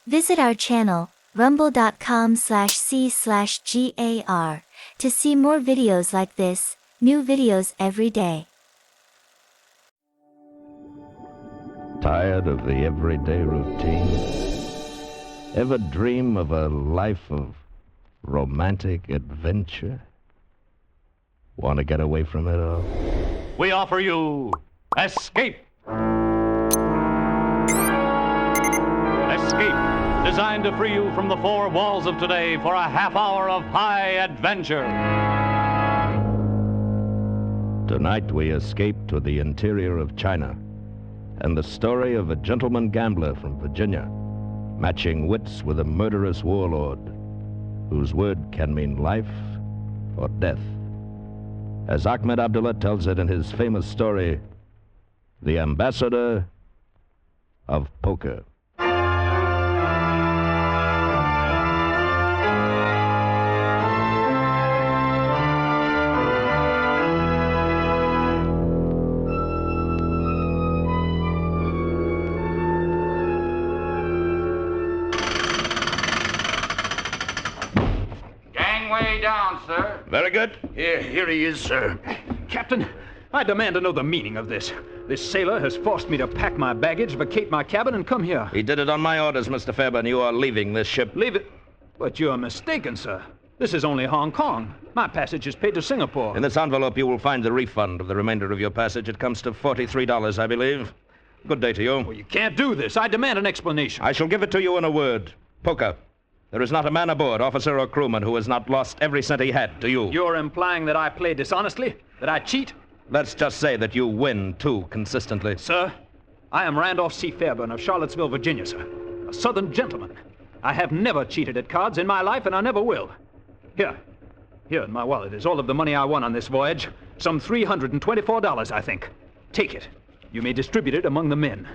Visit our channel, rumble.com/c/gar, to see more videos like this, new videos every day. Tired of the everyday routine? Ever dream of a life of romantic adventure? Want to get away from it all? We offer you Escape. Escape, designed to free you from the four walls of today for a half hour of high adventure. Tonight we escape to the interior of China and the story of a gentleman gambler from Virginia, matching wits with a murderous warlord whose word can mean life or death. As Ahmed Abdullah tells it in his famous story, The Ambassador of Poker. Gangway down, sir. Very good. Here he is, sir. Captain, I demand to know the meaning of this. This sailor has forced me to pack my baggage, vacate my cabin, and come here. He did it on my orders, Mr. Fairbairn. You are leaving this ship. Leave it. But you're mistaken, sir. This is only Hong Kong. My passage is paid to Singapore. In this envelope, you will find the refund of the remainder of your passage. It comes to $43, I believe. Good day to you. Well, you can't do this. I demand an explanation. I shall give it to you in a word. Poker. There is not a man aboard, officer or crewman, who has not lost every cent he had to you. You're implying that I play dishonestly? That I cheat? Let's just say that you win, too, consistently. Sir, I am Randolph C. Fairbairn of Charlottesville, Virginia, sir. A Southern gentleman. I have never cheated at cards in my life, and I never will. Here in my wallet is all of the money I won on this voyage. Some $324, I think. Take it. You may distribute it among the men.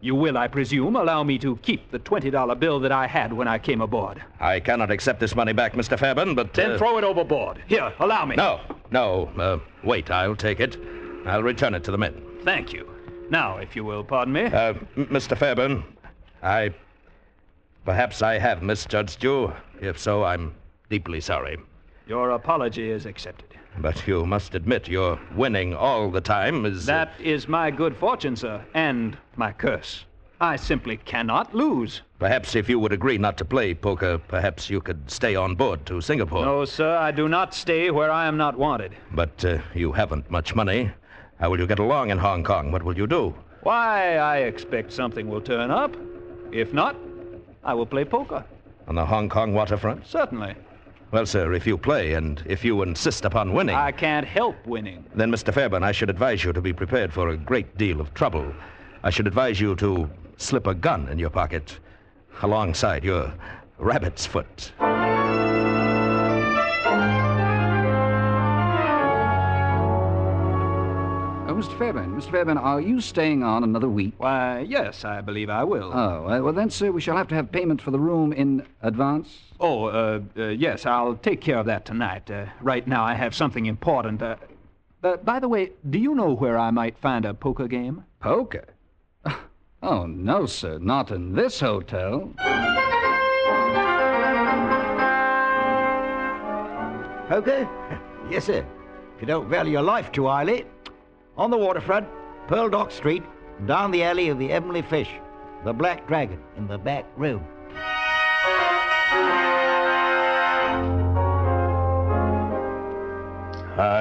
You will, I presume, allow me to keep the $20 bill that I had when I came aboard. I cannot accept this money back, Mr. Fairbairn, but... Then throw it overboard. Here, allow me. No. Wait, I'll take it. I'll return it to the men. Thank you. Now, if you will, pardon me. Mr. Fairbairn, perhaps I have misjudged you. If so, I'm deeply sorry. Your apology is accepted. But you must admit your winning all the time is... That is my good fortune, sir, and my curse. I simply cannot lose. Perhaps if you would agree not to play poker, perhaps you could stay on board to Singapore. No, sir, I do not stay where I am not wanted. But you haven't much money. How will you get along in Hong Kong? What will you do? Why, I expect something will turn up. If not, I will play poker. On the Hong Kong waterfront? Certainly. Well, sir, if you play and if you insist upon winning... I can't help winning. Then, Mr. Fairbairn, I should advise you to be prepared for a great deal of trouble. I should advise you to slip a gun in your pocket alongside your rabbit's foot. Mr. Fairbairn, are you staying on another week? Why, yes, I believe I will. Oh, well then, sir, we shall have to have payment for the room in advance. Yes, I'll take care of that tonight. Right now I have something important. By the way, do you know where I might find a poker game? Poker? Oh, no, sir, not in this hotel. Poker? Yes, sir. If you don't value your life too highly. On the waterfront, Pearl Dock Street, down the alley of the Heavenly Fish, the Black Dragon in the back room.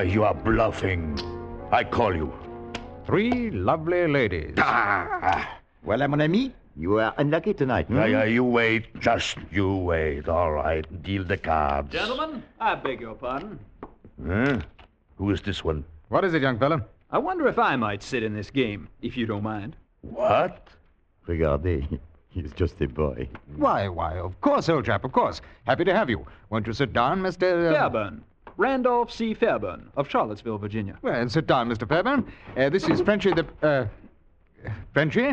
You are bluffing. I call you. 3 lovely ladies. Well, mon ami, you are unlucky tonight. You wait. Just you wait. All right. Deal the cards. Gentlemen, I beg your pardon. Huh? Who is this one? What is it, young fella? I wonder if I might sit in this game, if you don't mind. What? Regardez, he's just a boy. Why, of course, old chap, of course. Happy to have you. Won't you sit down, Mr. Fairbairn. Randolph C. Fairbairn of Charlottesville, Virginia. Well, sit down, Mr. Fairbairn. This is Frenchy Frenchy,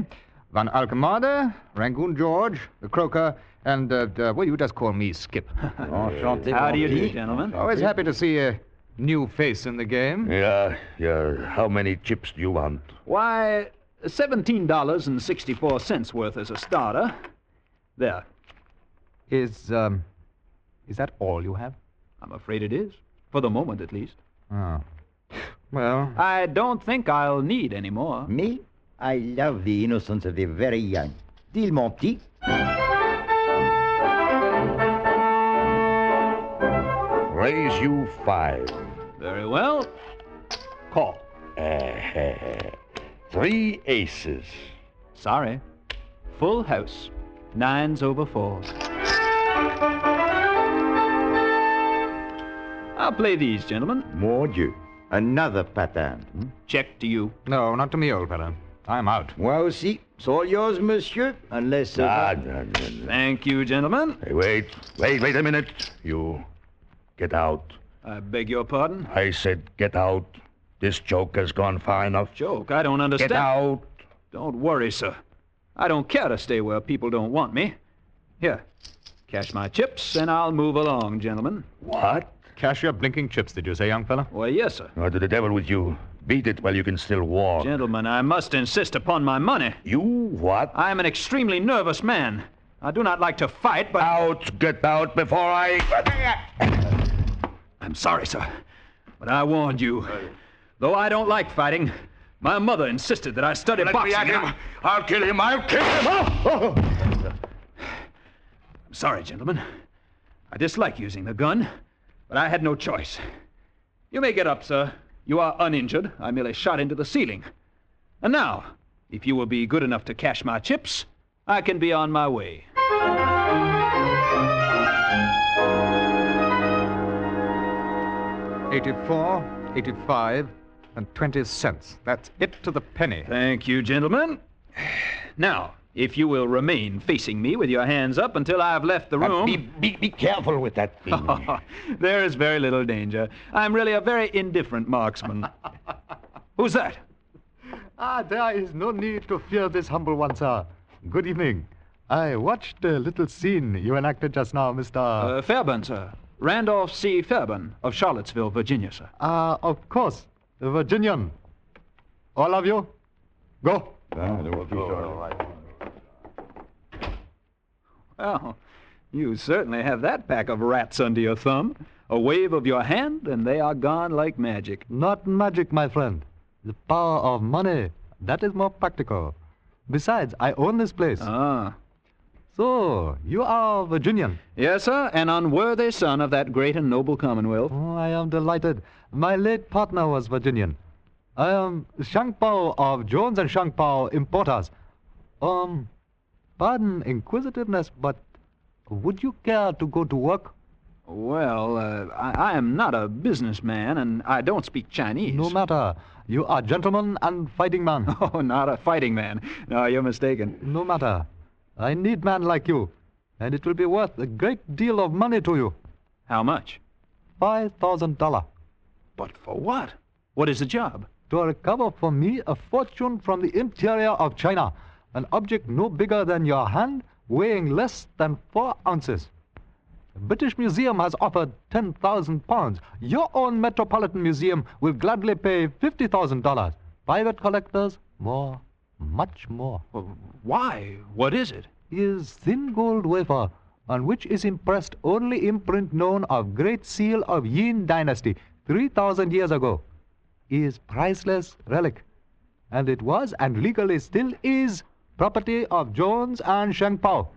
Van Alkemade, Rangoon George, the Croker, and, well, you just call me Skip. Enchanté. How do you do, gentlemen? Always happy to see a new face in the game. Yeah. How many chips do you want? Why, $17.64 worth as a starter. There. Is that all you have? I'm afraid it is. For the moment, at least. Oh. Well, I don't think I'll need any more. Me, I love the innocence of the very young. Deal, mon petit. Raise you 5. Very well. Call. 3 aces. Sorry. Full house. 9s over 4s. I'll play these, gentlemen. Mon Dieu. Another pattern. Check to you. no, not to me, old fellow. I'm out. Moi aussi. It's all yours, monsieur. Unless... No. Thank you, gentlemen. Hey, wait a minute. You get out. I beg your pardon. I said get out. This joke has gone far enough. Joke, I don't understand. Get out. Don't worry, sir. I don't care to stay where people don't want me. Here, cash my chips, and I'll move along, gentlemen. What? Cash your blinking chips, did you say, young fella? Why, yes, sir. Oh, to the devil with you. Beat it while you can still walk. Gentlemen, I must insist upon my money. You what? I am an extremely nervous man. I do not like to fight, but... Out! Get out before I... I'm sorry, sir, but I warned you. Though I don't like fighting, my mother insisted that I study Let boxing. me at him. I'll kill him. I'll kill him. I'm sorry, gentlemen. I dislike using the gun, but I had no choice. You may get up, sir. You are uninjured. I merely shot into the ceiling. And now, if you will be good enough to cash my chips, I can be on my way. $84, $85, and 20 cents. That's it to the penny. Thank you, gentlemen. Now, if you will remain facing me with your hands up until I've left the room... Be careful with that thing. There is very little danger. I'm really a very indifferent marksman. Who's that? There is no need to fear this humble one, sir. Good evening. I watched the little scene you enacted just now, Mr. Fairburn, sir. Randolph C. Fairburn of Charlottesville, Virginia, sir. Of course. The Virginian. All of you, go. Well, you certainly have that pack of rats under your thumb. A wave of your hand, and they are gone like magic. Not magic, my friend. The power of money. That is more practical. Besides, I own this place. Ah. So, you are Virginian. Yes, sir, an unworthy son of that great and noble Commonwealth. Oh, I am delighted. My late partner was Virginian. I am Shangpao of Jones and Shangpao Importers. Pardon inquisitiveness, but would you care to go to work? Well, I am not a businessman, and I don't speak Chinese. No matter. You are gentleman and fighting man. Oh, not a fighting man. No, you're mistaken. No matter. I need man like you, and it will be worth a great deal of money to you. How much? $5,000. But for what? What is the job? To recover for me a fortune from the interior of China, an object no bigger than your hand, weighing less than 4 ounces. The British Museum has offered £10,000. Your own Metropolitan Museum will gladly pay $50,000. Private collectors, more, much more. Well, why? What is it? Is thin gold wafer, on which is impressed only imprint known of Great Seal of Yin Dynasty, 3,000 years ago, is priceless relic, and it was and legally still is property of Jones and Shangpao.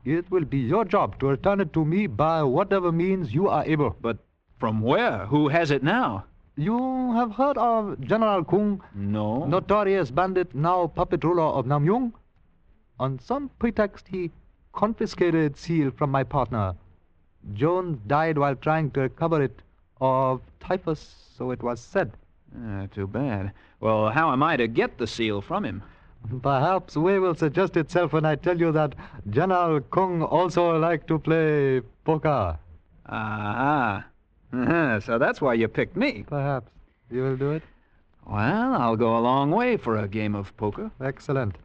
It will be your job to return it to me by whatever means you are able. But from where? Who has it now? You have heard of General Kung, No. notorious bandit, now puppet ruler of Namyung? On some pretext, he confiscated seal from my partner. Jones died while trying to recover it of typhus, so it was said. Too bad. Well, how am I to get the seal from him? Perhaps way will suggest itself when I tell you that General Kung also liked to play poker. Aha. So that's why you picked me. Perhaps. You will do it? Well, I'll go a long way for a game of poker. Excellent.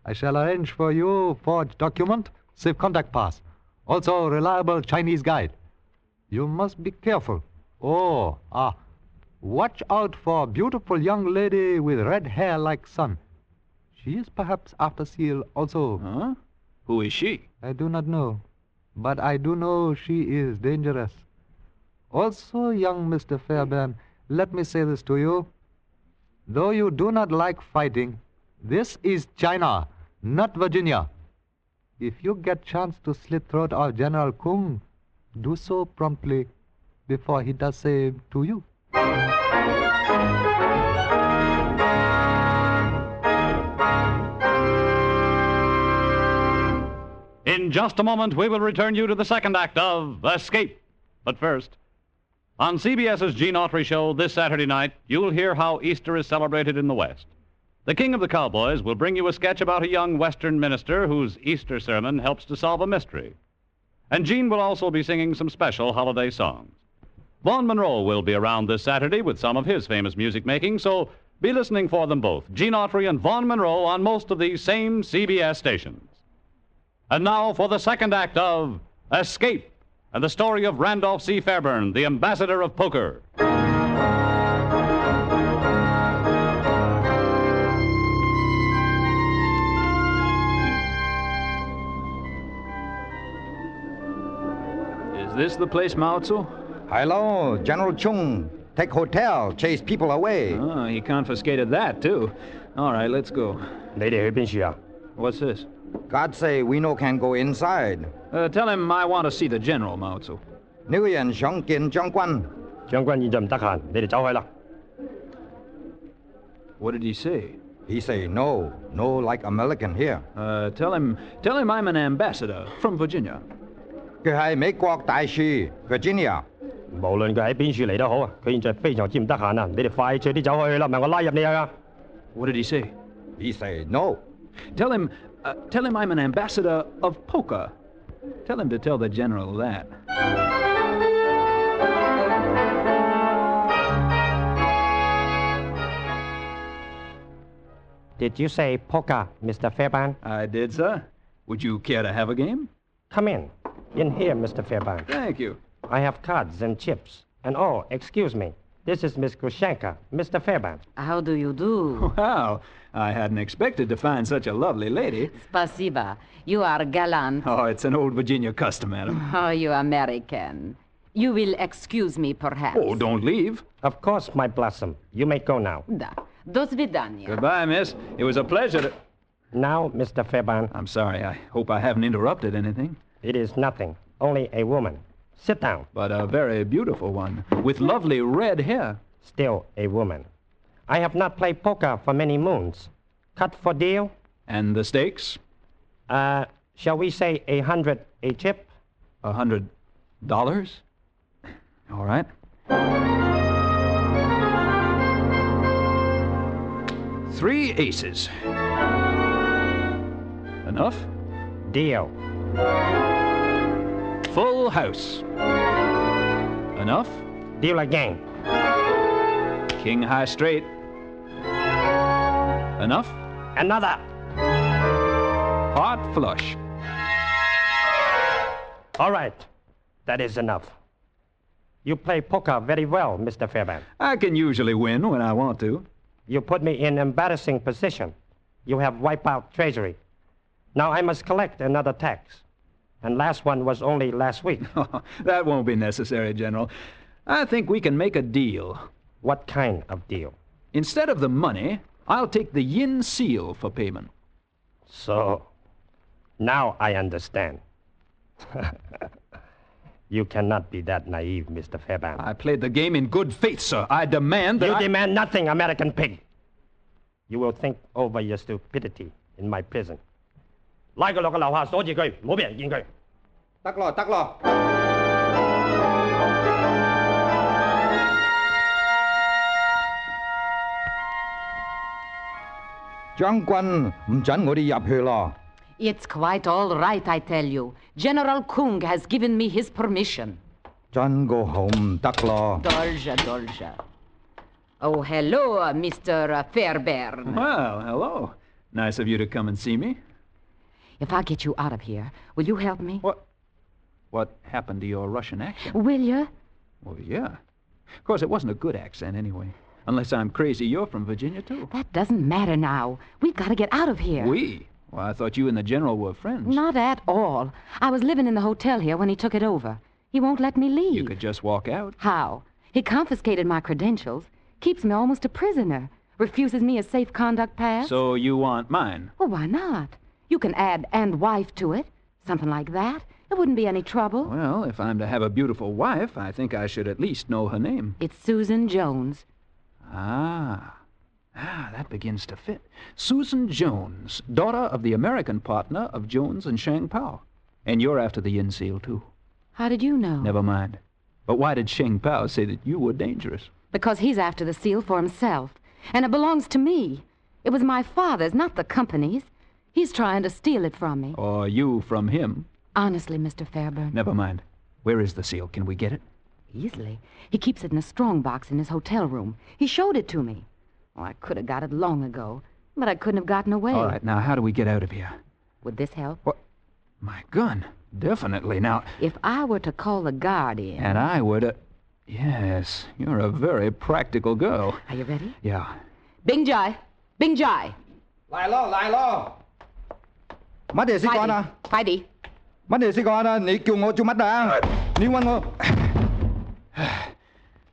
I shall arrange for you forged document, safe contact pass. Also reliable Chinese guide. You must be careful. Watch out for beautiful young lady with red hair like sun. She is perhaps after seal also. Huh? Who is she? I do not know. but I do know she is dangerous. Also, young Mr. Fairbairn, let me say this to you. Though you do not like fighting, this is China, not Virginia. If you get chance to slit throat of General Kung, do so promptly before he does same to you. In just a moment, we will return you to the second act of Escape. But first, on CBS's Gene Autry Show this Saturday night, you'll hear how Easter is celebrated in the West. The King of the Cowboys will bring you a sketch about a young Western minister whose Easter sermon helps to solve a mystery. And Gene will also be singing some special holiday songs. Vaughn Monroe will be around this Saturday with some of his famous music making, so be listening for them both, Gene Autry and Vaughn Monroe, on most of these same CBS stations. And now for the second act of Escape, and the story of Randolph C. Fairbairn, the ambassador of poker. Is this the place, Mao Tzu? Hello, General Chung. Take hotel, chase people away. Oh, he confiscated that, too. All right, let's go. What's this? God say we no can go inside. Tell him I want to see the general, Mao Tzu. 呢個人想見將軍。將軍現在唔得閒，你哋走開啦。What did he say? He say no like American here. Tell him I'm an ambassador from Virginia. 佢係美國大使 Virginia。無論佢喺邊處嚟都好啊，佢現在非常之唔得閒啊！你哋快脆啲走開去啦，唔係我拉入你啊！ What did he say? He say no. Tell him I'm an ambassador of poker. Tell him to tell the general that. Did you say poker, Mr. Fairbairn? I did, sir. Would you care to have a game? Come in. In here, Mr. Fairbairn. Thank you. I have cards and chips. And oh, excuse me. This is Miss Grushenka, Mr. Fairbairn. How do you do? Wow. I hadn't expected to find such a lovely lady. Spasiba. You are gallant. Oh, it's an old Virginia custom, madam. Oh, you American. You will excuse me, perhaps. Oh, don't leave. Of course, my blossom. You may go now. Da. Do svidaniya. Goodbye, miss. It was a pleasure to... Now, Mr. Fairbairn. I'm sorry. I hope I haven't interrupted anything. It is nothing. Only a woman. Sit down. But a very beautiful one, with lovely red hair. Still a woman. I have not played poker for many moons. Cut for deal? And the stakes? Shall we say 100 a chip? $100? All right. Three aces. Enough? Deal. Full house. Enough? Deal again. King high straight. Enough? Another. Heart flush. All right. That is enough. You play poker very well, Mr. Fairbairn. I can usually win when I want to. You put me in embarrassing position. You have wiped out Treasury. Now I must collect another tax. And last one was only last week. That won't be necessary, General. I think we can make a deal. What kind of deal? Instead of the money, I'll take the yin seal for payment. So, now I understand. You cannot be that naive, Mr. Fairbairn. I played the game in good faith, sir. I demand that You demand nothing, American pig. You will think over your stupidity in my prison. 拉佢落個樓下鎖住佢，唔好俾人見佢。得咯，得咯。將軍唔准我哋入去咯。It's quite all right, I tell you. General Kung has given me his permission. 真個好唔得咯。Dolja, dolja. Oh, hello, Mr. Fairbairn. Well, hello. Nice of you to come and see me. If I get you out of here, will you help me? What happened to your Russian accent? Will you? Well, yeah. Of course, it wasn't a good accent anyway. Unless I'm crazy, you're from Virginia, too. That doesn't matter now. We've got to get out of here. We? Well, I thought you and the General were friends. Not at all. I was living in the hotel here when he took it over. He won't let me leave. You could just walk out. How? He confiscated my credentials, keeps me almost a prisoner, refuses me a safe conduct pass. So you want mine? Well, why not? You can add "and wife" to it. Something like that. It wouldn't be any trouble. Well, if I'm to have a beautiful wife, I think I should at least know her name. It's Susan Jones. That begins to fit. Susan Jones, daughter of the American partner of Jones and Shang Pao. And you're after the Yin Seal, too. How did you know? Never mind. But why did Shang Pao say that you were dangerous? Because he's after the seal for himself. And it belongs to me. It was my father's, not the company's. He's trying to steal it from me. Or you from him? Honestly, Mr. Fairburn. Never mind. Where is the seal? Can we get it? Easily. He keeps it in a strong box in his hotel room. He showed it to me. Oh, I could have got it long ago, but I couldn't have gotten away. All right, now how do we get out of here? Would this help? What? My gun. Definitely. Now... If I were to call the guard in... And I would... Yes, you're a very practical girl. Are you ready? Yeah. Bing Jai! Bing Jai! Lại lo!乜嘢先講啊？快啲！乜嘢先講啊？你叫我做乜啊？你揾我...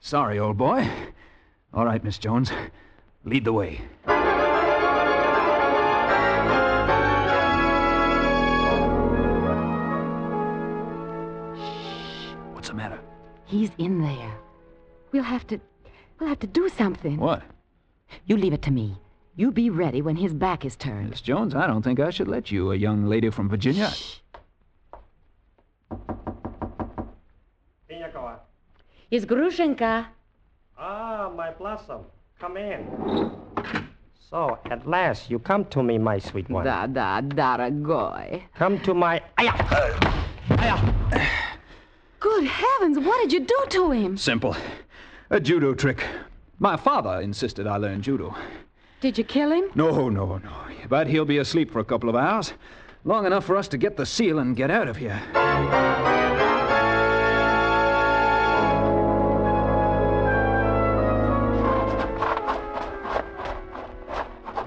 Sorry, old boy. All right, Miss Jones. Lead the way. What's the matter? He's in there. We'll have to do something. What? You leave it to me. You be ready when his back is turned. Miss Jones, I don't think I should let you, a young lady from Virginia. Shh. Is Grushenka? Ah, my blossom. Come in. So, at last, you come to me, my sweet one. Da, дорогой. Come to my... Good heavens, what did you do to him? Simple. A judo trick. My father insisted I learn judo. Did you kill him? No. But he'll be asleep for a couple of hours. Long enough for us to get the seal and get out of here.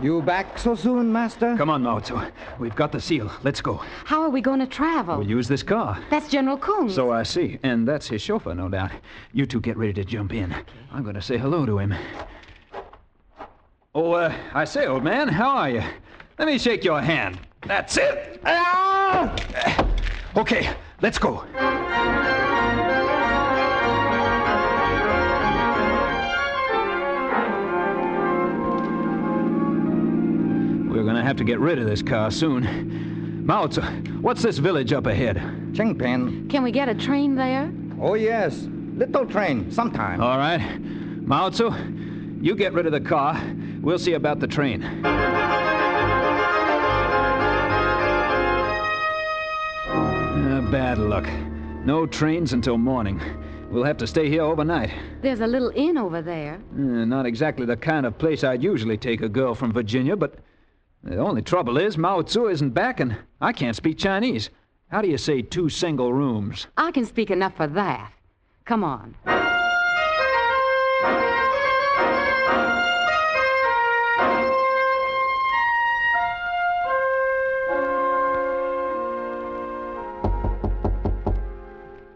You back so soon, Master? Come on, Mao Tzu. We've got the seal. Let's go. How are we going to travel? We'll use this car. That's General Kung. So I see. And that's his chauffeur, no doubt. You two get ready to jump in. Okay. I'm going to say hello to him. Oh, I say, old man, how are you? Let me shake your hand. That's it. Ah! Okay, let's go. We're going to have to get rid of this car soon. Mao Tzu, what's this village up ahead? Chengpen. Can we get a train there? Oh, yes. Little train, sometime. All right. Mao Tzu, you get rid of the car. We'll see about the train. Bad luck. No trains until morning. We'll have to stay here overnight. There's a little inn over there. Not exactly the kind of place I'd usually take a girl from Virginia, but the only trouble is Mao Tzu isn't back and I can't speak Chinese. How do you say 2 single rooms? I can speak enough for that. Come on.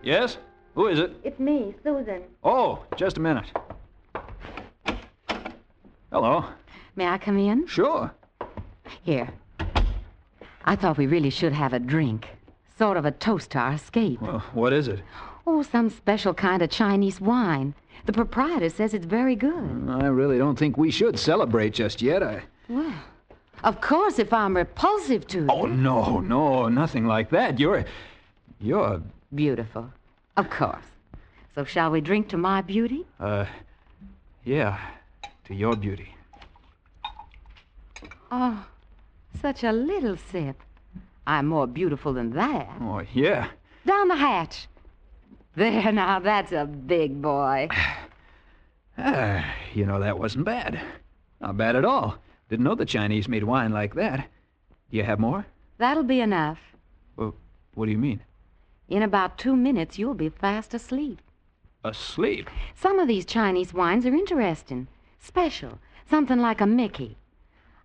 Yes? Who is it? It's me, Susan. Oh, just a minute. Hello. May I come in? Sure. Here. I thought we really should have a drink. Sort of a toast to our escape. Well, what is it? Oh, some special kind of Chinese wine. The proprietor says it's very good. I really don't think we should celebrate just yet. Well, of course, if I'm repulsive to you. Oh, no, nothing like that. You're... Beautiful. Of course. So shall we drink to my beauty? Yeah. To your beauty. Oh, such a little sip. I'm more beautiful than that. Oh, yeah. Down the hatch. There, now, that's a big boy. That wasn't bad. Not bad at all. Didn't know the Chinese made wine like that. Do you have more? That'll be enough. Well, what do you mean? In about 2 minutes, you'll be fast asleep. Asleep? Some of these Chinese wines are interesting. Special. Something like a Mickey.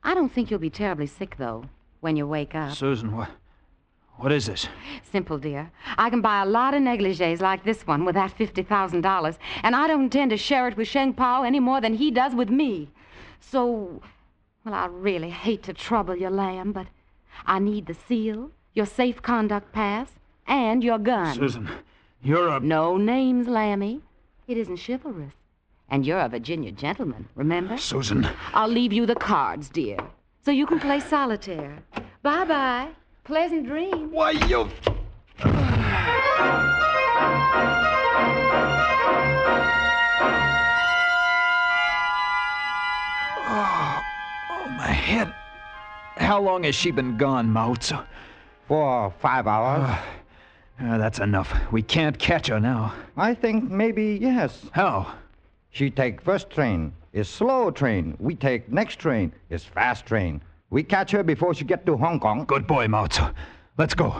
I don't think you'll be terribly sick, though. when you wake up. Susan, what is this? Simple, dear. I can buy a lot of negligees like this one with that $50,000, and I don't intend to share it with Sheng Pao any more than he does with me. So, well, I really hate to trouble you, Lamb, but I need the seal, your safe conduct pass, and your gun. Susan, you're a... No names, Lammy. It isn't chivalrous. And you're a Virginia gentleman, remember? Susan. I'll leave you the cards, dear, so you can play solitaire. Bye-bye. Pleasant dreams. Why, you... Oh, my head. How long has she been gone, Mao Tzu? For 5 hours. That's enough. We can't catch her now. I think maybe yes. How? She take first train. Is slow train. We take next train. Is fast train. We catch her before she get to Hong Kong. Good boy, Mao Tzu. Let's go.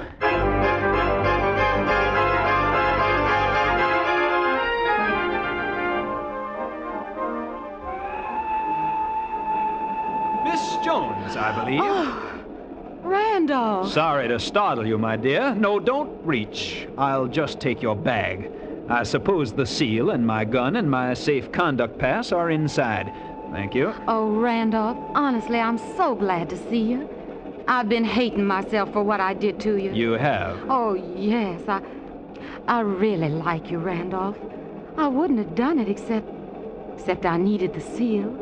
Miss Jones, I believe. Oh, Randolph. Sorry to startle you, my dear. No, don't reach. I'll just take your bag. I suppose the seal and my gun and my safe conduct pass are inside. Thank you. Oh, Randolph, honestly, I'm so glad to see you. I've been hating myself for what I did to you. You have? Oh, yes. I really like you, Randolph. I wouldn't have done it except I needed the seal.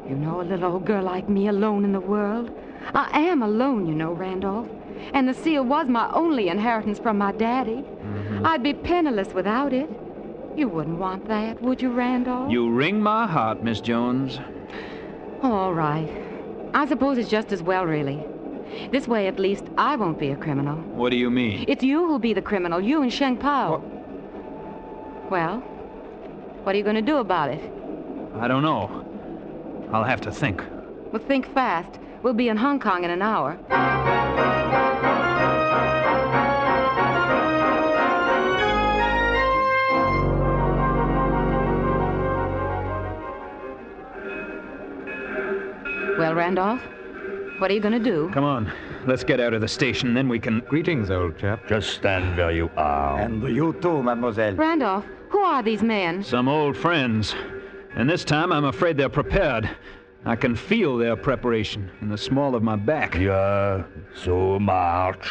You know, a little old girl like me alone in the world. I am alone, you know, Randolph. And the seal was my only inheritance from my daddy. Mm-hmm. I'd be penniless without it. You wouldn't want that, would you, Randolph? You wring my heart, Miss Jones. All right. I suppose it's just as well, really. This way, at least, I won't be a criminal. What do you mean? It's you who'll be the criminal, you and Sheng Pao. Well, what are you going to do about it? I don't know. I'll have to think. Well, think fast. We'll be in Hong Kong in an hour. Well, Randolph, what are you going to do? Come on. Let's get out of the station, then we can... Greetings, old chap. Just stand where you are. And you too, mademoiselle. Randolph, who are these men? Some old friends. And this time I'm afraid they're prepared. I can feel their preparation in the small of my back. Yeah, so march.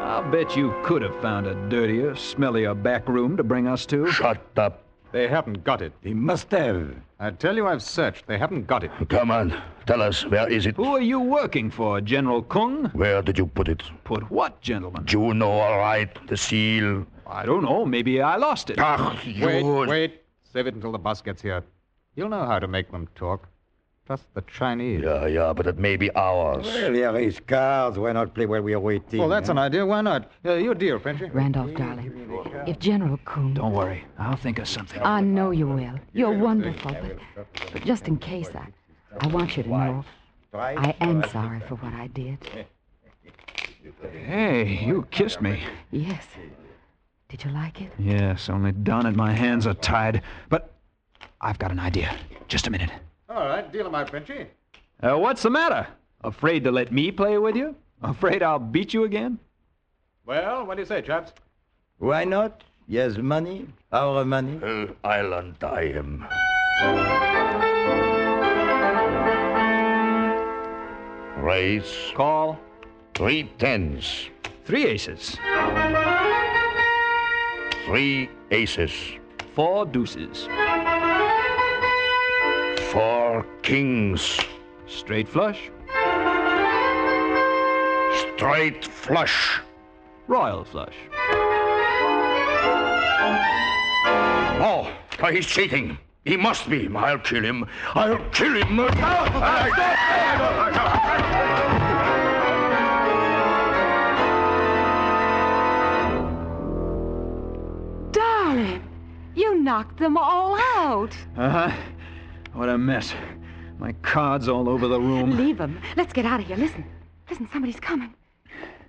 I'll bet you could have found a dirtier, smellier back room to bring us to. Shut up. They haven't got it. He must have. I tell you, I've searched. They haven't got it. Come on, tell us, where is it? Who are you working for, General Kung? Where did you put it? Put what, gentlemen? You know, all right, the seal. I don't know. Maybe I lost it. Wait. Save it until the bus gets here. You'll know how to make them talk. Trust the Chinese. Yeah, but it may be ours. Well, here is cards. Why not play while we are waiting? Well, that's an idea. Why not? Your deal, Frenchy. Randolph, darling, if General Kung... Don't worry. I'll think of something. I know you will. You're wonderful, but just in case, I want you to know I am sorry for what I did. Hey, you kissed me. Yes. Did you like it? Yes, only down it my hands are tied. But I've got an idea. Just a minute. All right, deal him out, Frenchy. What's the matter? Afraid to let me play with you? Afraid I'll beat you again? Well, what do you say, chaps? Why not? Yes, money. Our money. I'll untie him. Raise. Call. 3 tens. 3 aces. 3 aces. 4 deuces. 4 kings. Straight flush. Straight flush. Royal flush. Oh, he's cheating. He must be. I'll kill him. I'll kill him. Darling, you knocked them all out. Uh-huh. What a mess. My cards all over the room. Leave them. Let's get out of here. Listen, somebody's coming.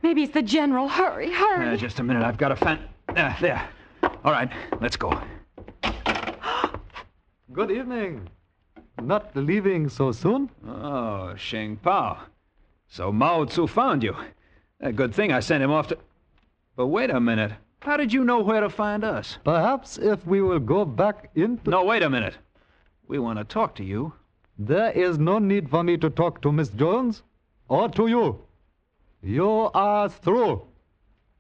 Maybe it's the general. Hurry. Just a minute. I've got to find... there. All right, let's go. Good evening. Not leaving so soon? Oh, Sheng Pao. So Mao Tzu found you. A good thing I sent him off to... But wait a minute. How did you know where to find us? Perhaps if we will go back into... No, wait a minute. We want to talk to you. There is no need for me to talk to Miss Jones or to you. You are through.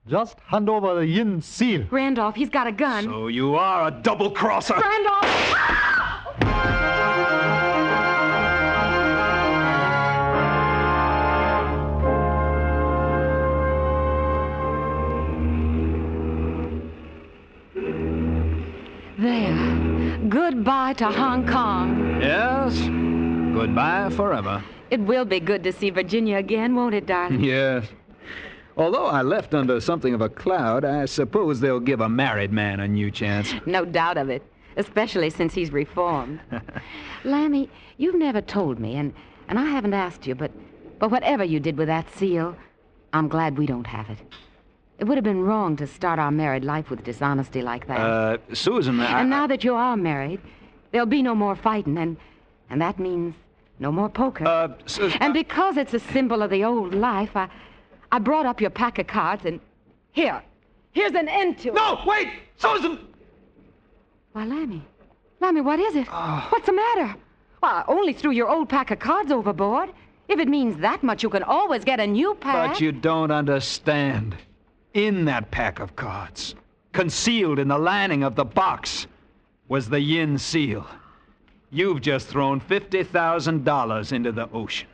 Just hand over the yin seal. Randolph, he's got a gun. So you are a double-crosser. Randolph! There. Goodbye to Hong Kong. Yes. Goodbye forever. It will be good to see Virginia again, won't it, darling? Yes. Although I left under something of a cloud, I suppose they'll give a married man a new chance. No doubt of it, especially since he's reformed. Lammy, you've never told me, and I haven't asked you, but whatever you did with that seal, I'm glad we don't have it. It would have been wrong to start our married life with dishonesty like that. Susan, And now that you are married, there'll be no more fighting, and that means no more poker. Susan... And because it's a symbol of the old life, I brought up your pack of cards, and here's an end to it. No, wait! Susan! Why, Lammy, what is it? What's the matter? Well, I only threw your old pack of cards overboard. If it means that much, you can always get a new pack. But you don't understand. In that pack of cards, concealed in the lining of the box, was the yin seal. You've just thrown $50,000 into the ocean.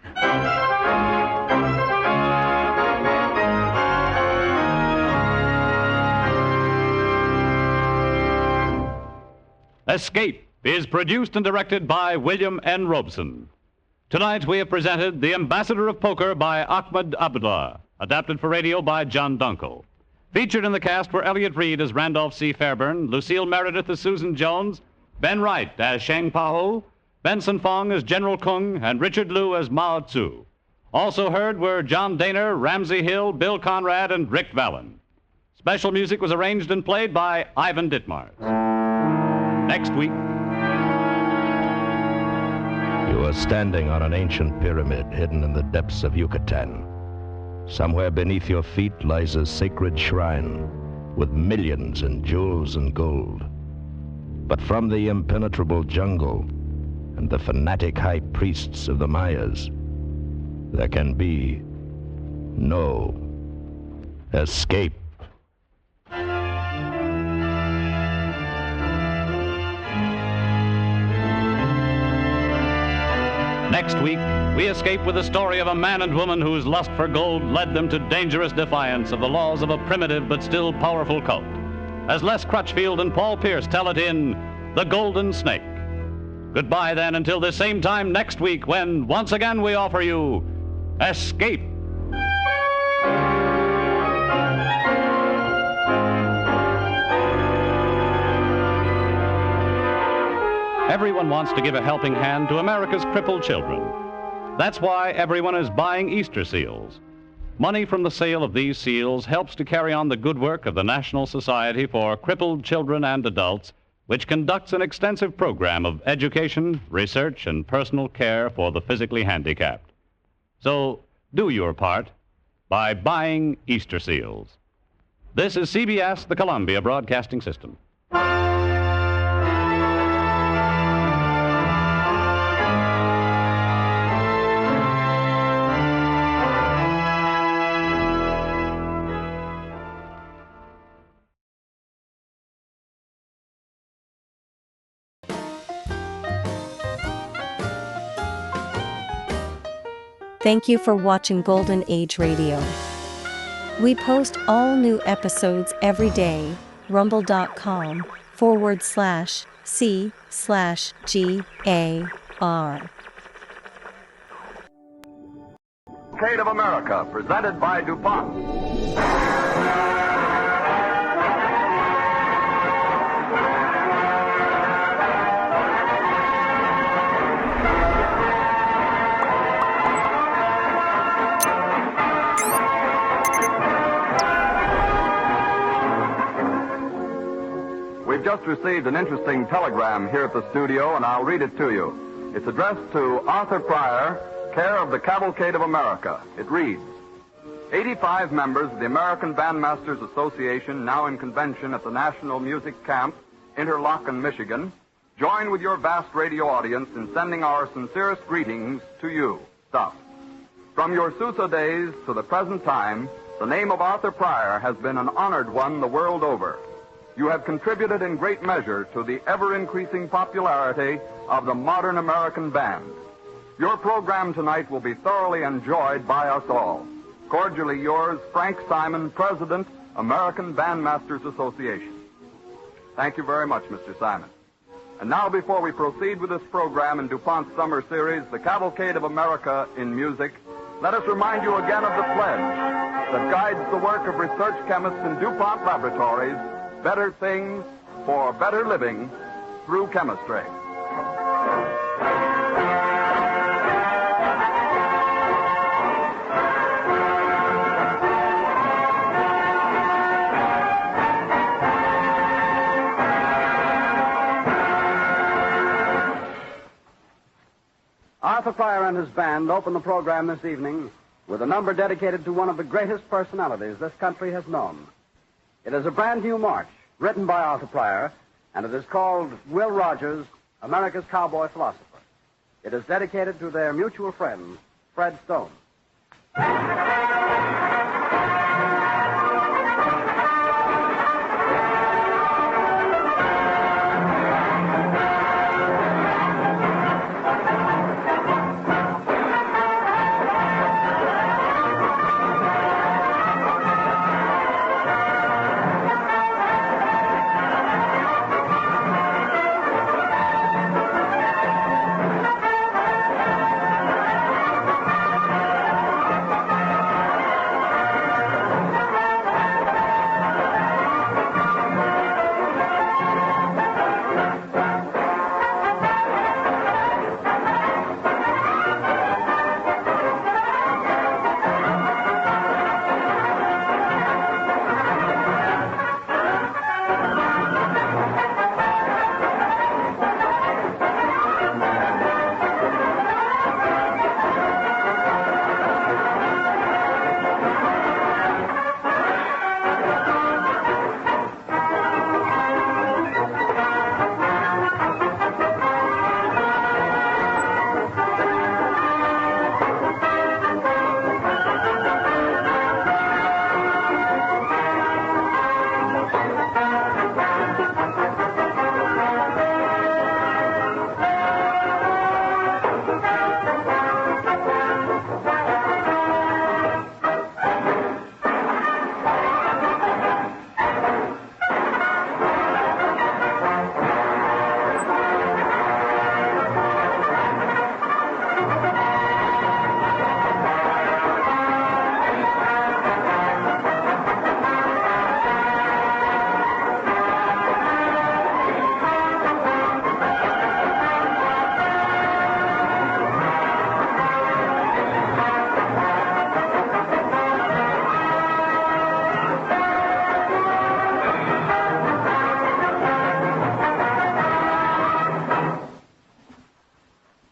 Escape is produced and directed by William N. Robeson. Tonight we have presented The Ambassador of Poker by Ahmed Abdullah, adapted for radio by John Dunkel. Featured in the cast were Elliot Reed as Randolph C. Fairburn, Lucille Meredith as Susan Jones, Ben Wright as Sheng Pao, Benson Fong as General Kung, and Richard Liu as Mao Tzu. Also heard were John Daner, Ramsey Hill, Bill Conrad, and Rick Vallon. Special music was arranged and played by Ivan Ditmars. Next week... You are standing on an ancient pyramid hidden in the depths of Yucatan. Somewhere beneath your feet lies a sacred shrine with millions in jewels and gold. But from the impenetrable jungle and the fanatic high priests of the Mayas, there can be no escape. Next week, we escape with the story of a man and woman whose lust for gold led them to dangerous defiance of the laws of a primitive but still powerful cult. As Les Crutchfield and Paul Pierce tell it in The Golden Snake. Goodbye then until this same time next week when, once again, we offer you Escape. Everyone wants to give a helping hand to America's crippled children. That's why everyone is buying Easter seals. Money from the sale of these seals helps to carry on the good work of the National Society for Crippled Children and Adults, which conducts an extensive program of education, research, and personal care for the physically handicapped. So do your part by buying Easter seals. This is CBS, the Columbia Broadcasting System. Thank you for watching Golden Age Radio. We post all new episodes every day. rumble.com/C/GAR. Arcade of America, presented by DuPont. We've just just received an interesting telegram here at the studio, and I'll read it to you. It's addressed to Arthur Pryor, care of the Cavalcade of America. It reads, 85 members of the American Bandmasters Association, now in convention at the National Music Camp, Interlochen, Michigan, join with your vast radio audience in sending our sincerest greetings to you. Stop. From your Sousa days to the present time, the name of Arthur Pryor has been an honored one the world over. You have contributed in great measure to the ever-increasing popularity of the modern American band. Your program tonight will be thoroughly enjoyed by us all. Cordially yours, Frank Simon, President, American Bandmasters Association. Thank you very much, Mr. Simon. And now, before we proceed with this program in DuPont's summer series, The Cavalcade of America in Music, let us remind you again of the pledge that guides the work of research chemists in DuPont Laboratories: better things for better living through chemistry. Arthur Pryor and his band open the program this evening with a number dedicated to one of the greatest personalities this country has known. It is a brand new march written by Arthur Pryor, and it is called Will Rogers, America's Cowboy Philosopher. It is dedicated to their mutual friend, Fred Stone.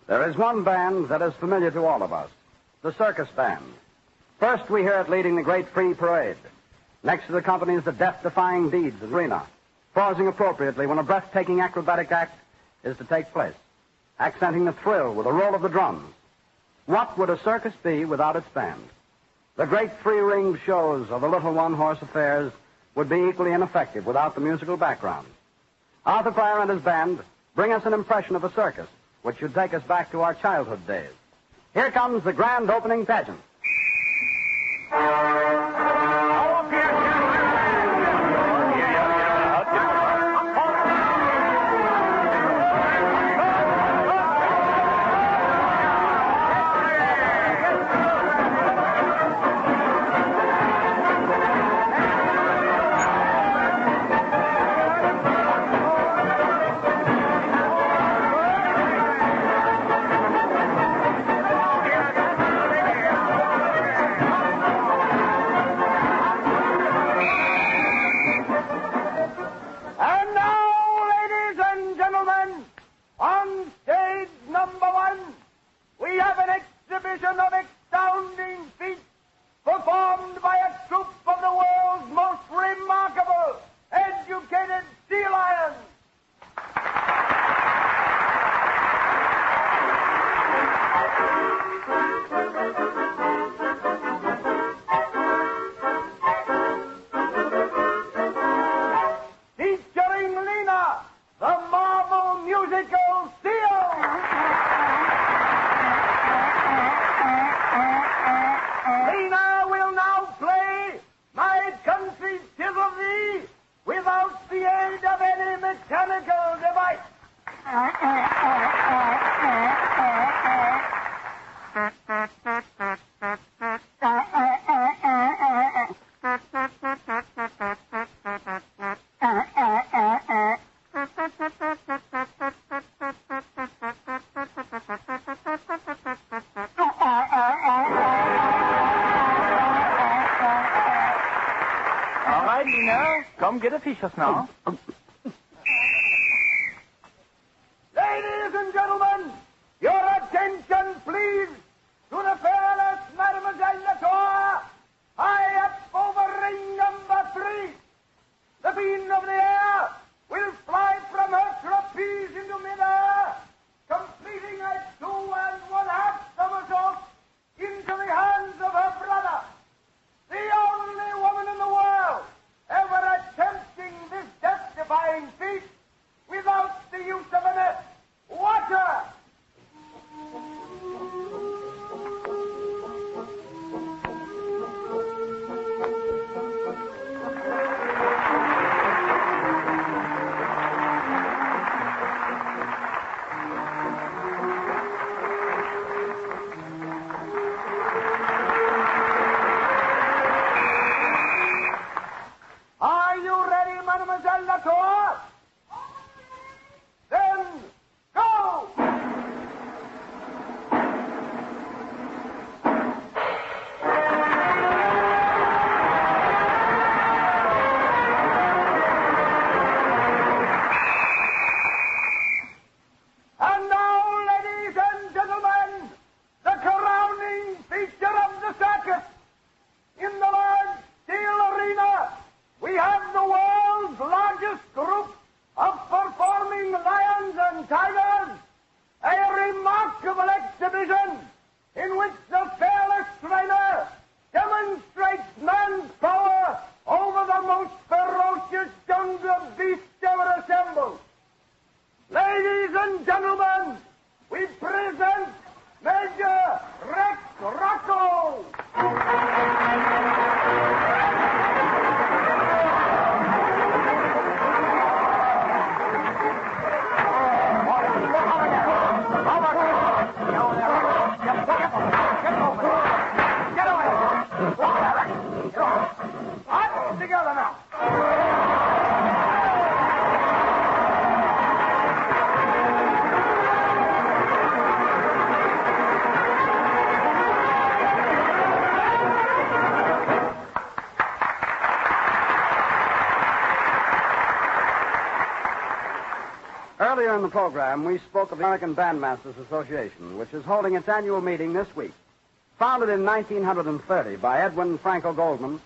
There is one band that is familiar to all of us, the circus band. First, we hear it leading the great free parade. Next to the company is the death-defying deeds arena, pausing appropriately when a breathtaking acrobatic act is to take place, accenting the thrill with a roll of the drums. What would a circus be without its band? The great free-ring shows of the little one-horse affairs would be equally ineffective without the musical background. Arthur Pryor and his band bring us an impression of a circus, which should take us back to our childhood days. Here comes the grand opening pageant. Featuring Lena, the Marvel musical seal. Lena will now play My Country 'Tis of Thee without the aid of any mechanical device. All right, Lena, come get a fishes now. Ladies and gentlemen, your attention, please, to the fearless Mademoiselle Latour, high up over ring number 3. The beam of the air will fly from her trapeze into midair, completing a 2 1/2 somersault into the hands of her brother, the only woman in the world ever attempting this death-defying feat without the use of a net. Watch her! Are you ready, Mademoiselle Latour? Then, go! And now, ladies and gentlemen, the crowning feature of the circus. In the large steel arena, we have the world's largest group of performing lions and tigers, a remarkable exhibition in which the fearless trainer demonstrates man's power over the most ferocious jungle beast ever assembled. Ladies and gentlemen, we present Major Rex Rocco. Together now. Earlier in the program, we spoke of the American Bandmasters Association, which is holding its annual meeting this week. Founded in 1930 by Edwin Franco Goldman,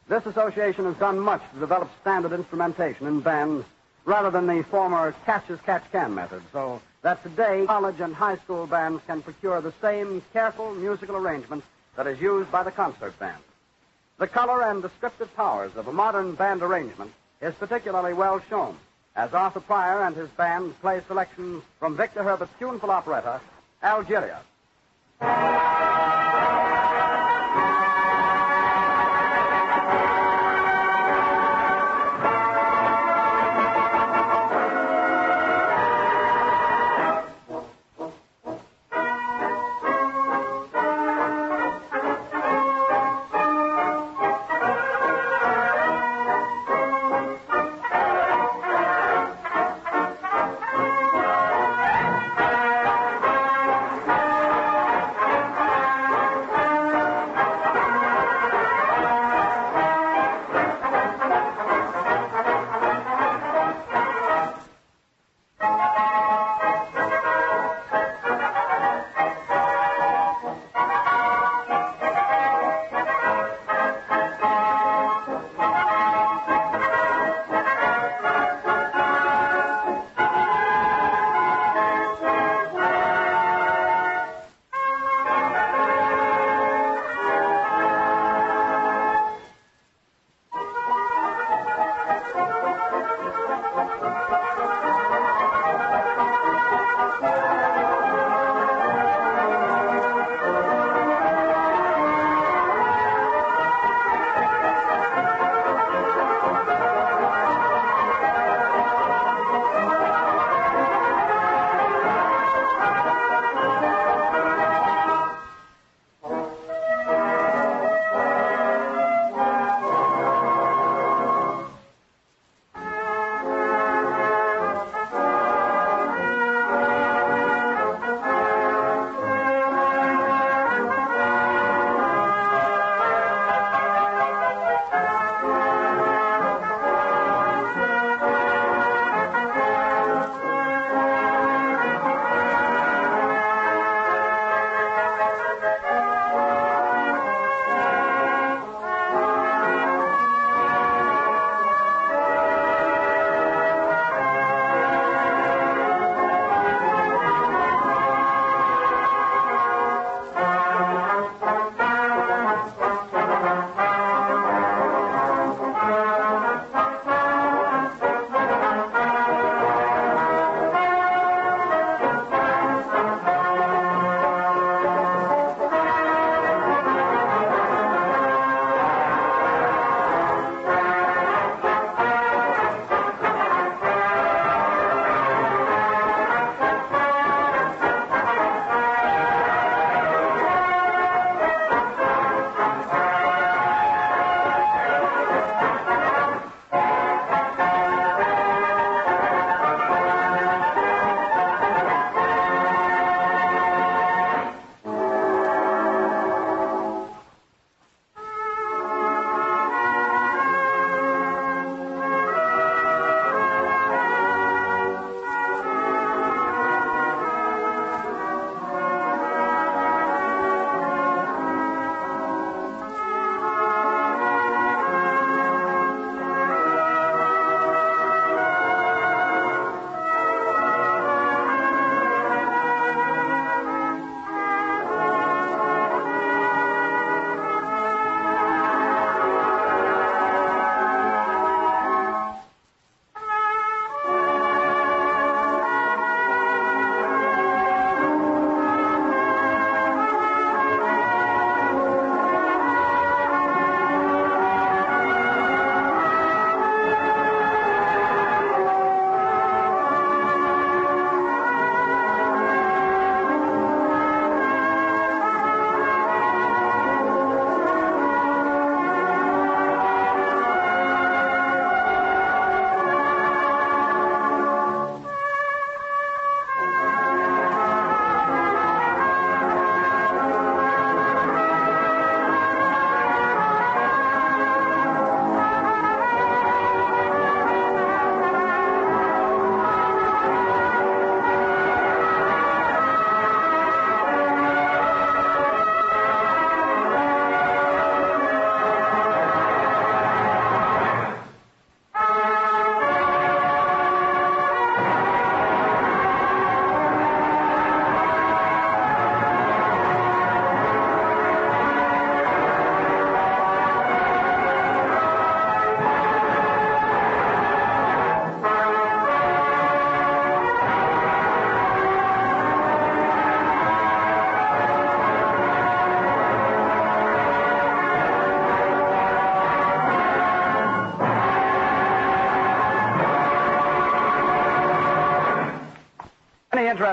this association has done much to develop standard instrumentation in bands rather than the former catch-as-catch-can method, so that today college and high school bands can procure the same careful musical arrangement that is used by the concert band. The color and descriptive powers of a modern band arrangement is particularly well shown as Arthur Pryor and his band play selections from Victor Herbert's tuneful operetta, Algeria.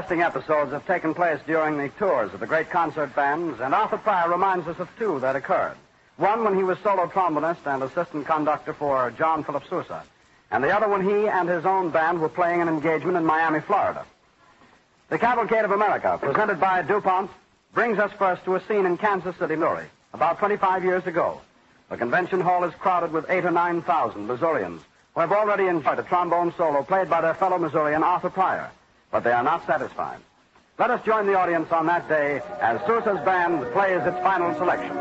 interesting episodes have taken place during the tours of the great concert bands, and Arthur Pryor reminds us of two that occurred. One when he was solo trombonist and assistant conductor for John Philip Sousa, and the other when he and his own band were playing an engagement in Miami, Florida. The Cavalcade of America, presented by DuPont, brings us first to a scene in Kansas City, Missouri, about 25 years ago. The convention hall is crowded with 8,000 or 9,000 Missourians who have already enjoyed a trombone solo played by their fellow Missourian Arthur Pryor, but they are not satisfied. Let us join the audience on that day as Sousa's band plays its final selection.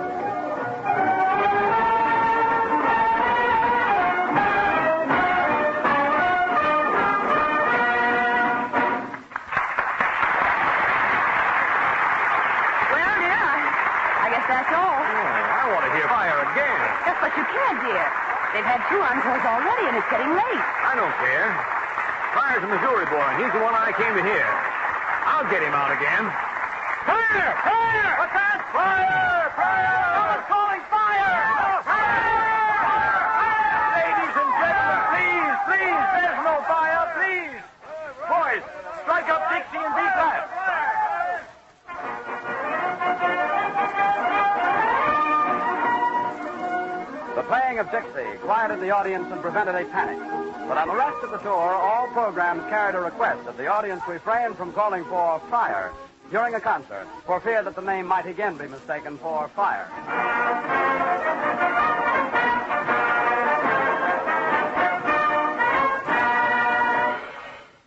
That's all. I want to hear Pryor again. Yes, but you can't, dear. They've had 2 encores already, and it's getting late. I don't care. Pryor's a Missouri boy, and he's the one I came to hear. I'll get him out again. Pryor! Pryor! What's that? Pryor! Pryor! Someone's calling fire! Ladies and gentlemen, please, please, there's no fire, please. Boys, strike up Dixie and B flat. The playing of Dixie quieted the audience and prevented a panic. But on the rest of the tour, all programs carried a request that the audience refrain from calling for Pryor during a concert for fear that the name might again be mistaken for fire.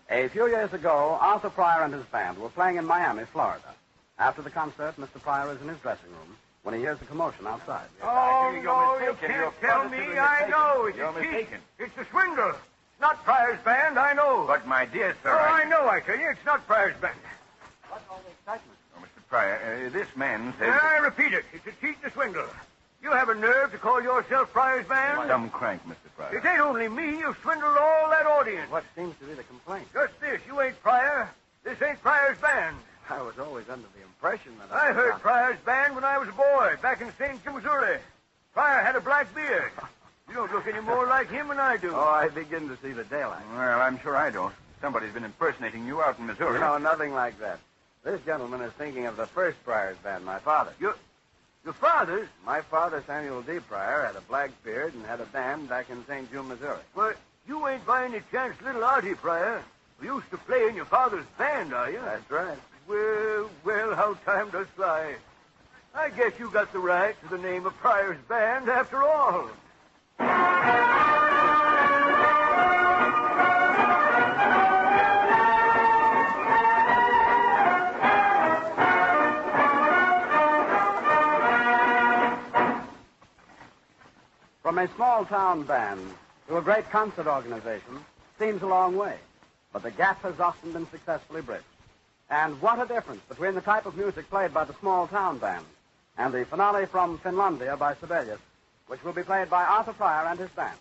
A few years ago, Arthur Pryor and his band were playing in Miami, Florida. After the concert, Mr. Pryor is in his dressing room when he hears a commotion outside. Oh, no, you can't tell me. I know. It's a cheat. It's a swindle. It's not Pryor's band, I know. But, my dear sir... Oh, I know, I tell you. It's not Pryor's band. What's all the excitement? Oh, Mr. Pryor, this man says... I repeat it. It's a cheat and a swindle. You have a nerve to call yourself Pryor's band? Some crank, Mr. Pryor. It ain't only me. You've swindled all that audience. What seems to be the complaint? Just this. You ain't Pryor. This ain't Pryor's band. I was always under the impression that I heard Pryor's band when I was a boy, back in St. Joe, Missouri. Pryor had a black beard. You don't look any more like him than I do. Oh, I begin to see the daylight. Well, I'm sure I don't. Somebody's been impersonating you out in Missouri. No, nothing like that. This gentleman is thinking of the first Pryor's band, my father. Your father's? My father, Samuel D. Pryor, had a black beard and had a band back in St. Joe, Missouri. Well, you ain't by any chance little Artie Pryor, who used to play in your father's band, are you? That's right. Well, how time does fly. I guess you got the right to the name of Pryor's band after all. From a small-town band to a great concert organization seems a long way, but the gap has often been successfully bridged. And what a difference between the type of music played by the small-town band and the finale from Finlandia by Sibelius, which will be played by Arthur Pryor and his band.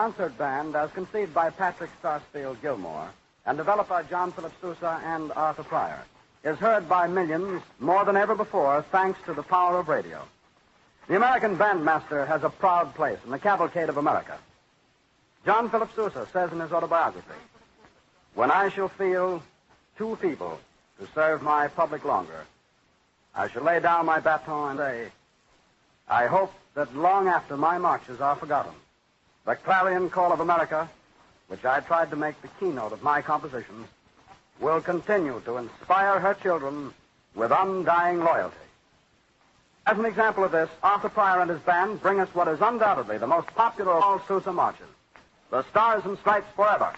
concert band as conceived by Patrick Sarsfield Gilmore and developed by John Philip Sousa and Arthur Pryor, is heard by millions more than ever before thanks to the power of radio. The American Bandmaster has a proud place in the cavalcade of America. John Philip Sousa says in his autobiography, "When I shall feel too feeble to serve my public longer, I shall lay down my baton and say, I hope that long after my marches are forgotten, the clarion call of America, which I tried to make the keynote of my compositions, will continue to inspire her children with undying loyalty." As an example of this, Arthur Pryor and his band bring us what is undoubtedly the most popular of all Sousa marches, The Stars and Stripes Forever.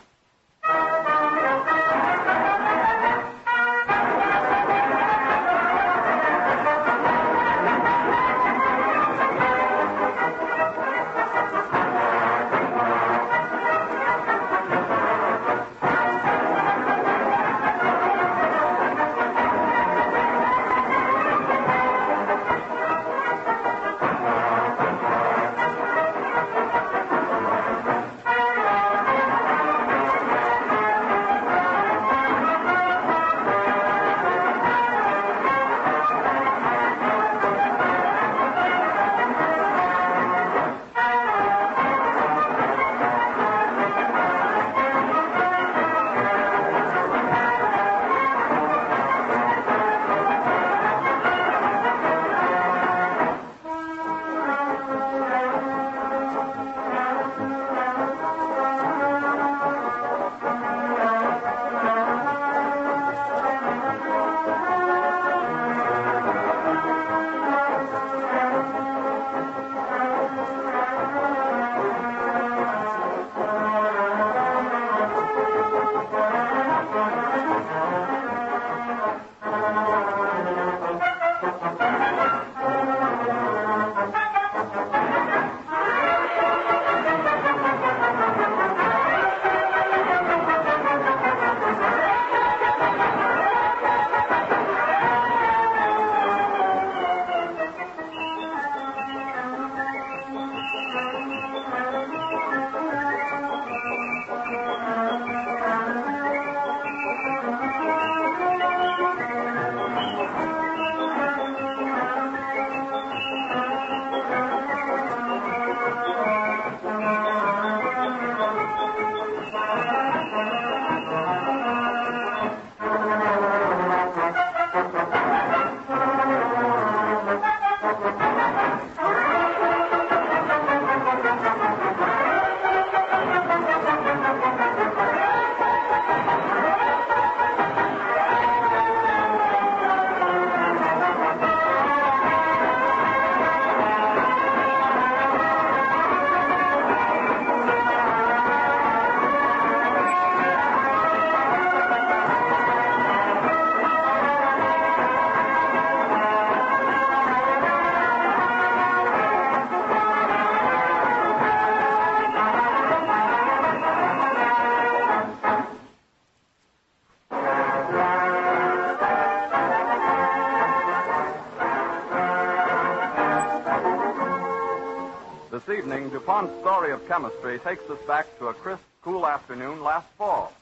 This evening, DuPont's story of chemistry takes us back to a crisp, cool afternoon last fall.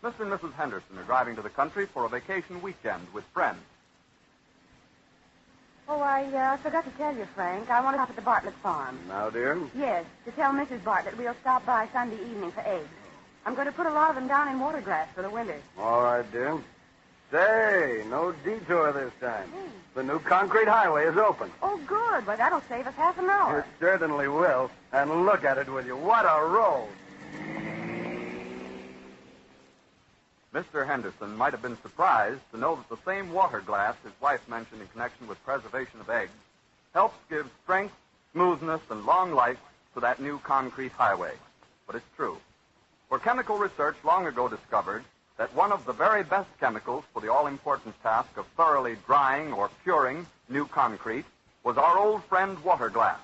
Mr. and Mrs. Henderson are driving to the country for a vacation weekend with friends. Oh, I forgot to tell you, Frank. I want to stop at the Bartlett farm. Now, dear? Yes, to tell Mrs. Bartlett we'll stop by Sunday evening for eggs. I'm going to put a lot of them down in water glass for the winter. All right, dear. Say, no detour this time. The new concrete highway is open. Oh, good. Well, that'll save us half an hour. It certainly will. And look at it with you. What a road. Mr. Henderson might have been surprised to know that the same water glass his wife mentioned in connection with preservation of eggs helps give strength, smoothness, and long life to that new concrete highway. But it's true. For chemical research long ago discovered that one of the very best chemicals for the all-important task of thoroughly drying or curing new concrete was our old friend water glass,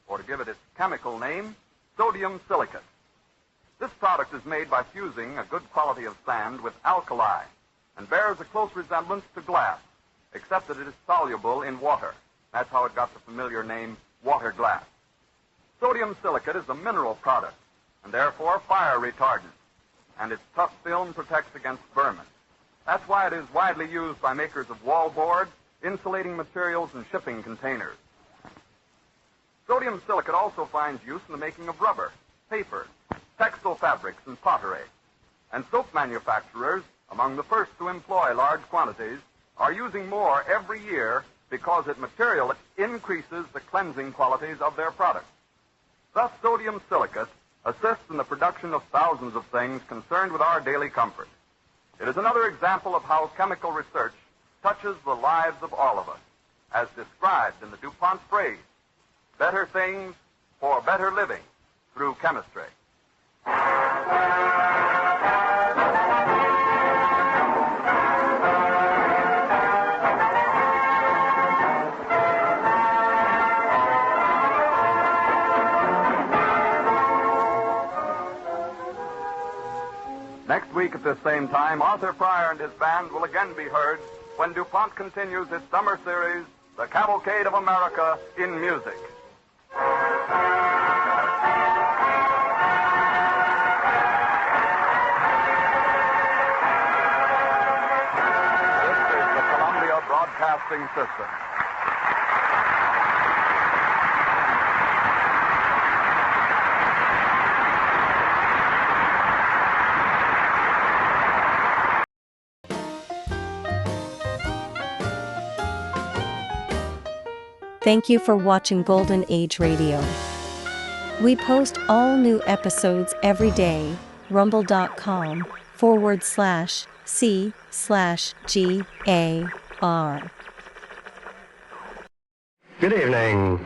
or to give it its chemical name, sodium silicate. This product is made by fusing a good quality of sand with alkali and bears a close resemblance to glass, except that it is soluble in water. That's how it got the familiar name water glass. Sodium silicate is a mineral product, and therefore fire retardant, and its tough film protects against vermin. That's why it is widely used by makers of wallboard, insulating materials, and shipping containers. Sodium silicate also finds use in the making of rubber, paper, textile fabrics, and pottery. And soap manufacturers, among the first to employ large quantities, are using more every year because its material increases the cleansing qualities of their products. Thus, sodium silicate assists in the production of thousands of things concerned with our daily comfort. It is another example of how chemical research touches the lives of all of us, as described in the DuPont phrase, better things for better living through chemistry. Next week at this same time, Arthur Pryor and his band will again be heard when DuPont continues its summer series, The Cavalcade of America in Music. This is the Columbia Broadcasting System. Thank you for watching Golden Age Radio. We post all new episodes every day. rumble.com/c/GAR. Good evening,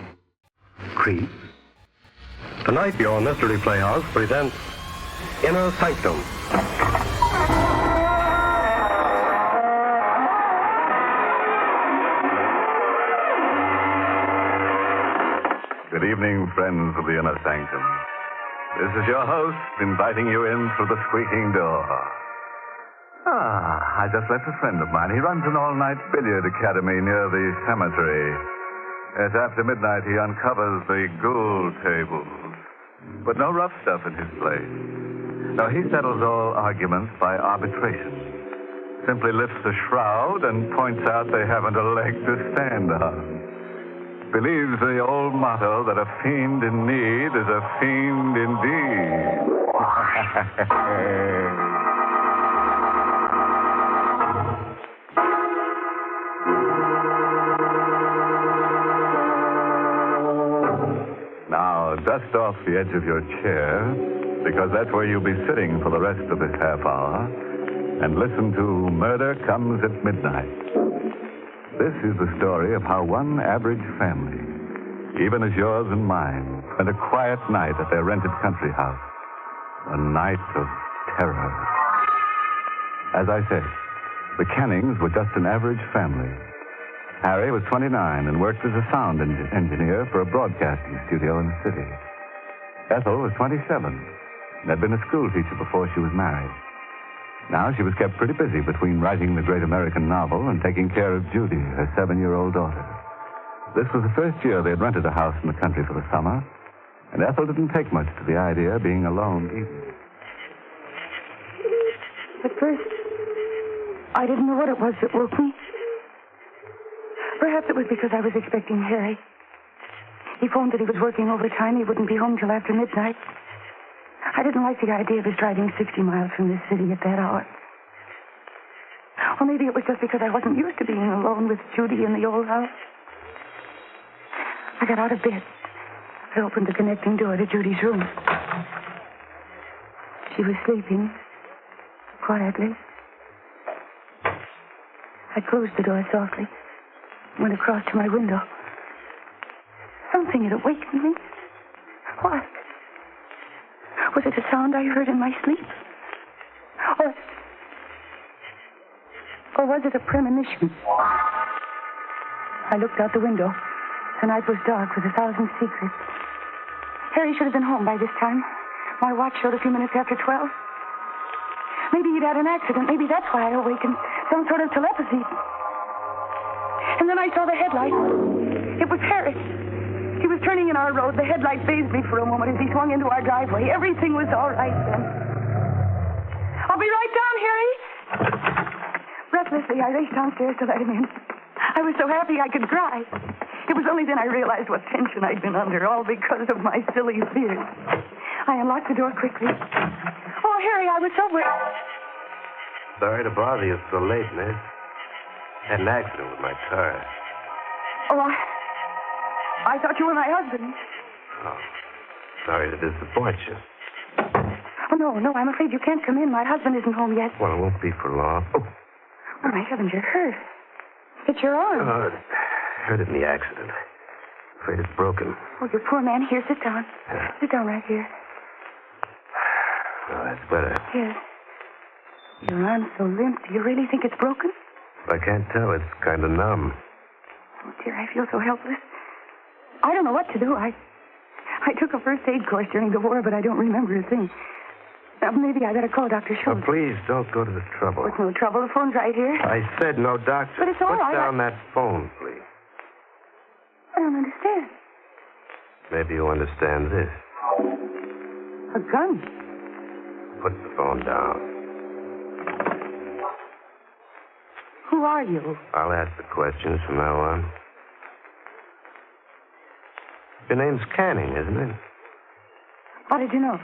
creep. Tonight, your Mystery Playhouse presents Inner Sanctum. Good evening, friends of the Inner Sanctum. This is your host inviting you in through the squeaking door. I just left a friend of mine. He runs an all-night billiard academy near the cemetery. As after midnight, he uncovers the ghoul tables. But no rough stuff in his place. No, he settles all arguments by arbitration. Simply lifts a shroud and points out they haven't a leg to stand on. Believes the old motto that a fiend in need is a fiend indeed. Now, dust off the edge of your chair, because that's where you'll be sitting for the rest of this half hour, and listen to Murder Comes at Midnight. This is the story of how one average family, even as yours and mine, spent a quiet night at their rented country house. A night of terror. As I said, the Cannings were just an average family. Harry was 29 and worked as a sound engineer for a broadcasting studio in the city. Ethel was 27 and had been a school teacher before she was married. Now she was kept pretty busy between writing the great American novel and taking care of Judy, her 7-year-old daughter. This was the first year they had rented a house in the country for the summer, and Ethel didn't take much to the idea of being alone either. At first, I didn't know what it was that woke me. Perhaps it was because I was expecting Harry. He phoned that he was working overtime. He wouldn't be home till after midnight. I didn't like the idea of his driving 60 miles from this city at that hour. Or maybe it was just because I wasn't used to being alone with Judy in the old house. I got out of bed. I opened the connecting door to Judy's room. She was sleeping quietly. I closed the door softly, went across to my window. Something had awakened me. What? Was it a sound I heard in my sleep? Or was it a premonition? I looked out the window. The night was dark with 1,000 secrets. Harry should have been home by this time. My watch showed a few minutes after 12. Maybe he'd had an accident. Maybe that's why I awakened. Some sort of telepathy. And then I saw the headlight. It was Harry. He was turning in our road. The headlight phased me for a moment as he swung into our driveway. Everything was all right then. I'll be right down, Harry. Breathlessly, I raced downstairs to let him in. I was so happy I could cry. It was only then I realized what tension I'd been under, all because of my silly fears. I unlocked the door quickly. Oh, Harry, I was so worried. Sorry to bother you so late, miss. Had an accident with my car. Oh, I thought you were my husband. Oh, sorry to disappoint you. Oh, no, I'm afraid you can't come in. My husband isn't home yet. Well, it won't be for long. Oh, Oh, my heavens, you're hurt. It's your arm. Hurt in the accident. Afraid it's broken. Oh, you poor man. Here, sit down. Sit down right here. Oh, that's better. Here. Your arm's so limp. Do you really think it's broken? I can't tell. It's kind of numb. Oh, dear, I feel so helpless. I don't know what to do. I took a first aid course during the war, but I don't remember a thing. Maybe I better call Dr. Schultz. Oh, please, don't go to the trouble. It's no trouble. The phone's right here. I said no, doctor. But it's all Put right. down that phone, please. I don't understand. Maybe you understand this. A gun? Put the phone down. Who are you? I'll ask the questions from now on. Your name's Canning, isn't it? How did you know?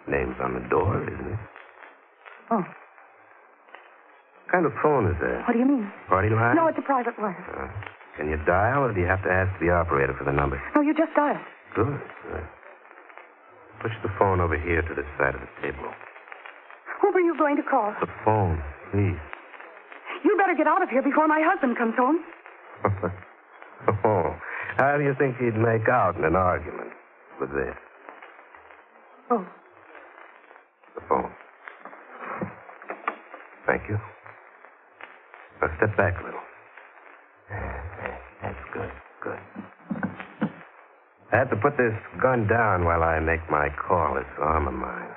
Name's on the door, isn't it? Oh. What kind of phone is that? What do you mean? Party line? No, it's a private wire. Can you dial, or do you have to ask the operator for the number? No, you just dial. Good. Push the phone over here to the side of the table. Who were you going to call? The phone, please. You better get out of here before my husband comes home. Oh, how do you think he'd make out in an argument with this? Oh. The phone. Thank you. Now step back a little. That's good. I have to put this gun down while I make my call. This arm of mine.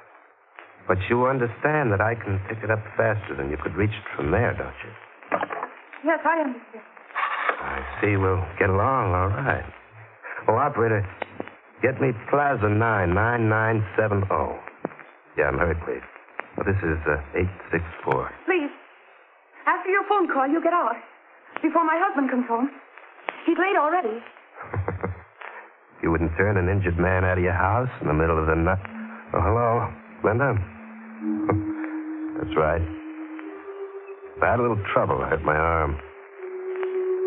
But you understand that I can pick it up faster than you could reach it from there, don't you? Yes, I understand. I see. We'll get along all right. Oh, operator, get me Plaza 99970. Yeah, I'm hurt, please. Well, this is 864. Please. After your phone call, you get out. Before my husband comes home. He's late already. You wouldn't turn an injured man out of your house in the middle of the night. Oh, hello, Linda. That's right. I had a little trouble. I hurt my arm.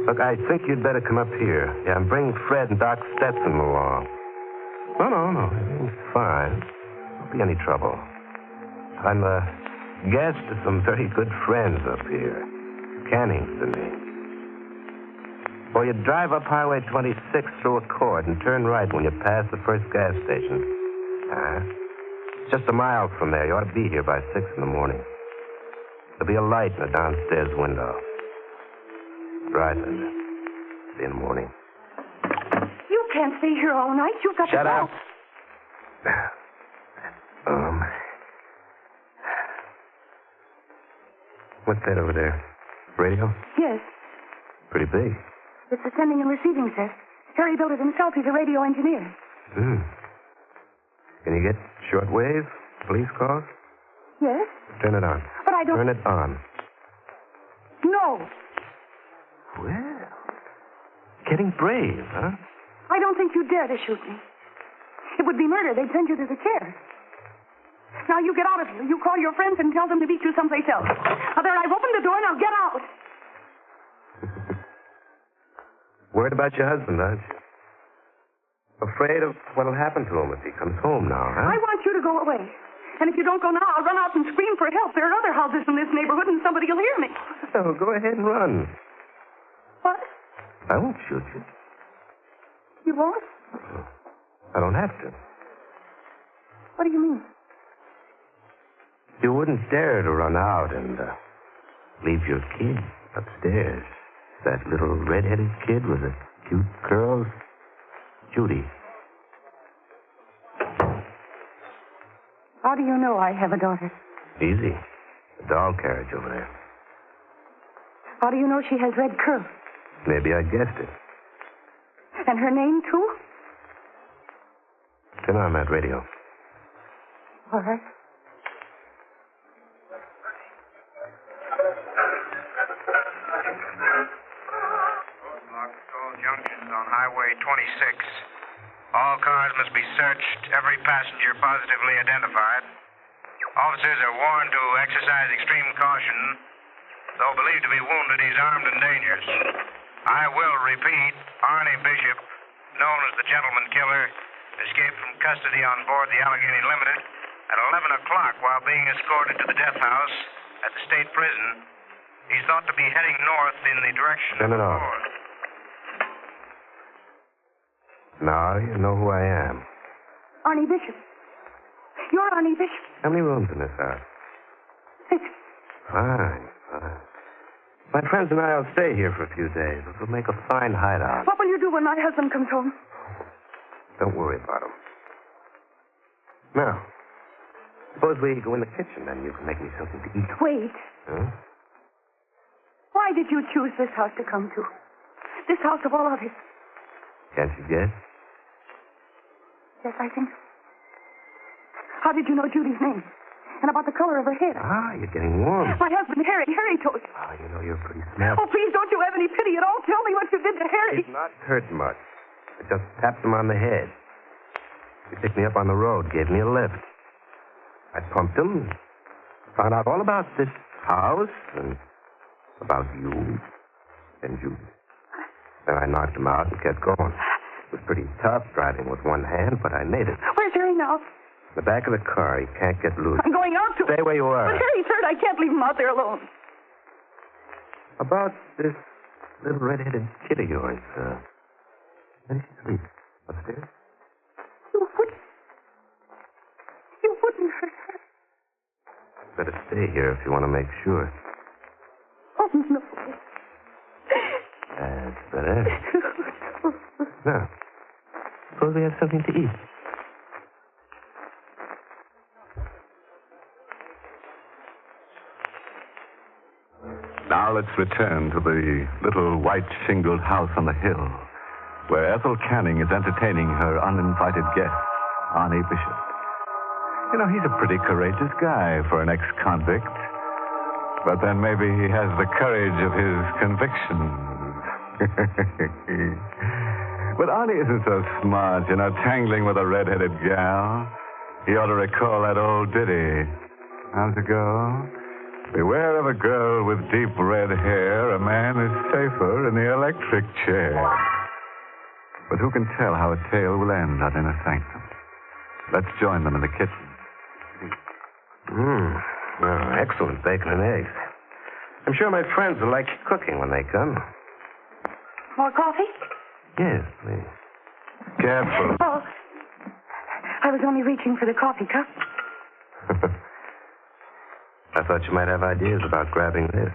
Look, I think you'd better come up here. Yeah, I'm bringing Fred and Doc Stetson along. No. Everything's fine. Won't be any trouble. I'm a guest of some very good friends up here. Canning's the name. Well, you drive up Highway 26 through Accord and turn right when you pass the first gas station. It's just a mile from there. You ought to be here by 6 in the morning. There'll be a light in the downstairs window. Right, Linda. See you in the morning. You can't stay here all night. You've got Shut to up. go. What's that over there? Radio? Yes. Pretty big. It's a sending and receiving set. Harry built it himself. He's a radio engineer. Can you get shortwave police calls? Yes? Turn it on. But I don't... Turn it on. No. Well, getting brave, huh? I don't think you'd dare to shoot me. It would be murder. They'd send you to the chair. Now you get out of here. You call your friends and tell them to meet you someplace else. Now there, I've opened the door. Now get out. Worried about your husband, aren't you? Afraid of what'll happen to him if he comes home now, huh? I want you to go away. And if you don't go now, I'll run out and scream for help. There are other houses in this neighborhood, and somebody will hear me. Oh, go ahead and run. What? I won't shoot you. You won't? I don't have to. What do you mean? You wouldn't dare to run out and leave your kid upstairs. That little red-headed kid with the cute curls. Judy. How do you know I have a daughter? Easy. The doll carriage over there. How do you know she has red curls? Maybe I guessed it. And her name, too? Turn on that radio. All right. Junctions on Highway 26. All cars must be searched, every passenger positively identified. Officers are warned to exercise extreme caution. Though believed to be wounded, he's armed and dangerous. I will repeat, Arnie Bishop, known as the Gentleman Killer, escaped from custody on board the Allegheny Limited at 11 o'clock while being escorted to the death house at the state prison. He's thought to be heading north in the direction Turn it of the off. port. Now you know who I am. Arnie Bishop. You're Arnie Bishop. How many rooms in this house? 6. Fine. My friends and I will stay here for a few days. It'll make a fine hideout. What will you do when my husband comes home? Don't worry about him. Now, suppose we go in the kitchen, and you can make me something to eat. Wait. Huh? Why did you choose this house to come to? This house of all others. Can't you guess? Yes, I think so. How did you know Judy's name? And about the color of her hair? Ah, you're getting warm. My husband, Harry. Harry told you. Ah, you know you're pretty smart. Oh, please, don't you have any pity at all? Tell me what you did to Harry. He's not hurt much. I just tapped him on the head. He picked me up on the road, gave me a lift. I pumped him, found out all about this house and about you and Judy. Then I knocked him out and kept going. It was pretty tough driving with one hand, but I made it. Where's Harry now? In the back of the car, he can't get loose. I'm going out to Stay where you are. But Harry's hurt. I can't leave him out there alone. About this little red-headed kid of yours, where does she sleep? Upstairs? You wouldn't hurt her. Better stay here if you want to make sure. Oh, no. That's better. Now, suppose we have something to eat. Now let's return to the little white shingled house on the hill, where Ethel Canning is entertaining her uninvited guest, Arnie Bishop. You know, he's a pretty courageous guy for an ex-convict. But then maybe he has the courage of his convictions. But Arnie isn't so smart, you know, tangling with a red-headed gal. He ought to recall that old ditty. How's it go? Beware of a girl with deep red hair. A man is safer in the electric chair. But who can tell how a tale will end out in a sanctum? Let's join them in the kitchen. Oh, excellent bacon and eggs. I'm sure my friends will like cooking when they come. More coffee? Yes, please. Careful. Oh. I was only reaching for the coffee cup. I thought you might have ideas about grabbing this.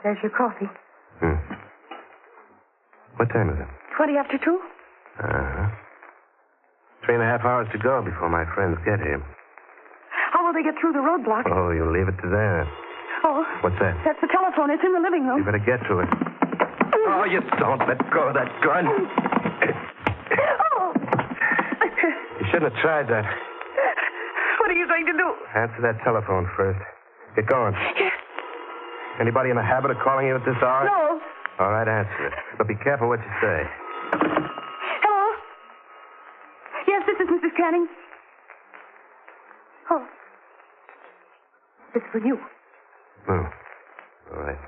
There's your coffee. What time is it? 20 after 2? Uh-huh. 3.5 hours to go before my friends get here. How will they get through the roadblock? Oh, you leave it to them. Oh. What's that? That's the telephone. It's in the living room. You better get to it. Oh, you don't let go of that gun. Oh. You shouldn't have tried that. What are you going to do? Answer that telephone first. Get going. Yes. Anybody in the habit of calling you at this hour? No. All right, answer it. But be careful what you say. Hello? Yes, this is Mrs. Canning. Oh. It's for you. Oh. All right.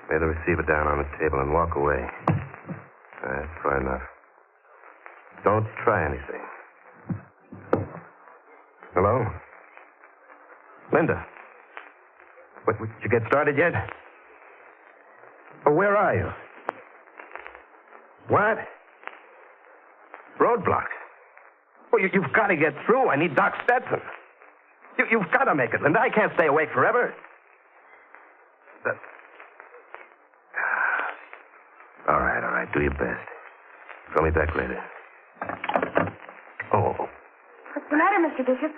Lay the receiver down on the table and walk away. That's far enough. Don't try anything. Hello? Linda? What, did you get started yet? Oh, where are you? What? Roadblock. Well, you've got to get through. I need Doc Stetson. You've got to make it, Linda. I can't stay awake forever. All right. Do your best. Call me back later. Oh. What's the matter, Mr. Bishop?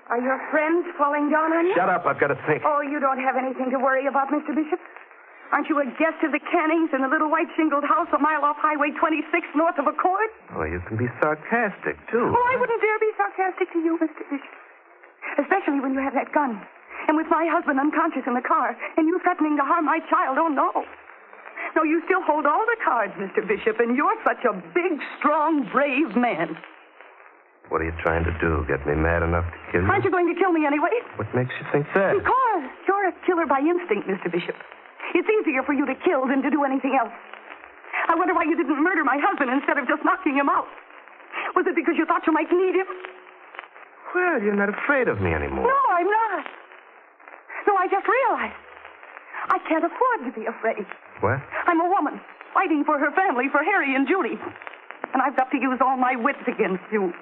Are your friends falling down on you? Shut up. I've got to think. Oh, you don't have anything to worry about, Mr. Bishop. Aren't you a guest of the Cannings in the little white shingled house a mile off Highway 26 north of Accord? Oh, you can be sarcastic, too. Oh, I wouldn't dare be sarcastic to you, Mr. Bishop. Especially when you have that gun. And with my husband unconscious in the car, and you threatening to harm my child. Oh, no. No, you still hold all the cards, Mr. Bishop, and you're such a big, strong, brave man. What are you trying to do? Get me mad enough to kill you? Aren't you going to kill me anyway? What makes you think that? Because you're a killer by instinct, Mr. Bishop. It's easier for you to kill than to do anything else. I wonder why you didn't murder my husband instead of just knocking him out. Was it because you thought you might need him? Well, you're not afraid of me anymore. No, I'm not. No, I just realized I can't afford to be afraid. What? I'm a woman fighting for her family, for Harry and Judy. And I've got to use all my wits against you.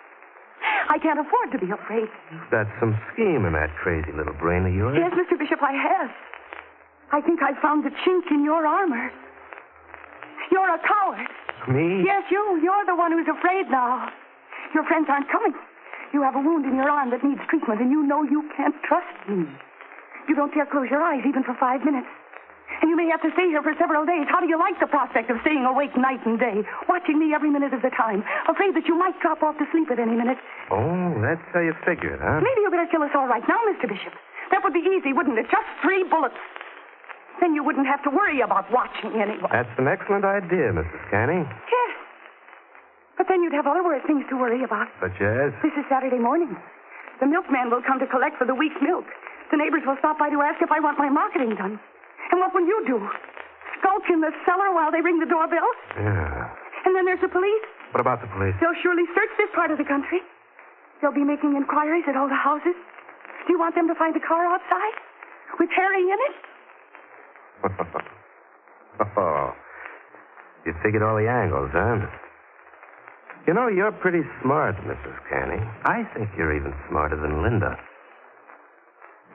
I can't afford to be afraid. You've got some scheme in that crazy little brain of yours. Yes, Mr. Bishop, I have. I think I've found the chink in your armor. You're a coward. Me? Yes, you. You're the one who's afraid now. Your friends aren't coming. You have a wound in your arm that needs treatment, and you know you can't trust me. You don't dare close your eyes even for 5 minutes. And you may have to stay here for several days. How do you like the prospect of staying awake night and day, watching me every minute of the time, afraid that you might drop off to sleep at any minute? Oh, that's how you figure it, huh? Maybe you better kill us all right now, Mr. Bishop. That would be easy, wouldn't it? Just 3 bullets. Then you wouldn't have to worry about watching anyone. That's an excellent idea, Mrs. Canning. Yes. But then you'd have other worse things to worry about. Such as? This is Saturday morning. The milkman will come to collect for the week's milk. The neighbors will stop by to ask if I want my marketing done. And what will you do? Skulk in the cellar while they ring the doorbell? Yeah. And then there's the police. What about the police? They'll surely search this part of the country. They'll be making inquiries at all the houses. Do you want them to find the car outside? With Harry in it? Oh. You figured all the angles, huh? You know, you're pretty smart, Mrs. Canning. I think you're even smarter than Linda.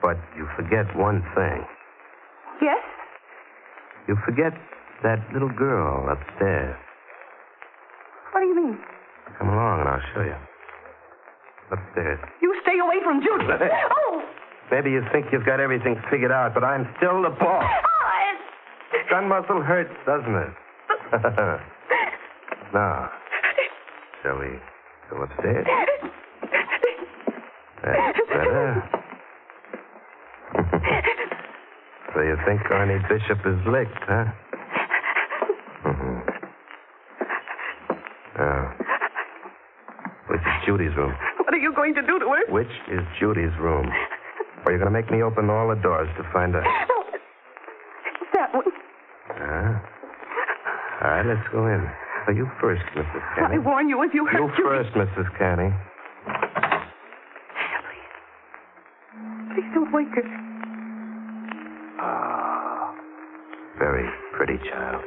But you forget one thing. Yes? You forget that little girl upstairs. What do you mean? Come along and I'll show you. Upstairs. You stay away from Judy. Oh! Maybe you think you've got everything figured out, but I'm still the boss. Gun muscle hurts, doesn't it? Now, shall we go upstairs? That's better. So you think Arnie Bishop is licked, huh? Which is Judy's room? What are you going to do to her? Which is Judy's room? Or are you going to make me open all the doors to find out? That one. All right, let's go in. So you first, Mrs. Canning. I warn you, if you hurt You first, Mrs. Canning. Please don't wake her. Very pretty child.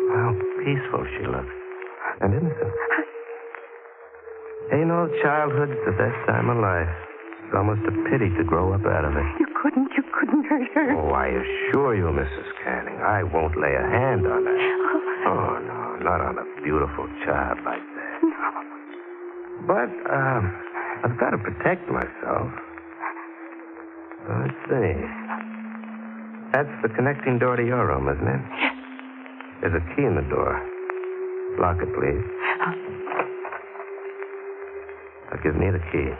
How peaceful she looks. And innocent. Hey, you know, childhood's the best time of life. It's almost a pity to grow up out of it. You couldn't hurt her. Oh, I assure you, Mrs. Canning, I won't lay a hand on her. Oh, no, not on a beautiful child like that. No. But, I've got to protect myself. Let's see. That's the connecting door to your room, isn't it? Yes. There's a key in the door. Lock it, please. Now, give me the key.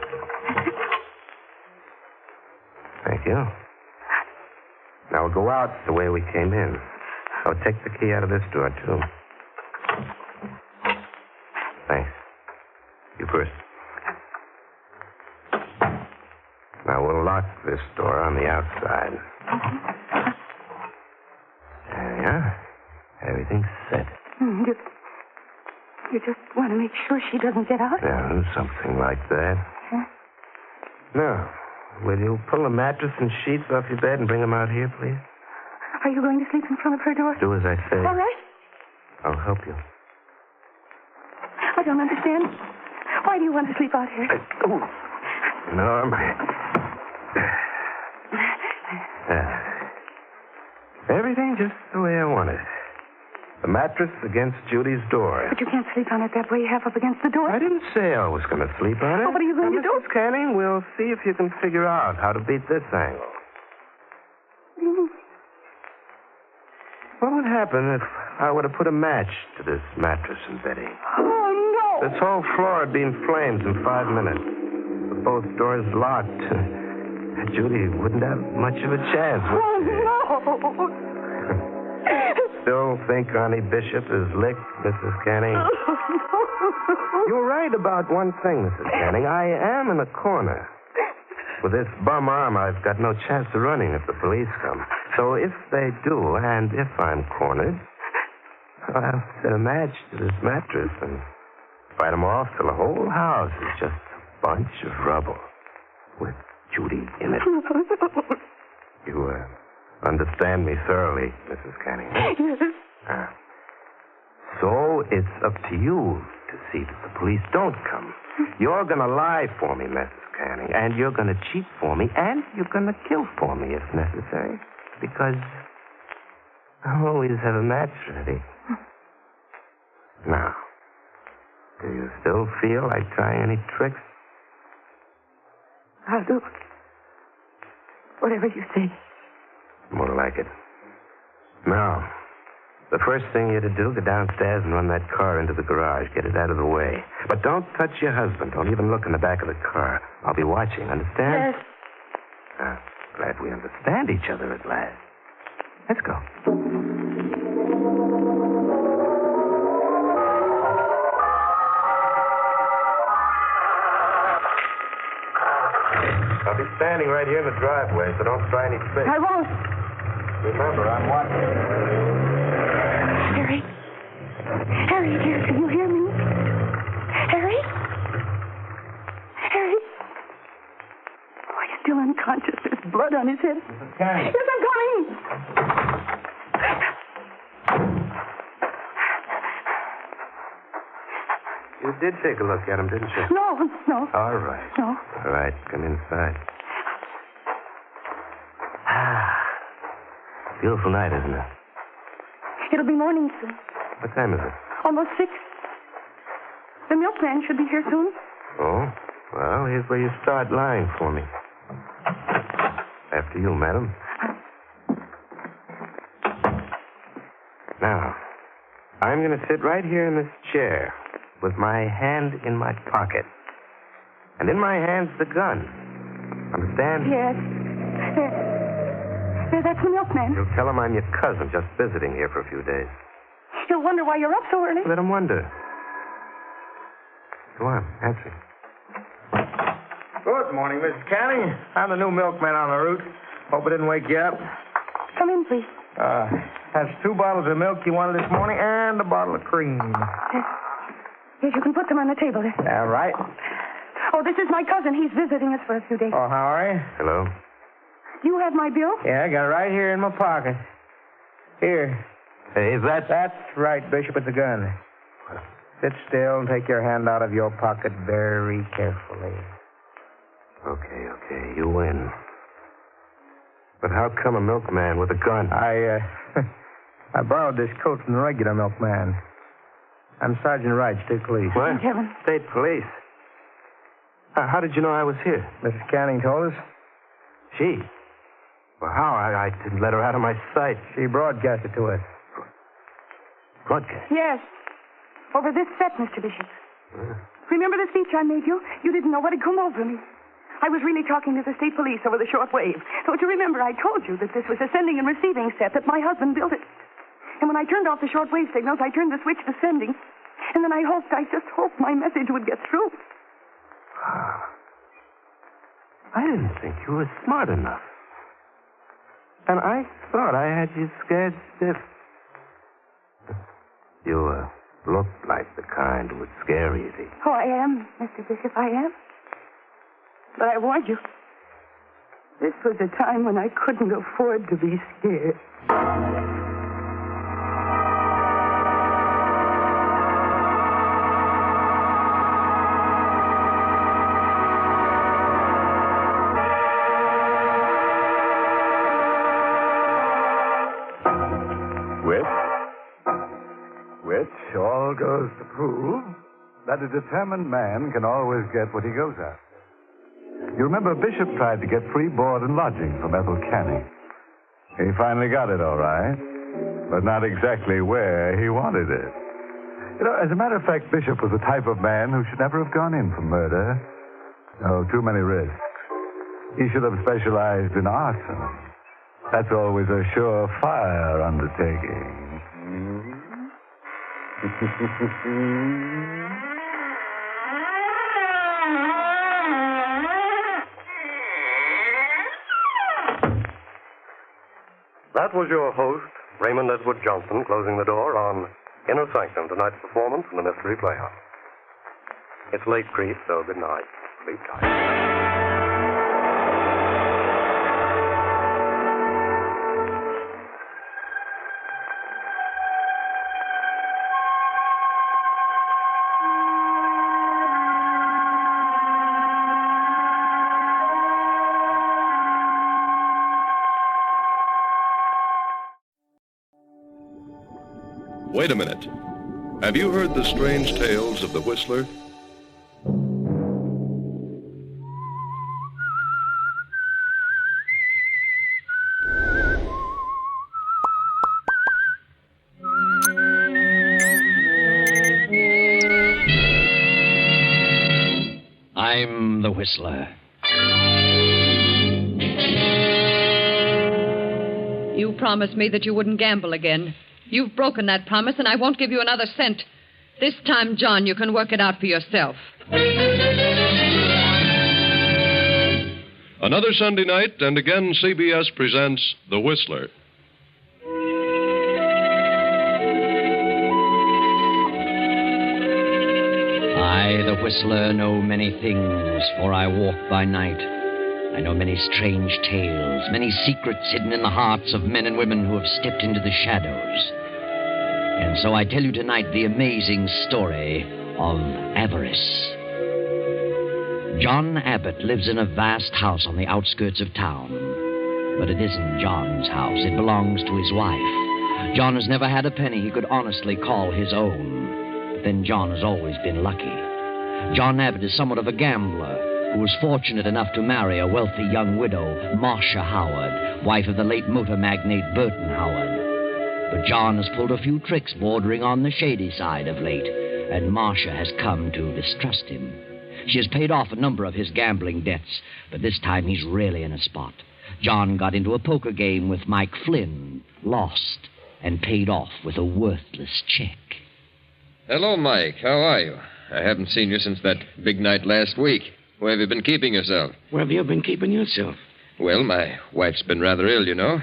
Thank you. Now, we'll go out the way we came in. I'll take the key out of this door, too. Thanks. You first. Now, we'll lock this door on the outside. There you are. Everything's set. You just want to make sure she doesn't get out? Yeah, something like that. Huh? Now, will you pull the mattress and sheets off your bed and bring them out here, please? Are you going to sleep in front of her door? Do as I say. All right. I'll help you. I don't understand. Why do you want to sleep out here? Norm. Everything just the way I want it. The mattress against Judy's door. But you can't sleep on it that way, half up against the door. I didn't say I was going to sleep on it. Oh, what are you going to do? Mrs. Canning, we'll see if you can figure out how to beat this angle. What do you mean? What would happen if I were to put a match to this mattress in Betty? Oh, no! This whole floor would be in flames in 5 minutes. With both doors locked. Judy wouldn't have much of a chance. Oh, no! Still think Arnie Bishop is licked, Mrs. Canning? You're right about one thing, Mrs. Canning. I am in a corner. With this bum arm, I've got no chance of running if the police come. So if they do, and if I'm cornered, I'll set a match to this mattress and fight them off till the whole house is just a bunch of rubble with Judy in it. You understand me thoroughly, Mrs. Canning. Yes. So it's up to you to see that the police don't come. You're going to lie for me, Mrs. Canning, and you're going to cheat for me, and you're going to kill for me if necessary, because I always have a match ready. Now, do you still feel like trying any tricks? I'll do whatever you say. More like it. Now, the first thing you're to do, go downstairs and run that car into the garage. Get it out of the way. But don't touch your husband. Don't even look in the back of the car. I'll be watching, understand? Yes. Glad we understand each other at last. Let's go. I'll be standing right here in the driveway, so don't try any tricks. I won't. Remember, I'm watching. Harry. Harry, dear, can you hear me? Harry? Harry? Oh, he's still unconscious. There's blood on his head. Mrs. Canning. Yes, I'm coming. You did take a look at him, didn't you? No. All right. No. All right, come inside. Beautiful night, isn't it? It'll be morning soon. What time is it? Almost 6. The milkman should be here soon. Oh, well, here's where you start lying for me. After you, madam. Now, I'm going to sit right here in this chair with my hand in my pocket. And in my hand's the gun. Understand? Yes. That's the milkman. You'll tell him I'm your cousin, just visiting here for a few days. He'll wonder why you're up so early. Let him wonder. Go on, answer. Good morning, Mrs. Canning. I'm the new milkman on the route. Hope I didn't wake you up. Come in, please. That's 2 bottles of milk you wanted this morning and a bottle of cream. Yes, you can put them on the table there. All right. Oh, this is my cousin. He's visiting us for a few days. Oh, how are you? Hello. Do you have my bill? Yeah, I got it right here in my pocket. Here. Hey, That's right, Bishop. It's a gun. Sit still and take your hand out of your pocket very carefully. Okay. You win. But how come a milkman with a gun? I borrowed this coat from the regular milkman. I'm Sergeant Wright, State Police. What? Kevin. State Police? How did you know I was here? Mrs. Canning told us. She? Well, how? I didn't let her out of my sight. She broadcast it to us. Broadcast? Yes. Over this set, Mr. Bishop. Remember the speech I made you? You didn't know what had come over me. I was really talking to the state police over the short wave. Don't you remember I told you that this was a sending and receiving set, that my husband built it? And when I turned off the short wave signals, I turned the switch to sending. And then I just hoped my message would get through. I didn't think you were smart enough. And I thought I had you scared stiff. You look like the kind who would scare easy. Oh, I am, Mr. Bishop, I am. But I warned you. This was a time when I couldn't afford to be scared. Which all goes to prove that a determined man can always get what he goes after. You remember Bishop tried to get free board and lodging from Ethel Canning. He finally got it, all right. but not exactly where he wanted it. You know, as a matter of fact, Bishop was the type of man who should never have gone in for murder. Oh, too many risks. He should have specialized in arson. That's always a surefire undertaking. That was your host, Raymond Edward Johnson, closing the door on Inner Sanctum, tonight's performance from the Mystery Playhouse. It's late, Creep, so good night. Sleep tight. Wait a minute. Have you heard the strange tales of the Whistler? I'm the Whistler. You promised me that you wouldn't gamble again. You've broken that promise, and I won't give you another cent. This time, John, you can work it out for yourself. Another Sunday night, and again CBS presents The Whistler. I, the Whistler, know many things, for I walk by night. I know many strange tales, many secrets hidden in the hearts of men and women who have stepped into the shadows. And so I tell you tonight the amazing story of avarice. John Abbott lives in a vast house on the outskirts of town. But it isn't John's house. It belongs to his wife. John has never had a penny he could honestly call his own. But then John has always been lucky. John Abbott is somewhat of a gambler who was fortunate enough to marry a wealthy young widow, Marcia Howard, wife of the late motor magnate Burton Howard. But John has pulled a few tricks bordering on the shady side of late, and Marcia has come to distrust him. She has paid off a number of his gambling debts, but this time he's really in a spot. John got into a poker game with Mike Flynn, lost, and paid off with a worthless check. Hello, Mike. How are you? I haven't seen you since that big night last week. Where have you been keeping yourself? Where have you been keeping yourself? Well, my wife's been rather ill, you know.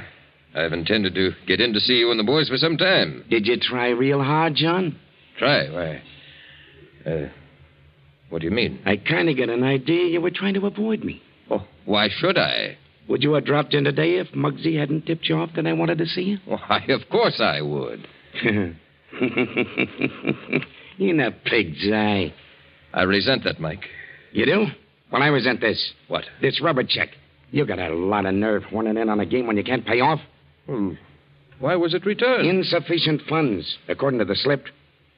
I've intended to get in to see you and the boys for some time. Did you try real hard, John? Try? Why? What do you mean? I kind of got an idea you were trying to avoid me. Oh, why should I? Would you have dropped in today if Muggsy hadn't tipped you off that I wanted to see you? Why, of course I would. In a pig's eye. I resent that, Mike. You do? Well, I resent this. What? This rubber check. You got a lot of nerve horning in on a game when you can't pay off. Why was it returned? Insufficient funds, according to the slip.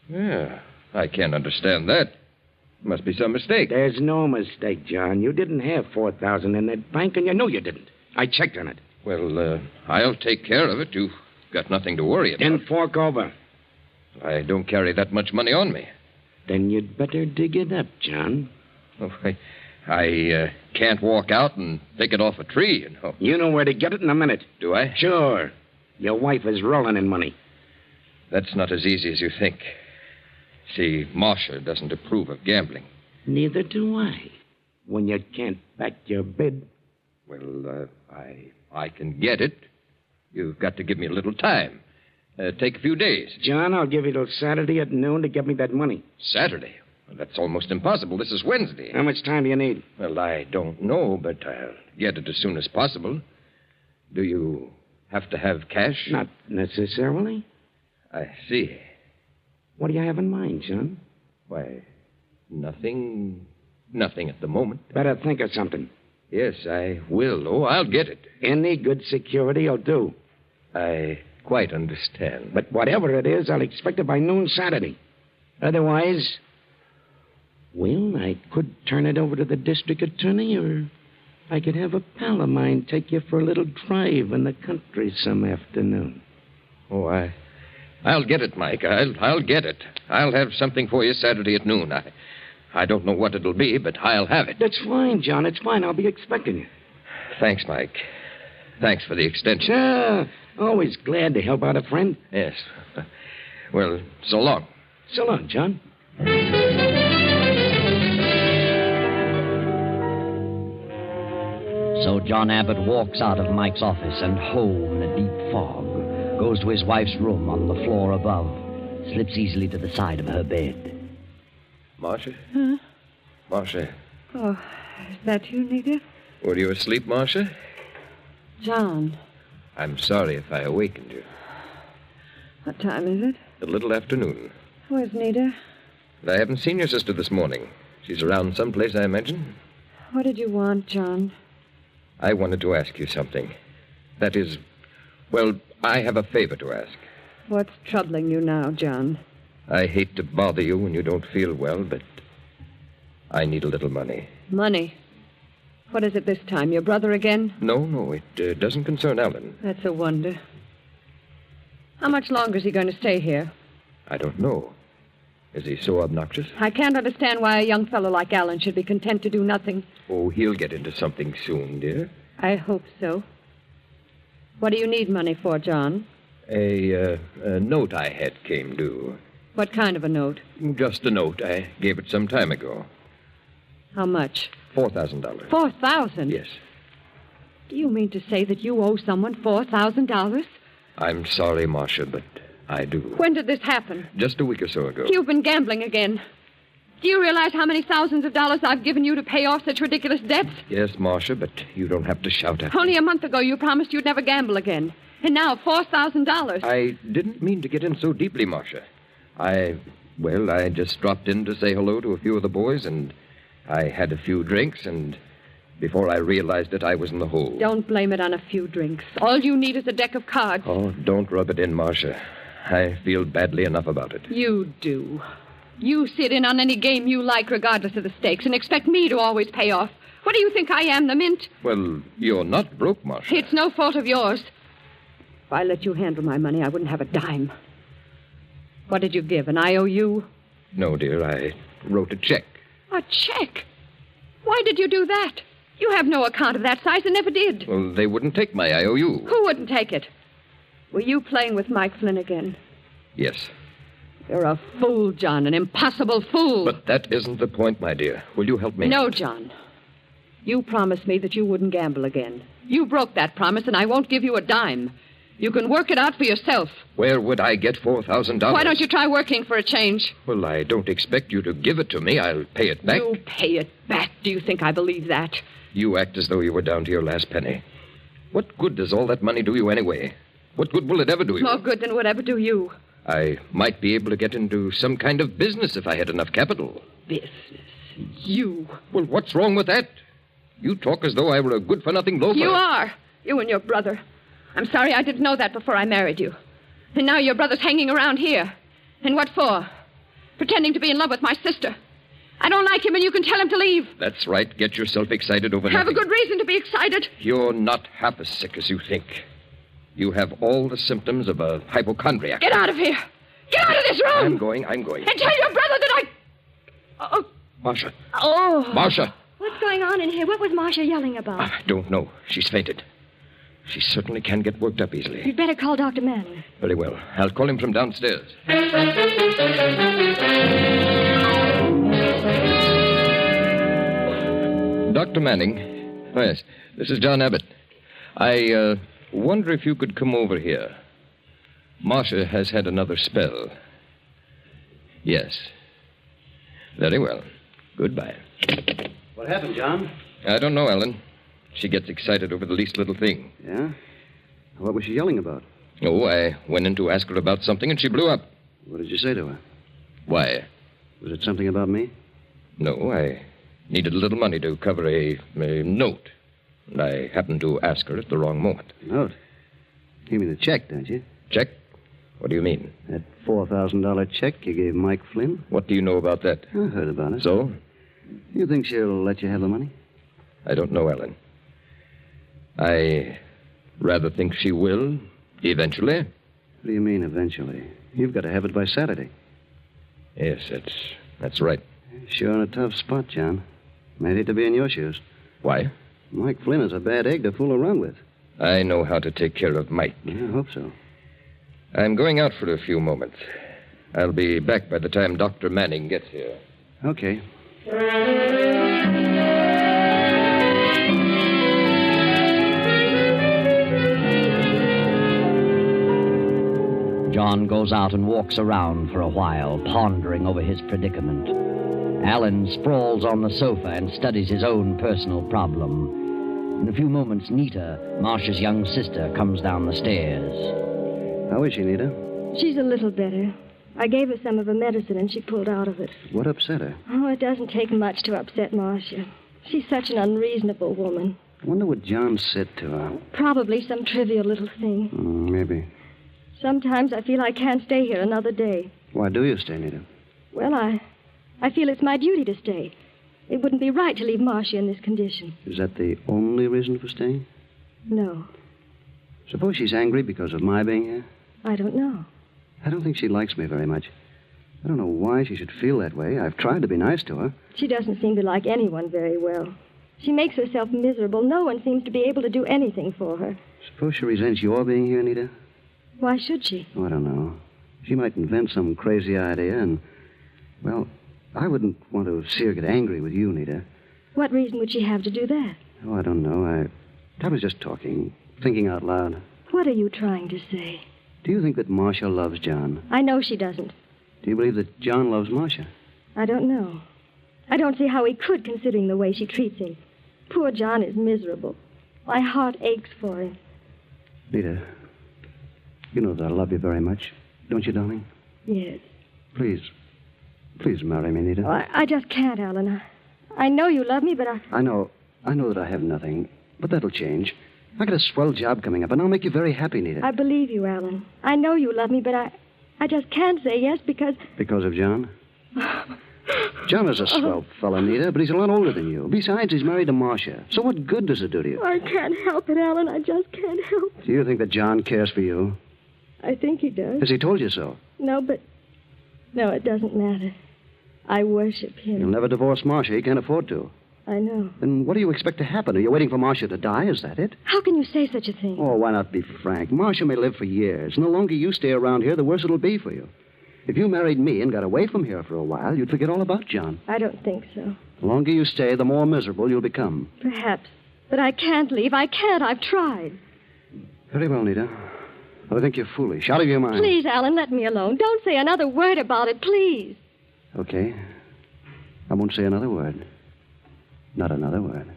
Yeah, I can't understand that. Must be some mistake. There's no mistake, John. You didn't have $4,000 in that bank, and you know you didn't. I checked on it. Well, I'll take care of it. You've got nothing to worry about. Then fork over. I don't carry that much money on me. Then you'd better dig it up, John. Oh, I can't walk out and pick it off a tree, you know. You know where to get it in a minute. Do I? Sure. Your wife is rolling in money. That's not as easy as you think. See, Marcia doesn't approve of gambling. Neither do I. When you can't back your bid. Well, I can get it. You've got to give me a little time. Take a few days. John, I'll give you till Saturday at noon to get me that money. Saturday? Well, that's almost impossible. This is Wednesday. How much time do you need? Well, I don't know, but I'll get it as soon as possible. Do you have to have cash? Not necessarily. I see. What do you have in mind, John? Why, nothing at the moment. Better think of something. Yes, I will. Oh, I'll get it. Any good security will do. I quite understand. But whatever it is, I'll expect it by noon Saturday. Otherwise, well, I could turn it over to the district attorney, or I could have a pal of mine take you for a little drive in the country some afternoon. Oh, I'll get it, Mike. I'll get it. I'll have something for you Saturday at noon. I don't know what it'll be, but I'll have it. That's fine, John. It's fine. I'll be expecting you. Thanks, Mike. Thanks for the extension. Sure. Always glad to help out a friend. Yes. Well, so long. So long, John. So John Abbott walks out of Mike's office and home in a deep fog, goes to his wife's room on the floor above, slips easily to the side of her bed. Marcia? Huh? Marcia, Oh, is that you, Nita? were you asleep, Marcia? John, I'm sorry if I awakened you. what time is it? A little after noon. Where's Nita? But I haven't seen your sister this morning. She's around someplace, I imagine. What did you want, John? I wanted to ask you something. That is, well, I have a favor to ask. What's troubling you now, John? I hate to bother you when you don't feel well, but I need a little money. Money. What is it this time? Your brother again? No, it doesn't concern Alan. That's a wonder. How much longer is he going to stay here? I don't know. Is he so obnoxious? I can't understand why a young fellow like Alan should be content to do nothing. Oh, he'll get into something soon, dear. I hope so. What do you need money for, John? A note I had came due. What kind of a note? Just a note. I gave it some time ago. How much? $4,000. $4,000? Yes. Do you mean to say that you owe someone $4,000? I'm sorry, Marcia, but I do. When did this happen? Just a week or so ago. You've been gambling again. Do you realize how many thousands of dollars I've given you to pay off such ridiculous debts? Yes, Marcia, but you don't have to shout at me. Only a month ago you promised you'd never gamble again. And now $4,000. I didn't mean to get in so deeply, Marcia. I just dropped in to say hello to a few of the boys, and I had a few drinks, and before I realized it, I was in the hole. Don't blame it on a few drinks. All you need is a deck of cards. Oh, don't rub it in, Marcia. I feel badly enough about it. You do. You sit in on any game you like, regardless of the stakes, and expect me to always pay off. What do you think I am, the mint? Well, you're not broke, Marcia. It's no fault of yours. If I let you handle my money, I wouldn't have a dime. What did you give, an IOU? No, dear, I wrote a check. A check? Why did you do that? You have no account of that size and never did. Well, they wouldn't take my IOU. Who wouldn't take it? Were you playing with Mike Flynn again? Yes. You're a fool, John, an impossible fool. But that isn't the point, my dear. Will you help me? No, John. You promised me that you wouldn't gamble again. You broke that promise, and I won't give you a dime. You can work it out for yourself. Where would I get $4,000? Why don't you try working for a change? Well, I don't expect you to give it to me. I'll pay it back. You pay it back? Do you think I believe that? You act as though you were down to your last penny. What good does all that money do you anyway? What good will it ever do you? More good than it would ever do you. I might be able to get into some kind of business if I had enough capital. Business? You? Well, what's wrong with that? You talk as though I were a good-for-nothing loafer. You are. You and your brother. I'm sorry I didn't know that before I married you. And now your brother's hanging around here. And what for? Pretending to be in love with my sister. I don't like him, and you can tell him to leave. That's right. Get yourself excited over Have nothing. a good reason to be excited. You're not half as sick as you think. You have all the symptoms of a hypochondriac. Get out of here. Get out of this room. I'm going. And tell your brother that I... Marcia. Oh. Marcia. What's going on in here? What was Marcia yelling about? I don't know. She's fainted. She certainly can get worked up easily. You'd better call Dr. Manning. Very well. I'll call him from downstairs. Dr. Manning. Oh, yes. This is John Abbott. I wonder if you could come over here. Marcia has had another spell. Yes. Very well. Goodbye. What happened, John? I don't know, Ellen. She gets excited over the least little thing. Yeah? What was she yelling about? Oh, I went in to ask her about something, and she blew up. What did you say to her? Why? Was it something about me? No, I needed a little money to cover a note. And I happened to ask her at the wrong moment. Note? You mean the check, don't you? Check? What do you mean? That $4,000 check you gave Mike Flynn? What do you know about that? I heard about it. So? You think she'll let you have the money? I don't know, Ellen. I rather think she will, eventually. What do you mean, eventually? You've got to have it by Saturday. Yes, that's right. Sure in a tough spot, John. Made it to be in your shoes. Why? Mike Flynn is a bad egg to fool around with. I know how to take care of Mike. Yeah, I hope so. I'm going out for a few moments. I'll be back by the time Dr. Manning gets here. Okay. John goes out and walks around for a while, pondering over his predicament. Alan sprawls on the sofa and studies his own personal problem. In a few moments, Nita, Marcia's young sister, comes down the stairs. How is she, Nita? She's a little better. I gave her some of her medicine and she pulled out of it. What upset her? Oh, it doesn't take much to upset Marcia. She's such an unreasonable woman. I wonder what John said to her. Probably some trivial little thing. Maybe. Sometimes I feel I can't stay here another day. Why do you stay, Nita? Well, I feel it's my duty to stay. It wouldn't be right to leave Marcia in this condition. Is that the only reason for staying? No, Suppose she's angry because of my being here? I don't know. I don't think she likes me very much. I don't know why she should feel that way. I've tried to be nice to her. She doesn't seem to like anyone very well. She makes herself miserable. No one seems to be able to do anything for her. Suppose she resents your being here, Nita? Why should she? Oh, I don't know. She might invent some crazy idea and, well, I wouldn't want to see her get angry with you, Nita. What reason would she have to do that? Oh, I don't know. I was just talking, thinking out loud. What are you trying to say? Do you think that Marcia loves John? I know she doesn't. Do you believe that John loves Marcia? I don't know. I don't see how he could, considering the way she treats him. Poor John is miserable. My heart aches for him. Nita, you know that I love you very much. Don't you, darling? Yes. Please marry me, Nita. Oh, I just can't, Alan. I know you love me, but I know that I have nothing, but that'll change. I got a swell job coming up, and I'll make you very happy, Nita. I believe you, Alan. I know you love me, but I just can't say yes because... Because of John? John is a swell fellow, Nita, but he's a lot older than you. Besides, he's married to Marcia. So what good does it do to you? I can't help it, Alan. I just can't help it. Do you think that John cares for you? I think he does. Has he told you so? No, it doesn't matter. I worship him. He'll never divorce Marcia. He can't afford to. I know. Then what do you expect to happen? Are you waiting for Marcia to die? Is that it? How can you say such a thing? Oh, why not be frank? Marcia may live for years, and the longer you stay around here, the worse it'll be for you. If you married me and got away from here for a while, you'd forget all about John. I don't think so. The longer you stay, the more miserable you'll become. Perhaps. But I can't leave. I can't. I've tried. Very well, Nita. I think you're foolish. Out of your mind. Please, Alan, let me alone. Don't say another word about it, please. Okay. I won't say another word. Not another word.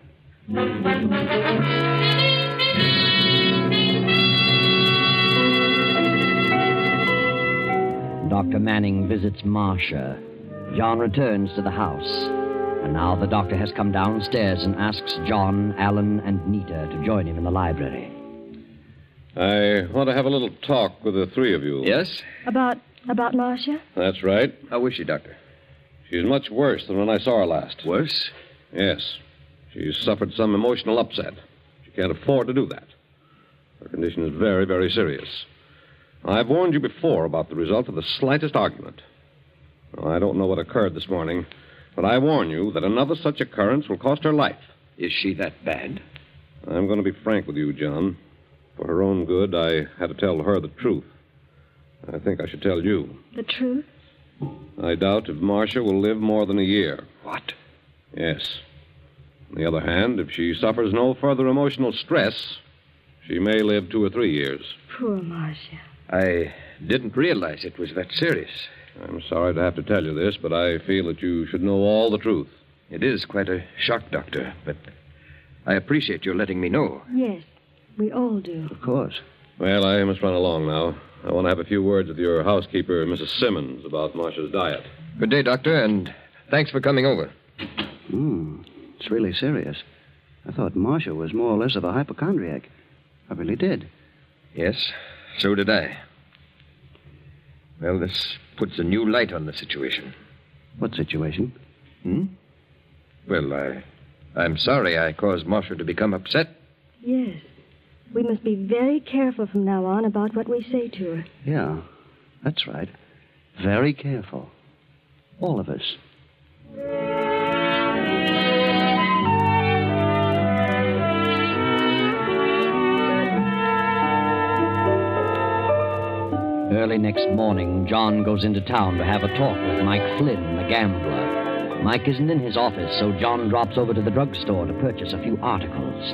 Dr. Manning visits Marcia. John returns to the house. And now the doctor has come downstairs and asks John, Alan, and Nita to join him in the library. I want to have a little talk with the three of you. Yes? About Marcia? That's right. How is she, Doctor? She's much worse than when I saw her last. Worse? Yes. She's suffered some emotional upset. She can't afford to do that. Her condition is very, very serious. I've warned you before about the result of the slightest argument. Well, I don't know what occurred this morning, but I warn you that another such occurrence will cost her life. Is she that bad? I'm going to be frank with you, John. For her own good, I had to tell her the truth. I think I should tell you. The truth? I doubt if Marcia will live more than a year. What? Yes. On the other hand, if she suffers no further emotional stress, she may live 2 or 3 years. Poor Marcia. I didn't realize it was that serious. I'm sorry to have to tell you this, but I feel that you should know all the truth. It is quite a shock, Doctor, but I appreciate your letting me know. Yes, we all do. Of course. Well, I must run along now. I want to have a few words with your housekeeper, Mrs. Simmons, about Marcia's diet. Good day, Doctor, and thanks for coming over. It's really serious. I thought Marcia was more or less of a hypochondriac. I really did. Yes, so did I. Well, this puts a new light on the situation. What situation? Well, I'm sorry I caused Marcia to become upset. Yes. We must be very careful from now on about what we say to her. Yeah, that's right. Very careful. All of us. Early next morning, John goes into town to have a talk with Mike Flynn, the gambler. Mike isn't in his office, so John drops over to the drugstore to purchase a few articles.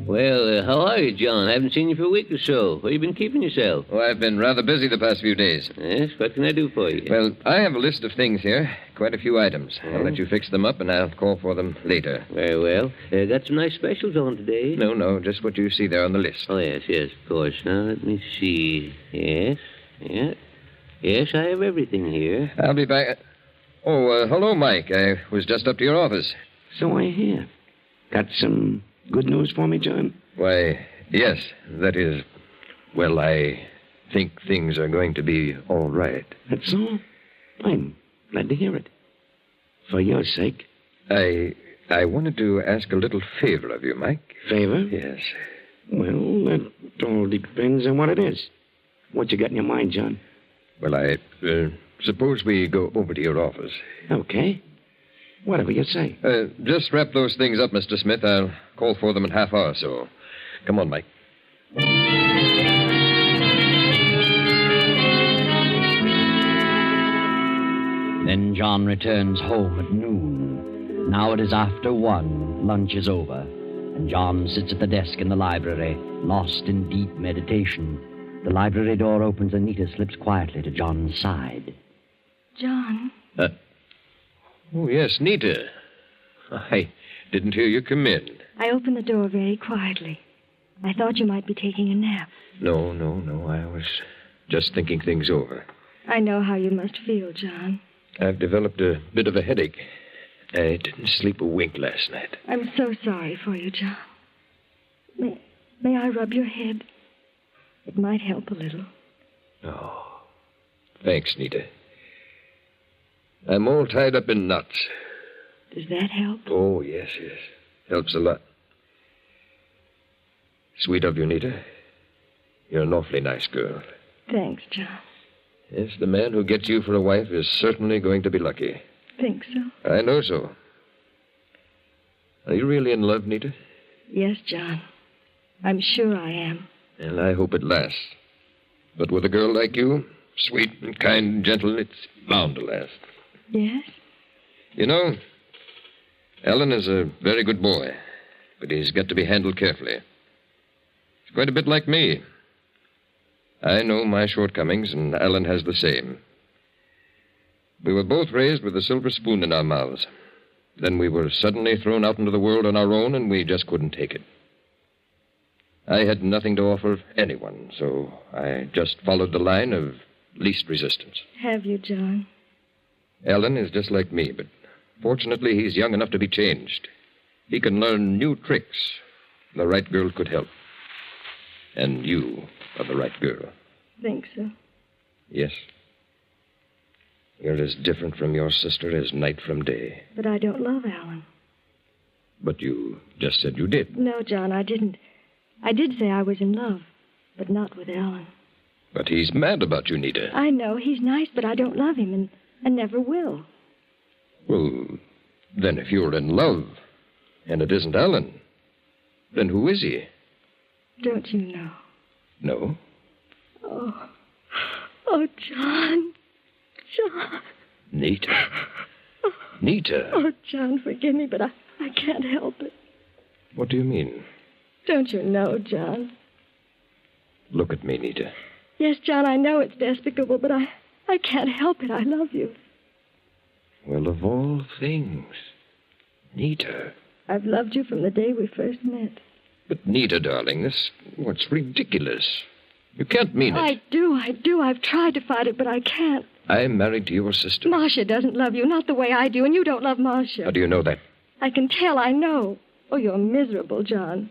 Well, how are you, John? I haven't seen you for a week or so. Where you been keeping yourself? Oh, I've been rather busy the past few days. Yes? What can I do for you? Well, I have a list of things here. Quite a few items. I'll let you fix them up, and I'll call for them later. Very well. Got some nice specials on today. No, just what you see there on the list. Oh, yes, of course. Now, let me see. Yes, Yes, I have everything here. I'll be back. Oh, hello, Mike. I was just up to your office. So I hear. Got some good news for me, John? Why, yes. That is, well, I think things are going to be all right. That's all? I'm glad to hear it. For your sake. I wanted to ask a little favor of you, Mike. Favor? Yes. Well, that all depends on what it is. What you got in your mind, John? Well, I suppose we go over to your office. Okay. Whatever you say. Just wrap those things up, Mr. Smith. I'll call for them in half hour or so. Come on, Mike. Then John returns home at noon. Now it is after 1. Lunch is over. And John sits at the desk in the library, lost in deep meditation. The library door opens and Nita slips quietly to John's side. John? Oh, yes, Nita. I didn't hear you come in. I opened the door very quietly. I thought you might be taking a nap. No. I was just thinking things over. I know how you must feel, John. I've developed a bit of a headache. I didn't sleep a wink last night. I'm so sorry for you, John. May I rub your head? It might help a little. Oh, thanks, Nita. I'm all tied up in knots. Does that help? Oh, yes. Helps a lot. Sweet of you, Nita. You're an awfully nice girl. Thanks, John. Yes, the man who gets you for a wife is certainly going to be lucky. Think so? I know so. Are you really in love, Nita? Yes, John. I'm sure I am. And I hope it lasts. But with a girl like you, sweet and kind and gentle, it's bound to last. Yes? You know, Alan is a very good boy, but he's got to be handled carefully. He's quite a bit like me. I know my shortcomings, and Alan has the same. We were both raised with a silver spoon in our mouths. Then we were suddenly thrown out into the world on our own, and we just couldn't take it. I had nothing to offer anyone, so I just followed the line of least resistance. Have you, John? Alan is just like me, but fortunately he's young enough to be changed. He can learn new tricks. The right girl could help. And you are the right girl. Think so? Yes. You're as different from your sister as night from day. But I don't love Alan. But you just said you did. No, John, I didn't. I did say I was in love, but not with Alan. But he's mad about you, Nita. I know. He's nice, but I don't love him, and never will. Well, then if you're in love, and it isn't Alan, then who is he? Don't you know? No. Oh, John. John. Nita. Nita. Oh, John, forgive me, but I can't help it. What do you mean? Don't you know, John? Look at me, Nita. Yes, John, I know it's despicable, but I can't help it. I love you. Well, of all things. Nita. I've loved you from the day we first met. But, Nita, darling, what's ridiculous. You can't mean it. I do. I've tried to fight it, but I can't. I'm married to your sister. Marcia doesn't love you, not the way I do, and you don't love Marcia. How do you know that? I can tell, I know. Oh, you're miserable, John.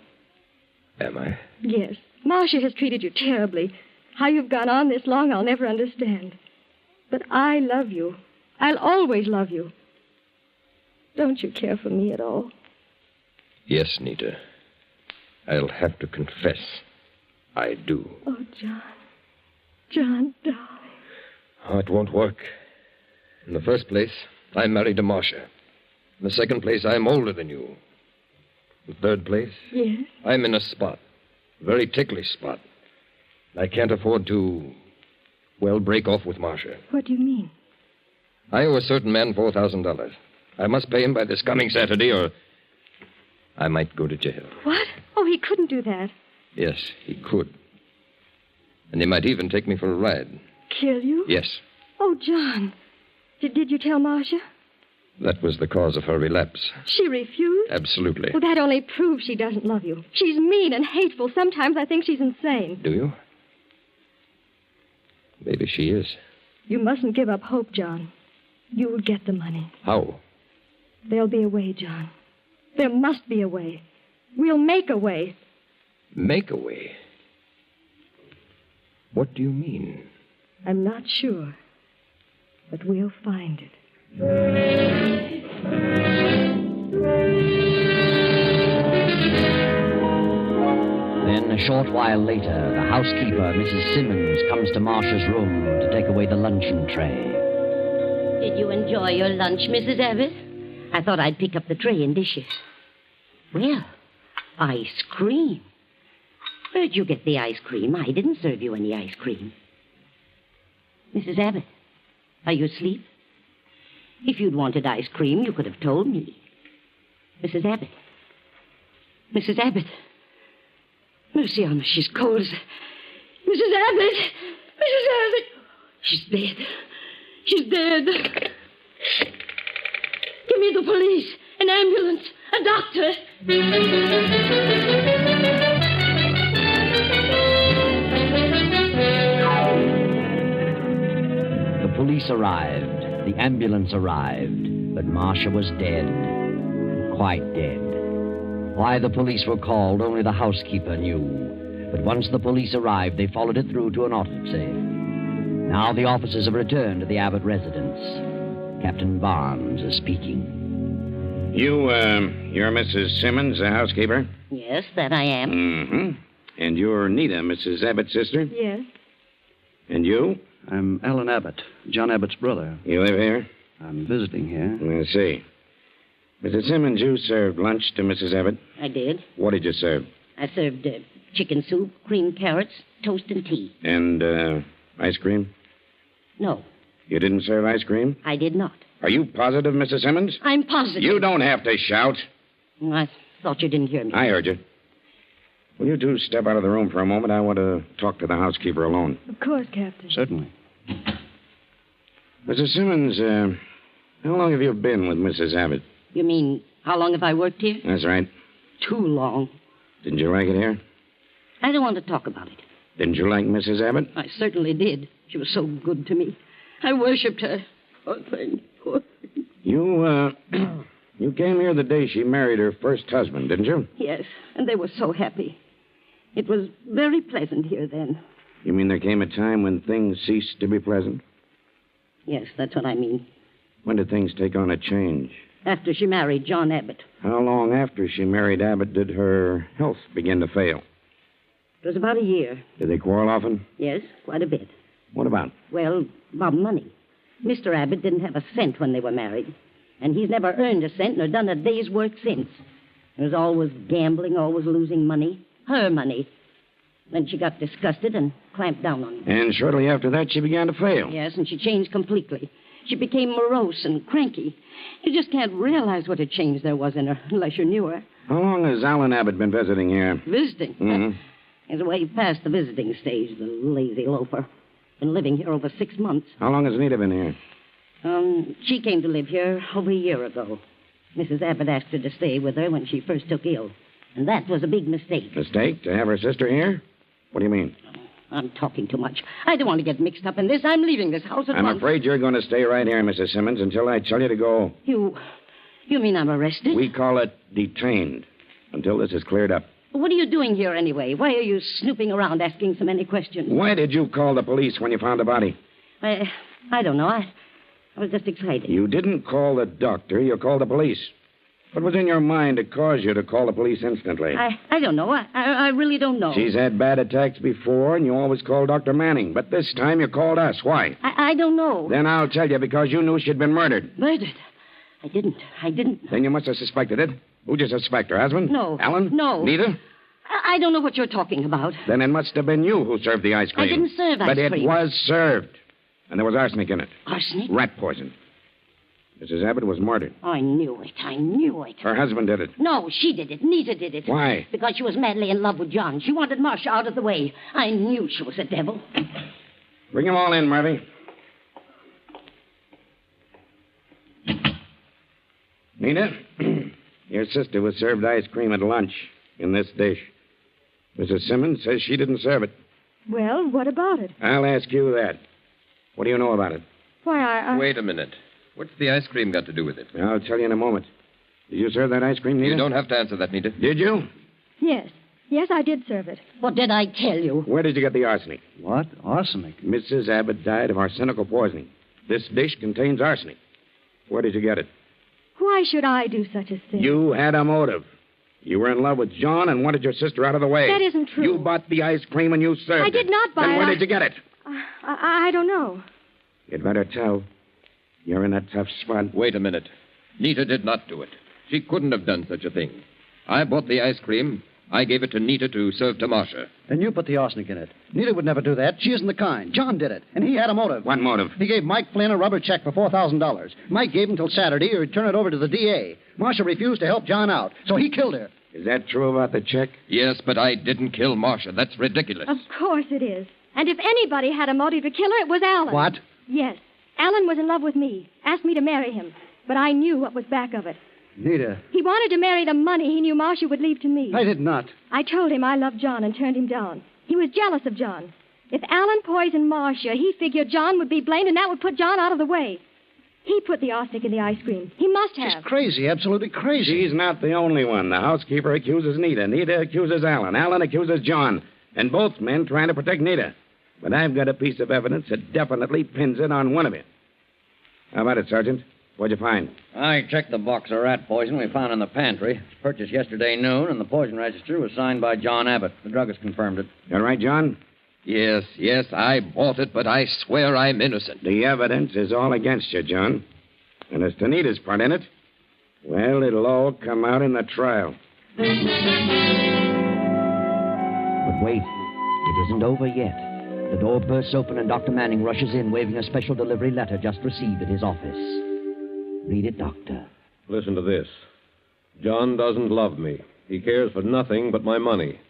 Am I? Yes. Marcia has treated you terribly. How you've gone on this long, I'll never understand. But I love you. I'll always love you. Don't you care for me at all? Yes, Nita. I'll have to confess. I do. Oh, John. John, darling. Oh, it won't work. In the first place, I'm married to Marcia. In the second place, I'm older than you. In the third place, Yes? I'm in a spot. A very ticklish spot. I can't afford to, well, break off with Marcia. What do you mean? I owe a certain man $4,000. I must pay him by this coming Saturday, or I might go to jail. What? Oh, he couldn't do that. Yes, he could. And he might even take me for a ride. Kill you? Yes, Oh, John. Did you tell Marcia? that was the cause of her relapse. She refused? Absolutely. Well, that only proves she doesn't love you. She's mean and hateful. Sometimes I think she's insane. Do you? Maybe she is. You mustn't give up hope, John. You'll get the money. How? There'll be a way, John. There must be a way. We'll make a way. Make a way? What do you mean? I'm not sure, but we'll find it. Then, a short while later, the housekeeper, Mrs. Simmons, comes to Marcia's room to take away the luncheon tray. Did you enjoy your lunch, Mrs. Abbott? I thought I'd pick up the tray and dishes. Well, ice cream. Where'd you get the ice cream? I didn't serve you any ice cream. Mrs. Abbott, are you asleep? If you'd wanted ice cream, you could have told me. Mrs. Abbott. Mrs. Abbott. Mercy on us, she's cold as... Mrs. Abbott! Mrs. Abbott! She's dead. She's dead. Give me the police, an ambulance, a doctor. The police arrived. The ambulance arrived. But Marcia was dead. Quite dead. Why the police were called, only the housekeeper knew. But once the police arrived, they followed it through to an autopsy. Now the officers have returned to the Abbott residence. Captain Barnes is speaking. You're Mrs. Simmons, the housekeeper? Yes, that I am. Mm-hmm. And you're Nita, Mrs. Abbott's sister? Yes. And you? I'm Alan Abbott, John Abbott's brother. You live here? I'm visiting here. I see. Mrs. Simmons, you served lunch to Mrs. Abbott? I did. What did you serve? I served chicken soup, creamed carrots, toast, and tea. And, ice cream? No, You didn't serve ice cream? I did not. Are you positive, Mrs. Simmons? I'm positive. You don't have to shout. I thought you didn't hear me. I heard you. Will you two step out of the room for a moment? I want to talk to the housekeeper alone. Of course, Captain. Certainly. Mrs. Simmons, how long have you been with Mrs. Abbott? You mean, how long have I worked here? That's right. Too long. Didn't you like it here? I don't want to talk about it. Didn't you like Mrs. Abbott? I certainly did. She was so good to me. I worshipped her. Poor thing. Poor thing. You came here the day she married her first husband, didn't you? Yes, and they were so happy. It was very pleasant here then. You mean there came a time when things ceased to be pleasant? Yes, that's what I mean. When did things take on a change? After she married John Abbott. How long after she married Abbott did her health begin to fail? It was about a year. Did they quarrel often? Yes, quite a bit. What about? Well, about money. Mr. Abbott didn't have a cent when they were married. And he's never earned a cent nor done a day's work since. He was always gambling, always losing money. Her money. Then she got disgusted and clamped down on him. And shortly after that, she began to fail. Yes, and she changed completely. She became morose and cranky. You just can't realize what a change there was in her unless you knew her. How long has Alan Abbott been visiting here? Visiting? Mm-hmm. He's way past the visiting stage, the lazy loafer. Been living here over 6 months. How long has Nita been here? She came to live here over a year ago. Mrs. Abbott asked her to stay with her when she first took ill. And that was a big mistake. Mistake? To have her sister here? What do you mean? I'm talking too much. I don't want to get mixed up in this. I'm leaving this house at I'm once. afraid you're going to stay right here, Mrs. Simmons, until I tell you to go. You mean I'm arrested? We call it detained, until this is cleared up. What are you doing here anyway? Why are you snooping around asking so many questions? Why did you call the police when you found the body? I don't know. I was just excited. You didn't call the doctor. You called the police. What was in your mind to cause you to call the police instantly? I don't know. I really don't know. She's had bad attacks before, and you always call Dr. Manning. But this time you called us. Why? I don't know. Then I'll tell you, because you knew she'd been murdered. Murdered? I didn't. Then you must have suspected it. Who'd you suspect, her husband? No. Alan? No. Neither? I don't know what you're talking about. Then it must have been you who served the ice cream. I didn't serve ice But cream. it was served. And there was arsenic in it. Arsenic? Rat poison. Mrs. Abbott was murdered. I knew it. Her husband did it. No, she did it. Nita did it. Why? Because she was madly in love with John. She wanted Marcia out of the way. I knew she was a devil. Bring them all in, Murphy. Nina, your sister was served ice cream at lunch in this dish. Mrs. Simmons says she didn't serve it. Well, what about it? I'll ask you that. What do you know about it? Why, I... Wait a minute. What's the ice cream got to do with it? I'll tell you in a moment. Did you serve that ice cream, Nita? You don't have to answer that, Nita. Did you? Yes. Yes, I did serve it. What did I tell you? Where did you get the arsenic? What? Arsenic? Mrs. Abbott died of arsenical poisoning. This dish contains arsenic. Where did you get it? Why should I do such a thing? You had a motive. You were in love with John and wanted your sister out of the way. That isn't true. You bought the ice cream and you served it. I did not buy it. Then where did you get it? I don't know. You'd better tell. You're in a tough spot. Wait a minute. Nita did not do it. She couldn't have done such a thing. I bought the ice cream. I gave it to Nita to serve to Marcia. And you put the arsenic in it. Nita would never do that. She isn't the kind. John did it, and he had a motive. What motive? He gave Mike Flynn a rubber check for $4,000. Mike gave him till Saturday or he'd turn it over to the DA. Marcia refused to help John out, so he killed her. Is that true about the check? Yes, but I didn't kill Marcia. That's ridiculous. Of course it is. And if anybody had a motive to kill her, it was Alan. What? Yes. Alan was in love with me, asked me to marry him. But I knew what was back of it. Nita. He wanted to marry the money he knew Marcia would leave to me. I did not. I told him I loved John and turned him down. He was jealous of John. If Alan poisoned Marcia, he figured John would be blamed and that would put John out of the way. He put the arsenic in the ice cream. He must have. She's crazy, absolutely crazy. She's not the only one. The housekeeper accuses Nita. Nita accuses Alan. Alan accuses John. And both men trying to protect Nita. But I've got a piece of evidence that definitely pins it on one of you. How about it, Sergeant? What'd you find? I checked the box of rat poison we found in the pantry. It was purchased yesterday noon, and the poison register was signed by John Abbott. The druggist confirmed it. You all right, John? Yes, I bought it, but I swear I'm innocent. The evidence is all against you, John. And as to Nita's part in it, well, it'll all come out in the trial. But wait, it isn't over yet. The door bursts open and Dr. Manning rushes in, waving a special delivery letter just received at his office. Read it, Doctor. Listen to this. John doesn't love me. He cares for nothing but my money.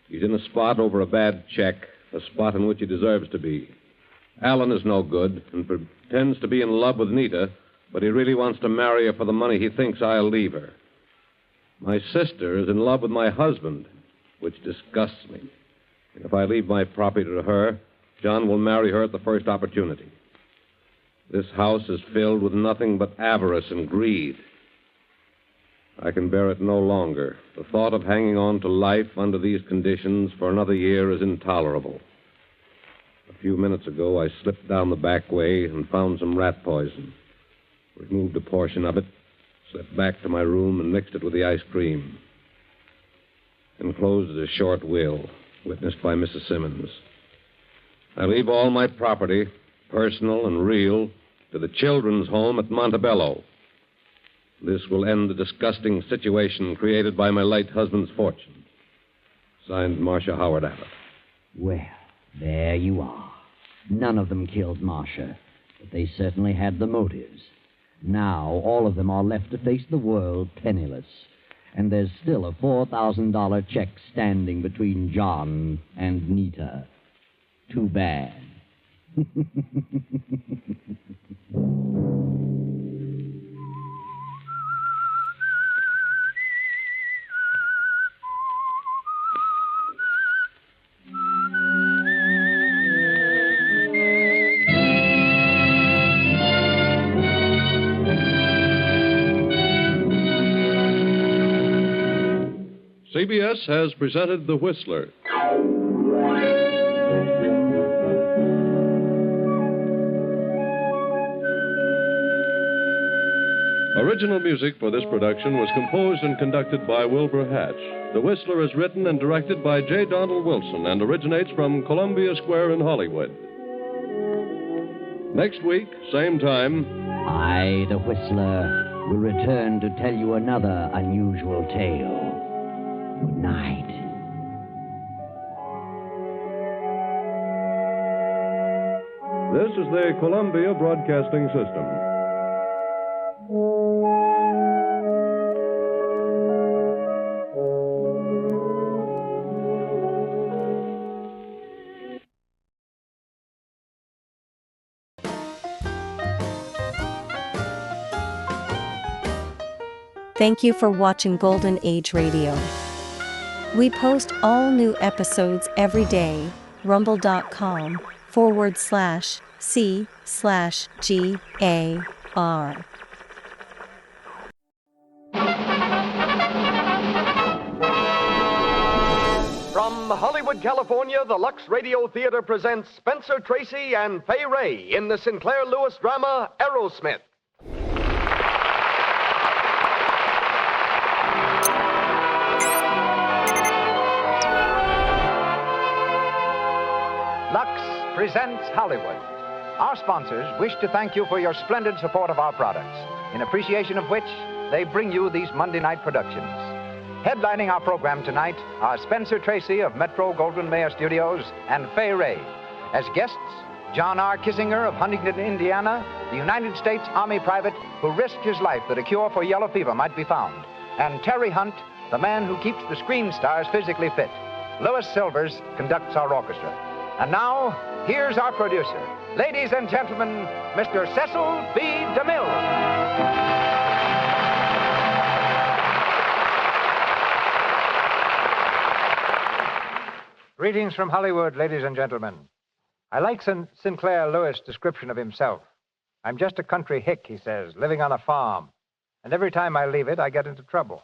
He's in a spot over a bad check, a spot in which he deserves to be. Alan is no good and pretends to be in love with Nita, but he really wants to marry her for the money he thinks I'll leave her. My sister is in love with my husband, which disgusts me. And if I leave my property to her, John will marry her at the first opportunity. This house is filled with nothing but avarice and greed. I can bear it no longer. The thought of hanging on to life under these conditions for another year is intolerable. A few minutes ago, I slipped down the back way and found some rat poison. Removed a portion of it, slipped back to my room and mixed it with the ice cream. Enclosed is a short will, witnessed by Mrs. Simmons. I leave all my property, personal and real, to the children's home at Montebello. This will end the disgusting situation created by my late husband's fortune. Signed, Marcia Howard Abbott. Well, there you are. None of them killed Marcia, but they certainly had the motives. Now, all of them are left to face the world penniless. And there's still a $4,000 check standing between John and Nita. Too bad. CBS has presented The Whistler. Original music for this production was composed and conducted by Wilbur Hatch. The Whistler is written and directed by J. Donald Wilson and originates from Columbia Square in Hollywood. Next week, same time, I, the Whistler, will return to tell you another unusual tale. Good night. this is the Columbia Broadcasting System. Thank you for watching Golden Age Radio. We post all new episodes every day. rumble.com/c/GAR. From Hollywood, California, the Lux Radio Theater presents Spencer Tracy and Fay Ray in the Sinclair Lewis drama Aerosmith. Lux presents Hollywood. Our sponsors wish to thank you for your splendid support of our products, in appreciation of which they bring you these Monday night productions. Headlining our program tonight are Spencer Tracy of Metro Goldwyn Mayer Studios and Fay Ray. As guests, John R. Kissinger of Huntington, Indiana, the United States Army private who risked his life that a cure for yellow fever might be found, and Terry Hunt, the man who keeps the screen stars physically fit. Louis Silvers conducts our orchestra. And now, here's our producer. Ladies and gentlemen, Mr. Cecil B. DeMille. Greetings from Hollywood, ladies and gentlemen. I like Sinclair Lewis' description of himself. I'm just a country hick, he says, living on a farm. And every time I leave it, I get into trouble.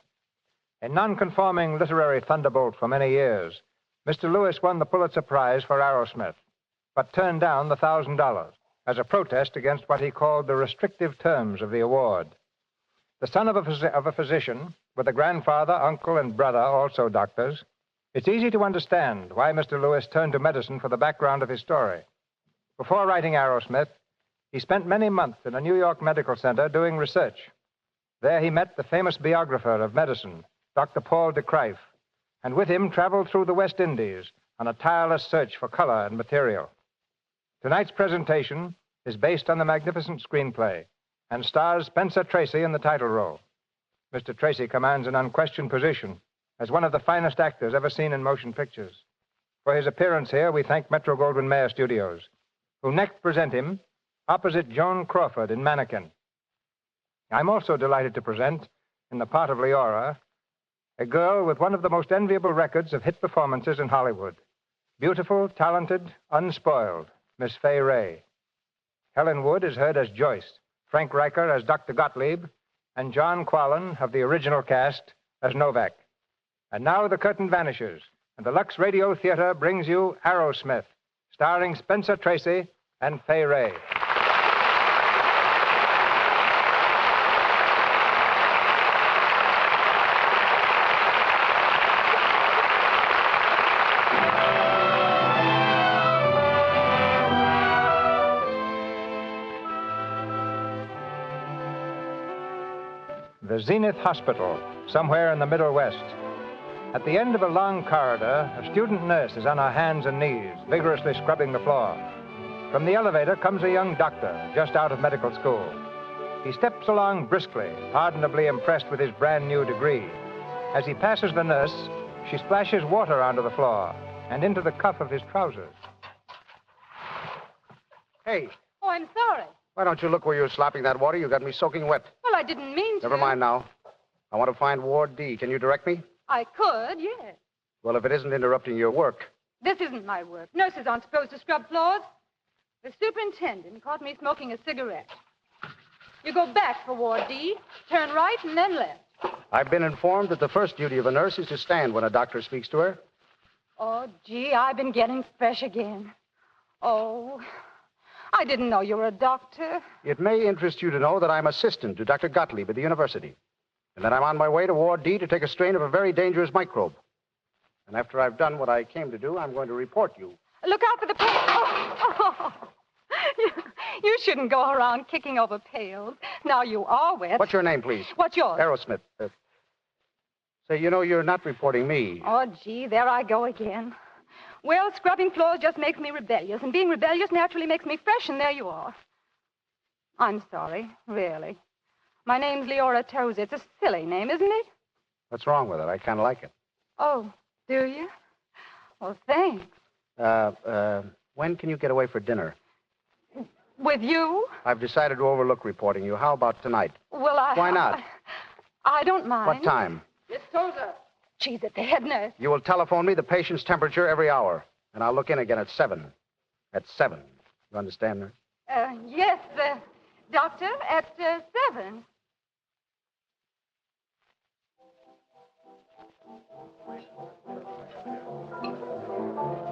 A nonconforming literary thunderbolt for many years, Mr. Lewis won the Pulitzer Prize for Aerosmith, but turned down the $1,000 as a protest against what he called the restrictive terms of the award. The son of a physician, with a grandfather, uncle, and brother, also doctors, it's easy to understand why Mr. Lewis turned to medicine for the background of his story. Before writing Aerosmith, he spent many months in a New York medical center doing research. There he met the famous biographer of medicine, Dr. Paul de Kruif, and with him traveled through the West Indies on a tireless search for color and material. Tonight's presentation is based on the magnificent screenplay and stars Spencer Tracy in the title role. Mr. Tracy commands an unquestioned position as one of the finest actors ever seen in motion pictures. For his appearance here, we thank Metro Goldwyn Mayer Studios, who next present him opposite Joan Crawford in Mannequin. I'm also delighted to present, in the part of Leora, a girl with one of the most enviable records of hit performances in Hollywood. Beautiful, talented, unspoiled, Miss Fay Ray. Helen Wood is heard as Joyce, Frank Riker as Dr. Gottlieb, and John Quallen of the original cast as Novak. And now the curtain vanishes, and the Lux Radio Theater brings you Aerosmith, starring Spencer Tracy and Fay Ray. The Zenith Hospital, somewhere in the Middle West. At the end of a long corridor, a student nurse is on her hands and knees, vigorously scrubbing the floor. From the elevator comes a young doctor, just out of medical school. He steps along briskly, pardonably impressed with his brand new degree. As he passes the nurse, she splashes water onto the floor and into the cuff of his trousers. Hey, Oh, I'm sorry. why don't you look where you're slopping that water? You got me soaking wet. Well, I didn't mean to. Never mind now. I want to find Ward D. Can you direct me? I could, yes. Well, if it isn't interrupting your work. This isn't my work. Nurses aren't supposed to scrub floors. The superintendent caught me smoking a cigarette. You go back for Ward D, turn right, and then left. I've been informed that the first duty of a nurse is to stand when a doctor speaks to her. Oh, gee, I've been getting fresh again. Oh, I didn't know you were a doctor. It may interest you to know that I'm assistant to Dr. Gottlieb at the university, and that I'm on my way to Ward D to take a strain of a very dangerous microbe. And after I've done what I came to do, I'm going to report you. Look out for the pail. Oh. You shouldn't go around kicking over pails. Now you are wet. What's your name, please? What's yours? Aerosmith. Say, you know, you're not reporting me. Oh, gee, there I go again. Well, scrubbing floors just makes me rebellious, and being rebellious naturally makes me fresh, and there you are. I'm sorry, really. My name's Leora Tozer. It's a silly name, isn't it? What's wrong with it? I kind of like it. Oh, do you? Well, thanks. When can you get away for dinner? With you? I've decided to overlook reporting you. How about tonight? Well, Why not? I don't mind. What time? Miss Tozer. She's at the head nurse. You will telephone me the patient's temperature every hour, and I'll look in again at 7. At 7. You understand, nurse? Yes, doctor, at 7.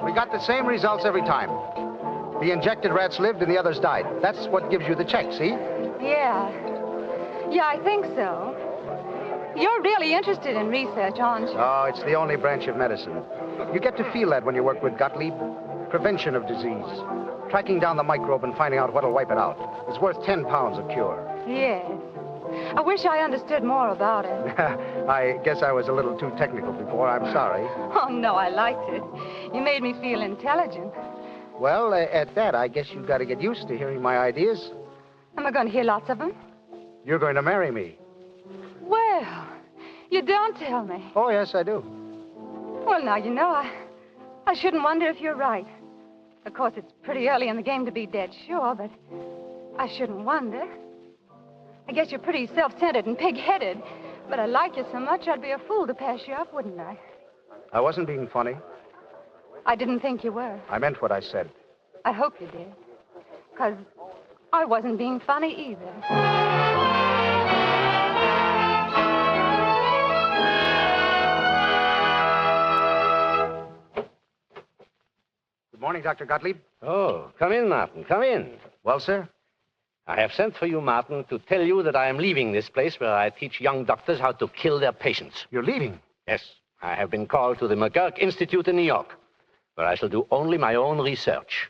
We got the same results every time. The injected rats lived and the others died. That's what gives you the check, see? Yeah. Yeah, I think so. You're really interested in research, aren't you? Oh, it's the only branch of medicine. You get to feel that when you work with Gottlieb. Prevention of disease. Tracking down the microbe and finding out what'll wipe it out. It's worth 10 pounds of cure. Yes. I wish I understood more about it. I guess I was a little too technical before. I'm sorry. Oh, no, I liked it. You made me feel intelligent. Well, at that, I guess you've got to get used to hearing my ideas. Am I going to hear lots of them? You're going to marry me. Well, you don't tell me. Oh, yes, I do. Well, now, you know, I shouldn't wonder if you're right. Of course, it's pretty early in the game to be dead sure, but I shouldn't wonder. I guess you're pretty self-centered and pig-headed, but I like you so much I'd be a fool to pass you up, wouldn't I? I wasn't being funny. I didn't think you were. I meant what I said. I hope you did. Because I wasn't being funny either. Good morning, Dr. Gottlieb. Oh, come in, Martin. Come in. Well, sir? I have sent for you, Martin, to tell you that I am leaving this place where I teach young doctors how to kill their patients. You're leaving? Yes. I have been called to the McGurk Institute in New York, where I shall do only my own research.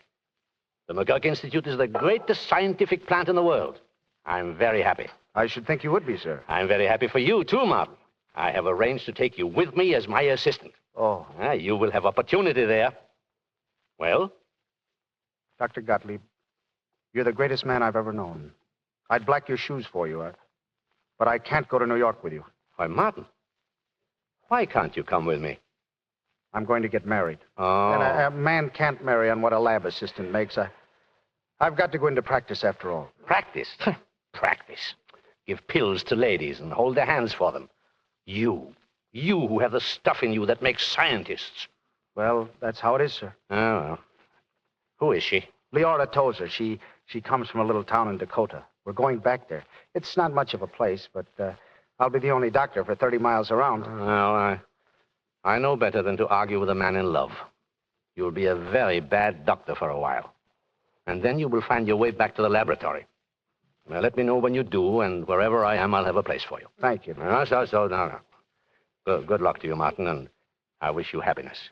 The McGurk Institute is the greatest scientific plant in the world. I'm very happy. I should think you would be, sir. I'm very happy for you, too, Martin. I have arranged to take you with me as my assistant. Oh. You will have opportunity there. Well? Dr. Gottlieb, you're the greatest man I've ever known. I'd black your shoes for you, but I can't go to New York with you. Why, Martin, why can't you come with me? I'm going to get married. Oh. And a man can't marry on what a lab assistant makes. I've got to go into practice after all. Practice? Practice. Give pills to ladies and hold their hands for them. You who have the stuff in you that makes scientists. Well, that's how it is, sir. Oh, well. Who is she? Leora Tozer. She comes from a little town in Dakota. We're going back there. It's not much of a place, but I'll be the only doctor for 30 miles around. Well, I know better than to argue with a man in love. You'll be a very bad doctor for a while. And then you will find your way back to the laboratory. Now, let me know when you do, and wherever I am, I'll have a place for you. Thank you. No. Good luck to you, Martin, and I wish you happiness.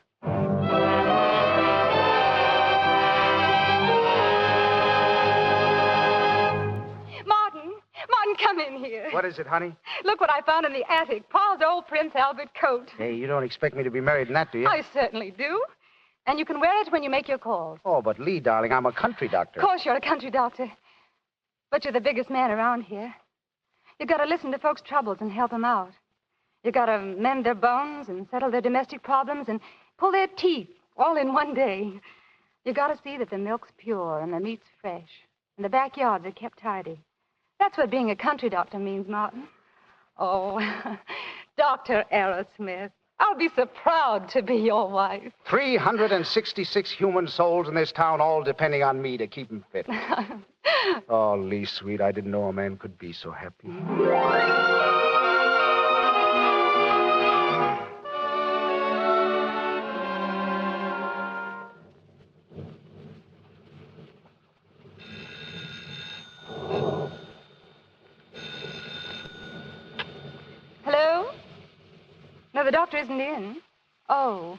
Martin, come in here. What is it, honey? Look what I found in the attic. Paul's old Prince Albert coat. Hey, you don't expect me to be married in that, do you? I certainly do. And you can wear it when you make your calls. Oh, but Lee, darling, I'm a country doctor. Of course you're a country doctor. But you're the biggest man around here. You got to listen to folks' troubles and help them out. You got to mend their bones and settle their domestic problems and pull their teeth all in one day. You got to see that the milk's pure and the meat's fresh and the backyards are kept tidy. That's what being a country doctor means, Martin. Oh, Dr. Aerosmith, I'll be so proud to be your wife. 366 human souls in this town, all depending on me to keep them fit. Oh, Lee, sweet, I didn't know a man could be so happy. the doctor isn't in. Oh.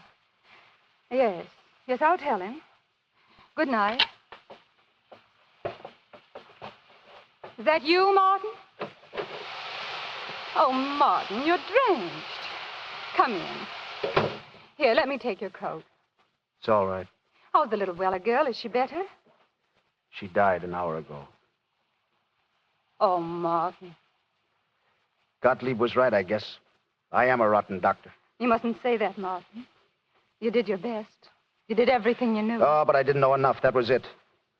Yes. Yes, I'll tell him. Good night. Is that you, Martin? Oh, Martin, you're drenched. Come in. Here, let me take your coat. It's all right. How's the little Weller girl? Is she better? She died an hour ago. Oh, Martin. Gottlieb was right, I guess. I am a rotten doctor. You mustn't say that, Martin. You did your best. You did everything you knew. Oh, but I didn't know enough. That was it.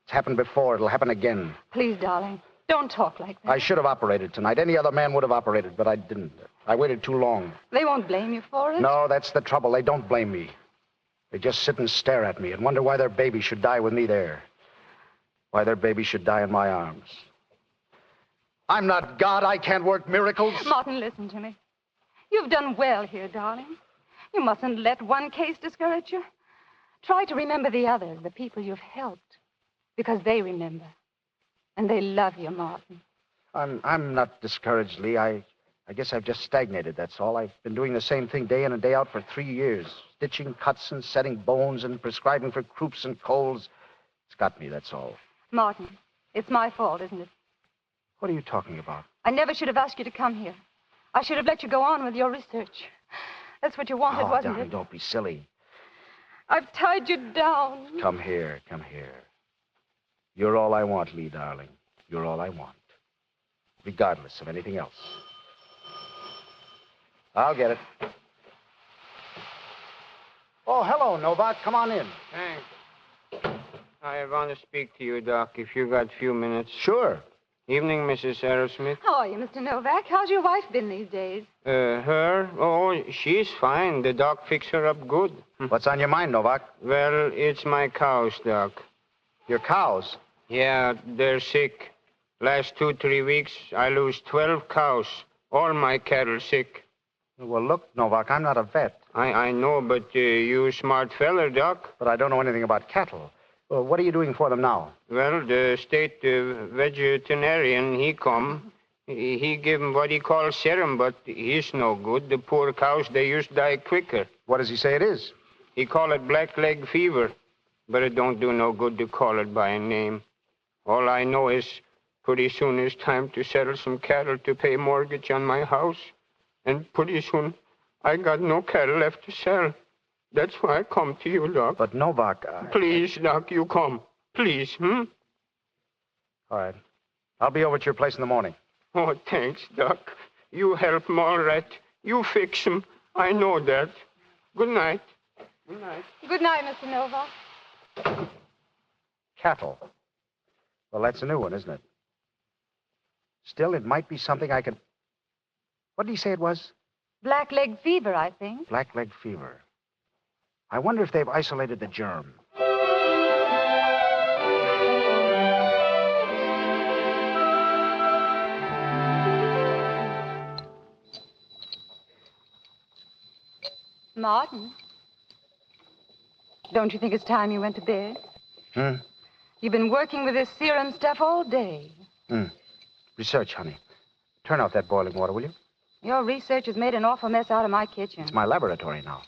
It's happened before. It'll happen again. Please, darling, don't talk like that. I should have operated tonight. Any other man would have operated, but I didn't. I waited too long. They won't blame you for it. No, that's the trouble. They don't blame me. They just sit and stare at me and wonder why their baby should die with me there. Why their baby should die in my arms. I'm not God. I can't work miracles. Martin, listen to me. You've done well here, darling. You mustn't let one case discourage you. Try to remember the others, the people you've helped, because they remember. And they love you, Martin. I'm not discouraged, Lee. I guess I've just stagnated, that's all. I've been doing the same thing day in and day out for 3 years. Stitching cuts and setting bones and prescribing for croups and colds. It's got me, that's all. Martin, it's my fault, isn't it? What are you talking about? I never should have asked you to come here. I should have let you go on with your research. That's what you wanted, wasn't darling, it? don't be silly. I've tied you down. Come here, come here. You're all I want, Lee, darling. You're all I want. Regardless of anything else. I'll get it. Oh, hello, Novak. Come on in. Thanks. I want to speak to you, Doc, if you got a few minutes. Sure. Evening, Mrs. Aerosmith. How are you, Mr. Novak? How's your wife been these days? Her? Oh, she's fine. The doc fixed her up good. What's on your mind, Novak? Well, it's my cows, Doc. Your cows? Yeah, they're sick. Last 2-3 weeks, I lose 12 cows. All my cattle sick. Well, look, Novak, I'm not a vet. I know, but you a smart feller, Doc. But I don't know anything about cattle. Well, what are you doing for them now? Well, the state veterinarian, he come. He give him what he calls serum, but he's no good. The poor cows, they used to die quicker. What does he say it is? He call it black leg fever, but it don't do no good to call it by a name. All I know is pretty soon it's time to settle some cattle to pay mortgage on my house. And pretty soon I got no cattle left to sell. That's why I come to you, Doc. But Novak, Please, Doc, you come. Please, All right. I'll be over at your place in the morning. Oh, thanks, Doc. You help him all right. You fix him. I know that. Good night. Good night. Good night, Mr. Novak. Cattle. Well, that's a new one, isn't it? Still, it might be something I could... What did he say it was? Black leg fever, I think. Black leg fever. I wonder if they've isolated the germ. Martin, don't you think it's time you went to bed? You've been working with this serum stuff all day. Research, honey. Turn off that boiling water, will you? Your research has made an awful mess out of my kitchen. It's my laboratory now.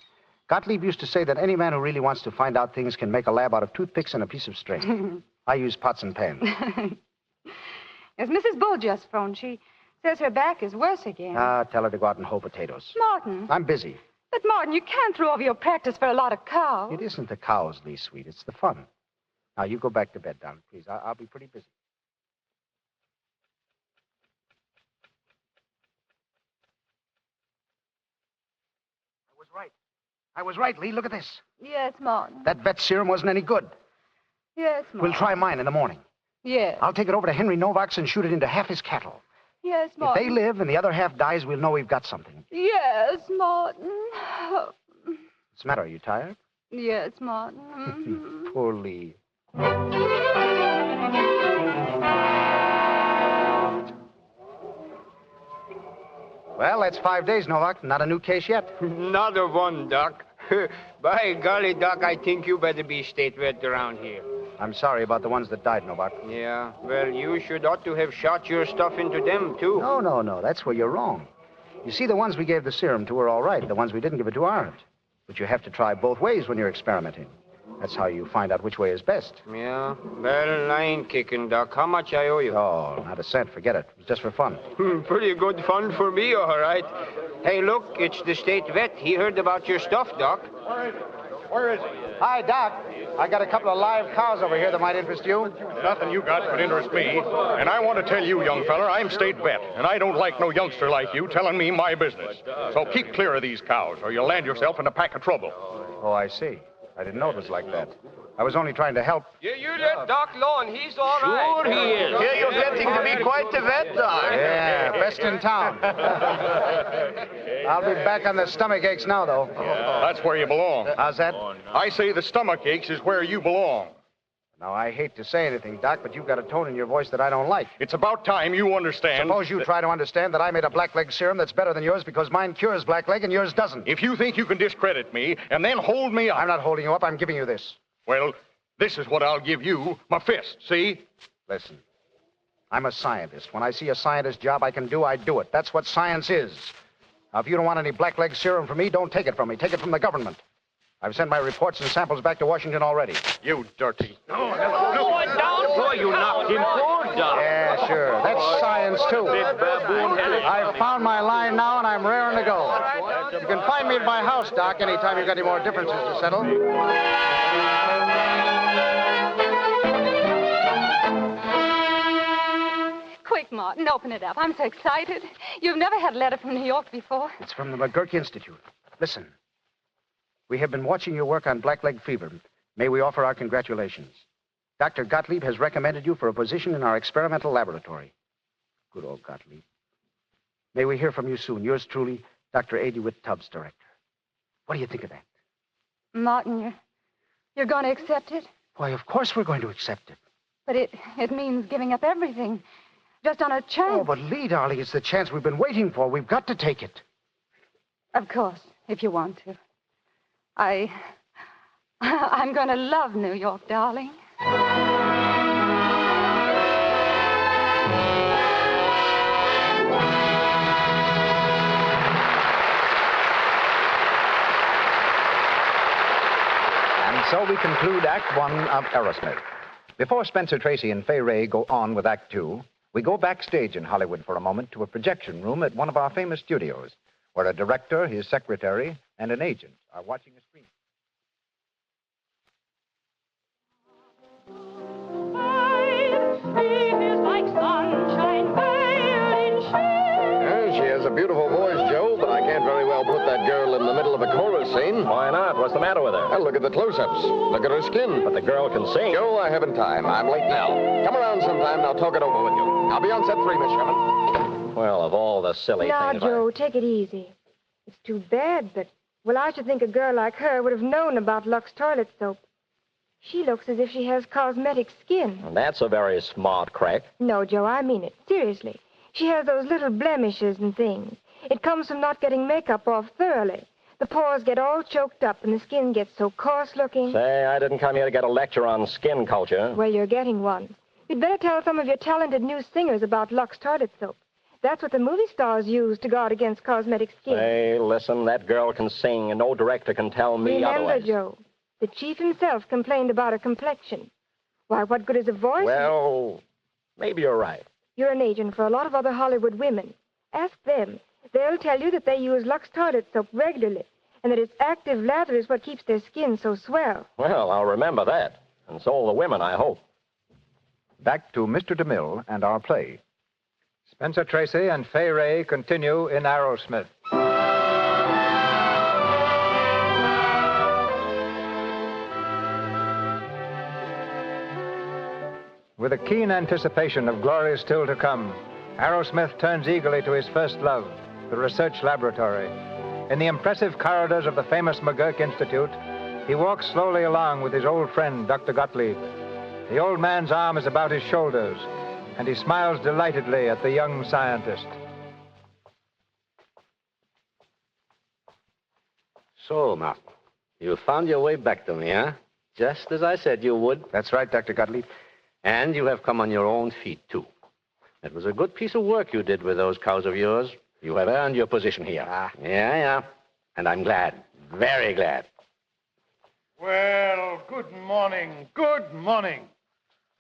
Gottlieb used to say that any man who really wants to find out things can make a lab out of toothpicks and a piece of string. I use pots and pans. Yes, Mrs. Bull just phoned. She says her back is worse again. Tell her to go out and hoe potatoes. Martin. I'm busy. But, Martin, you can't throw over your practice for a lot of cows. It isn't the cows, Lee, sweet. It's the fun. Now, you go back to bed, darling, please. I'll be pretty busy. I was right, Lee. Look at this. Yes, Martin. That vet serum wasn't any good. Yes, Martin. We'll try mine in the morning. Yes. I'll take it over to Henry Novak's and shoot it into half his cattle. Yes, If Martin. they live and the other half dies, we'll know we've got something. Yes, Martin. What's the matter? Are you tired? Yes, Martin. Mhm. Poor Lee. Well, that's 5 days, Novak. Not a new case yet. Not a one, Doc. By golly, Doc, I think you better be state vet around here. I'm sorry about the ones that died, Novak. Yeah, well, you should ought to have shot your stuff into them, too. No. That's where you're wrong. You see, the ones we gave the serum to are all right. The ones we didn't give it to aren't. But you have to try both ways when you're experimenting. That's how you find out which way is best. Yeah? Well, I ain't kicking, Doc. How much I owe you? Oh, not a cent. Forget it. It was just for fun. Pretty good fun for me, all right. Hey, look, it's the state vet. He heard about your stuff, Doc. Where is he? Hi, Doc. I got a couple of live cows over here that might interest you. Nothing you got could interest me. And I want to tell you, young feller, I'm state vet, and I don't like no youngster like you telling me my business. So keep clear of these cows, or you'll land yourself in a pack of trouble. Oh, I see. I didn't know it was like that. I was only trying to help. You let Doc alone. He's all right. Sure he is. Here you're getting to be quite the vet, Doc. Yeah, best in town. I'll be back on the stomach aches now, though. That's where you belong. How's that? I say the stomach aches is where you belong. Now, I hate to say anything, Doc, but you've got a tone in your voice that I don't like. It's about time you understand. Suppose you try to understand that I made a blackleg serum that's better than yours because mine cures blackleg and yours doesn't. If you think you can discredit me and then hold me up... I'm not holding you up. I'm giving you this. Well, this is what I'll give you, my fist, see? Listen, I'm a scientist. When I see a scientist job I can do, I do it. That's what science is. Now, if you don't want any blackleg serum from me, don't take it from me. Take it from the government. I've sent my reports and samples back to Washington already. You dirty... No, down, boy. You knocked him forward, Doc. Yeah, sure. That's science, too. I've found my line now, and I'm raring to go. You can find me at my house, Doc, anytime you've got any more differences to settle. Quick, Martin, open it up. I'm so excited. You've never had a letter from New York before. It's from the McGurk Institute. Listen. We have been watching your work on blackleg fever. May we offer our congratulations. Dr. Gottlieb has recommended you for a position in our experimental laboratory. Good old Gottlieb. May we hear from you soon. Yours truly, Dr. A. DeWitt Tubbs, Director. What do you think of that? Martin, you're going to accept it? Why, of course we're going to accept it. But it means giving up everything. Just on a chance. Oh, but Lee, darling, it's the chance we've been waiting for. We've got to take it. Of course, if you want to. I'm going to love New York, darling. And so we conclude Act One of Aerosmith. Before Spencer Tracy and Fay Ray go on with Act Two, we go backstage in Hollywood for a moment to a projection room at one of our famous studios, where a director, his secretary, and an agent are watching a screen. She has a beautiful voice, Joe, but I can't very well put that girl in the middle of a chorus scene. Why not? What's the matter with her? Well, look at the close-ups. Look at her skin. But the girl can sing. Joe, I haven't time. I'm late now. Come around sometime and I'll talk it over with you. I'll be on set 3, Miss Sherman. Well, of all the silly Now, things... Joe, take it easy. It's too bad, but... Well, I should think a girl like her would have known about Lux toilet soap. She looks as if she has cosmetic skin. That's a very smart crack. No, Joe, I mean it. Seriously. She has those little blemishes and things. It comes from not getting makeup off thoroughly. The pores get all choked up and the skin gets so coarse-looking. Say, I didn't come here to get a lecture on skin culture. Well, you're getting one. You'd better tell some of your talented new singers about Lux toilet soap. That's what the movie stars use to guard against cosmetic skin. Hey, listen, that girl can sing, and no director can tell me Remember, otherwise. Joe, the chief himself complained about her complexion. Why, what good is a voice? Well, maybe you're right. You're an agent for a lot of other Hollywood women. Ask them. They'll tell you that they use Lux toilet soap regularly, and that its active lather is what keeps their skin so swell. Well, I'll remember that. And so will the women, I hope. Back to Mr. DeMille and our play. Spencer Tracy and Fay Ray continue in Aerosmith. With a keen anticipation of glories still to come, Aerosmith turns eagerly to his first love, the research laboratory. In the impressive corridors of the famous McGurk Institute, he walks slowly along with his old friend, Dr. Gottlieb. The old man's arm is about his shoulders, and he smiles delightedly at the young scientist. So, Martin, you found your way back to me, huh? Just as I said you would. That's right, Dr. Gottlieb. And you have come on your own feet, too. It was a good piece of work you did with those cows of yours. You have earned your position here. Yeah. And I'm glad. Very glad. Well, good morning. Good morning.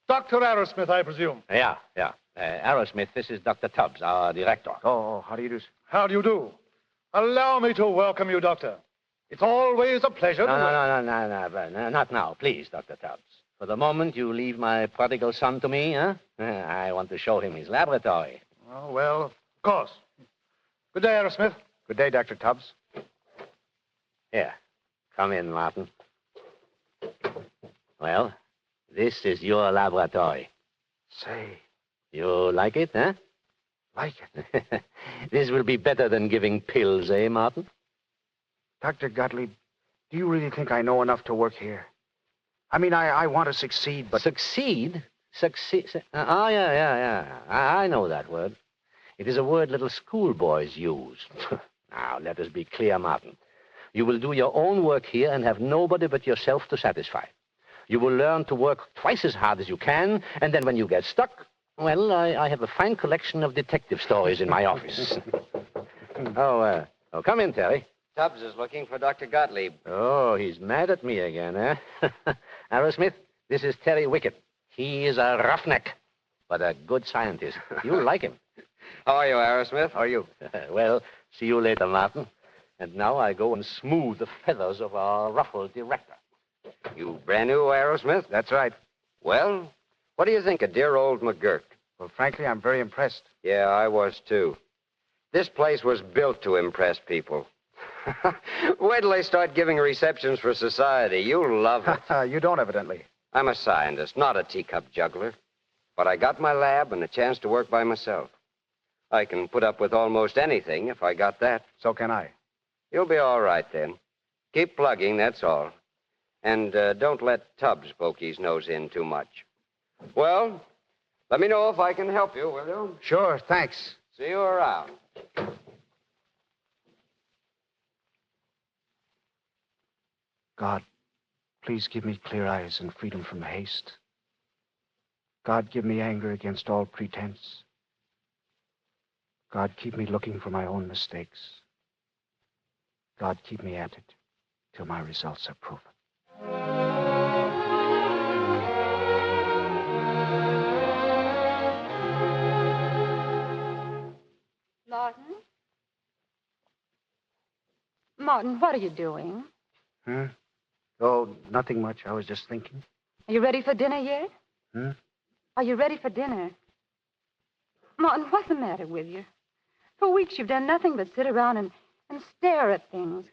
Dr. Arrowsmith, I presume. Yeah. Arrowsmith, this is Dr. Tubbs, our director. Oh, how do you do, sir? How do you do? Allow me to welcome you, Doctor. It's always a pleasure No, to... not now. Please, Dr. Tubbs. For the moment, you leave my prodigal son to me, huh? I want to show him his laboratory. Oh, well, of course. Good day, Arrowsmith. Good day, Dr. Tubbs. Here, come in, Martin. Well, this is your laboratory. Say, You like it, huh? like it. This will be better than giving pills, eh, Martin? Dr. Gottlieb, do you really think I know enough to work here? I mean, I want to succeed, but... Succeed? Yeah. I know that word. It is a word little schoolboys use. Now, let us be clear, Martin. You will do your own work here and have nobody but yourself to satisfy. You will learn to work twice as hard as you can, and then when you get stuck, well, I have a fine collection of detective stories in my office. Oh, come in, Terry. Tubbs is looking for Dr. Gottlieb. Oh, he's mad at me again, eh? Arrowsmith, this is Terry Wickett. He is a roughneck, but a good scientist. You'll like him. How are you, Arrowsmith? How are you? Well, see you later, Martin. And now I go and smooth the feathers of our ruffled director. You brand new, Arrowsmith? That's right. Well, what do you think of dear old McGurk? Well, frankly, I'm very impressed. Yeah, I was, too. This place was built to impress people. Wait till they start giving receptions for society. You'll love it. You don't, evidently. I'm a scientist, not a teacup juggler. But I got my lab and a chance to work by myself. I can put up with almost anything if I got that. So can I. You'll be all right, then. Keep plugging, that's all. And don't let Tubbs poke his nose in too much. Well, let me know if I can help you, will you? Sure, thanks. See you around. God, please give me clear eyes and freedom from haste. God, give me anger against all pretense. God, keep me looking for my own mistakes. God, keep me at it till my results are proven. Martin? Martin, what are you doing? Huh? Oh, nothing much. I was just thinking. Are you ready for dinner yet? Huh? Are you ready for dinner? Martin, what's the matter with you? For weeks you've done nothing but sit around and stare at things.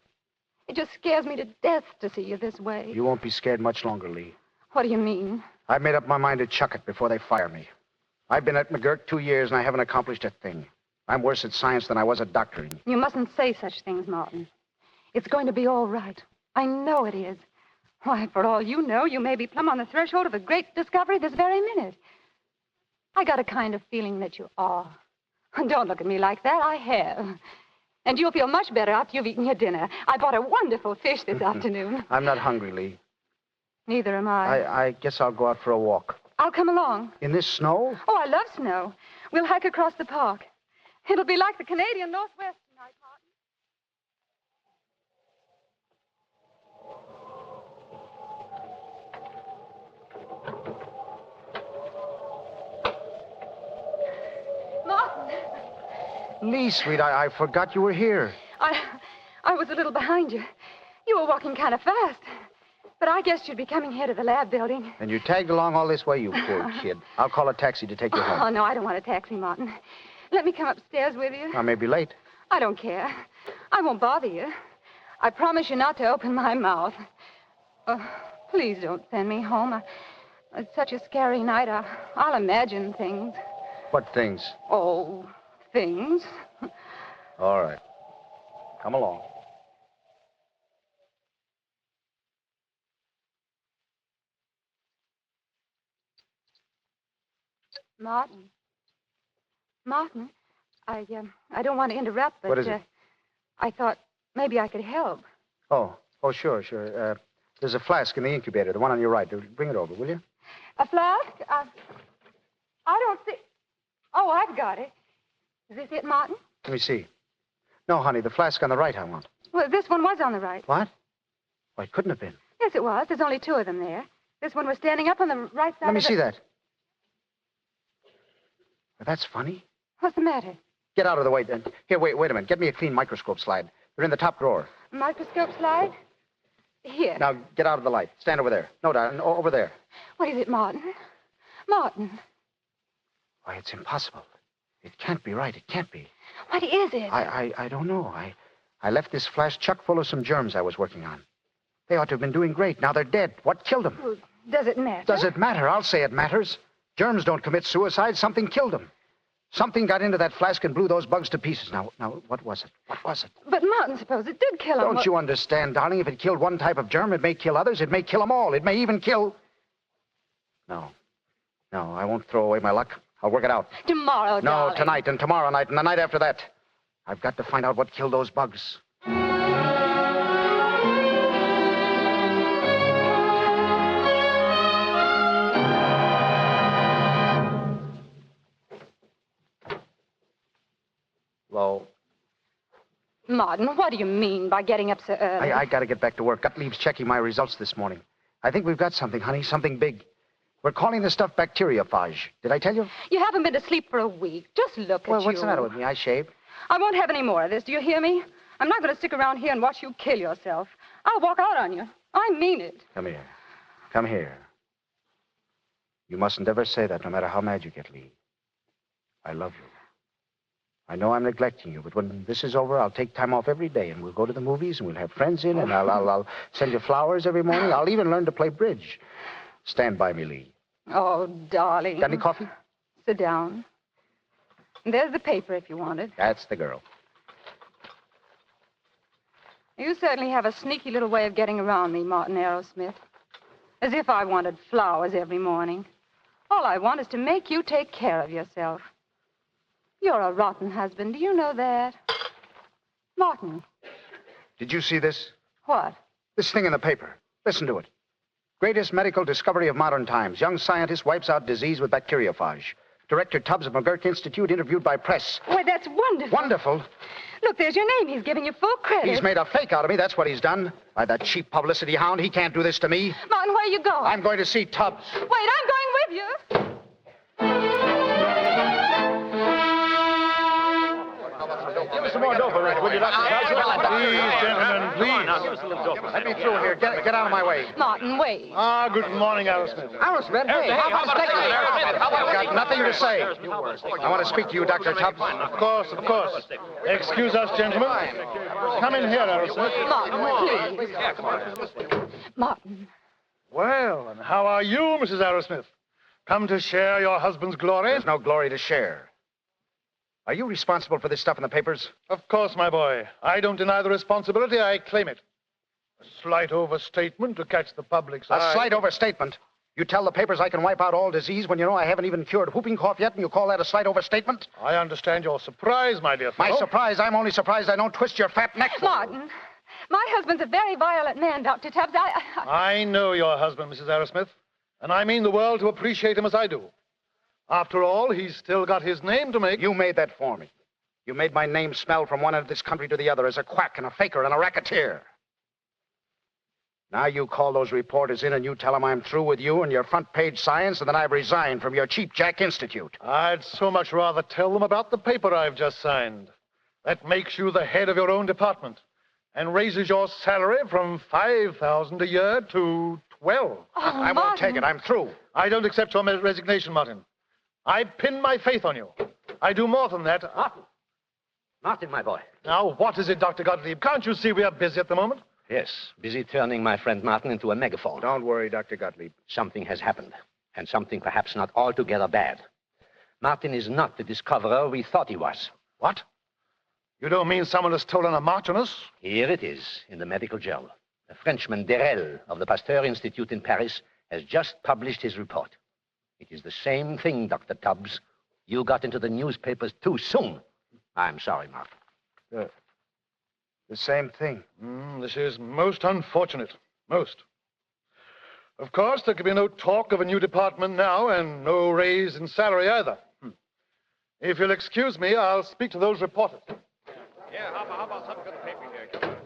It just scares me to death to see you this way. You won't be scared much longer, Lee. What do you mean? I've made up my mind to chuck it before they fire me. I've been at McGurk 2 years, and I haven't accomplished a thing. I'm worse at science than I was at doctoring. You mustn't say such things, Martin. It's going to be all right. I know it is. Why, for all you know, you may be plumb on the threshold of a great discovery this very minute. I got a kind of feeling that you are. Don't look at me like that. I have. And you'll feel much better after you've eaten your dinner. I bought a wonderful fish this afternoon. I'm not hungry, Lee. Neither am I. I guess I'll go out for a walk. I'll come along. In this snow? Oh, I love snow. We'll hike across the park. It'll be like the Canadian Northwest tonight, Martin. Martin! Lee, sweet, I forgot you were here. I was a little behind you. You were walking kind of fast. But I guessed you'd be coming here to the lab building. And you tagged along all this way, you poor kid. I'll call a taxi to take you home. Oh, no, I don't want a taxi, Martin. Let me come upstairs with you. I may be late. I don't care. I won't bother you. I promise you not to open my mouth. Please don't send me home. It's such a scary night. I'll imagine things. What things? Oh, things. All right. Come along. Martin, I don't want to interrupt, but What is it? I thought maybe I could help. Oh, sure. There's a flask in the incubator, the one on your right. Bring it over, will you? A flask? I don't see. Oh, I've got it. Is this it, Martin? Let me see. No, honey, the flask on the right I want. Well, this one was on the right. What? Why, it couldn't have been. Yes, it was. There's only two of them there. This one was standing up on the right side. Let me see that. Well, that's funny. What's the matter? Get out of the way. Here, wait a minute. Get me a clean microscope slide. They're in the top drawer. Microscope slide? Here. Now, get out of the light. Stand over there. No, darling, over there. What is it, Martin? Martin. Why, it's impossible. It can't be right. It can't be. What is it? I don't know. I left this flash chuck full of some germs I was working on. They ought to have been doing great. Now they're dead. What killed them? Well, does it matter? Does it matter? I'll say it matters. Germs don't commit suicide. Something killed them. Something got into that flask and blew those bugs to pieces. Now, what was it? What was it? But Martin, suppose it did kill him. Don't you understand, darling? If it killed one type of germ, it may kill others. It may kill them all. It may even kill... No, I won't throw away my luck. I'll work it out. Tomorrow, No, darling. tonight and tomorrow night and the night after that. I've got to find out what killed those bugs. Hello? Martin, what do you mean by getting up so early? I got to get back to work. Gottlieb's checking my results this morning. I think we've got something, honey, something big. We're calling this stuff bacteriophage. Did I tell you? You haven't been to sleep for a week. Just look at you. Well, what's the matter with me? I shaved. I won't have any more of this. Do you hear me? I'm not going to stick around here and watch you kill yourself. I'll walk out on you. I mean it. Come here. Come here. You mustn't ever say that, no matter how mad you get, Lee. I love you. I know I'm neglecting you, but when this is over, I'll take time off every day, and we'll go to the movies, and we'll have friends in, and I'll send you flowers every morning. I'll even learn to play bridge. Stand by me, Lee. Oh, darling. Got any coffee? Sit down. There's the paper if you want it. That's the girl. You certainly have a sneaky little way of getting around me, Martin Aerosmith. As if I wanted flowers every morning. All I want is to make you take care of yourself. You're a rotten husband. Do you know that? Martin. Did you see this? What? This thing in the paper. Listen to it. Greatest medical discovery of modern times. Young scientist wipes out disease with bacteriophage. Director Tubbs of McGurk Institute interviewed by press. Why, that's wonderful. Wonderful? Look, there's your name. He's giving you full credit. He's made a fake out of me. That's what he's done. By that cheap publicity hound, he can't do this to me. Martin, where are you going? I'm going to see Tubbs. Wait, I'm going with you. Give us some more dope, Rick, will you, Dr. Please, gentlemen, please. Now, give us a little dope. Let me through here. Get out of my way. Martin, wait. Good morning, Aerosmith. Aerosmith? Hey, how about I've got nothing to say. I want to speak to you, Dr. Tubbs. Of course. Excuse us, gentlemen. Come in here, Aerosmith. Martin, please. Martin. Well, and how are you, Mrs. Aerosmith? Come to share your husband's glory? There's no glory to share. Are you responsible for this stuff in the papers? Of course, my boy. I don't deny the responsibility. I claim it. A slight overstatement to catch the public's eye. A slight overstatement? You tell the papers I can wipe out all disease when you know I haven't even cured whooping cough yet, and you call that a slight overstatement? I understand your surprise, my dear fellow. My surprise? I'm only surprised I don't twist your fat neck. Martin, my husband's a very violent man, Dr. Tubbs. I know your husband, Mrs. Aerosmith, and I mean the world to appreciate him as I do. After all, he's still got his name to make. You made that for me. You made my name smell from one end of this country to the other as a quack and a faker and a racketeer. Now you call those reporters in and you tell them I'm through with you and your front-page science and that I've resigned from your cheap Jack Institute. I'd so much rather tell them about the paper I've just signed. That makes you the head of your own department and raises your salary from $5,000 a year to $12,000. I won't take it. I'm through. I don't accept your resignation, Martin. I pin my faith on you. I do more than that. Martin, my boy. Now, what is it, Dr. Gottlieb? Can't you see we are busy at the moment? Yes, busy turning my friend Martin into a megaphone. Don't worry, Dr. Gottlieb. Something has happened, and something perhaps not altogether bad. Martin is not the discoverer we thought he was. What? You don't mean someone has stolen a march on us? Here it is, in the medical journal. A Frenchman, Derel, of the Pasteur Institute in Paris, has just published his report. It is the same thing, Dr. Tubbs. You got into the newspapers too soon. I'm sorry, Martin. The same thing. This is most unfortunate. Most. Of course, there could be no talk of a new department now and no raise in salary either. If you'll excuse me, I'll speak to those reporters. Yeah, how about something for the paper here? Come on.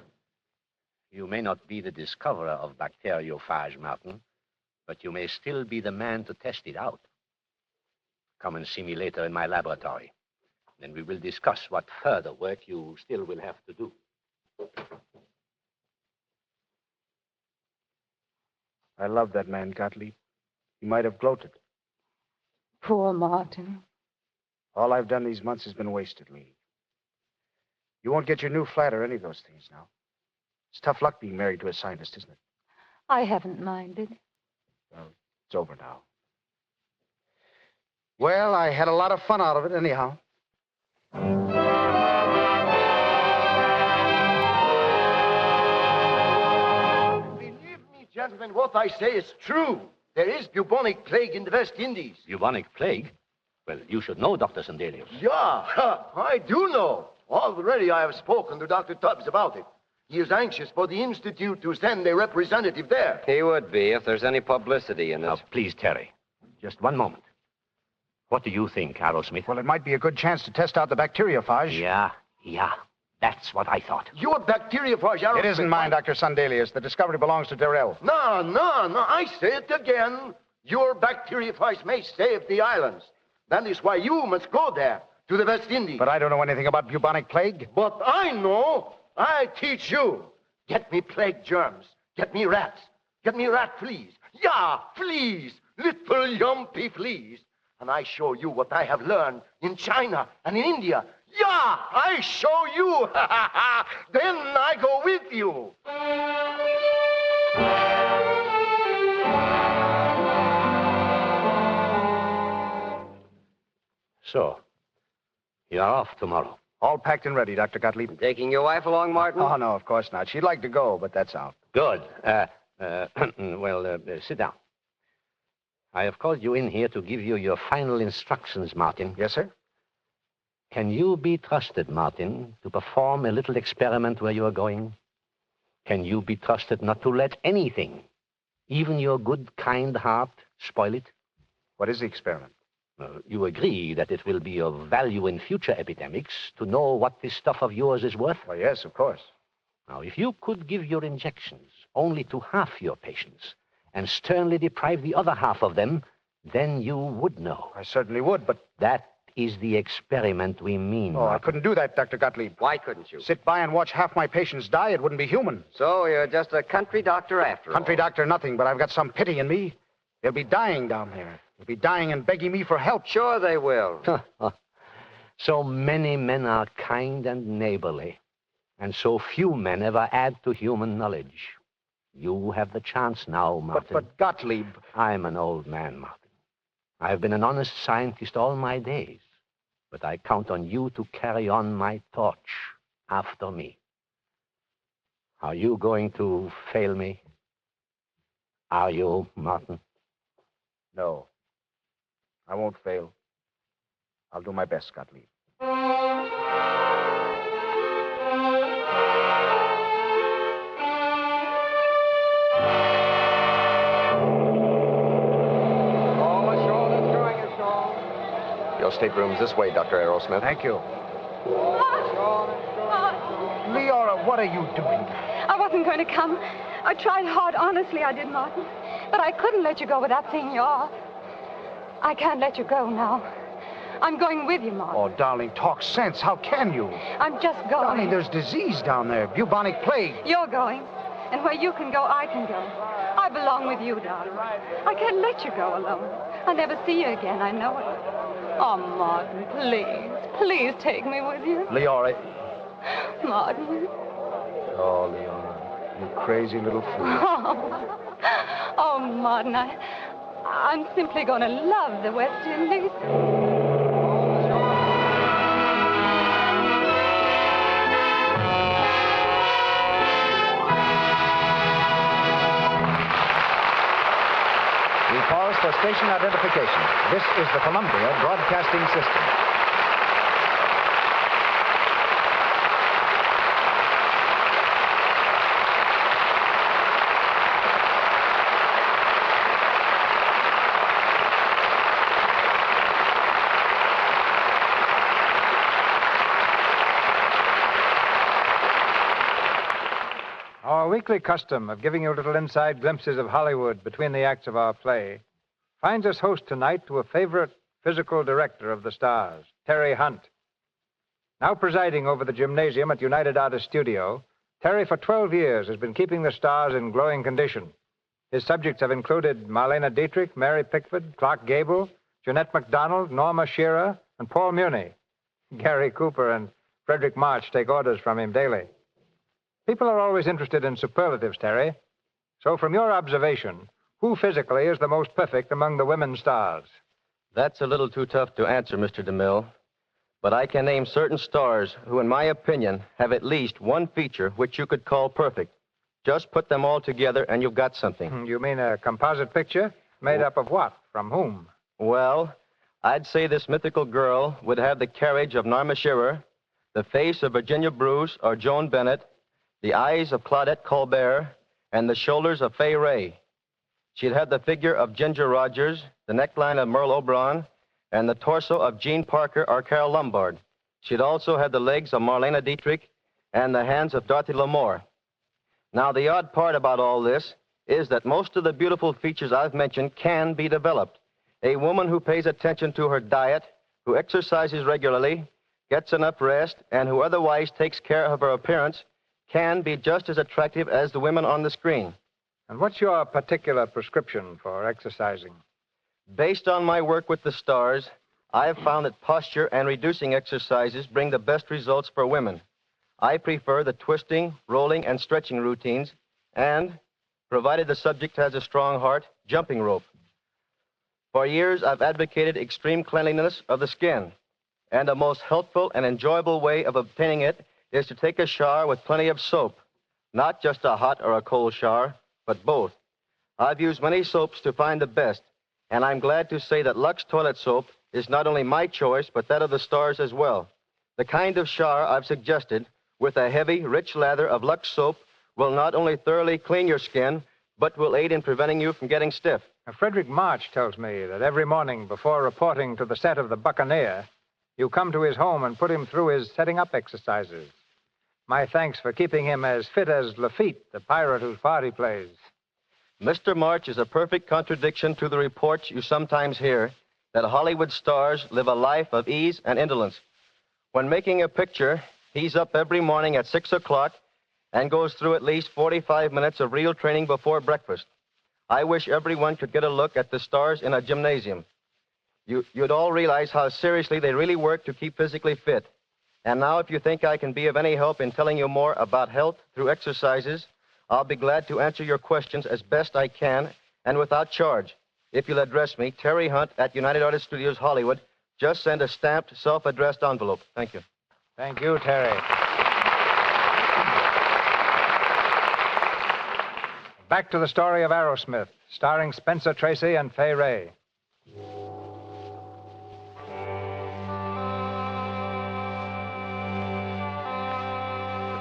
You may not be the discoverer of bacteriophage, Martin, but you may still be the man to test it out. Come and see me later in my laboratory. Then we will discuss what further work you still will have to do. I love that man, Gottlieb. He might have gloated. Poor Martin. All I've done these months has been wasted, Lee. You won't get your new flat or any of those things now. It's tough luck being married to a scientist, isn't it? I haven't minded. Well, it's over now. Well, I had a lot of fun out of it, anyhow. Believe me, gentlemen, what I say is true. There is bubonic plague in the West Indies. Bubonic plague? Well, you should know, Dr. Sandelius. Yeah, I do know. Already I have spoken to Dr. Tubbs about it. He is anxious for the Institute to send a representative there. He would be if there's any publicity in it. Now, please, Terry, just one moment. What do you think, Arrowsmith? Well, it might be a good chance to test out the bacteriophage. Yeah. That's what I thought. Your bacteriophage, Arrowsmith. It isn't mine, Dr. Sandelius. The discovery belongs to Darrell. No. I say it again. Your bacteriophage may save the islands. That is why you must go there, to the West Indies. But I don't know anything about bubonic plague. But I know. I teach you. Get me plague germs. Get me rats. Get me rat fleas. Yeah, fleas. Little yumpy fleas. And I show you what I have learned in China and in India. Yeah, I show you. Then I go with you. So, you're off tomorrow. All packed and ready, Dr. Gottlieb. Taking your wife along, Martin? Oh, no, of course not. She'd like to go, but that's out. Good. Sit down. I have called you in here to give you your final instructions, Martin. Yes, sir? Can you be trusted, Martin, to perform a little experiment where you are going? Can you be trusted not to let anything, even your good, kind heart, spoil it? What is the experiment? You agree that it will be of value in future epidemics to know what this stuff of yours is worth? Well, yes, of course. Now, if you could give your injections only to half your patients and sternly deprive the other half of them, then you would know. I certainly would, but... That is the experiment we mean. Oh, I couldn't do that, Dr. Gottlieb. Why couldn't you? Sit by and watch half my patients die. It wouldn't be human. So you're just a country doctor after all. Country doctor, nothing, but I've got some pity in me. They'll be dying down there. They'll be dying and begging me for help. Sure they will. So many men are kind and neighborly, and so few men ever add to human knowledge. You have the chance now, Martin. But Gottlieb... I'm an old man, Martin. I have been an honest scientist all my days, but I count on you to carry on my torch after me. Are you going to fail me? Are you, Martin? No. I won't fail. I'll do my best, Gottlieb. Your stateroom's this way, Dr. Arrowsmith. Thank you. Leora, what are you doing? I wasn't going to come. I tried hard, honestly, I did, Martin. But I couldn't let you go without seeing you off. I can't let you go now. I'm going with you, Martin. Oh, darling, talk sense. How can you? I'm just going. Darling, there's disease down there. Bubonic plague. You're going. And where you can go, I can go. I belong with you, darling. I can't let you go alone. I'll never see you again, I know it. Oh, Martin, please take me with you. Leora. Martin. Oh, Leora, you crazy little fool. Oh, Martin, I'm simply going to love the West Indies. We pause for station identification. This is the Columbia Broadcasting System. weekly custom of giving you little inside glimpses of Hollywood between the acts of our play finds us host tonight to a favorite physical director of the stars, Terry Hunt. Now presiding over the gymnasium at United Artists Studio, Terry for 12 years has been keeping the stars in glowing condition. His subjects have included Marlene Dietrich, Mary Pickford, Clark Gable, Jeanette MacDonald, Norma Shearer, and Paul Muni. Gary Cooper and Frederick March take orders from him daily. People are always interested in superlatives, Terry. So from your observation, who physically is the most perfect among the women stars? That's a little too tough to answer, Mr. DeMille. But I can name certain stars who, in my opinion, have at least one feature which you could call perfect. Just put them all together and you've got something. You mean a composite picture? Made up of what? From whom? Well, I'd say this mythical girl would have the carriage of Norma Shearer, the face of Virginia Bruce or Joan Bennett, the eyes of Claudette Colbert, and the shoulders of Fay Ray. She'd have the figure of Ginger Rogers, the neckline of Merle Oberon, and the torso of Jean Parker or Carole Lombard. She'd also have the legs of Marlene Dietrich and the hands of Dorothy L'Amour. Now, the odd part about all this is that most of the beautiful features I've mentioned can be developed. A woman who pays attention to her diet, who exercises regularly, gets enough rest, and who otherwise takes care of her appearance can be just as attractive as the women on the screen. And what's your particular prescription for exercising? Based on my work with the stars, I have found that posture and reducing exercises bring the best results for women. I prefer the twisting, rolling, and stretching routines, and, provided the subject has a strong heart, jumping rope. For years, I've advocated extreme cleanliness of the skin, and a most helpful and enjoyable way of obtaining it is to take a shower with plenty of soap. Not just a hot or a cold shower, but both. I've used many soaps to find the best, and I'm glad to say that Lux Toilet Soap is not only my choice, but that of the stars as well. The kind of shower I've suggested, with a heavy, rich lather of Lux soap, will not only thoroughly clean your skin, but will aid in preventing you from getting stiff. Frederick March tells me that every morning before reporting to the set of The Buccaneer, you come to his home and put him through his setting-up exercises. My thanks for keeping him as fit as Lafitte, the pirate whose part he plays. Mr. March is a perfect contradiction to the reports you sometimes hear that Hollywood stars live a life of ease and indolence. When making a picture, he's up every morning at 6 o'clock and goes through at least 45 minutes of real training before breakfast. I wish everyone could get a look at the stars in a gymnasium. You'd all realize how seriously they really work to keep physically fit. And now, if you think I can be of any help in telling you more about health through exercises, I'll be glad to answer your questions as best I can and without charge. If you'll address me, Terry Hunt at United Artists Studios, Hollywood, just send a stamped, self-addressed envelope. Thank you. Thank you, Terry. Back to the story of Aerosmith, starring Spencer Tracy and Fay Ray.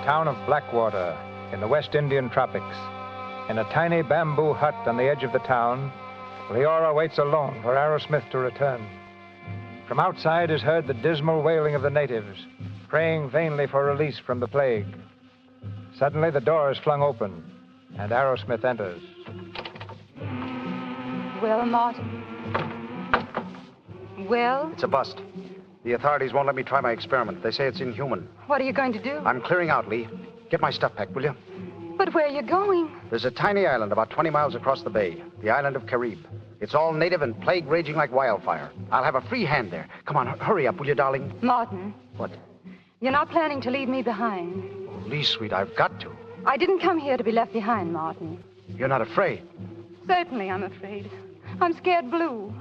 The town of Blackwater in the West Indian tropics. In a tiny bamboo hut on the edge of the town, Leora waits alone for Aerosmith to return. From outside is heard the dismal wailing of the natives, praying vainly for release from the plague. Suddenly, the door is flung open, and Aerosmith enters. Well, Martin? Well? It's a bust. The authorities won't let me try my experiment. They say it's inhuman. What are you going to do? I'm clearing out, Lee. Get my stuff packed, will you? But where are you going? There's a tiny island about 20 miles across the bay, the island of Carib. It's all native and plague raging like wildfire. I'll have a free hand there. Come on, hurry up, will you, darling? Martin. What? You're not planning to leave me behind. Oh, Lee, sweet, I've got to. I didn't come here to be left behind, Martin. You're not afraid? Certainly, I'm afraid. I'm scared blue.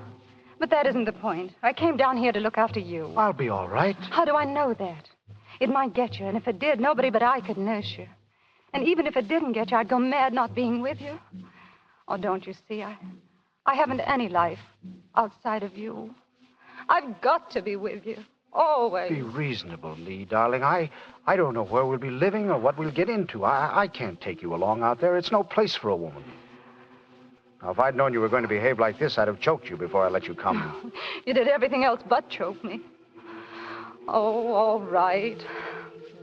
But that isn't the point. I came down here to look after you. I'll be all right. How do I know that? It might get you, and if it did, nobody but I could nurse you. And even if it didn't get you, I'd go mad not being with you. Oh, don't you see? I haven't any life outside of you. I've got to be with you. Always. Be reasonable, Lee, darling. I don't know where we'll be living or what we'll get into. I can't take you along out there. It's no place for a woman. Now, if I'd known you were going to behave like this, I'd have choked you before I let you come. You did everything else but choke me. Oh, all right.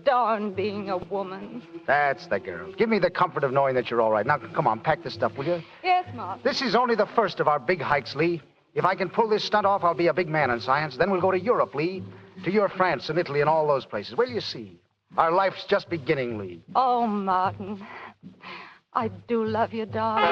darn being a woman. That's the girl. Give me the comfort of knowing that you're all right. Now, come on, pack this stuff, will you? Yes, Martin. This is only the first of our big hikes, Lee. If I can pull this stunt off, I'll be a big man in science. Then we'll go to Europe, Lee. To your France and Italy and all those places. Well, you see. Our life's just beginning, Lee. Oh, Martin. I do love you, darling.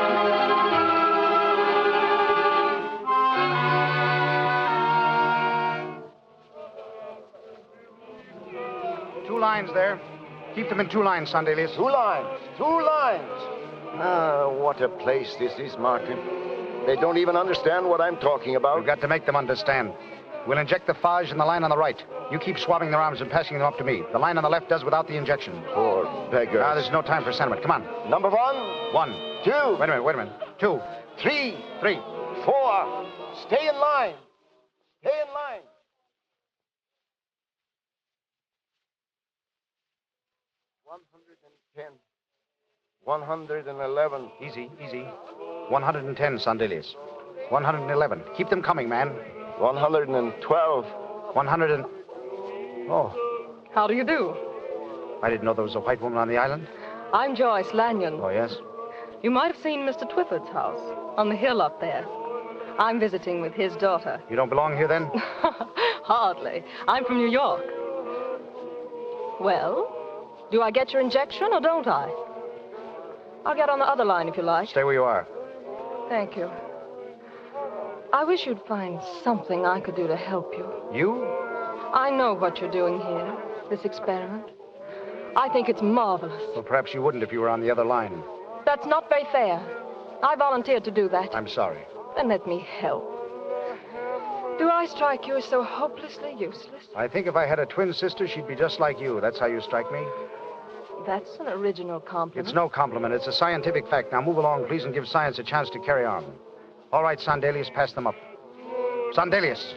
2 lines there. Keep them in 2 lines, Sandelius. 2 lines. 2 lines. Ah, what a place this is, Martin. They don't even understand what I'm talking about. We've got to make them understand. We'll inject the phage in the line on the right. You keep swabbing their arms and passing them up to me. The line on the left does without the injection. Poor beggars. There's no time for sentiment. Come on. Number 1. 1. 2. Wait a minute. 2. 3. 3. 4. Stay in line. Stay in line. $110. 111. Easy. 110, Sandelius. 111. Keep them coming, man. 112. 100 and... Oh, How do you do? I didn't know there was a white woman on the island. I'm Joyce Lanyon. Oh, yes? You might have seen Mr. Twyford's house on the hill up there. I'm visiting with his daughter. You don't belong here, then? Hardly. I'm from New York. Well, do I get your injection or don't I? I'll get on the other line if you like. Stay where you are. Thank you. I wish you'd find something I could do to help you. You? I know what you're doing here, this experiment. I think it's marvelous. Well, perhaps you wouldn't if you were on the other line. That's not very fair. I volunteered to do that. I'm sorry. Then let me help. Do I strike you as so hopelessly useless? I think if I had a twin sister, she'd be just like you. That's how you strike me. That's an original compliment. It's no compliment. It's a scientific fact. Now move along, please, and give science a chance to carry on. All right, Sandelius, pass them up. Sandelius.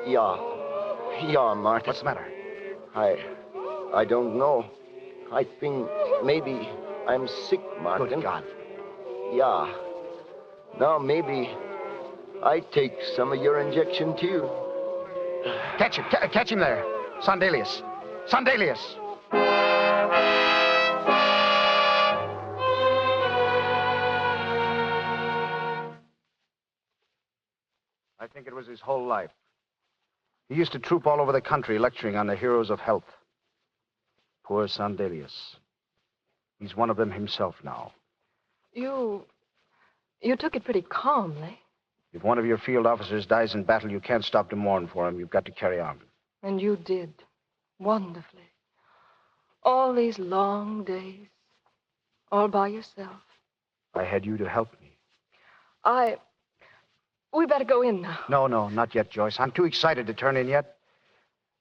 Yeah, Martin. What's the matter? I don't know. I think maybe I'm sick, Martin. Good God. Yeah. Now maybe I take some of your injection, too. Catch him. Catch him there. Sandelius. Sandelius. I think it was his whole life. He used to troop all over the country lecturing on the heroes of health. Poor Sandelius. He's one of them himself now. You took it pretty calmly. If one of your field officers dies in battle, you can't stop to mourn for him. You've got to carry on. And you did. Wonderfully. All these long days. All by yourself. I had you to help me. We better go in now. No, not yet, Joyce. I'm too excited to turn in yet.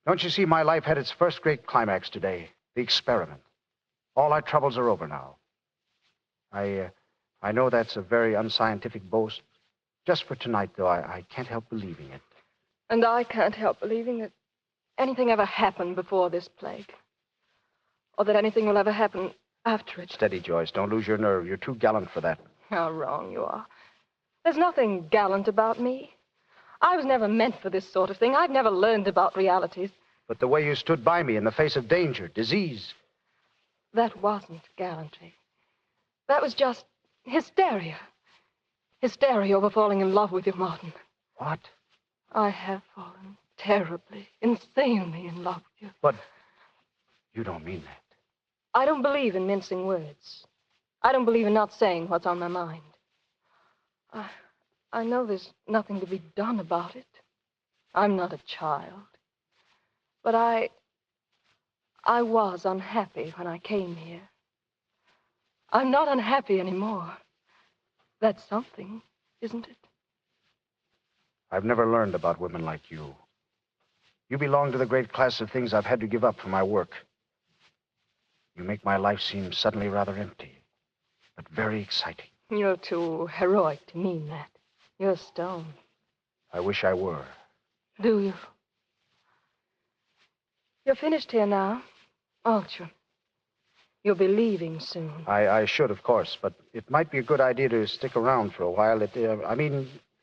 Don't you see, my life had its first great climax today. The experiment. All our troubles are over now. I know that's a very unscientific boast. Just for tonight, though, I can't help believing it. And I can't help believing that anything ever happened before this plague. Or that anything will ever happen after it. Steady, Joyce. Don't lose your nerve. You're too gallant for that. How wrong you are. There's nothing gallant about me. I was never meant for this sort of thing. I've never learned about realities. But the way you stood by me in the face of danger, disease. That wasn't gallantry. That was just hysteria. Hysteria over falling in love with you, Martin. What? I have fallen terribly, insanely in love with you. But you don't mean that. I don't believe in mincing words. I don't believe in not saying what's on my mind. I know there's nothing to be done about it. I'm not a child. But I was unhappy when I came here. I'm not unhappy anymore. That's something, isn't it? I've never learned about women like you. You belong to the great class of things I've had to give up for my work. You make my life seem suddenly rather empty, but very exciting. You're too heroic to mean that. You're stone. I wish I were. Do you? You're finished here now, aren't you? You'll be leaving soon. I should, of course, but it might be a good idea to stick around for a while.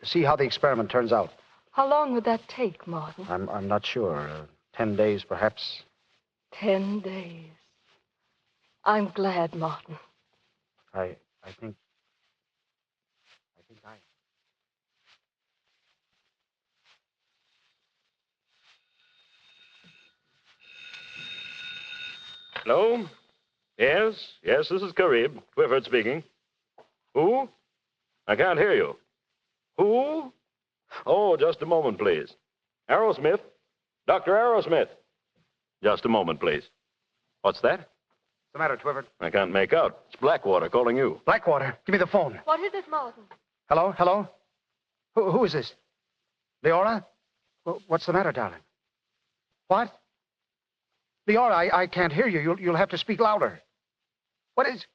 See how the experiment turns out. How long would that take, Martin? I'm not sure. 10 days, perhaps. 10 days. I'm glad, Martin. I think I... Hello? Yes, this is Carib. Twyford speaking. Who? I can't hear you. Who? Oh, just a moment, please. Aerosmith? Dr. Aerosmith. Just a moment, please. What's that? What's the matter, Twyford? I can't make out. It's Blackwater calling you. Blackwater, give me the phone. What is it, Martin? Hello? Who is this? Leora? What's the matter, darling? What? Leora, I can't hear you. You'll have to speak louder. What is...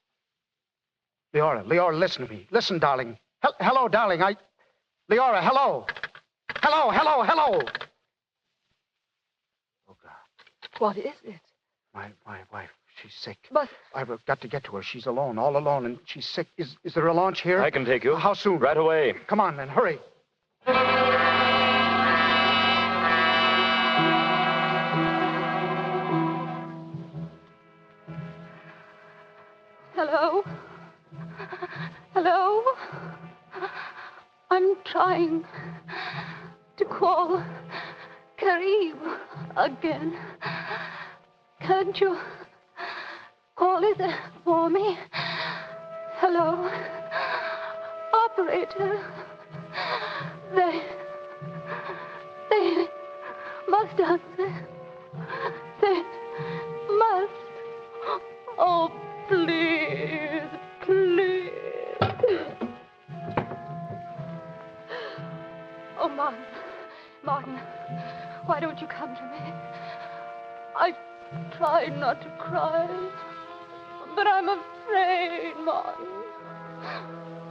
Leora, listen to me. Listen, darling. Hello, darling. Leora, hello. Hello. Oh, God. What is it? My wife, she's sick. But... I've got to get to her. She's alone, all alone, and she's sick. Is there a launch here? I can take you. How soon? Right away. Come on, then. Hurry. Hello? I'm trying to call Carib again. Can't you call it for me? Hello? Operator. They must answer. They must. Oh, please. Oh, Martin, why don't you come to me? I tried not to cry, but I'm afraid, Martin.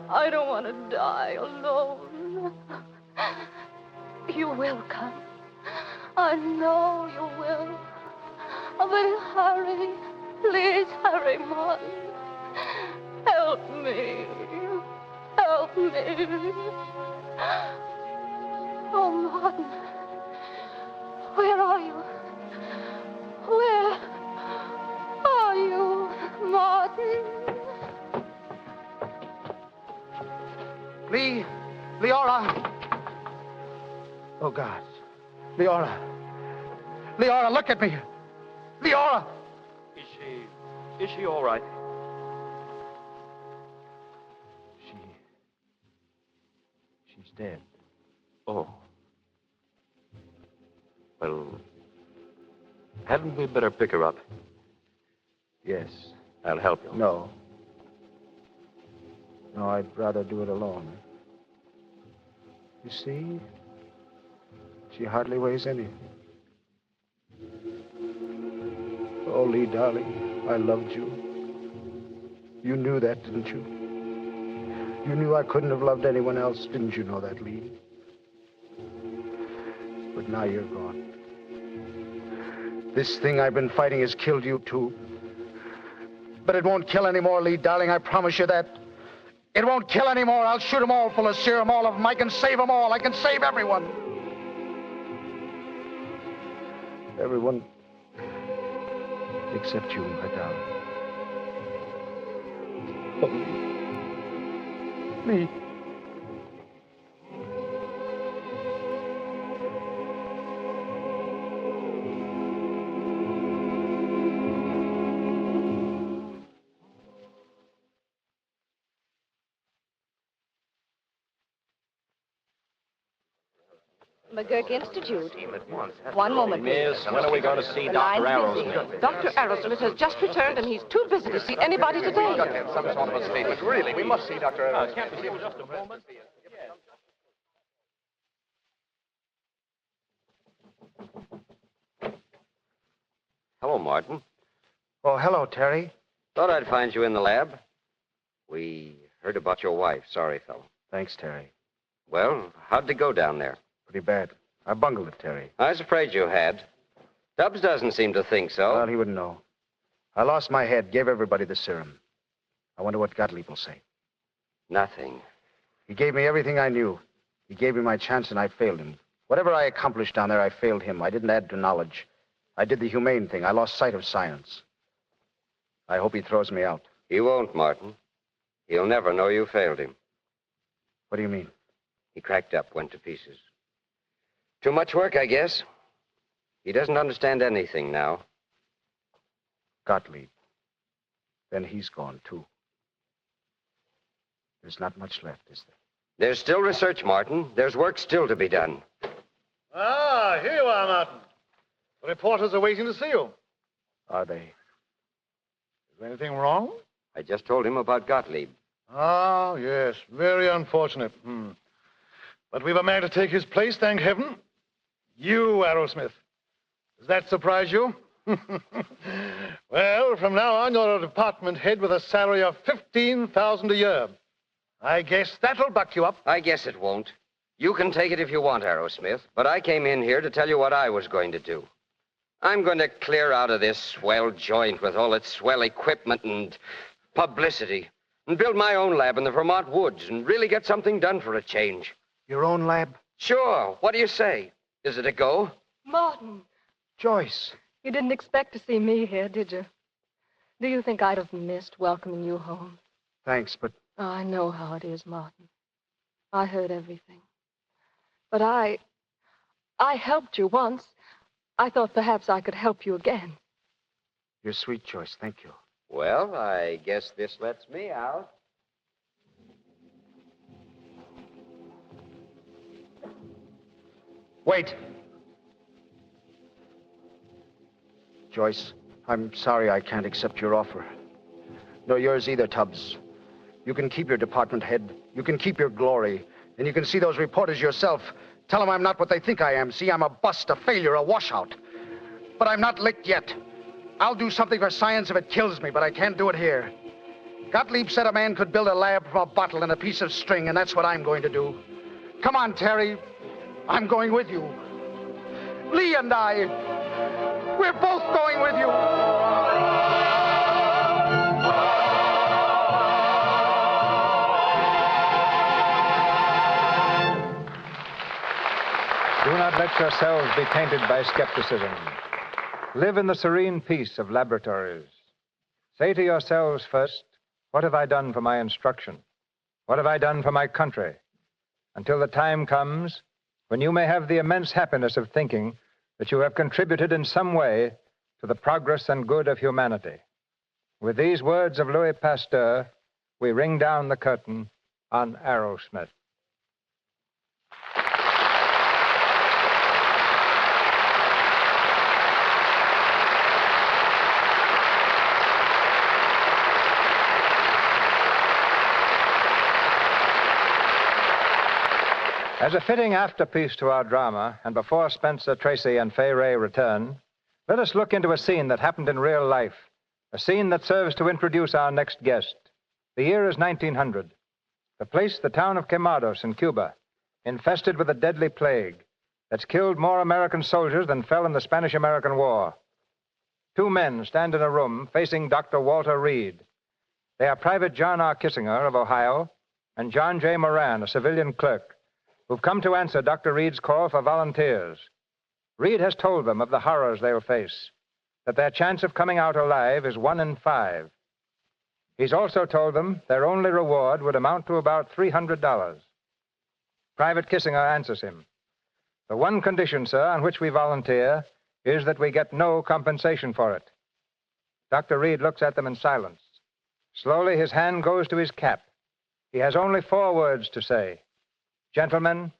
I don't want to die alone. You will come. I know you will. But hurry. Please hurry, Martin. Help me. Oh, Martin. Where are you? Where are you, Martin? Leora. Oh, God. Leora, look at me. Leora. Is she all right? She's dead. Oh. Well, hadn't we better pick her up? Yes. I'll help you. No, I'd rather do it alone. You see? She hardly weighs anything. Oh, Lee, darling, I loved you. You knew that, didn't you? You knew I couldn't have loved anyone else. Didn't you know that, Lee? But now you're gone. This thing I've been fighting has killed you, too. But it won't kill anymore, Lee, darling. I promise you that. It won't kill anymore. I'll shoot them all full of serum, all of them. I can save them all. I can save everyone. Everyone except you, my darling. Oh, Lee. McGurk Institute. One moment, please. Miss, when are we going to see The Dr. line's busy. Aerosmith? Dr. Aerosmith has just returned, and he's too busy to see anybody today. We've got to have some sort of a statement. Really, we must see Dr. Aerosmith. Can't we see him just a moment? Hello, Martin. Oh, hello, Terry. Thought I'd find you in the lab. We heard about your wife. Sorry, fellow. Thanks, Terry. Well, how'd it go down there? Pretty bad. I bungled it, Terry. I was afraid you had. Stubbs doesn't seem to think so. Well, he wouldn't know. I lost my head, gave everybody the serum. I wonder what Gottlieb will say. Nothing. He gave me everything I knew. He gave me my chance, and I failed him. Whatever I accomplished down there, I failed him. I didn't add to knowledge. I did the humane thing. I lost sight of science. I hope he throws me out. He won't, Martin. He'll never know you failed him. What do you mean? He cracked up, went to pieces. Too much work, I guess. He doesn't understand anything now. Gottlieb. Then he's gone, too. There's not much left, is there? There's still research, Martin. There's work still to be done. Ah, here you are, Martin. The reporters are waiting to see you. Are they? Is there anything wrong? I just told him about Gottlieb. Ah, yes. Very unfortunate. But we've a man to take his place, thank heaven. You, Arrowsmith. Does that surprise you? Well, from now on, you're a department head with a salary of $15,000 a year. I guess that'll buck you up. I guess it won't. You can take it if you want, Arrowsmith, but I came in here to tell you what I was going to do. I'm going to clear out of this swell joint with all its swell equipment and publicity and build my own lab in the Vermont woods and really get something done for a change. Your own lab? Sure. What do you say? Is it a go? Martin. Joyce. You didn't expect to see me here, did you? Do you think I'd have missed welcoming you home? Thanks, but... Oh, I know how it is, Martin. I heard everything. But I helped you once. I thought perhaps I could help you again. You're sweet, Joyce. Thank you. Well, I guess this lets me out. Wait. Joyce, I'm sorry I can't accept your offer. Nor yours either, Tubbs. You can keep your department head. You can keep your glory. And you can see those reporters yourself. Tell them I'm not what they think I am. See, I'm a bust, a failure, a washout. But I'm not licked yet. I'll do something for science if it kills me, but I can't do it here. Gottlieb said a man could build a lab from a bottle and a piece of string, and that's what I'm going to do. Come on, Terry. I'm going with you. Lee and I, we're both going with you. Do not let yourselves be tainted by skepticism. Live in the serene peace of laboratories. Say to yourselves first, what have I done for my instruction? What have I done for my country? Until the time comes when you may have the immense happiness of thinking that you have contributed in some way to the progress and good of humanity. With these words of Louis Pasteur, we ring down the curtain on Arrowsmith. As a fitting afterpiece to our drama, and before Spencer Tracy and Fay Wray return, let us look into a scene that happened in real life, a scene that serves to introduce our next guest. The year is 1900. The place, the town of Quemados in Cuba, infested with a deadly plague that's killed more American soldiers than fell in the Spanish-American War. Two men stand in a room facing Dr. Walter Reed. They are Private John R. Kissinger of Ohio and John J. Moran, a civilian clerk, who've come to answer Dr. Reed's call for volunteers. Reed has told them of the horrors they'll face, that their chance of coming out alive is 1 in 5. He's also told them their only reward would amount to about $300. Private Kissinger answers him. The one condition, sir, on which we volunteer is that we get no compensation for it. Dr. Reed looks at them in silence. Slowly, his hand goes to his cap. He has only 4 words to say. Gentlemen,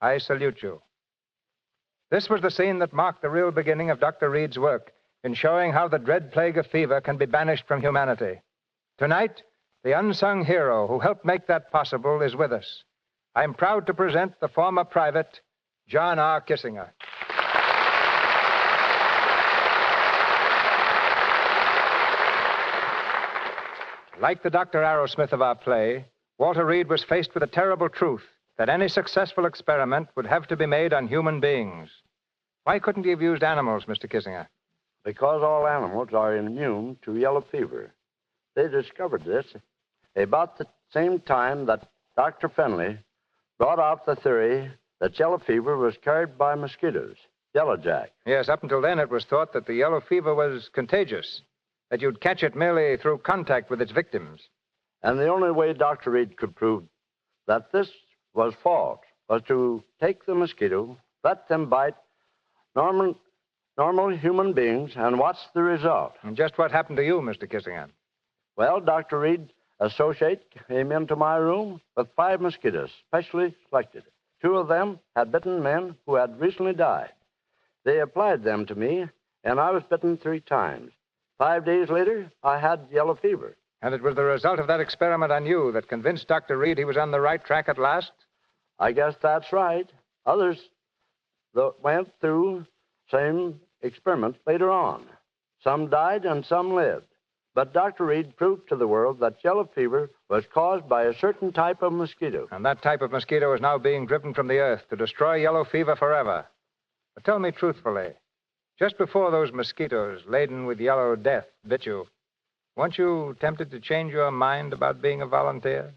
I salute you. This was the scene that marked the real beginning of Dr. Reed's work in showing how the dread plague of fever can be banished from humanity. Tonight, the unsung hero who helped make that possible is with us. I'm proud to present the former private, John R. Kissinger. Like the Dr. Arrowsmith of our play, Walter Reed was faced with a terrible truth that any successful experiment would have to be made on human beings. Why couldn't he have used animals, Mr. Kissinger? Because all animals are immune to yellow fever. They discovered this about the same time that Dr. Finley brought out the theory that yellow fever was carried by mosquitoes. Yellow Jack. Yes, up until then it was thought that the yellow fever was contagious, that you'd catch it merely through contact with its victims. And the only way Dr. Reed could prove that this was false was to take the mosquito, let them bite normal human beings, and watch the result. And just what happened to you, Mr. Kissingham? Well, Dr. Reed's associate came into my room with 5 mosquitoes, specially selected. 2 of them had bitten men who had recently died. They applied them to me, and I was bitten 3 times. 5 days later, I had yellow fever. And it was the result of that experiment on you that convinced Dr. Reed he was on the right track at last? I guess that's right. Others went through same experiment later on. Some died and some lived. But Dr. Reed proved to the world that yellow fever was caused by a certain type of mosquito. And that type of mosquito is now being driven from the earth to destroy yellow fever forever. But tell me truthfully, just before those mosquitoes laden with yellow death bit you, weren't you tempted to change your mind about being a volunteer?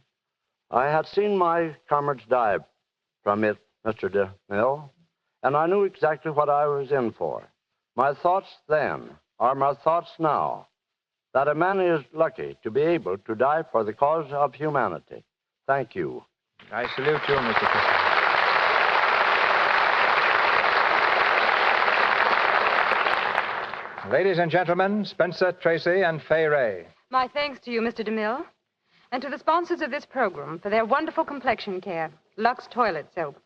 I had seen my comrades die from it, Mr. DeMille, and I knew exactly what I was in for. My thoughts then are my thoughts now, that a man is lucky to be able to die for the cause of humanity. Thank you. I salute you, Mr. Kissingham. Ladies and gentlemen, Spencer Tracy and Fay Ray. My thanks to you, Mr. DeMille, and to the sponsors of this program for their wonderful complexion care, Lux Toilet Soap.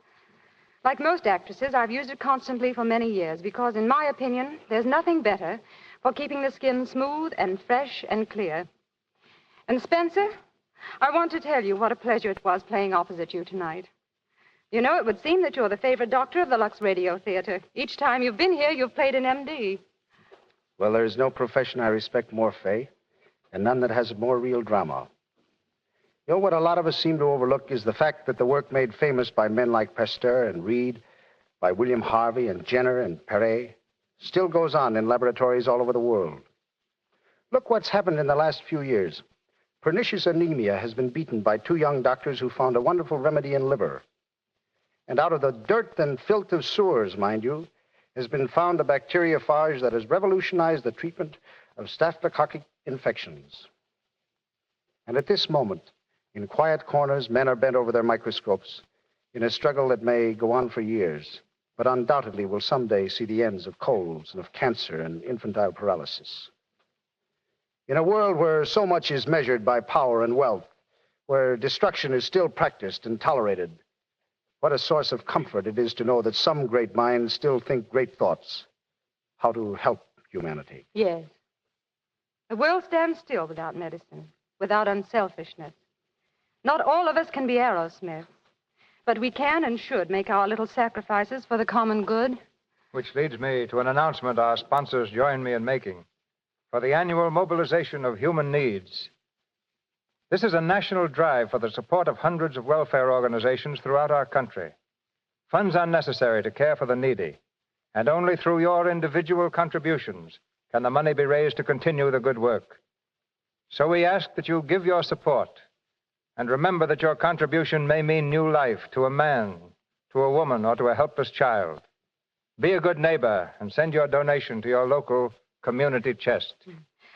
Like most actresses, I've used it constantly for many years because, in my opinion, there's nothing better for keeping the skin smooth and fresh and clear. And Spencer, I want to tell you what a pleasure it was playing opposite you tonight. You know, it would seem that you're the favorite doctor of the Lux Radio Theater. Each time you've been here, you've played an MD. Well, there's no profession I respect more, Fay, and none that has more real drama. You know, what a lot of us seem to overlook is the fact that the work made famous by men like Pasteur and Reed, by William Harvey and Jenner and Perret, still goes on in laboratories all over the world. Look what's happened in the last few years. Pernicious anemia has been beaten by 2 young doctors who found a wonderful remedy in liver. And out of the dirt and filth of sewers, mind you, has been found a bacteriophage that has revolutionized the treatment of staphylococcal infections. And at this moment, in quiet corners, men are bent over their microscopes in a struggle that may go on for years, but undoubtedly will someday see the ends of colds and of cancer and infantile paralysis. In a world where so much is measured by power and wealth, where destruction is still practiced and tolerated, what a source of comfort it is to know that some great minds still think great thoughts, how to help humanity. Yes. The world stands still without medicine, without unselfishness. Not all of us can be Aerosmiths, but we can and should make our little sacrifices for the common good. Which leads me to an announcement our sponsors join me in making for the annual mobilization of human needs. This is a national drive for the support of hundreds of welfare organizations throughout our country. Funds are necessary to care for the needy, and only through your individual contributions can the money be raised to continue the good work. So we ask that you give your support, and remember that your contribution may mean new life to a man, to a woman, or to a helpless child. Be a good neighbor and send your donation to your local community chest.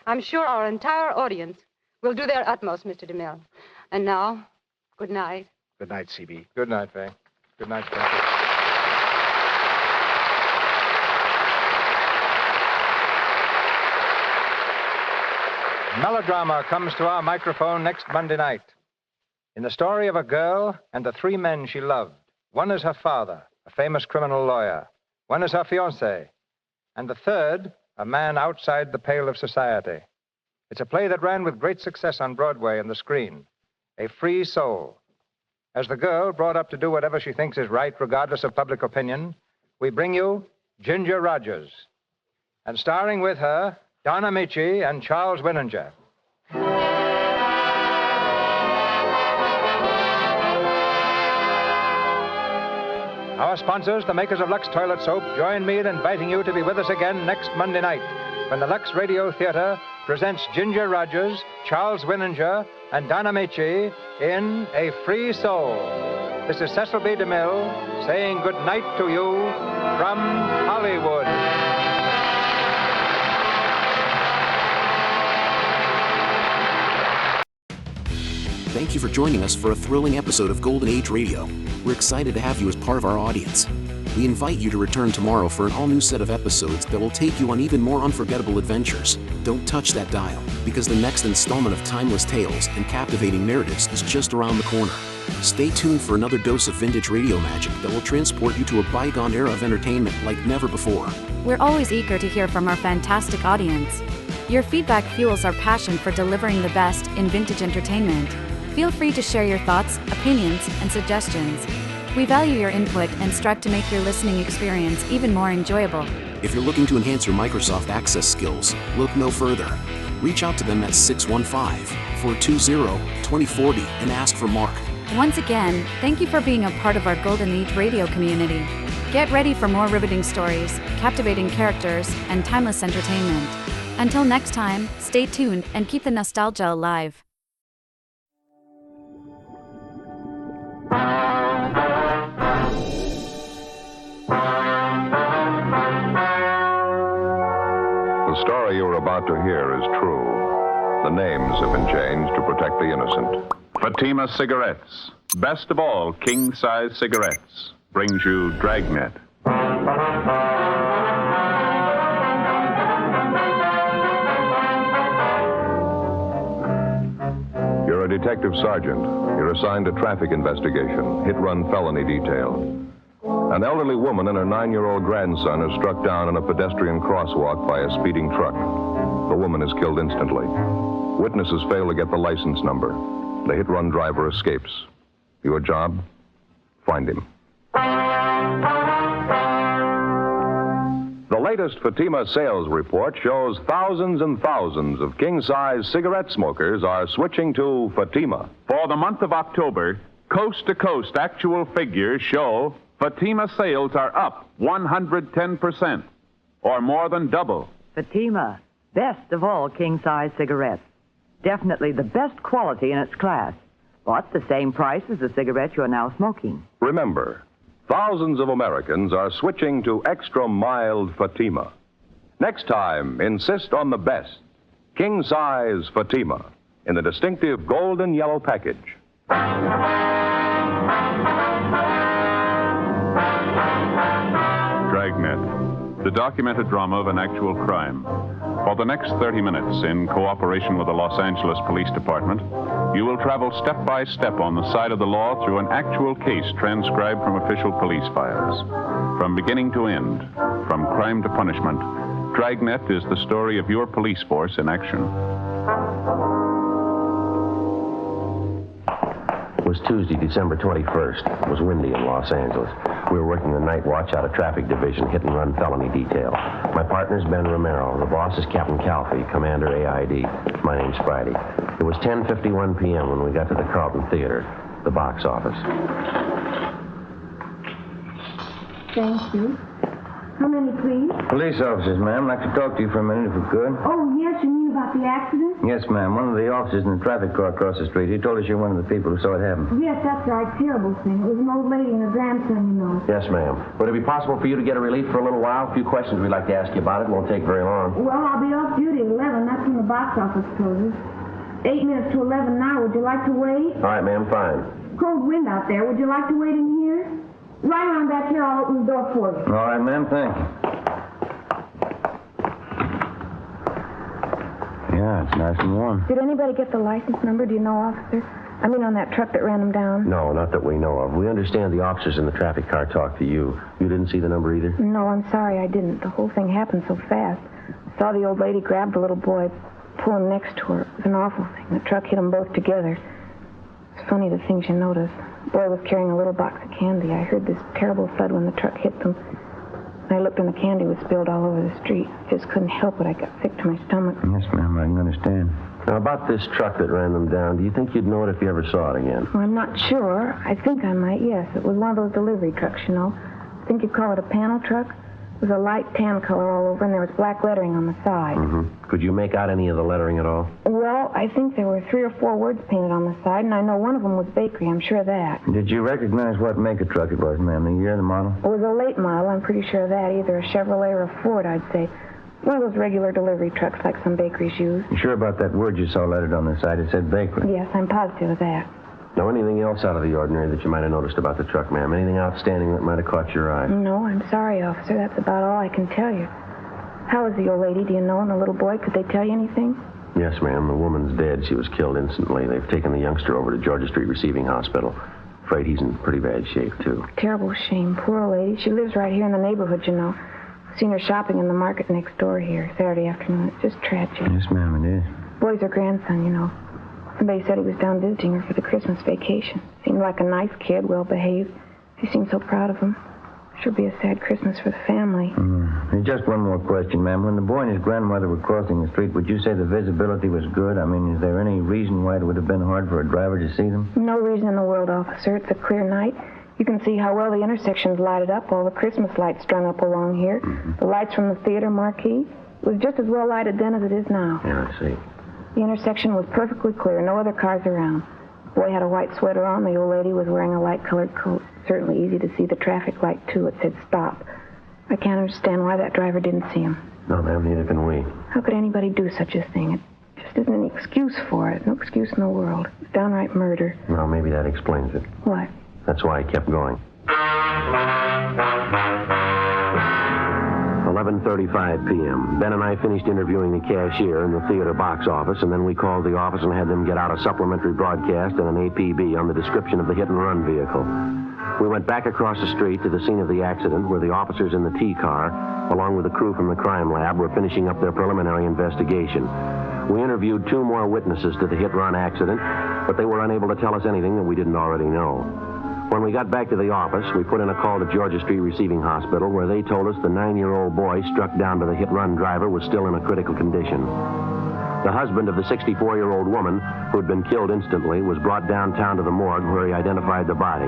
I'm sure our entire audience will do their utmost, Mr. DeMille. And now, good night. Good night, C.B. Good night, Fay. Good night, Spencer. Melodrama comes to our microphone next Monday night. In the story of a girl and the 3 men she loved. One is her father, a famous criminal lawyer. One is her fiancé. And the third, a man outside the pale of society. It's a play that ran with great success on Broadway and the screen. A Free Soul. As the girl, brought up to do whatever she thinks is right, regardless of public opinion, we bring you Ginger Rogers. And starring with her, Donna Michi and Charles Winninger. Our sponsors, the makers of Lux Toilet Soap, join me in inviting you to be with us again next Monday night when the Lux Radio Theater presents Ginger Rogers, Charles Winninger, and Donna Michi in A Free Soul. this is Cecil B. DeMille saying good night to you from Hollywood. Thank you for joining us for a thrilling episode of Golden Age Radio. We're excited to have you as part of our audience. We invite you to return tomorrow for an all-new set of episodes that will take you on even more unforgettable adventures. Don't touch that dial, because the next installment of timeless tales and captivating narratives is just around the corner. Stay tuned for another dose of vintage radio magic that will transport you to a bygone era of entertainment like never before. We're always eager to hear from our fantastic audience. Your feedback fuels our passion for delivering the best in vintage entertainment. Feel free to share your thoughts, opinions, and suggestions. We value your input and strive to make your listening experience even more enjoyable. If you're looking to enhance your Microsoft Access skills, look no further. Reach out to them at 615-420-2040 and ask for Mark. Once again, thank you for being a part of our Golden Age radio community. Get ready for more riveting stories, captivating characters, and timeless entertainment. Until next time, stay tuned and keep the nostalgia alive. The story you're about to hear is true. The names have been changed to protect the innocent. Fatima Cigarettes, best of all king-size cigarettes, brings you Dragnet. You're a detective sergeant. You're assigned to traffic investigation, hit-run felony detail. An elderly woman and her 9-year-old grandson are struck down in a pedestrian crosswalk by a speeding truck. The woman is killed instantly. Witnesses fail to get the license number. The hit-run driver escapes. Your job? Find him. The latest Fatima sales report shows thousands and thousands of king-size cigarette smokers are switching to Fatima. For the month of October, coast-to-coast actual figures show Fatima sales are up 110%, or more than double. Fatima, best of all king-size cigarettes. Definitely the best quality in its class. But the same price as the cigarette you're now smoking. Remember, thousands of Americans are switching to extra mild Fatima. Next time, insist on the best. King-size Fatima in the distinctive golden yellow package. Dragnet, the documented drama of an actual crime. For the next 30 minutes, in cooperation with the Los Angeles Police Department, you will travel step by step on the side of the law through an actual case transcribed from official police files. From beginning to end, from crime to punishment, Dragnet is the story of your police force in action. It was Tuesday, December 21st. It was windy in Los Angeles. We were working the night watch out of traffic division, hit-and-run felony detail. My partner's Ben Romero. The boss is Captain Calfee, Commander AID. My name's Friday. It was 10:51 p.m. when we got to the Carlton Theater, the box office. Thank you. How many, please? Police officers, ma'am. I'd like to talk to you for a minute, if we could. Oh, yes, you mean about the accident? Yes, ma'am. One of the officers in the traffic car across the street, he told us you're one of the people who saw it happen. Yes, that's right. Terrible thing. It was an old lady and her grandson, you know. Yes, ma'am. Would it be possible for you to get a relief for a little while? A few questions we'd like to ask you about it. Won't take very long. Well, I'll be off duty at 11. That's when the box office closes. 8 minutes to 11 now. Would you like to wait? All right, ma'am. Fine. Cold wind out there. Would you like to wait in here? Right around back here. I'll open the door for you. All right, ma'am. Thank you. Yeah, it's nice and warm. Did anybody get the license number? Do you know, officer? I mean, on that truck that ran them down? No, not that we know of. We understand the officers in the traffic car talked to you. You didn't see the number either? No, I'm sorry, I didn't. The whole thing happened so fast. I saw the old lady grab the little boy, pull him next to her. It was an awful thing. The truck hit them both together. It's funny the things you notice. The boy was carrying a little box of candy. I heard this terrible thud when the truck hit them. I looked and the candy was spilled all over the street. I just couldn't help it. I got sick to my stomach. Yes, ma'am, I can understand. Now, about this truck that ran them down, do you think you'd know it if you ever saw it again? Well, I'm not sure. I think I might, yes. It was one of those delivery trucks, you know. I think you'd call it a panel truck. It was a light tan color all over, and there was black lettering on the side. Mm-hmm. Could you make out any of the lettering at all? Well, I think there were 3 or 4 words painted on the side, and I know one of them was bakery. I'm sure of that. Did you recognize what make of truck it was, ma'am? The year, the model? It was a late model. I'm pretty sure of that. Either a Chevrolet or a Ford, I'd say. One of those regular delivery trucks like some bakeries use. You sure about that word you saw lettered on the side? It said bakery. Yes, I'm positive of that. Now, anything else out of the ordinary that you might have noticed about the truck, ma'am? Anything outstanding that might have caught your eye? No, I'm sorry, officer. That's about all I can tell you. How is the old lady? Do you know? And the little boy? Could they tell you anything? Yes, ma'am. The woman's dead. She was killed instantly. They've taken the youngster over to Georgia Street Receiving Hospital. Afraid he's in pretty bad shape, too. Terrible shame. Poor old lady. She lives right here in the neighborhood, you know. Seen her shopping in the market next door here Saturday afternoon. It's just tragic. Yes, ma'am, it is. Boy's her grandson, you know. Somebody said he was down visiting her for the Christmas vacation. Seemed like a nice kid, well-behaved. She seemed so proud of him. Sure be a sad Christmas for the family. Just one more question, ma'am. When the boy and his grandmother were crossing the street, would you say the visibility was good? I mean, is there any reason why it would have been hard for a driver to see them? No reason in the world, officer. It's a clear night. You can see how well the intersection's lighted up, all the Christmas lights strung up along here. The lights from the theater marquee. It was just as well lighted then as it is now. Yeah, I see. The intersection was perfectly clear, no other cars around. The boy had a white sweater on. The old lady was wearing a light-colored coat. Certainly easy to see the traffic light, too. It said stop. I can't understand why that driver didn't see him. No, ma'am, neither can we. How could anybody do such a thing? It just isn't any excuse for it. No excuse in the world. It's downright murder. Well, maybe that explains it. What? That's why I kept going. 11:35 p.m. Ben and I finished interviewing the cashier in the theater box office, and then we called the office and had them get out a supplementary broadcast and an APB on the description of the hit-and-run vehicle. We went back across the street to the scene of the accident where the officers in the T-car, along with the crew from the crime lab, were finishing up their preliminary investigation. We interviewed 2 more witnesses to the hit-run accident, but they were unable to tell us anything that we didn't already know. When we got back to the office, we put in a call to Georgia Street Receiving Hospital, where they told us the 9-year-old boy struck down by the hit-run driver was still in a critical condition. The husband of the 64-year-old woman, who had been killed instantly, was brought downtown to the morgue where he identified the body.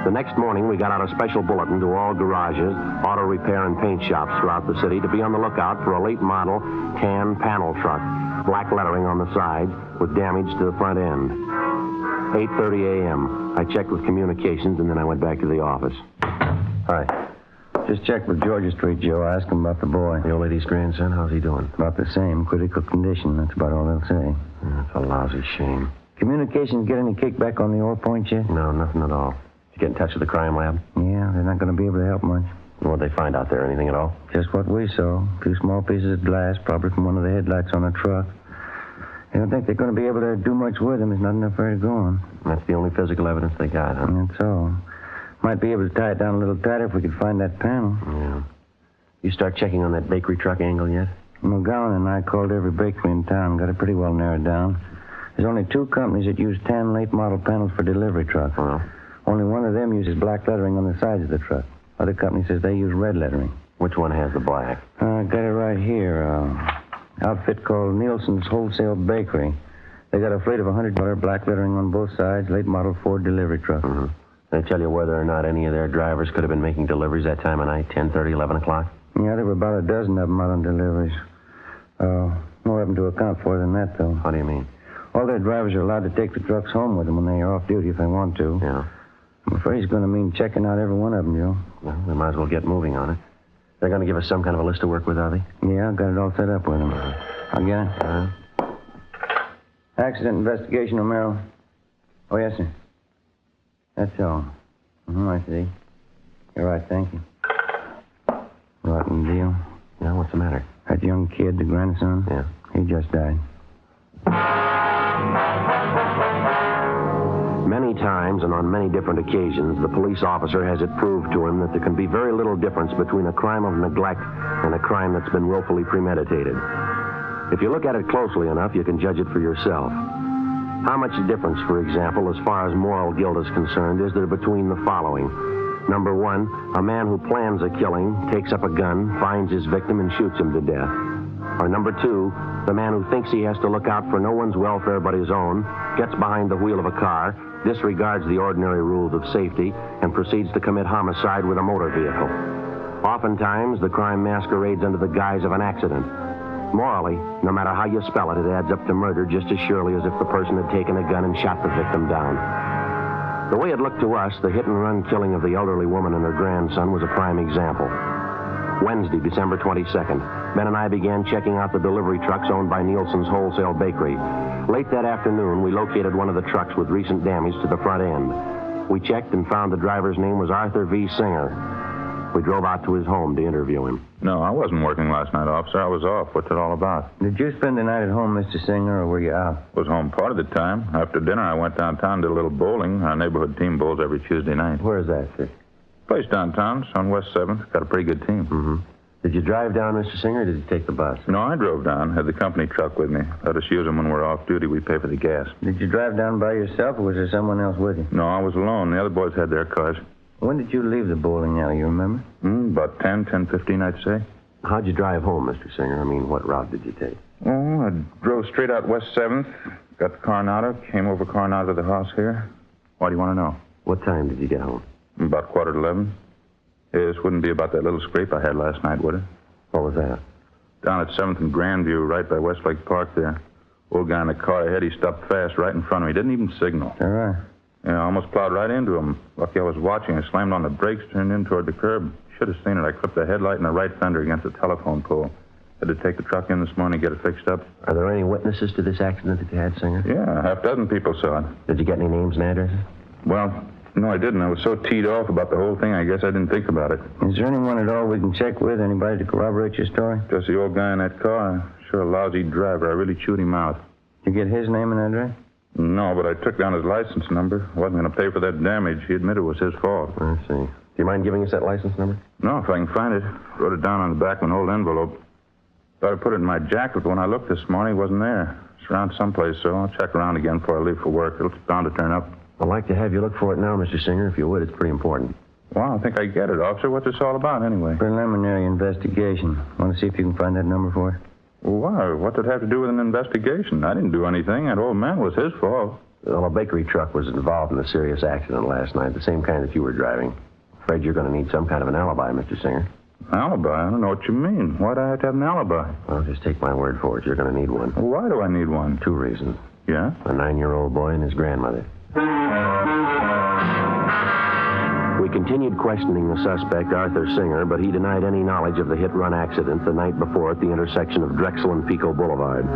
The next morning, we got out a special bulletin to all garages, auto repair, and paint shops throughout the city to be on the lookout for a late model tan panel truck, black lettering on the side, with damage to the front end. 8:30 a.m. I checked with communications, and then I went back to the office. Hi. Just checked with Georgia Street, Joe. Asked him about the boy. The old lady's grandson, how's he doing? About the same. Critical condition. That's about all they'll say. That's a lousy shame. Communications get any kickback on the oil point yet? No, nothing at all. Did you get in touch with the crime lab? Yeah, they're not going to be able to help much. What'd they find out there? Anything at all? Just what we saw. 2 small pieces of glass, probably from one of the headlights on the truck. I don't think they're going to be able to do much with them. There's not enough for it to go on. That's the only physical evidence they got, huh? That's all. Might be able to tie it down a little tighter if we could find that panel. Yeah. You start checking on that bakery truck angle yet? McGowan and I called every bakery in town. Got it pretty well narrowed down. There's only 2 companies that use tan late model panels for delivery trucks. Well? Only one of them uses black lettering on the sides of the truck. Other company says they use red lettering. Which one has the black? I got it right here. Outfit called Nielsen's Wholesale Bakery. They got a fleet of $100 black lettering on both sides, late model Ford delivery truck. Mm-hmm. They tell you whether or not any of their drivers could have been making deliveries that time of night, 10:30, 11 o'clock? Yeah, there were about a dozen of them out on deliveries. More of them to account for than that, though. How do you mean? All their drivers are allowed to take the trucks home with them when they are off duty if they want to. Yeah. I'm afraid it's going to mean checking out every one of them, Joe. Well, we might as well get moving on it. They're going to give us some kind of a list to work with, are they? Yeah, I've got it all set up with them. I'll get it. Accident investigation, O'Merrill. Oh, yes, sir. That's all. I see. You're right, thank you. Rotten deal. Yeah, what's the matter? That young kid, the grandson? Yeah. He just died. Many times and on many different occasions, the police officer has it proved to him that there can be very little difference between a crime of neglect and a crime that's been willfully premeditated. If you look at it closely enough, you can judge it for yourself. How much difference, for example, as far as moral guilt is concerned, is there between the following? Number 1, a man who plans a killing, takes up a gun, finds his victim, and shoots him to death. Or number 2, the man who thinks he has to look out for no one's welfare but his own, gets behind the wheel of a car, disregards the ordinary rules of safety, and proceeds to commit homicide with a motor vehicle. Oftentimes, the crime masquerades under the guise of an accident. Morally, no matter how you spell it, it adds up to murder just as surely as if the person had taken a gun and shot the victim down. The way it looked to us, the hit-and-run killing of the elderly woman and her grandson was a prime example. Wednesday, December 22nd, Ben and I began checking out the delivery trucks owned by Nielsen's Wholesale Bakery. Late that afternoon, we located one of the trucks with recent damage to the front end. We checked and found the driver's name was Arthur V. Singer. We drove out to his home to interview him. No, I wasn't working last night, officer. I was off. What's it all about? Did you spend the night at home, Mr. Singer, or were you out? Was home part of the time. After dinner, I went downtown, did a little bowling. Our neighborhood team bowls every Tuesday night. Where is that, sir? Place downtown. It's on West 7th. Got a pretty good team. Mm-hmm. Did you drive down, Mr. Singer, or did you take the bus? No, I drove down. Had the company truck with me. Let us use them when we're off duty. We pay for the gas. Did you drive down by yourself, or was there someone else with you? No, I was alone. The other boys had their cars. When did you leave the bowling alley, you remember? About 10:15, I'd say. How'd you drive home, Mr. Singer? I mean, what route did you take? Oh, I drove straight out West 7th, got to Coronado, came over Coronado to the house here. Why do you want to know? What time did you get home? About 11:15. This wouldn't be about that little scrape I had last night, would it? What was that? Down at 7th and Grandview, right by Westlake Park there. Old guy in the car ahead, he stopped fast right in front of me. Didn't even signal. All right. Yeah, I almost plowed right into him. Lucky I was watching. I slammed on the brakes, turned in toward the curb. Should have seen it. I clipped the headlight and the right fender against the telephone pole. Had to take the truck in this morning, get it fixed up. Are there any witnesses to this accident that you had, Singer? Yeah, a half-dozen people saw it. Did you get any names and addresses? Well, no, I didn't. I was so teed off about the whole thing, I guess I didn't think about it. Is there anyone at all we can check with? Anybody to corroborate your story? Just the old guy in that car. Sure a lousy driver. I really chewed him out. Did you get his name and address? No, but I took down his license number. Wasn't going to pay for that damage. He admitted it was his fault. I see. Do you mind giving us that license number? No, if I can find it. Wrote it down on the back of an old envelope. Thought I put it in my jacket, but when I looked this morning, it wasn't there. It's around someplace, so I'll check around again before I leave for work. It's bound to turn up. I'd like to have you look for it now, Mr. Singer, if you would. It's pretty important. Well, I think I get it, officer. What's this all about, anyway? Preliminary investigation. Want to see if you can find that number for it? Well, why? What's it have to do with an investigation? I didn't do anything. That old man was his fault. Well, a bakery truck was involved in a serious accident last night, the same kind that you were driving. Afraid you're going to need some kind of an alibi, Mr. Singer. Alibi? I don't know what you mean. Why'd I have to have an alibi? Well, just take my word for it. You're going to need one. Well, why do I need one? 2 reasons. Yeah? A 9-year-old boy and his grandmother. We continued questioning the suspect, Arthur Singer, but he denied any knowledge of the hit-run accident the night before at the intersection of Drexel and Pico Boulevard.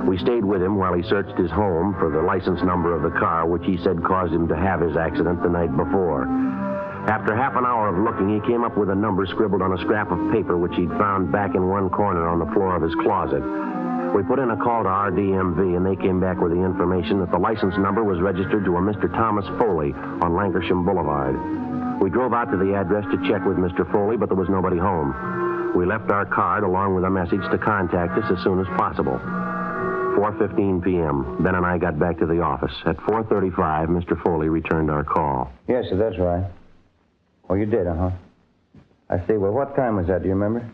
We stayed with him while he searched his home for the license number of the car, which he said caused him to have his accident the night before. After half an hour of looking, he came up with a number scribbled on a scrap of paper which he'd found back in one corner on the floor of his closet. We put in a call to RDMV, and they came back with the information that the license number was registered to a Mr. Thomas Foley on Lankershim Boulevard. We drove out to the address to check with Mr. Foley, but there was nobody home. We left our card along with a message to contact us as soon as possible. 4:15 p.m. Ben and I got back to the office. At 4:35, Mr. Foley returned our call. Yes, sir, that's right. Oh, you did, uh-huh. I see. Well, what time was that? Do you remember?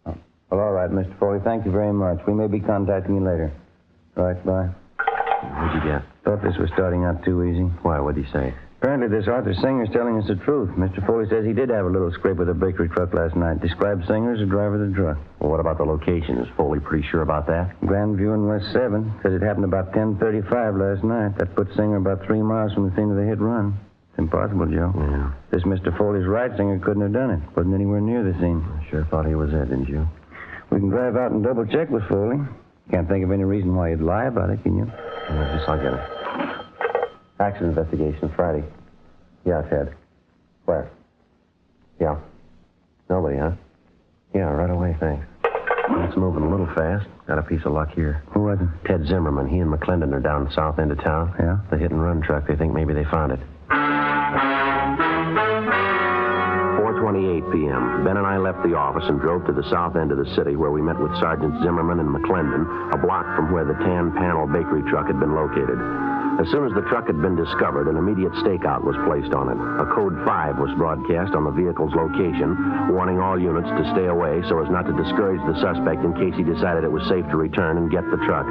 Oh. Well, all right, Mr. Foley. Thank you very much. We may be contacting you later. Right, bye. What'd you get? Thought this was starting out too easy. Why? What'd he say? Apparently, this Arthur Singer's telling us the truth. Mr. Foley says he did have a little scrape with a bakery truck last night. Described Singer as the driver of the truck. Well, what about the location? Is Foley pretty sure about that? Grandview and West 7. Says it happened about 10:35 last night. That puts Singer about 3 miles from the scene of the hit run. It's impossible, Joe. Yeah. This Mr. Foley's right. Singer couldn't have done it. Wasn't anywhere near the scene. I sure thought he was it, didn't you? We can drive out and double check with Foley. Can't think of any reason why he'd lie about it, can you? Yeah, just I'll get it. Accident investigation, Friday. Yeah, Ted. Where? Yeah. Nobody, huh? Yeah, right away, thanks. It's moving a little fast. Got a piece of luck here. Who was it? Ted Zimmerman. He and McClendon are down the south end of town. Yeah? The hit-and-run truck. They think maybe they found it. 4:28 p.m. Ben and I left the office and drove to the south end of the city where we met with Sergeants Zimmerman and McClendon, a block from where the tan panel bakery truck had been located. As soon as the truck had been discovered, an immediate stakeout was placed on it. A code 5 was broadcast on the vehicle's location, warning all units to stay away so as not to discourage the suspect in case he decided it was safe to return and get the truck.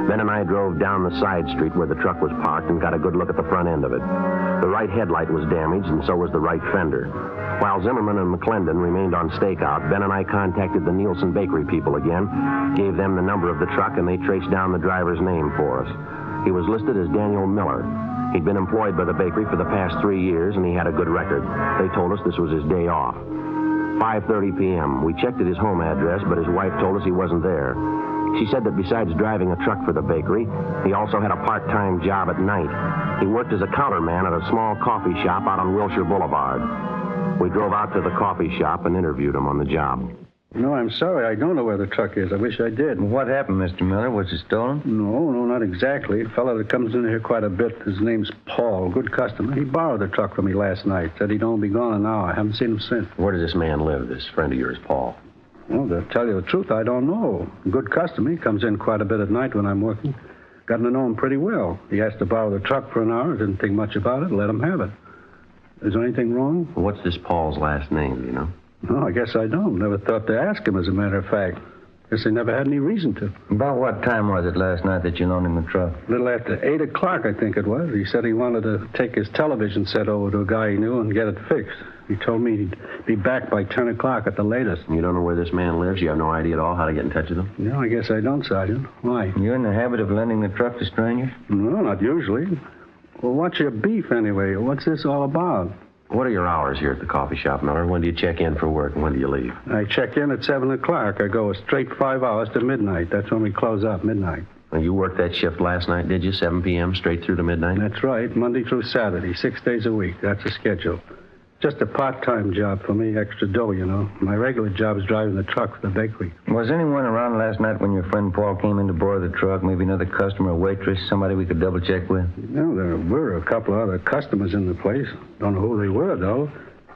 Ben and I drove down the side street where the truck was parked and got a good look at the front end of it. The right headlight was damaged, and so was the right fender. While Zimmerman and McClendon remained on stakeout, Ben and I contacted the Nielsen Bakery people again, gave them the number of the truck, and they traced down the driver's name for us. He was listed as Daniel Miller. He'd been employed by the bakery for the past 3 years, and he had a good record. They told us this was his day off. 5:30 p.m. We checked at his home address, but his wife told us he wasn't there. She said that besides driving a truck for the bakery, he also had a part-time job at night. He worked as a counterman at a small coffee shop out on Wilshire Boulevard. We drove out to the coffee shop and interviewed him on the job. No, I'm sorry. I don't know where the truck is. I wish I did. What happened, Mr. Miller? Was it stolen? No, not exactly. A fellow that comes in here quite a bit, his name's Paul. Good customer. He borrowed the truck from me last night. Said he'd only be gone an hour. I haven't seen him since. Where does this man live, this friend of yours, Paul? Well, to tell you the truth, I don't know. Good customer. He comes in quite a bit at night when I'm working. Gotten to know him pretty well. He asked to borrow the truck for an hour. Didn't think much about it. Let him have it. Is there anything wrong? What's this Paul's last name, do you know? No, I guess I don't. Never thought to ask him, as a matter of fact. Guess they never had any reason to. About what time was it last night that you loaned him the truck? A little after 8 o'clock, I think it was. He said he wanted to take his television set over to a guy he knew and get it fixed. He told me he'd be back by 10 o'clock at the latest. You don't know where this man lives? You have no idea at all how to get in touch with him? No, I guess I don't, Sergeant. Why? You in the habit of lending the truck to strangers? No, not usually. Well, what's your beef, anyway? What's this all about? What are your hours here at the coffee shop, Miller? When do you check in for work and when do you leave? I check in at 7 o'clock. I go a straight 5 hours to midnight. That's when we close up, midnight. Well, you worked that shift last night, did you? 7 p.m. straight through to midnight? That's right. Monday through Saturday, 6 days a week. That's the schedule. Just a part-time job for me, extra dough, you know. My regular job is driving the truck for the bakery. Was anyone around last night when your friend Paul came in to borrow the truck? Maybe another customer, a waitress, somebody we could double-check with? No, there were a couple of other customers in the place. Don't know who they were, though.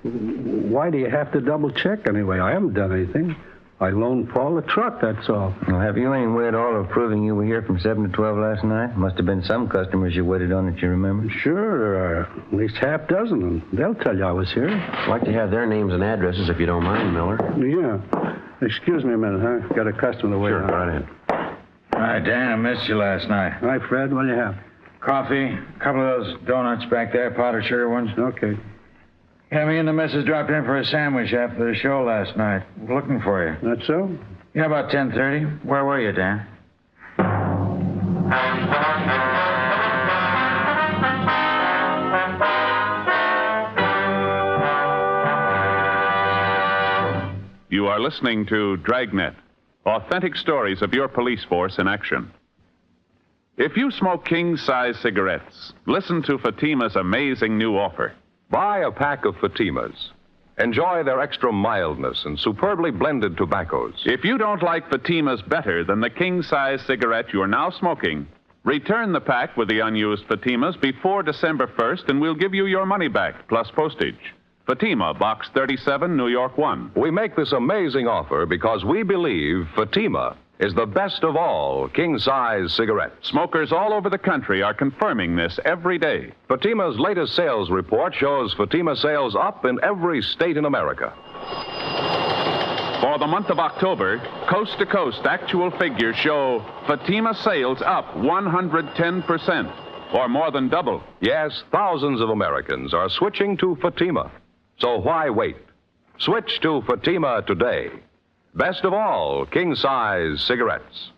Why do you have to double-check anyway? I haven't done anything. I loaned Paul the truck, that's all. Well, have you any way at all of proving you were here from 7 to 12 last night? Must have been some customers you waited on that you remember. Sure, there are at least half dozen, and they'll tell you I was here. I'd like to have their names and addresses, if you don't mind, Miller. Yeah. Excuse me a minute, huh? Got a customer to wait on. Sure, go right ahead. Hi, Dan. I missed you last night. Hi, Fred. What do you have? Coffee, a couple of those donuts back there, powdered sugar ones. Okay. Yeah, me and the missus dropped in for a sandwich after the show last night. Looking for you. That's so? Yeah, about 10:30. Where were you, Dan? You are listening to Dragnet, authentic stories of your police force in action. If you smoke king-size cigarettes, listen to Fatima's amazing new offer. Buy a pack of Fatimas. Enjoy their extra mildness and superbly blended tobaccos. If you don't like Fatimas better than the king-size cigarette you're now smoking, return the pack with the unused Fatimas before December 1st, and we'll give you your money back, plus postage. Fatima, Box 37, New York 1. We make this amazing offer because we believe Fatima is the best of all king-size cigarettes. Smokers all over the country are confirming this every day. Fatima's latest sales report shows Fatima sales up in every state in America. For the month of October, coast-to-coast actual figures show Fatima sales up 110%, or more than double. Yes, thousands of Americans are switching to Fatima. So why wait? Switch to Fatima today. Best of all, king-size cigarettes.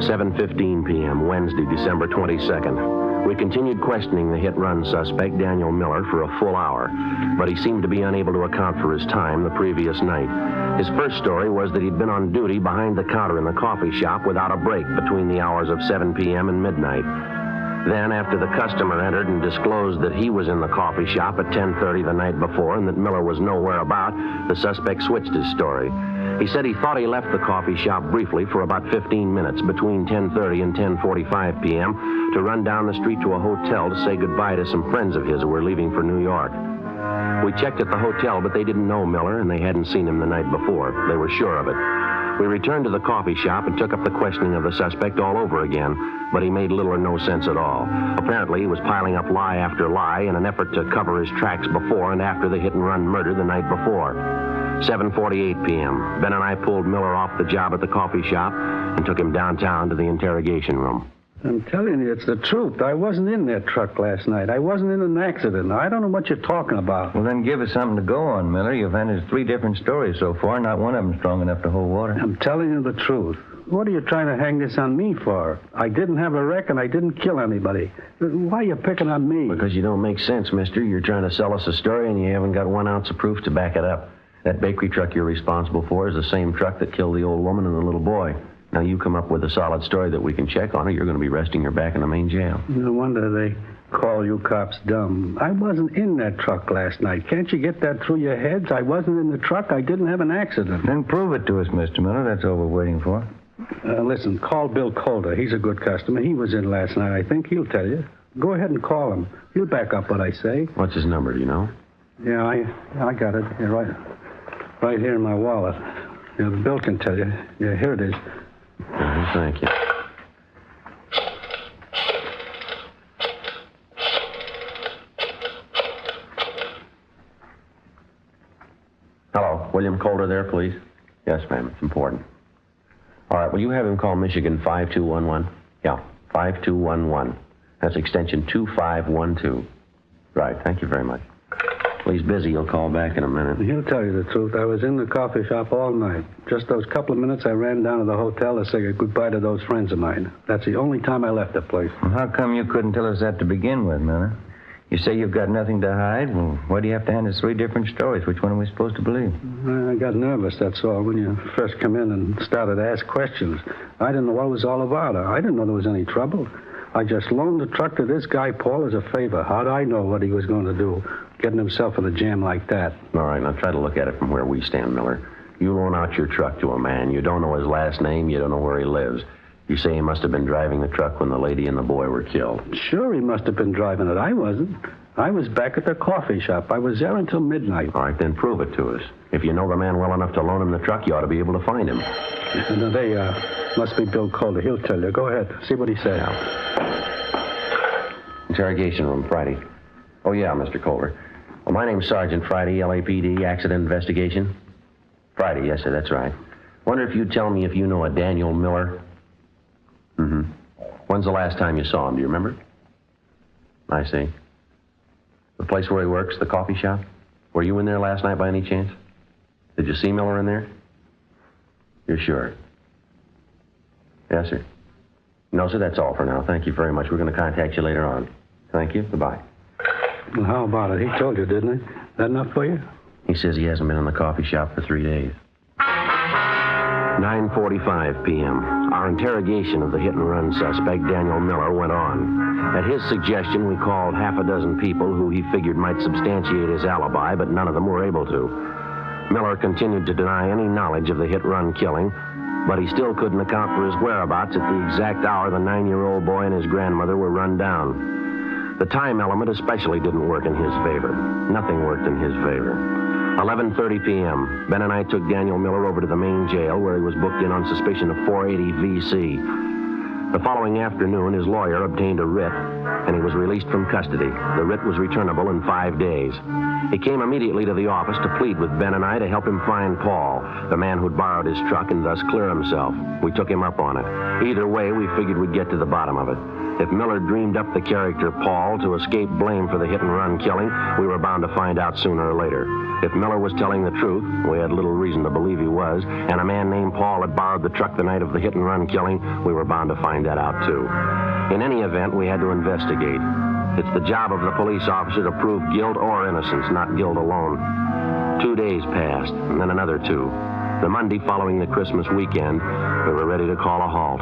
7:15 p.m., Wednesday, December 22nd. We continued questioning the hit-run suspect, Daniel Miller, for a full hour, but he seemed to be unable to account for his time the previous night. His first story was that he'd been on duty behind the counter in the coffee shop without a break between the hours of 7 p.m. and midnight. Then, after the customer entered and disclosed that he was in the coffee shop at 10:30 the night before and that Miller was nowhere about, the suspect switched his story. He said he thought he left the coffee shop briefly for about 15 minutes between 10:30 and 10:45 p.m. to run down the street to a hotel to say goodbye to some friends of his who were leaving for New York. We checked at the hotel, but they didn't know Miller, and they hadn't seen him the night before. They were sure of it. We returned to the coffee shop and took up the questioning of the suspect all over again, but he made little or no sense at all. Apparently, he was piling up lie after lie in an effort to cover his tracks before and after the hit-and-run murder the night before. 7:48 p.m. Ben and I pulled Miller off the job at the coffee shop and took him downtown to the interrogation room. I'm telling you, it's the truth. I wasn't in that truck last night. I wasn't in an accident. I don't know what you're talking about. Well, then give us something to go on, Miller. You've handed us 3 different stories so far. Not one of them strong enough to hold water. I'm telling you the truth. What are you trying to hang this on me for? I didn't have a wreck and I didn't kill anybody. Why are you picking on me? Because you don't make sense, mister. You're trying to sell us a story and you haven't got 1 ounce of proof to back it up. That bakery truck you're responsible for is the same truck that killed the old woman and the little boy. Now, you come up with a solid story that we can check on, or you're going to be resting your back in the main jail. No wonder they call you cops dumb. I wasn't in that truck last night. Can't you get that through your heads? I wasn't in the truck. I didn't have an accident. Then prove it to us, Mr. Miller. That's all we're waiting for. Listen, call Bill Calder. He's a good customer. He was in last night, I think. He'll tell you. Go ahead and call him. He'll back up what I say. What's his number, do you know? Yeah, I got it. Yeah, right here in my wallet. Yeah, Bill can tell you. Yeah, here it is. Thank you. Hello, William Calder there, please? Yes, ma'am, it's important. All right, will you have him call Michigan 5211? Yeah, 5211. That's extension 2512. Right, thank you very much. Well, he's busy. He'll call back in a minute. He'll tell you the truth. I was in the coffee shop all night. Just those couple of minutes I ran down to the hotel to say goodbye to those friends of mine. That's the only time I left the place. Well, how come you couldn't tell us that to begin with, Miller? You say you've got nothing to hide? Well, why do you have to hand us 3 different stories? Which one are we supposed to believe? I got nervous, that's all, when you first come in and started to ask questions. I didn't know what it was all about. I didn't know there was any trouble. I just loaned the truck to this guy, Paul, as a favor. How'd I know what he was going to do, getting himself in a jam like that? All right, now try to look at it from where we stand, Miller. You loan out your truck to a man. You don't know his last name. You don't know where he lives. You say he must have been driving the truck when the lady and the boy were killed. Sure, he must have been driving it. I wasn't. I was back at the coffee shop. I was there until midnight. All right, then prove it to us. If you know the man well enough to loan him the truck, you ought to be able to find him. No, they must be Bill Calder. He'll tell you. Go ahead. See what he says. Interrogation room, Friday. Oh, yeah, Mr. Calder. Well, my name's Sergeant Friday, LAPD, Accident Investigation. Friday, yes, sir, that's right. Wonder if you'd tell me if you know a Daniel Miller? Mm-hmm. When's the last time you saw him? Do you remember? I see. The place where he works, the coffee shop? Were you in there last night by any chance? Did you see Miller in there? You're sure? Yes, sir. No, sir, that's all for now. Thank you very much. We're going to contact you later on. Thank you. Goodbye. Well, how about it? He told you, didn't he? That enough for you? He says he hasn't been in the coffee shop for 3 days. 9:45 p.m. Our interrogation of the hit-and-run suspect, Daniel Miller, went on. At his suggestion, we called half a dozen people who he figured might substantiate his alibi, but none of them were able to. Miller continued to deny any knowledge of the hit-run killing, but he still couldn't account for his whereabouts at the exact hour the 9-year-old boy and his grandmother were run down. The time element especially didn't work in his favor. Nothing worked in his favor. 11:30 p.m., Ben and I took Daniel Miller over to the main jail where he was booked in on suspicion of 480 V.C. The following afternoon, his lawyer obtained a writ, and he was released from custody. The writ was returnable in 5 days. He came immediately to the office to plead with Ben and I to help him find Paul, the man who'd borrowed his truck and thus clear himself. We took him up on it. Either way, we figured we'd get to the bottom of it. If Miller dreamed up the character Paul to escape blame for the hit-and-run killing, we were bound to find out sooner or later. If Miller was telling the truth, we had little reason to believe he was, and a man named Paul had borrowed the truck the night of the hit-and-run killing, we were bound to find that out, too. In any event, we had to investigate. It's the job of the police officer to prove guilt or innocence, not guilt alone. 2 days passed, and then another 2. The Monday following the Christmas weekend, we were ready to call a halt.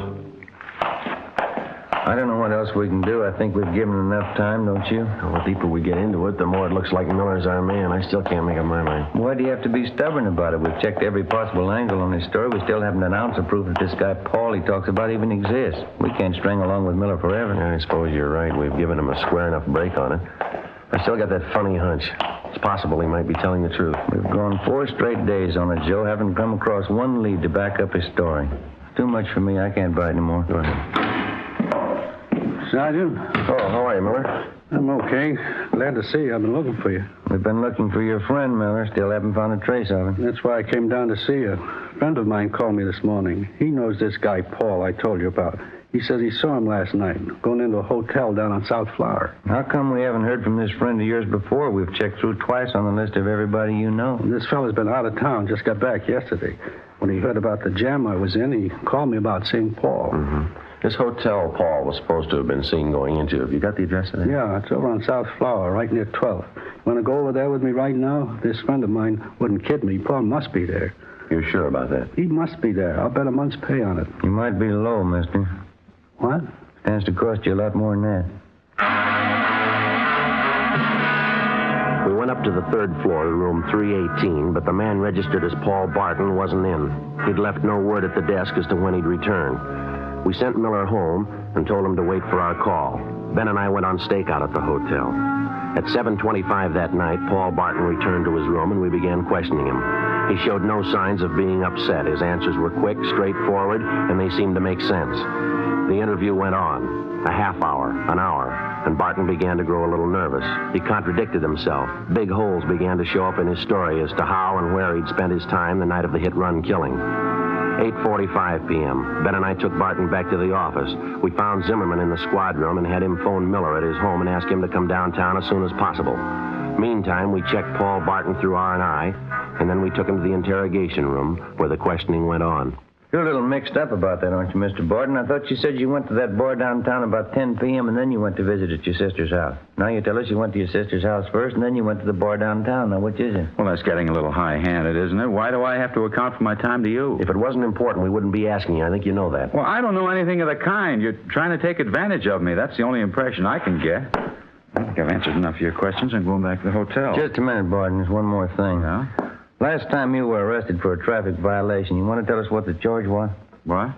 I don't know what else we can do. I think we've given enough time, don't you? The deeper we get into it, the more it looks like Miller's our man. I still can't make up my mind. Why do you have to be stubborn about it? We've checked every possible angle on this story. We still haven't an ounce of proof that this guy Paul he talks about even exists. We can't string along with Miller forever. I suppose you're right. We've given him a square enough break on it. I still got that funny hunch. It's possible he might be telling the truth. We've gone 4 straight days on it, Joe. Haven't come across one lead to back up his story. Too much for me. I can't buy it anymore. Go ahead. Sergeant. Oh, how are you, Miller? I'm okay. Glad to see you. I've been looking for you. We've been looking for your friend, Miller. Still haven't found a trace of him. That's why I came down to see you. A friend of mine called me this morning. He knows this guy, Paul, I told you about. He says he saw him last night, going into a hotel down on South Flower. How come we haven't heard from this friend of yours before? We've checked through twice on the list of everybody you know. This fella's been out of town, just got back yesterday. When he heard about the jam I was in, he called me about seeing Paul. Mm-hmm. This hotel Paul was supposed to have been seen going into. Have you got the address of it? Yeah, it's over on South Flower, right near 12th. Want to go over there with me right now? This friend of mine wouldn't kid me. Paul must be there. You're sure about that? He must be there. I'll bet a month's pay on it. You might be low, mister. What? Stands to cost you a lot more than that. We went up to the third floor, room 318, but the man registered as Paul Barton wasn't in. He'd left no word at the desk as to when he'd return. We sent Miller home and told him to wait for our call. Ben and I went on stakeout at the hotel. At 7:25 that night, Paul Barton returned to his room and we began questioning him. He showed no signs of being upset. His answers were quick, straightforward, and they seemed to make sense. The interview went on, a half hour, an hour, and Barton began to grow a little nervous. He contradicted himself. Big holes began to show up in his story as to how and where he'd spent his time the night of the hit-run killing. 8:45 p.m. Ben and I took Barton back to the office. We found Zimmerman in the squad room and had him phone Miller at his home and ask him to come downtown as soon as possible. Meantime, we checked Paul Barton through R&I, and then we took him to the interrogation room where the questioning went on. You're a little mixed up about that, aren't you, Mr. Barton? I thought you said you went to that bar downtown about 10 p.m. and then you went to visit at your sister's house. Now you tell us you went to your sister's house first and then you went to the bar downtown. Now, which is it? Well, that's getting a little high-handed, isn't it? Why do I have to account for my time to you? If it wasn't important, we wouldn't be asking you. I think you know that. Well, I don't know anything of the kind. You're trying to take advantage of me. That's the only impression I can get. I think I've answered enough of your questions. I'm going back to the hotel. Just a minute, Barton. There's one more thing. Yeah? Last time you were arrested for a traffic violation, you want to tell us what the charge was? What?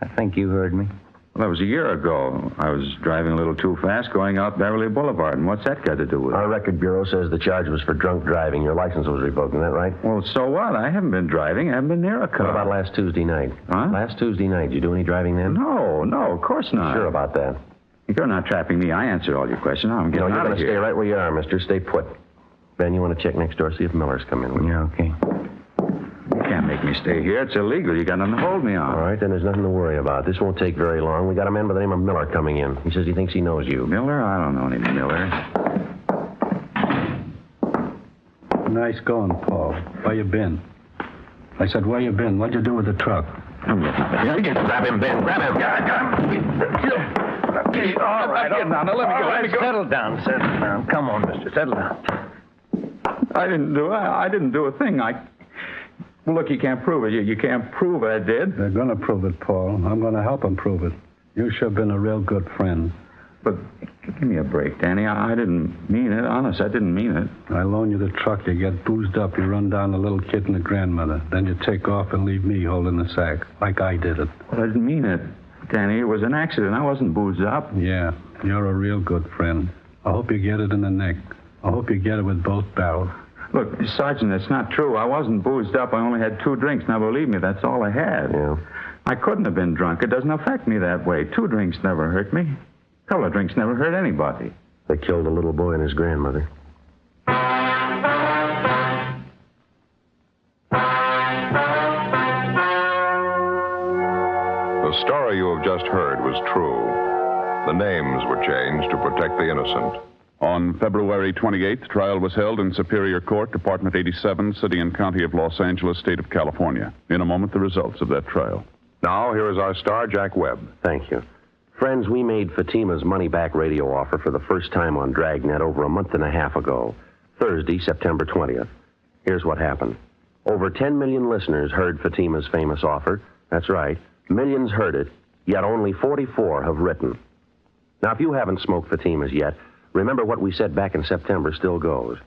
I think you heard me. Well, that was a year ago. I was driving a little too fast going out Beverly Boulevard. And what's that got to do with it? Our record bureau says the charge was for drunk driving. Your license was revoked, isn't that right? Well, so what? I haven't been driving. I haven't been near a car. What about last Tuesday night? Huh? Last Tuesday night, did you do any driving then? No, of course not. Sure about that? You're not trapping me. I answered all your questions. Now I'm getting you're out going of to here. stay right where you are, mister. Stay put. Ben, you want to check next door, see if Miller's come in? Yeah, okay. You can't make me stay here. It's illegal. You got nothing to hold me on. All right, then there's nothing to worry about. This won't take very long. We got a man by the name of Miller coming in. He says he thinks he knows you. Miller? I don't know any Miller. Nice going, Paul. Where you been? I said, where you been? What'd you do with the truck? Grab him, Ben. Grab him. All right, now let me go. Settle down. Come on, mister. Settle down. I didn't do a thing. Well, look, you can't prove it. You can't prove I did. They're going to prove it, Paul. I'm going to help them prove it. You sure been a real good friend. But give me a break, Danny. I didn't mean it. Honest, I didn't mean it. I loan you the truck. You get boozed up. You run down the little kid and the grandmother. Then you take off and leave me holding the sack, like I did it. But I didn't mean it, Danny. It was an accident. I wasn't boozed up. Yeah, you're a real good friend. I hope you get it in the neck. I hope you get it with both barrels. Look, Sergeant, it's not true. I wasn't boozed up. I only had 2 drinks. Now, believe me, that's all I had. Yeah. I couldn't have been drunk. It doesn't affect me that way. 2 drinks never hurt me. A couple of drinks never hurt anybody. They killed a little boy and his grandmother. The story you have just heard was true. The names were changed to protect the innocent. On February 28th, trial was held in Superior Court, Department 87, City and County of Los Angeles, State of California. In a moment, the results of that trial. Now, here is our star, Jack Webb. Thank you. Friends, we made Fatima's money-back radio offer for the first time on Dragnet over a month and a half ago, Thursday, September 20th. Here's what happened. Over 10 million listeners heard Fatima's famous offer. That's right. Millions heard it, yet only 44 have written. Now, if you haven't smoked Fatimas yet, remember what we said back in September still goes.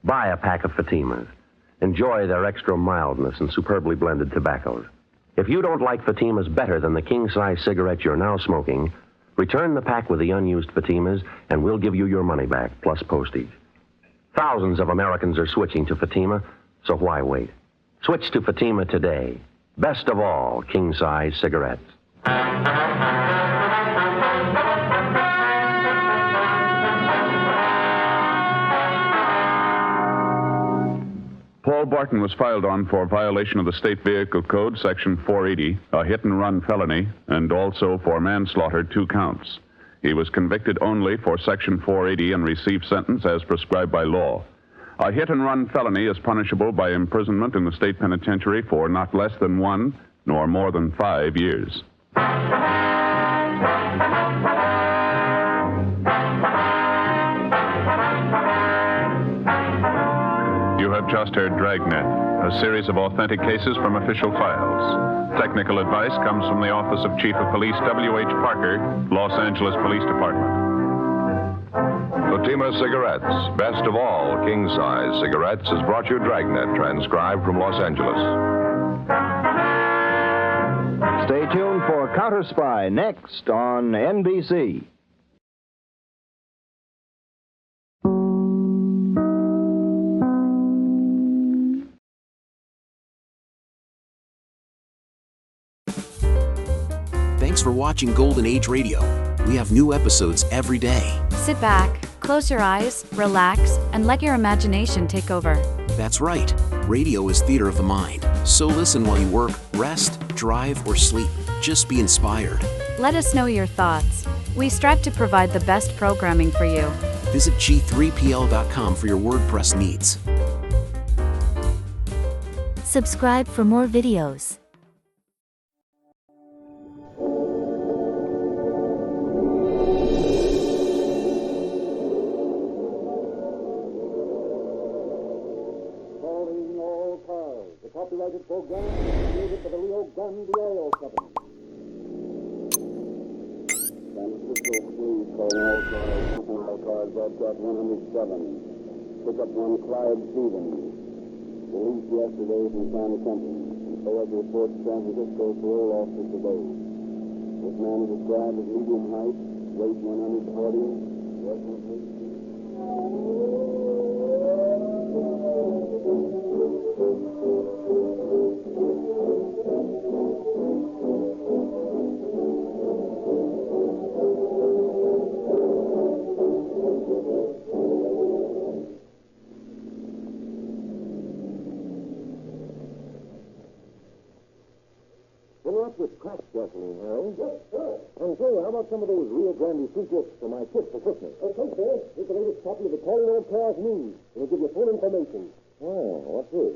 Buy a pack of Fatimas. Enjoy their extra mildness and superbly blended tobaccos. If you don't like Fatimas better than the king-size cigarette you're now smoking, return the pack with the unused Fatimas, and we'll give you your money back, plus postage. Thousands of Americans are switching to Fatima, so why wait? Switch to Fatima today. Best of all, king-size cigarettes. Barton was filed on for violation of the State Vehicle Code, Section 480, a hit-and-run felony, and also for manslaughter, 2 counts. He was convicted only for Section 480 and received sentence as prescribed by law. A hit-and-run felony is punishable by imprisonment in the state penitentiary for not less than 1 nor more than 5 years. You have just heard Dragnet, a series of authentic cases from official files. Technical advice comes from the Office of Chief of Police W.H. Parker, Los Angeles Police Department. Fatima Cigarettes, best of all king-size cigarettes, has brought you Dragnet, transcribed from Los Angeles. Stay tuned for Counter Spy next on NBC. Thanks for watching Golden Age Radio. We have new episodes every day. Sit back, close your eyes, relax, and let your imagination take over. That's right. Radio is theater of the mind. So listen while you work, rest, drive, or sleep. Just be inspired. Let us know your thoughts. We strive to provide the best programming for you. Visit g3pl.com for your WordPress needs. Subscribe for more videos. Copyrighted program created by the Rio Grande Oil Company. San Francisco Police calling all cars, all cars, broadcast 107. Pick up one Clyde Stevens, released yesterday from San Quentin. Forward report San Francisco parole officer today. This man is described as medium height, weight 140, Western Police. Fill up with cracked gasoline, Harry. Yes, sir. And say, how about some of those Rio Grande sweet gifts for my kids for Christmas? Okay, sir. Here's the latest copy of the Calling All Cars News. It'll give you full information. Oh, what's this?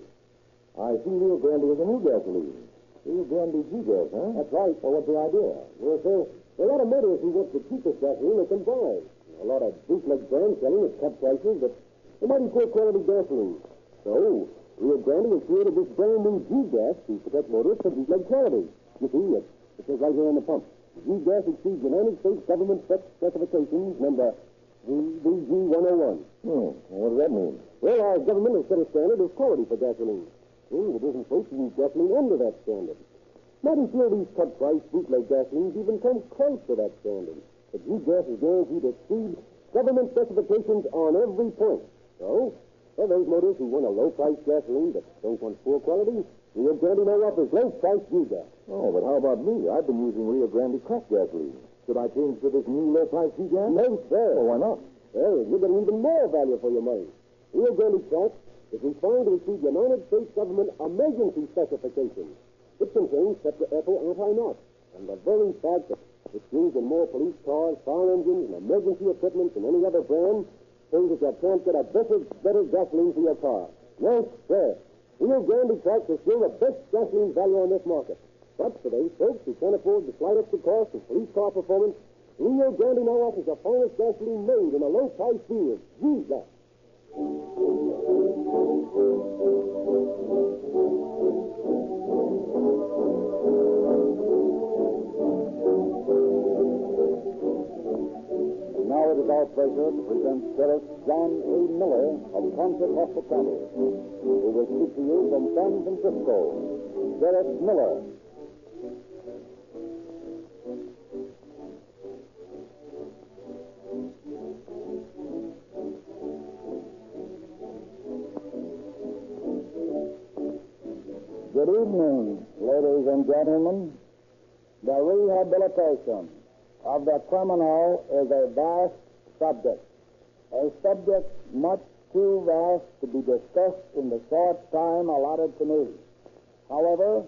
I see Rio Grande is a new gasoline. Rio Grande G-Gas, huh? That's right. Well, what's the idea? Well, sir, there are a lot of motorists who want the cheapest gasoline they can buy. A lot of bootleg brands selling at cut prices, but they might poor quality gasoline. So, Rio Grande has created this brand new G-Gas to protect motorists from bootleg quality. You see, it says right here on the pump. G-Gas exceeds United States government specifications number VG101. What does that mean? Well, our government has set a standard of quality for gasoline. Well, it isn't folks who use gasoline under that standard. Not until these cut-price bootleg gasolines even come close to that standard. The G-Gas is guaranteed to exceed government specifications on every point. So, for those motorists who want a low-priced gasoline but don't want poor quality, Rio Grande now offers low-priced G-Gas. Oh, but how about me? I've been using Rio Grande cracked gasoline. Should I change to this new low-priced G-Gas? No, sir. Oh, why not? Well, you get even more value for your money. Rio Grande cracked is refined to exceed United States government emergency specifications. It contains tetraethyl anti-knock, and the very fact that it's used in more police cars, fire engines, and emergency equipment than any other brand shows that you can't get a better gasoline for your car. Yes, sir. Rio Grande Cracked is still the best gasoline value on this market. But for those folks who can't afford to slide up the cost of police car performance, Rio Grande now offers the finest gasoline made in a low-price field. Use that. Now it is our pleasure to present Sheriff John A. Miller of Contra Costa County, who will speak to you from San Francisco. Sheriff Miller. Good evening, ladies and gentlemen. The rehabilitation of the criminal is a vast subject, a subject much too vast to be discussed in the short time allotted to me. However,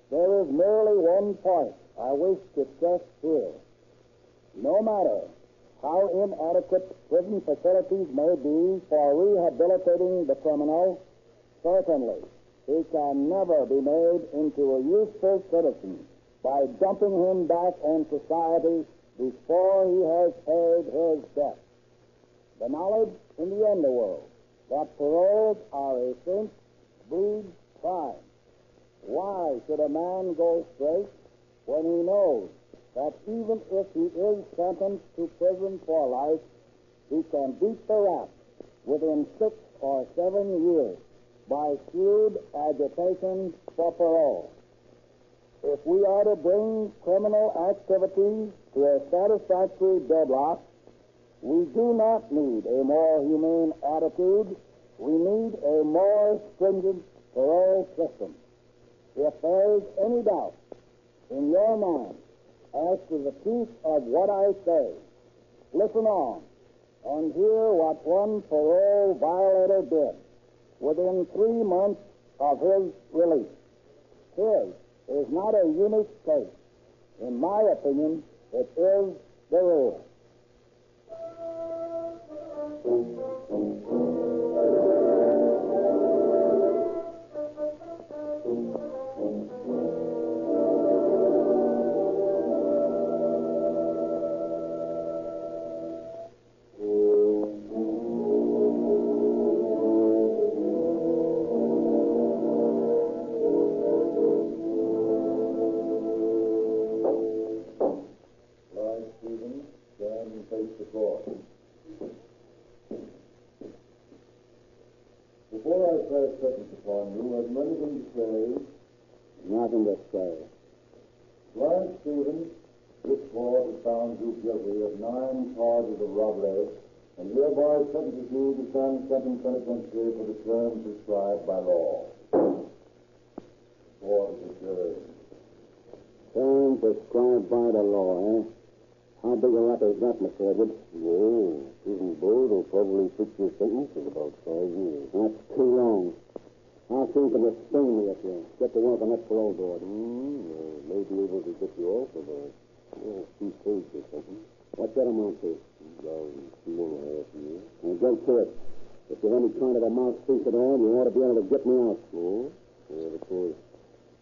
there is merely one point I wish to stress here. No matter how inadequate prison facilities may be for rehabilitating the criminal, certainly he can never be made into a useful citizen by dumping him back on society before he has paid his debt. The knowledge in the underworld that paroles are a sin breeds crime. Why should a man go straight when he knows that even if he is sentenced to prison for life, he can beat the rap within 6 or 7 years by shrewd agitation for parole? If we are to bring criminal activities to a satisfactory deadlock, we do not need a more humane attitude. We need a more stringent parole system. If there is any doubt in your mind as to the truth of what I say, listen on and hear what one parole violator did within 3 months of his release. His is not a unique case. In my opinion, it is the rule. Before I pass sentence upon you, have you anything to say? Nothing to say. Lawrence Stevens, this court has found you guilty of 9 charges of robbery and hereby sentences you to San Quentin Penitentiary for the term prescribed by law. Court is adjourned. Term prescribed by the law, eh? How big a rap is that, Mr. Edwards? Oh, prison board will probably fix your sentence in about 5 years. That's too long. How soon can you sting me if you get to work on that parole board? May be able to get you off of a 2 stage or something. What's that amount to? About 2.5 years. Now, go to it. If you're any kind of a mouthpiece at all, you ought to be able to get me out. Oh? Well, of course,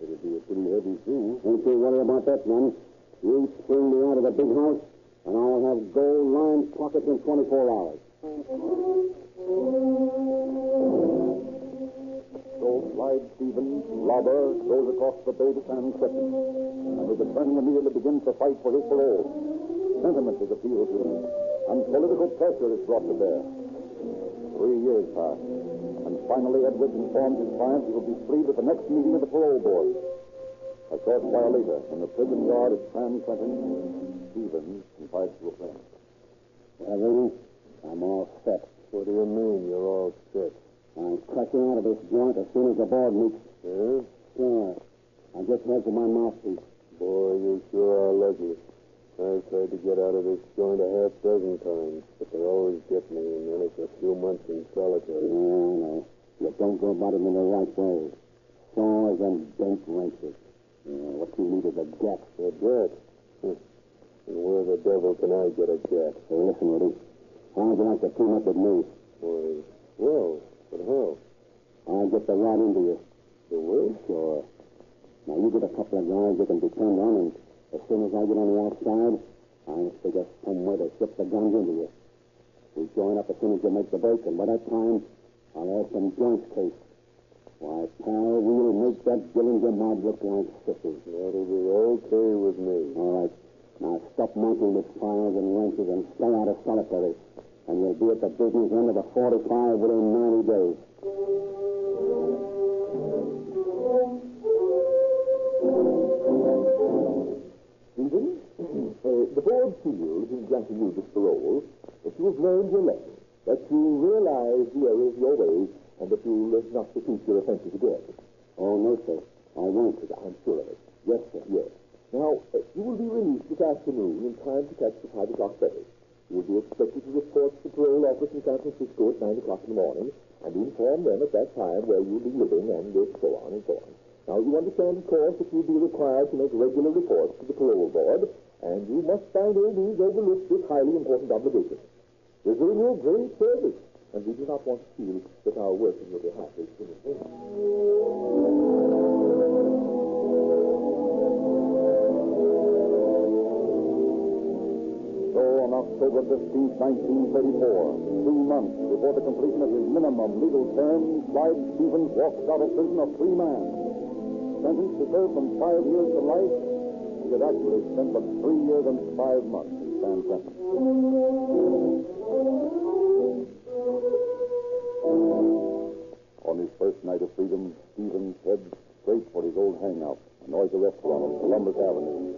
it'll be a pretty heavy thing. Don't you worry about that, man. You spring me out of the big house, and I'll have gold-lined pockets in 24 hours. So Clyde Stevens, robber, goes across the bay to San Quentin, and his attorney immediately begins to fight for his parole. Sentiment is appealed to, and political pressure is brought to bear. 3 years pass, and finally Edwards informs his client he will be freed at the next meeting of the parole board. A short while later, in the prison yard at San Quentin, Stevens confides to a friend. Well, Rudy, I'm all set. What do you mean, you're all set? I'm cracking out of this joint as soon as the board meets. Yeah? Sure. I just heard from my mouthpiece. Boy, you sure are lucky. I've tried to get out of this joint a half dozen times, but they always get me, and then it's a few months in solitary. No. You don't go about it in the right way. Saws and bent wrenches. What you need is a get. A get? And where the devil can I get a get? Hey, listen, Rudy. How'd you like to team up with me? Why, well, but how? I'll get the rod into you. You will? Sure. Now, you get a couple of guys you can depend on, and as soon as I get on the outside, I'll figure some way to slip the guns into you. We join up as soon as you make the break, and by that time, I'll have some joints cased. Why, pal, we'll make that Gillinger mob look like sisters. That'll be okay with me. All right. Now, stop monkeying with files and wrenches and stay out of solitary. And you'll be at the business end of the 45 within 90 days. Stevens, the board feels in granting you this parole that you have learned your lesson, that you realize the errors of your ways, and that you'll not repeat your offenses again. Oh, no, sir. I won't. I'm sure of it. Yes, sir. Yes. Now, you will be released this afternoon in time to catch the 5 o'clock ferry. You will be expected to report to the parole office in San Francisco at 9 o'clock in the morning and inform them at that time where you'll be living and so on and so on. Now, you understand, of course, that you'll be required to make regular reports to the parole board, and you must by no means overlook this highly important obligation. We're doing you a great service, and we do not want to feel that our work in your behalf is in vain. So on October 15, 1934, 2 months before the completion of his minimum legal term, Clyde Stevens walks out of prison a free man. Sentenced to serve from 5 years to life, he had actually spent but 3 years and 5 months in San Francisco. On his first night of freedom, Stevens heads straight for his old hangout, a noisy restaurant on Columbus Avenue.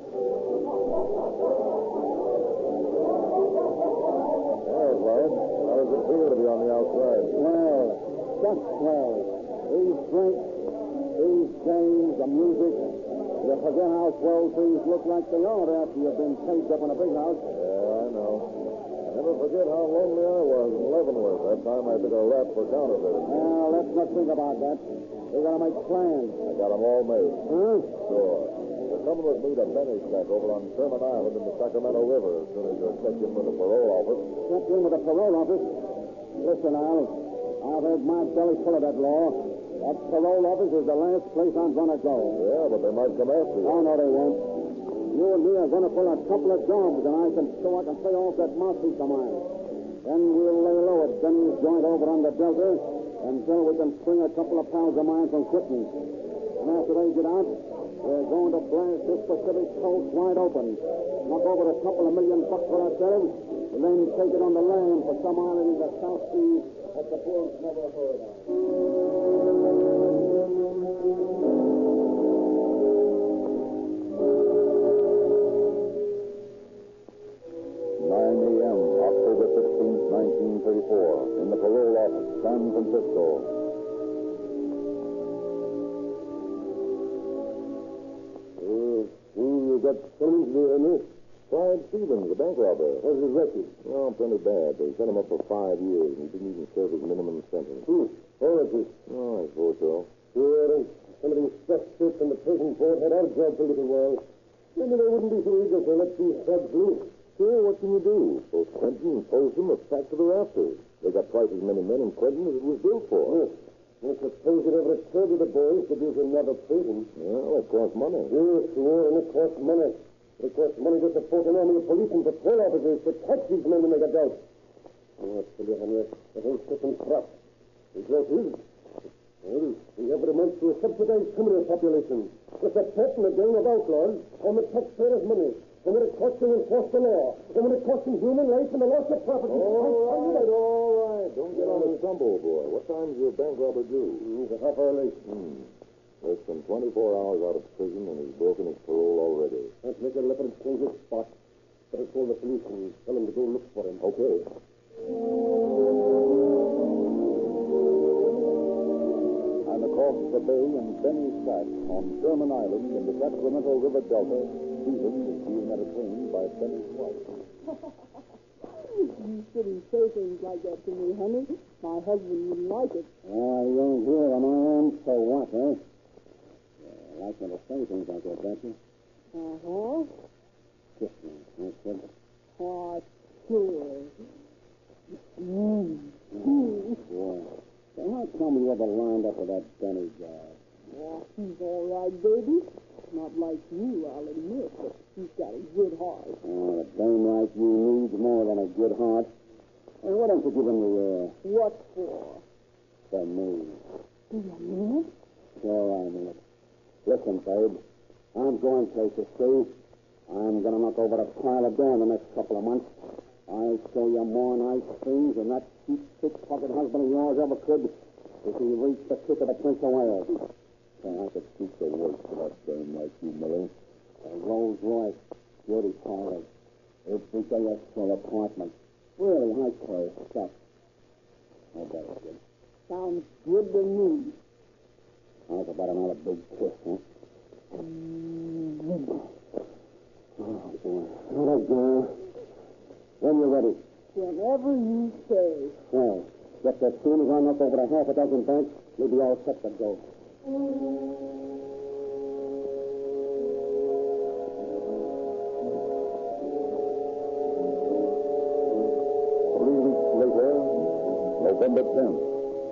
Well, Clyde, how does it feel to be on the outside? Well, just well. These drinks, these games, the music, you forget how swell things look like they are after you've been caged up in a big house. Yeah, I know. I never forget how lonely I was in Leavenworth that time I took a rap for counterfeiting. Well, let's not think about that. We gotta make plans. I got them all made. Huh? Sure. You're coming with me to Benny's shack over on Sherman Island in the Sacramento River as soon as you're checked in with the parole office. Checked in with the parole office? Listen, Al, I've heard my belly full of that law. That parole office is the last place I'm gonna go. Yeah, but they might come after you. Oh, no, they won't. You and me are gonna pull a couple of jobs, and I can pay off that mouthpiece of mine. Then we'll lay low at Benny's joint over on the Delta until we can spring a couple of pals of mine from quitting. And after they get out, we're going to blast this Pacific coast wide open, knock over a couple of $1 million for ourselves, and then take it on the lam for some island in the South Sea that the world's never heard of. 9 a.m., October 15, 1934, in the parole office, San Francisco. You got Clemens there, isn't it? Clyde Stevens, the bank robber. What's his record? Oh, plenty bad. They sent him up for 5 years, and he didn't even serve his minimum sentence. Oh, that's it. Oh, I suppose so. Sure, some of these fresh troops in the prison board had our jobs a little while. Maybe they wouldn't be so eager to let these thugs loose. Sure, what can you do? Both Clinton and Folsom are packed to the rafters. They got twice as many men in Clinton as it was built for. Yes. I suppose it ever occurred to the boys to build another prison. Well, it costs money. Yes, sure, and it costs money. It costs money to support an army of police and patrol officers to catch these men when they get out. Oh, I tell you, Henry, that ain't certain crap. The result is, well, we every month to a subsidized criminal population. With a threat and a gang of outlaws on the taxpayers' money. And when it costs them enforce the law. And when it costs them human life and the loss of property. All right. Don't get on a stumble, boy. What time's your bank robber due? He's a half hour late. Less than 24 hours out of prison, and he's broken his parole already. Let's make a leopard change his spot. Better call the police and tell them to go look for him. Okay. And across the bay in Benny's shack on Sherman Island in the Sacramento River Delta, Stevens is being entertained by Benny's wife. You shouldn't say things like that to me, honey. My husband wouldn't like it. You don't hear them, I am. So what, eh? You like me to say things like that, don't you? Uh-huh. Kiss me, huh, kid? Oh, sure. Yeah. So how come you ever lined up with that Benny guy? Oh, he's all right, baby. Not like you, I'll admit, but he's got a good heart. Oh, a dame like you needs more than a good heart. Hey, why don't you give him the, What for? the me? Do you mean it? Sure, I mean it. Listen, babe, I'm going places, see? I'm going to knock over a pile of dough in the next couple of months. I'll show you more nice things than that cheap pickpocket husband of yours ever could if he reached the tip of the Prince of Wales. So I could keep the work for that dame like you, Millie. A Rolls Royce, beauty parlor, a big extra apartment. Really high-class stuff. I bet it did. Sounds good to me. How's about another big kiss, huh? Oh, boy. All right, girl. When you're ready. Whenever you say. Well, just as soon as I knock over a half a dozen banks, we'll be all set to go. 3 weeks later, November 10th,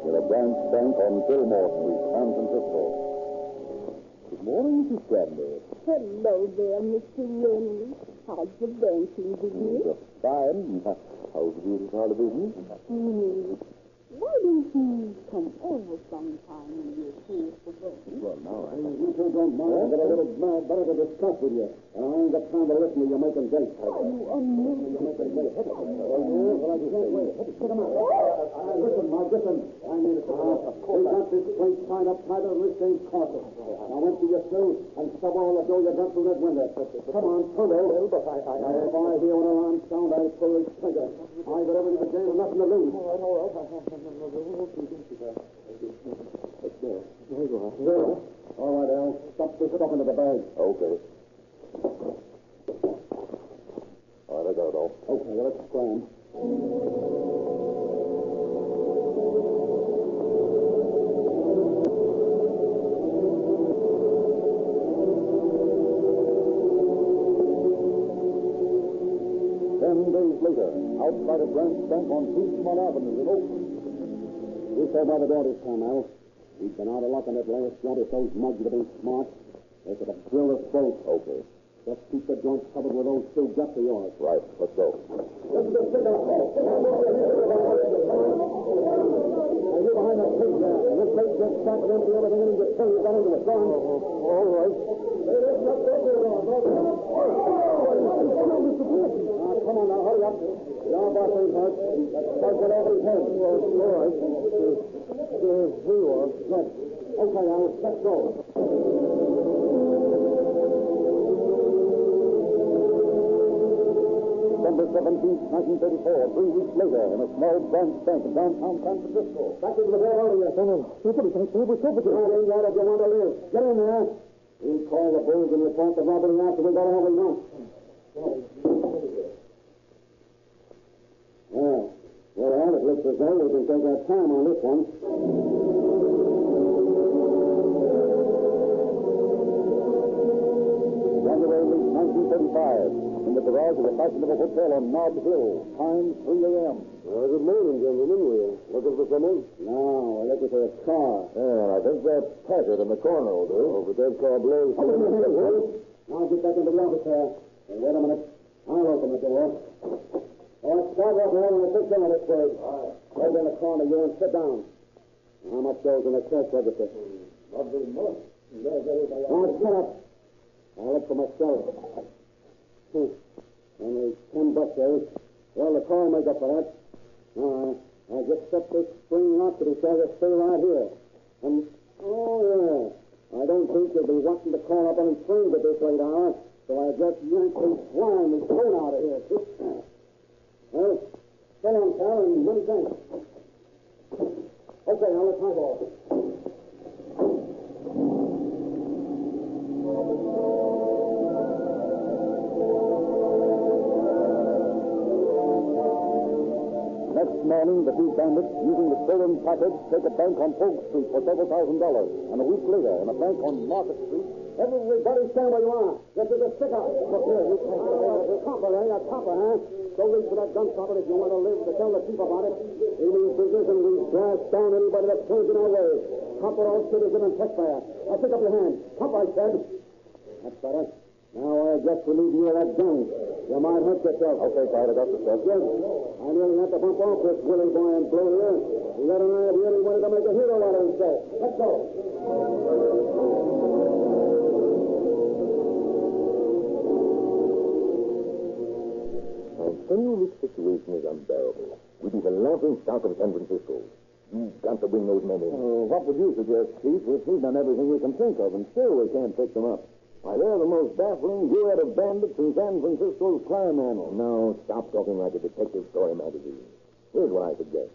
in a branch bank on Fillmore Street, San Francisco. Good morning, Mrs. Cadbury. Hello there, Mr. Rennie. How's the banking business? Just fine. How's the beauty parlor business? Why don't you come over sometime when you're free for banking? Well, now, You two don't mind. I've got a little better to discuss with you. And I ain't got time to listen to you making dates. Oh, you amazing. Well, I can't wait. Put them out. Listen, Mark, listen. I mean, we got this place tied up tighter than this thing's carpet. Now, empty your through and shove all the dough you got through that window. Come on, Toto. But if I hear an alarm sound, I pull this trigger. I got everything to gain and nothing to lose. All right. All right, Al. Stuff this stuff into the bag. Okay. All right, I got it all. Okay, well, let's scram. 10 days later, outside a branch bank on Peachmont Avenue in Oakland. You stay by the door this time, Al. We've been out of luck on that last joint. If those mugs had been smart, they could have drilled us both. Okay. Just keep the joints covered with those two guts of yours. Right, let's go. Now, you behind that cage there. This place just back and empty everything in your tail. You got into it. Go on. All right. Come on now, hurry up. Your boss ain't hurt. Start with over his head. All right. Good. Okay, Al, let's go. December 17th, 1934, 3 weeks later, in a small branch bank in downtown San Francisco. Back into the door earlier. Stupid. All ain't right if you want to live. Get in there. We'll call the bulls and report the robbery after we got all we want. Well, it looks as though we can take our time on this one. January 1935, in the garage of a fashionable hotel on Nob Hill, time 3 a.m. Good morning, gentlemen. We're looking for someone? No, we're looking for a car. Yeah, I think that Packard in the corner will do. Oh, but that car blows. Now get back into the office there. Hey, wait a minute. I'll open the door. All right, start up there and I'll fix on this way. All right. Hold in the corner, you, and sit down. How much goes in the cash register? Not very much. Now, shut up. I'll look for myself. Only $10, eh? Well, the car will make up for that. All right. I'll just set this spring lock that he says to stay right here. And, I don't think you'll be wanting to call up any trains at this late hour, so I just yanked these flying this phone out of here. Well, so long, pal, and many thanks. Okay, now let's hang off. Next morning, the two bandits, using the stolen package, take a bank on Polk Street for several $1,000. And a week later, in a bank on Market Street, everybody stand where you are. Get to the stick out. Look here, you can't get away with it. Copper, eh? A copper, huh? Go reach for that gun stopper if you want to live to tell the chief about it. We mean business and we blast down anybody that stands in our way. Copper, all citizen and taxpayer. Now pick up your hand. Copper, I said. That's better. Now I just relieve you of that gun. You might hurt yourself. Okay, Clyde, I got the stuff. Good. I nearly had to bump off this Willie boy and blow here. Red and I really wanted to make a hero out of himself. Let's go. This situation is unbearable. We'd be the laughing stock of San Francisco. You've got to bring those men in. What would you suggest, Chief? We've done everything we can think of, and still we can't fix them up. Why, they're the most baffling duet of bandits in San Francisco's crime annals. No, stop talking like a detective story magazine. Here's what I suggest.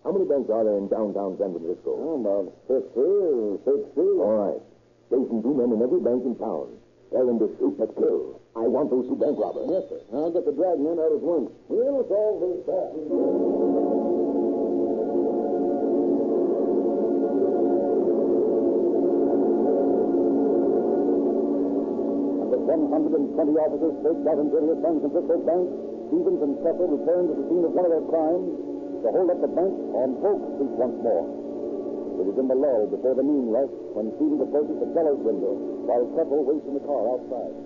How many banks are there in downtown San Francisco? Oh, about 50 or 60. All right. Station 2 men in every bank in town. Tell them to shoot the kill. I want those two bank robbers. Yes, sir. I'll get the dragnet out at once. We'll solve this fast. With 120 officers staked out in the San Francisco Bank, Stevens and Kessel returned to the scene of one of their crimes to hold up the bank on Polk Street once more. It is in the lull before the noon rush when Stevens approaches the teller's window while Kessel waits in the car outside.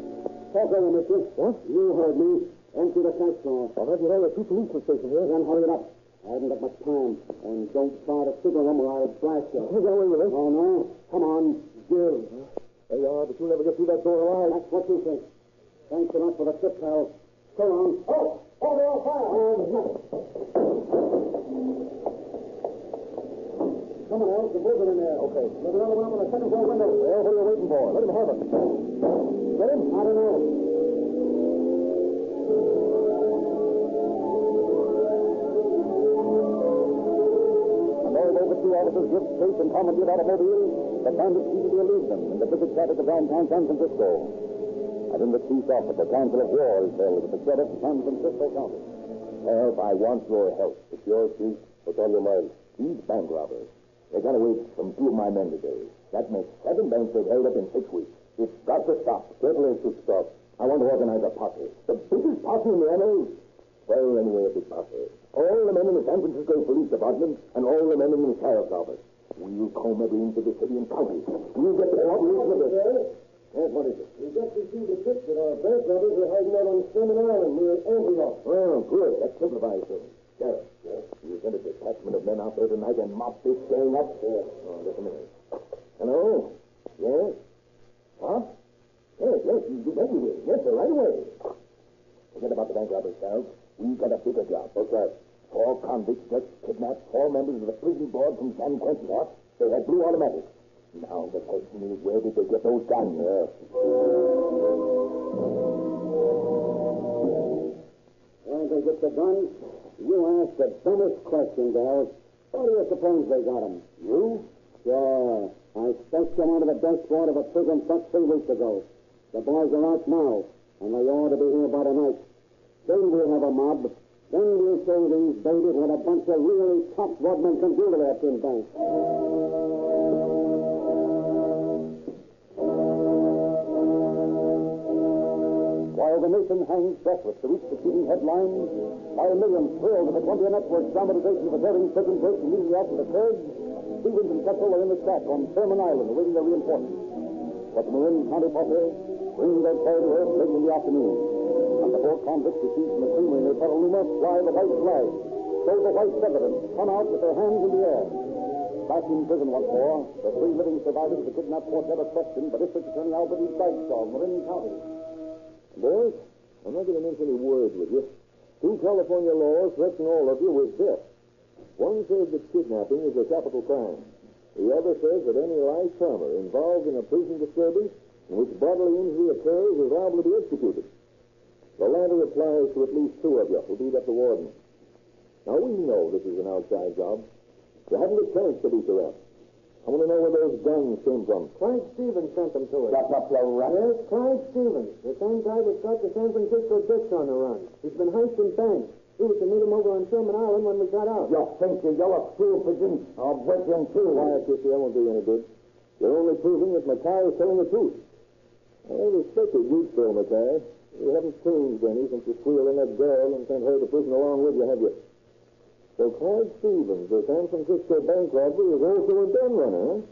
Talk over, mister. What? You heard me. Empty the cash drawer. All right, you know, there are two policemen stationed here. Then hurry it up. I haven't got much time. And don't try to signal them or I'll blast you. Get away with it. Oh, no? Come on. Give. There you are, but you'll never get through that door alive. That's what you think. Thanks enough for the tip, pal. So long. Oh! Oh, they're all fire! Come on, Al. The moving in there. Okay. There's another one up on the second floor window. Well, what are you waiting for? Let him have it. Get him? I don't know. And although the two officers give chase and commandeered automobiles, the bandits easily elude them in the busy traffic of downtown San Francisco. And in the chief office, the Council of War is held with the sheriff of San Francisco County. Sheriff, I want your help. It's your chief. What's on your mind? These bank robbers, they got away from two of my men today. That makes 7 banks they've held up in 6 weeks. It's got to stop. Certainly it should stop. I want to organize a posse. The biggest posse in the NA. Well, anyway, a big posse. All the men in the San Francisco Police Department and all the men in the Sheriff's Office. We'll comb every inch of the city and county. We'll get the cooperation of the... Yes, what is it? We just received a tip that our bank robbers were hiding out on Sherman Island near Antioch. Well, good. That simplifies things. Sheriff, you send a detachment of men out there tonight and mop this gang up? Yes. Oh, just a minute. Hello? Yes? Huh? Yes, you bet you will. Yes, sir, right away. Forget about the bank robbers, Charles. We've got a bigger job. What's that? 4 convicts just kidnapped 4 members of the prison board from San Quentin. What? They had blue automatics. Now the question is, where did they get those guns? Where did they get the guns? You asked the dumbest question, Dale. Where do you suppose they got them? You? Sure. I fetched them out of the dashboard of a prison truck 3 weeks ago. The boys are out now, and they ought to be here by tonight. Then we'll have a mob. Then we'll show these babies what a bunch of really tough rodmen can do to their tin bank. While the nation hangs breathless to reach the TV headlines, while millions thrilled at the 20 Network's dramatization of a daring prison break immediately after it occurred, Stevens and Kessel are in the shack on Sherman Island awaiting their reinforcements. But the Marin County posse bring their carry to earth late in the afternoon. And the 4 convicts received from the creamery near Petaluma fly the white flag. So the white evidence come out with their hands in the air. Back in prison once more, the 3 living survivors of the kidnapped quartet are questioned by District Attorney Albert E. Bagshaw of Marin County. Boys, I'm not going to mince any words with you. 2 California laws threaten all of you with death. One says that kidnapping is a capital crime. The other says that any life-timer involved in a prison disturbance in which bodily injury occurs is liable to be executed. The latter applies to at least 2 of you who beat up the warden. Now, we know this is an outside job. You haven't a chance to beat the rest. I want to know where those guns came from. Clyde Stevens sent them to us. Shut up, you rat. Yes, Clyde Stevens. The same guy that got the San Francisco Dicks on the run. He's been heisting banks. We were to meet him over on Sherman Island when we got out. You think you yellow stool pigeon? I'll break you in 2. Quiet, Kissy. That won't do you any good. You're only proving that Mackay is telling the truth. I respected you still, Mackay. You haven't changed any since you squealed in that girl and sent her to prison along with you, have you? So Clyde Stevens, the San Francisco bank robber, is also a gun runner, huh?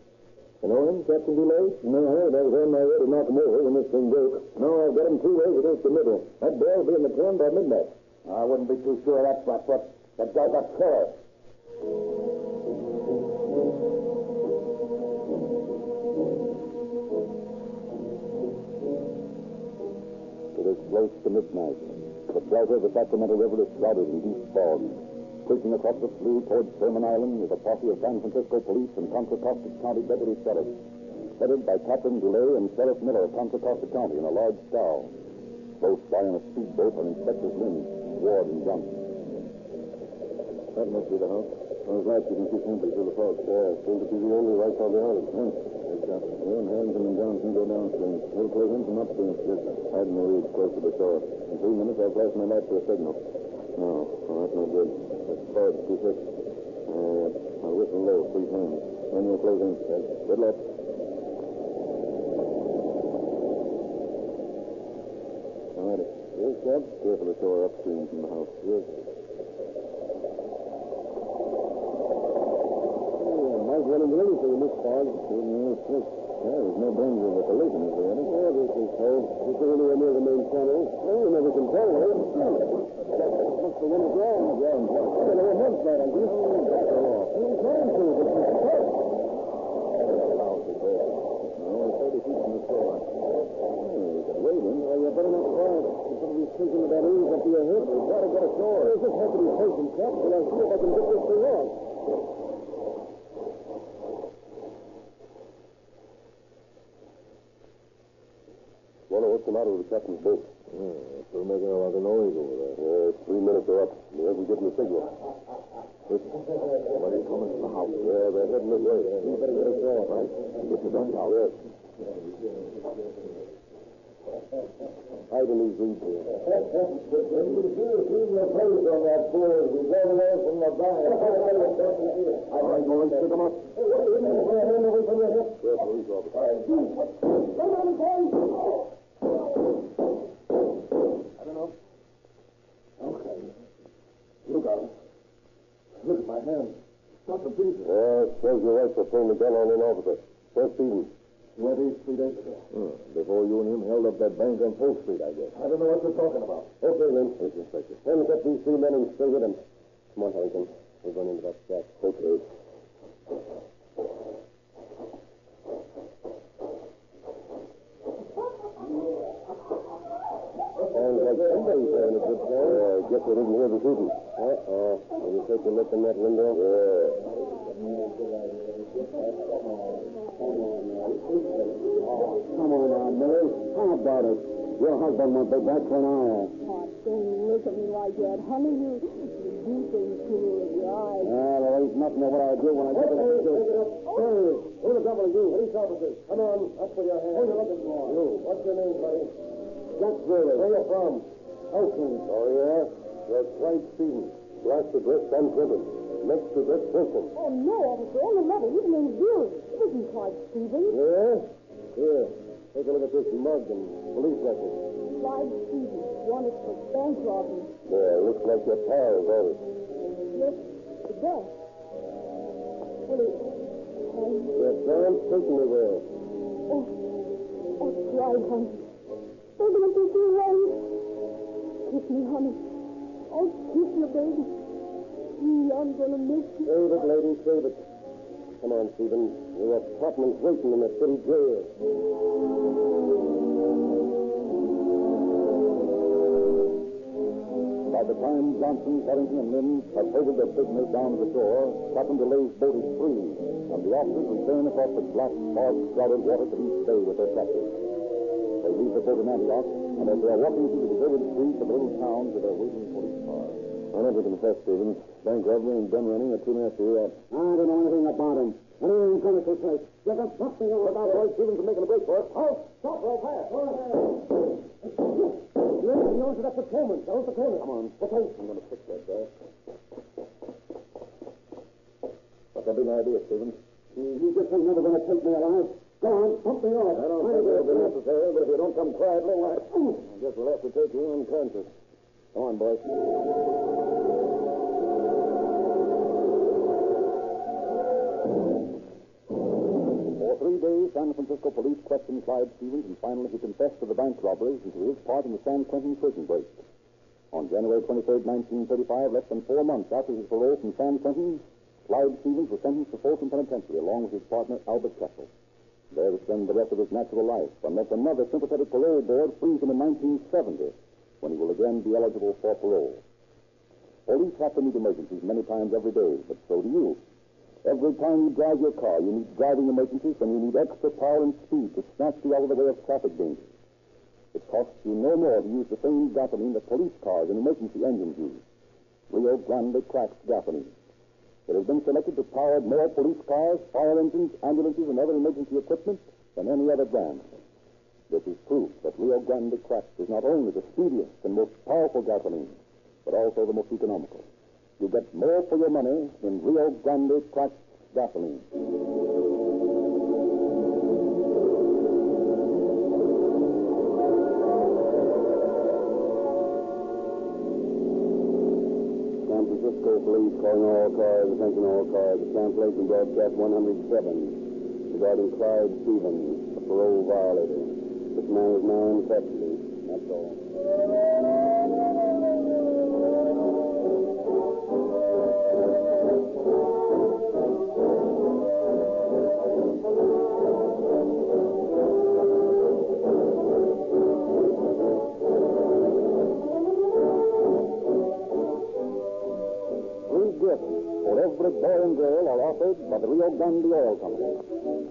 You know him, Captain DeLay? No, I was on my way to knock him over when this thing broke. No, I've got him 2 ways against the middle. That boy will be in the pen by midnight. I wouldn't be too sure of that, Flatfoot. That guy's a killer. It is close to midnight. The delta of the Sacramento River is shrouded in deep fog. Creeping across the slough towards Sherman Island is a posse of San Francisco police and Contra Costa County deputy sheriffs, headed by Captain DeLay and Sheriff Miller of Contra Costa County in a large scow. Both fly on a speedboat are Inspectors Lynn, Ward, and Johnson. That must be the house. Those lights you can see simply through the fog. Yeah, seem to be the only lights on the island. There's Well, Harrington and Johnson go downstream. We'll close in from upstream. Yes, sir. Admiral Reed's close to the shore. In 3 minutes, I'll flash my light for a signal. No, that's no good. That's far too thick. I'll whistle low, 3 times. Then we'll close in. Good luck. All right. Yes, Cap. Careful of the shore upstream from the house. Yes, sir. Nice running the lady for you, Miss Fogg. There's no danger of a collision, is there any? Oh, this is so. If they're anywhere near the main channel, you never can tell, eh? Must be one of your own. Yeah, there were heads there, I guess. Back her off. Who was trying to? But she's hurt. Lousy boy. No, 30 feet from the shore. You could wait him. Well, you better not try it. You're going to be sinking with that ooze up to your hip. You've got to get ashore. Just have to be patient, Cap, till I see if I can get this thing off. What's the matter with the captain's boat? Still making a lot of noise over there. 3 minutes are up. He hasn't given the signal. Listen, somebody's coming from the house. Yeah, they're heading this way. You better get ashore, right? Get the duck out. Yes. Hide in these reeds here. All right, boys, pick them up. Yes, police officer. I don't know. Okay. You got it. Look at my hand. Not the piece. Serves you right for pulling the gun on in, officer. Where's Stevens? 3 days ago. Before you and him held up that bank on Polk Street, I guess. I don't know what you're talking about. Okay, Lynn. Yes, Inspector. Handcuff these 3 men and stay with them. Come on, Harrington. We're going into that shack. Okay. Sounds like somebody's having a good time. I guess they didn't hear the shooting. Will you take a look in that window? Come on now, Mary. How about it? Your husband won't be back for an hour. Oh, don't look at me like that. Honey, you do things to me with your eyes. Well, there ain't nothing of what I do when I get to the street. Hey, who the devil are you? Police officers. Come on, up with your hands. Who you looking for? You. What's your name, buddy? Jack Wheeler. Where you from? Oakland. Oh, yeah? That's Clyde Stevens. Last address, San Quentin. Next address, Wilson. Oh, no, officer. On the level. His name's Bury. It isn't Clyde Stevens. Yeah? Here. Take a look at this mug and police record. Clyde Stevens. Wanted for bank robbery. Yeah, looks like your pal, don't it? Yes, the best. Well, You're damn certainly there. Oh, Clyde, honey. They're going to take you away. Kiss me, honey. I'll kiss you, baby. I'm going to miss you. Save it, lady, save it. Come on, Stephen. Your apartment's waiting in the city jail. By the time Johnson, Harrington, and Lynn have floated their prisoners down to the shore, Captain DeLay's boat is free, and the officers return across the black, fog-shrouded water to East Bay with their captors. They leave the boat in Antioch, and as they are walking through the deserted streets of the little town to their waiting police car. I never confess, Stevens. Bank robbery and gun running are too nasty to I don't know anything about him. And he ain't coming so safe. You got something on about Roy Stevens and making a break for it. Oh, stop real fast. You know, that's the Coleman. That's the Coleman. Come on. Okay. I'm going to fix that, guy. What's that big idea, Stevens? You just ain't never going to take me alive. Go on, pump me off. I don't think it'll be necessary, but if you don't come quietly, why... I guess we'll have to take you unconscious. Come on, boys. For 3 days, San Francisco police questioned Clyde Stevens, and finally he confessed to the bank robberies and to his part in the San Quentin prison break. On January 23, 1935, less than 4 months after his parole from San Quentin, Clyde Stevens was sentenced to Folsom Penitentiary along with his partner, Albert Kessel. There to spend the rest of his natural life, unless another sympathetic parole board frees him in 1970, when he will again be eligible for parole. Police have to meet emergencies many times every day, but so do you. Every time you drive your car, you meet driving emergencies, and you need extra power and speed to snatch you out of the way of traffic dangers. It costs you no more to use the same gasoline that police cars and emergency engines use. Rio Grande cracked gasoline. It has been selected to power more police cars, fire engines, ambulances, and other emergency equipment than any other brand. This is proof that Rio Grande Cracked is not only the speediest and most powerful gasoline, but also the most economical. You get more for your money in Rio Grande Cracked gasoline. San Francisco Police calling all cars, attention all cars. Cancellation broadcast 107 regarding Clyde Stevens, a parole violator. This man is now in custody. That's all. For every boy and girl are offered by the Rio Grande Oil Company.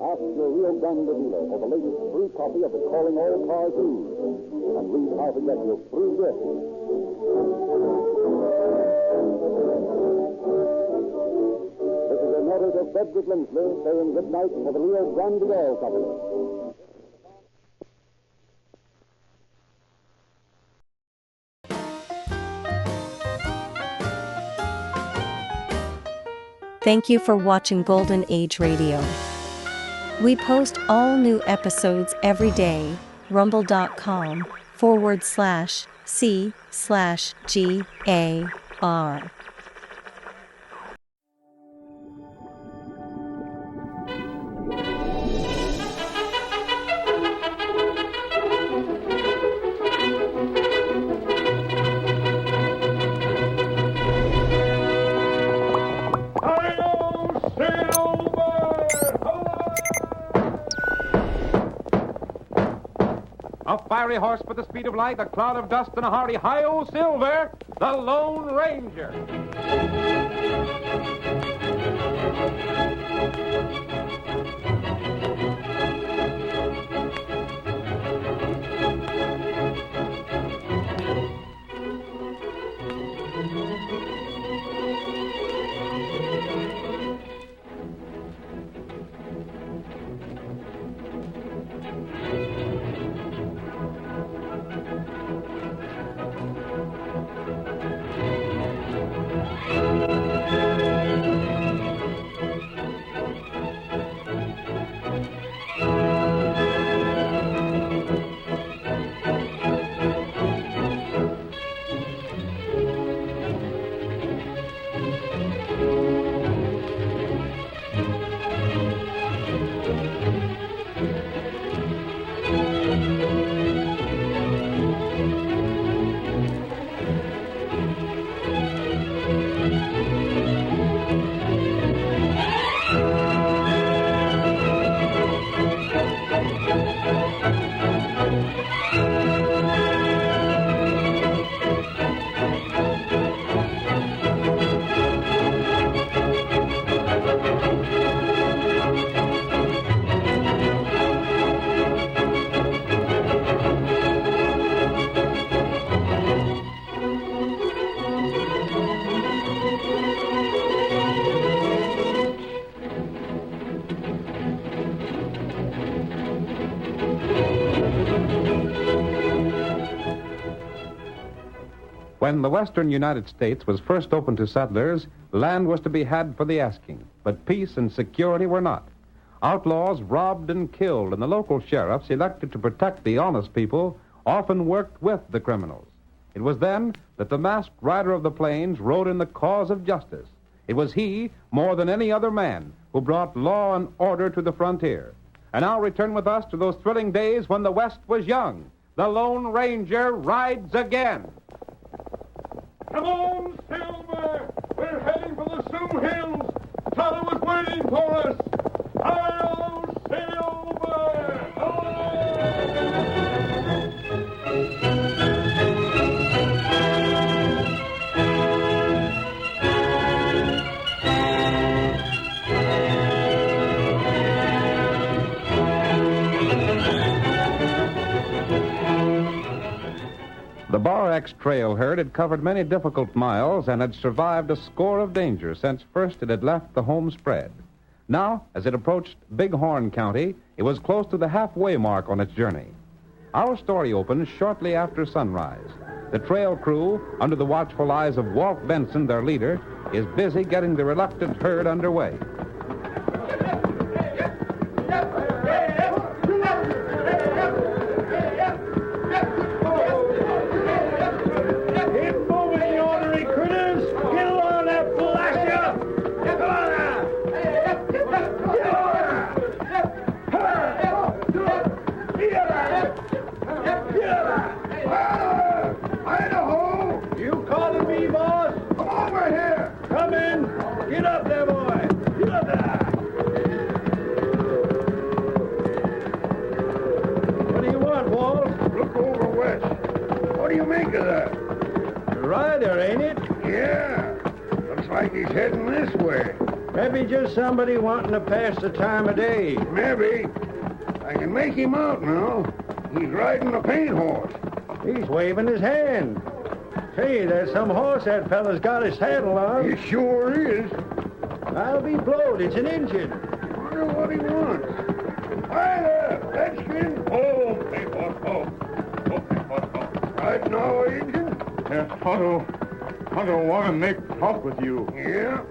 Ask your Rio Grande dealer for the latest free copy of the Calling All Cars News and read how to get your free gift. This is a notice of Frederick Lindsley saying good night for the Rio Grande Oil Company. Thank you for watching Golden Age Radio. We post all new episodes every day. rumble.com/c/GAR. A fiery horse with the speed of light, a cloud of dust, and a hearty hi-yo Silver, the Lone Ranger. When the western United States was first opened to settlers, land was to be had for the asking, but peace and security were not. Outlaws robbed and killed, and the local sheriffs, elected to protect the honest people, often worked with the criminals. It was then that the masked rider of the plains rode in the cause of justice. It was he, more than any other man, who brought law and order to the frontier. And now return with us to those thrilling days when the West was young. The Lone Ranger rides again. Come on, Silver! We're heading for the Sioux Hills! Tonto is waiting for us! Hi-yo, Silver! The bar RX trail herd had covered many difficult miles and had survived a score of dangers since first it had left the home spread. Now, as it approached Bighorn County, it was close to the halfway mark on its journey. Our story opens shortly after sunrise. The trail crew, under the watchful eyes of Walt Benson, their leader, is busy getting the reluctant herd underway. He's heading this way. Maybe just somebody wanting to pass the time of day. Maybe. I can make him out now. He's riding a paint horse. He's waving his hand. Say, there's some horse that fella's got his saddle on. He sure is. I'll be blowed. It's an Injun. Wonder what he wants. Hi there, Redskin. Oh, paint horse, oh. Right now, Injun? Yes, Tonto want to make talk with you. Yeah?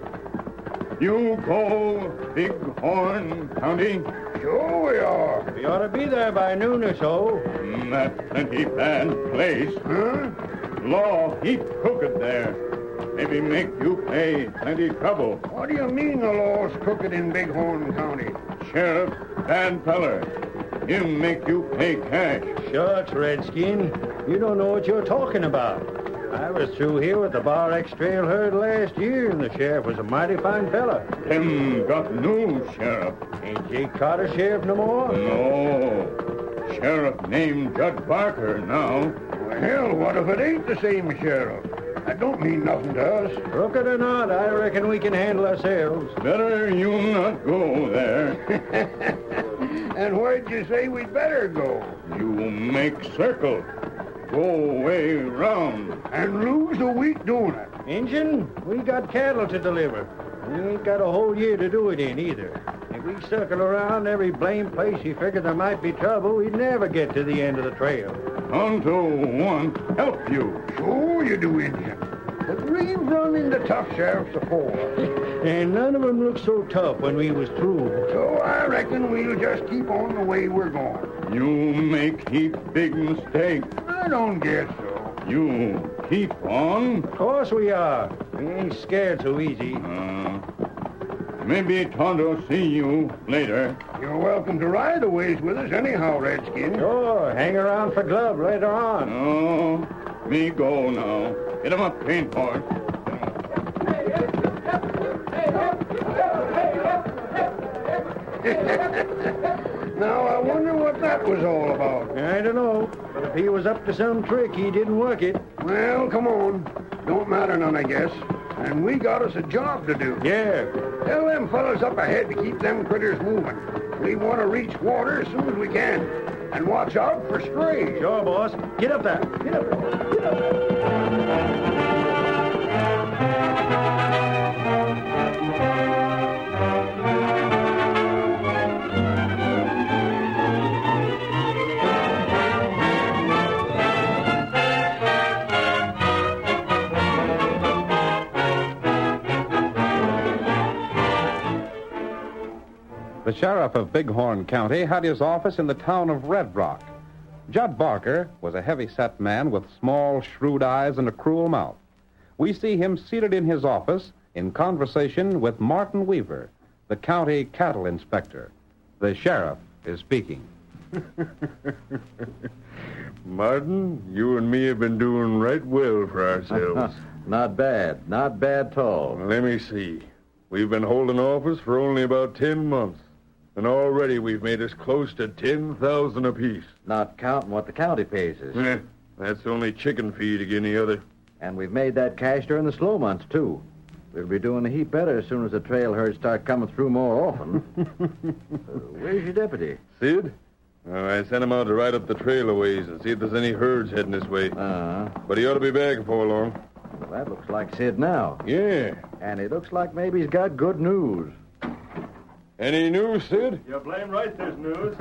You go Bighorn County? Sure we are. We ought to be there by noon or so. That's plenty bad place. Huh? Law heap crooked there. Maybe make you pay plenty trouble. What do you mean the law's crooked in Bighorn County? Sheriff, bad feller. Him make you pay cash. Shucks, Redskin. You don't know what you're talking about. I was through here with the Bar X trail herd last year, and the sheriff was a mighty fine fella. Him got news, Sheriff. Ain't Jake Carter sheriff no more? No. Sheriff named Judge Barker now. Well, hell, what if it ain't the same sheriff? That don't mean nothing to us. Crooked or not, I reckon we can handle ourselves. Better you not go there. And where'd you say we'd better go? You make circle. Go way round. And lose a week doing it. Injun, we got cattle to deliver. We ain't got a whole year to do it in either. If we circle around every blame place you figure there might be trouble, we'd never get to the end of the trail. Tonto want help you. Sure you do, Injun. But we've run into tough sheriffs before. And none of them looked so tough when we was through. So I reckon we'll just keep on the way we're going. You make heap big mistake. I don't guess so. You keep on? Of course we are. We ain't scared so easy. Maybe Tonto see you later. You're welcome to ride a ways with us anyhow, Redskin. Sure, hang around for Glove later on. No, me go now. Get him a paint horse. Now, I wonder what that was all about. I don't know, but if he was up to some trick, he didn't work it. Well, come on. Don't matter none, I guess. And we got us a job to do. Yeah. Tell them fellas up ahead to keep them critters moving. We want to reach water as soon as we can. And watch out for strays. Sure, boss. Get up there. Get up there. Get up there. The sheriff of Bighorn County had his office in the town of Red Rock. Judd Barker was a heavy-set man with small, shrewd eyes and a cruel mouth. We see him seated in his office in conversation with Martin Weaver, the county cattle inspector. The sheriff is speaking. Martin, you and me have been doing right well for ourselves. Not bad. Not bad at all. Let me see. We've been holding office for only about 10 months. And already we've made us close to 10,000 apiece. Not counting what the county pays us. That's only chicken feed again the other. And we've made that cash during the slow months, too. We'll be doing a heap better as soon as the trail herds start coming through more often. Where's your deputy? Sid? I sent him out to ride up the trail a ways and see if there's any herds heading this way. But he ought to be back before long. Well, that looks like Sid now. Yeah. And it looks like maybe he's got good news. Any news, Sid? You're blame right there's news.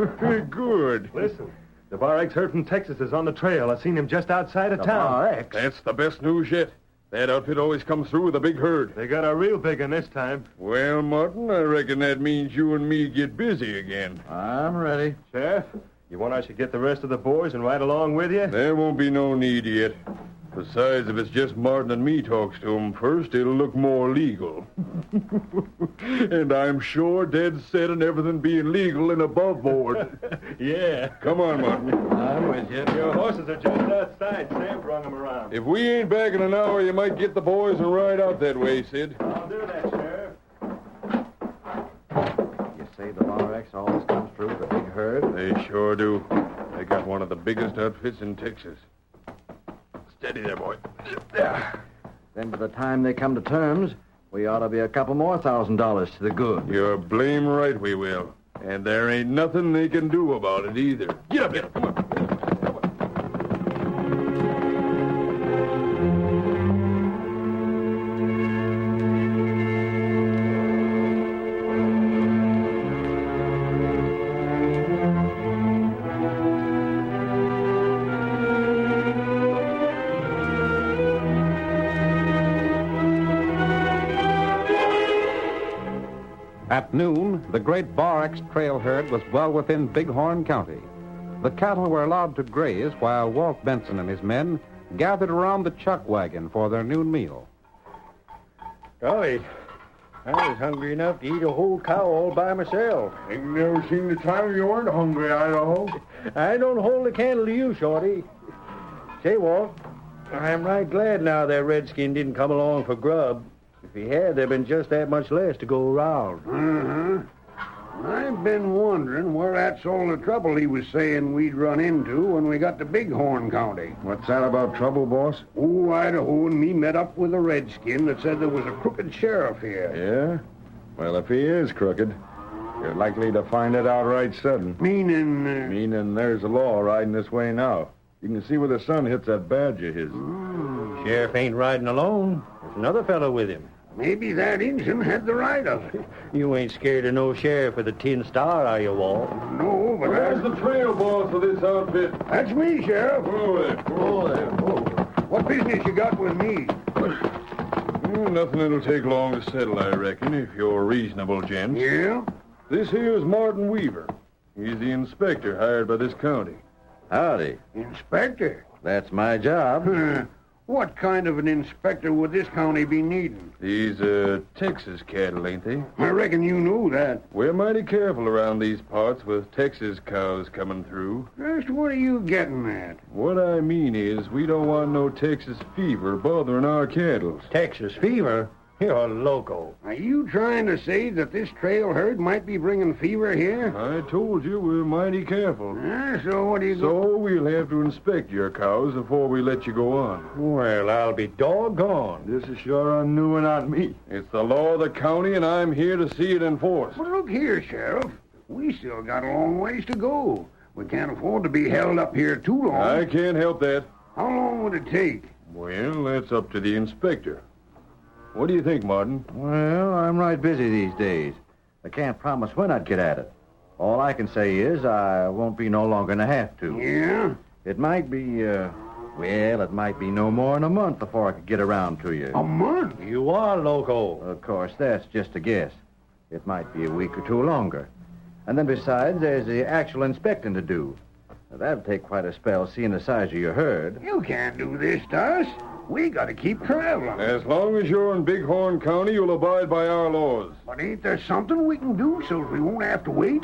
Good. Listen, the Bar X herd from Texas is on the trail. I seen him just outside of town. Bar X? That's the best news yet. That outfit always comes through with a big herd. They got a real big one this time. Well, Martin, I reckon that means you and me get busy again. I'm ready. Sheriff, you want I should get the rest of the boys and ride along with you? There won't be no need yet. Besides, if it's just Martin and me talks to him first, it'll look more legal. And I'm sure dead set on everything being legal and above board. Yeah. Come on, Martin. I'm with you. Your horses are just outside. Sam brung them around. If we ain't back in an hour, you might get the boys and ride out that way, Sid. I'll do that, Sheriff. You say the Bar X always comes through with a big herd? They sure do. They got one of the biggest outfits in Texas. Steady there, boy. Then by the time they come to terms, we ought to be a couple more $1,000 to the good. You're blame right we will. And there ain't nothing they can do about it either. Get up here. Come on. At noon, the great Bar X trail herd was well within Bighorn County. The cattle were allowed to graze while Walt Benson and his men gathered around the chuck wagon for their noon meal. Golly, I was hungry enough to eat a whole cow all by myself. Ain't never seen the time you weren't hungry, Idaho. I don't hold a candle to you, Shorty. Say, Walt, I'm right glad now that redskin didn't come along for grub. If he had, there'd been just that much less to go around. I've been wondering where that's all the trouble he was saying we'd run into when we got to Bighorn County. What's that about trouble, boss? Oh, Idaho and me met up with a redskin that said there was a crooked sheriff here. Yeah? Well, if he is crooked, you're likely to find it out right sudden. Meaning? Meaning there's a law riding this way now. You can see where the sun hits that badge of his. Sheriff ain't riding alone. There's another fellow with him. Maybe that Injun had the right of it. You ain't scared of no sheriff with a tin star, are you, Walt? No, but Where's the trail boss of this outfit? That's me, Sheriff. Oh, there. What business you got with me? Nothing that'll take long to settle, I reckon, if you're reasonable, gents. Yeah? This here's Martin Weaver. He's the inspector hired by this county. Howdy. Inspector? That's my job. What kind of an inspector would this county be needing? These, Texas cattle, ain't they? I reckon you knew that. We're mighty careful around these parts with Texas cows coming through. Just what are you getting at? What I mean is, we don't want no Texas fever bothering our cattle. Texas fever? You're loco. Are you trying to say that this trail herd might be bringing fever here? I told you we're mighty careful. So what do you So we'll have to inspect your cows before we let you go on. Well, I'll be doggone. This is sure on new and on me. It's the law of the county, and I'm here to see it enforced. Well, look here, Sheriff. We still got a long ways to go. We can't afford to be held up here too long. I can't help that. How long would it take? Well, that's up to the inspector. What do you think, Martin? Well, I'm right busy these days. I can't promise when I'd get at it. All I can say is I won't be no longer than I have to. Yeah? It might be, it might be no more than a month before I could get around to you. A month? You are loco. Of course, that's just a guess. It might be a week or two longer. And then besides, there's the actual inspecting to do. Now, that'll take quite a spell, seeing the size of your herd. You can't do this to us. We got to keep traveling. As long as you're in Bighorn County, you'll abide by our laws. But ain't there something we can do so we won't have to wait?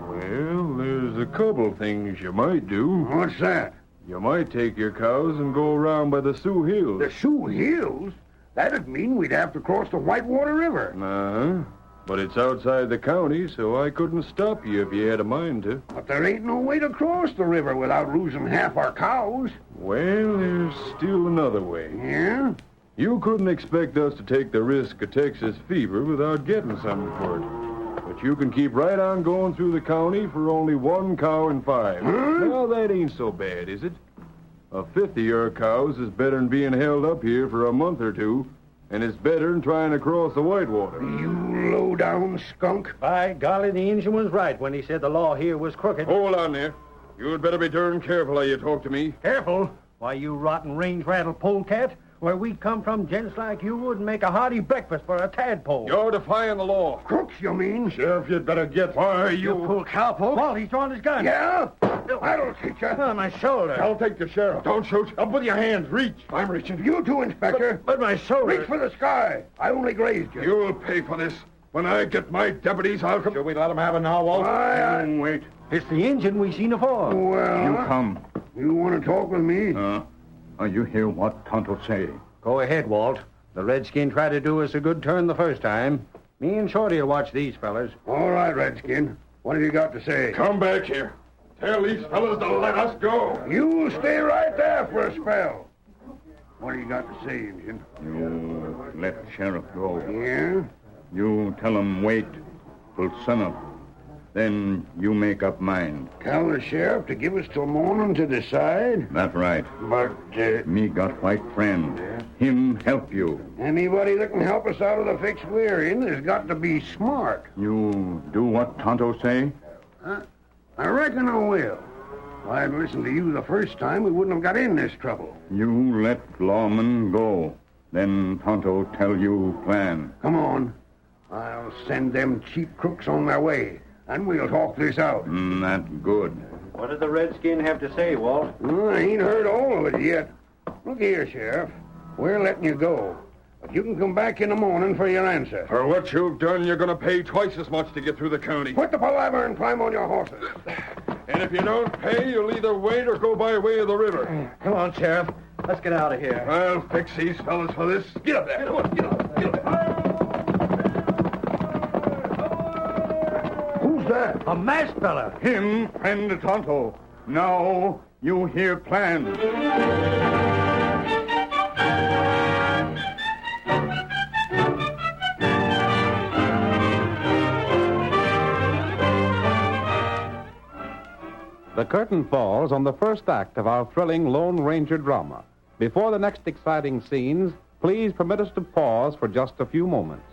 Well, there's a couple things you might do. What's that? You might take your cows and go around by the Sioux Hills. The Sioux Hills? That'd mean we'd have to cross the Whitewater River. Uh-huh. But it's outside the county, so I couldn't stop you if you had a mind to. But there ain't no way to cross the river without losing half our cows. Well, there's still another way. Yeah? You couldn't expect us to take the risk of Texas fever without getting something for it. But But you can keep right on going through the county for only 1 cow and 5. Now, that ain't so bad, is it? A 5th of your cows is better than being held up here for a month or 2, and it's better than trying to cross the Whitewater. You low-down skunk. By golly, the Injun was right when he said the law here was crooked. Hold on there. You'd better be darn careful how you talk to me. Careful? Why, you rotten range-rattle polecat. Where we come from, gents like you wouldn't make a hearty breakfast for a tadpole. You're defying the law. Crooks, you mean? Sheriff, you'd better get... Why, You pull cowpoke. Well, he's drawing his gun. Yeah? That'll teach you. On my shoulder. I'll take the sheriff. Don't shoot. Up with your hands. Reach. I'm reaching. You too, Inspector. But my shoulder... Reach for the sky. I only grazed you. You'll pay for this. When I get my deputies, I'll come... Should we let him have it now, Walt? Wait. It's the Injun we seen afore. Well... You come. You want to talk with me? You hear what Tonto say? Go ahead, Walt. The Redskin tried to do us a good turn the first time. Me and Shorty will watch these fellas. All right, Redskin. What have you got to say? Come back here. Tell these fellas to let us go. You stay right there for a spell. What have you got to say, Injun? You let Sheriff go. Yeah? You tell him wait till sunup. Then you make up mind. Tell the sheriff to give us till morning to decide? That's right. But, Me got white friend. Him help you. Anybody that can help us out of the fix we're in has got to be smart. You do what Tonto say? I reckon I will. If I'd listened to you the first time, we wouldn't have got in this trouble. You let lawman go. Then Tonto tell you plan. Come on. I'll send them cheap crooks on their way, and we'll talk this out. That good. What did the Redskin have to say, Walt? I ain't heard all of it yet. Look here, Sheriff. We're letting you go. But you can come back in the morning for your answer. For what you've done, you're going to pay twice as much to get through the county. Quit the palaver and climb on your horses. And if you don't pay, you'll either wait or go by way of the river. Come on, Sheriff. Let's get out of here. I'll fix these fellas for this. Get up there. Come on, get up. Get up. Who's that? A masked fella. Him, friend Tonto. Now you hear plan. The curtain falls on the first act of our thrilling Lone Ranger drama. Before the next exciting scenes, please permit us to pause for just a few moments.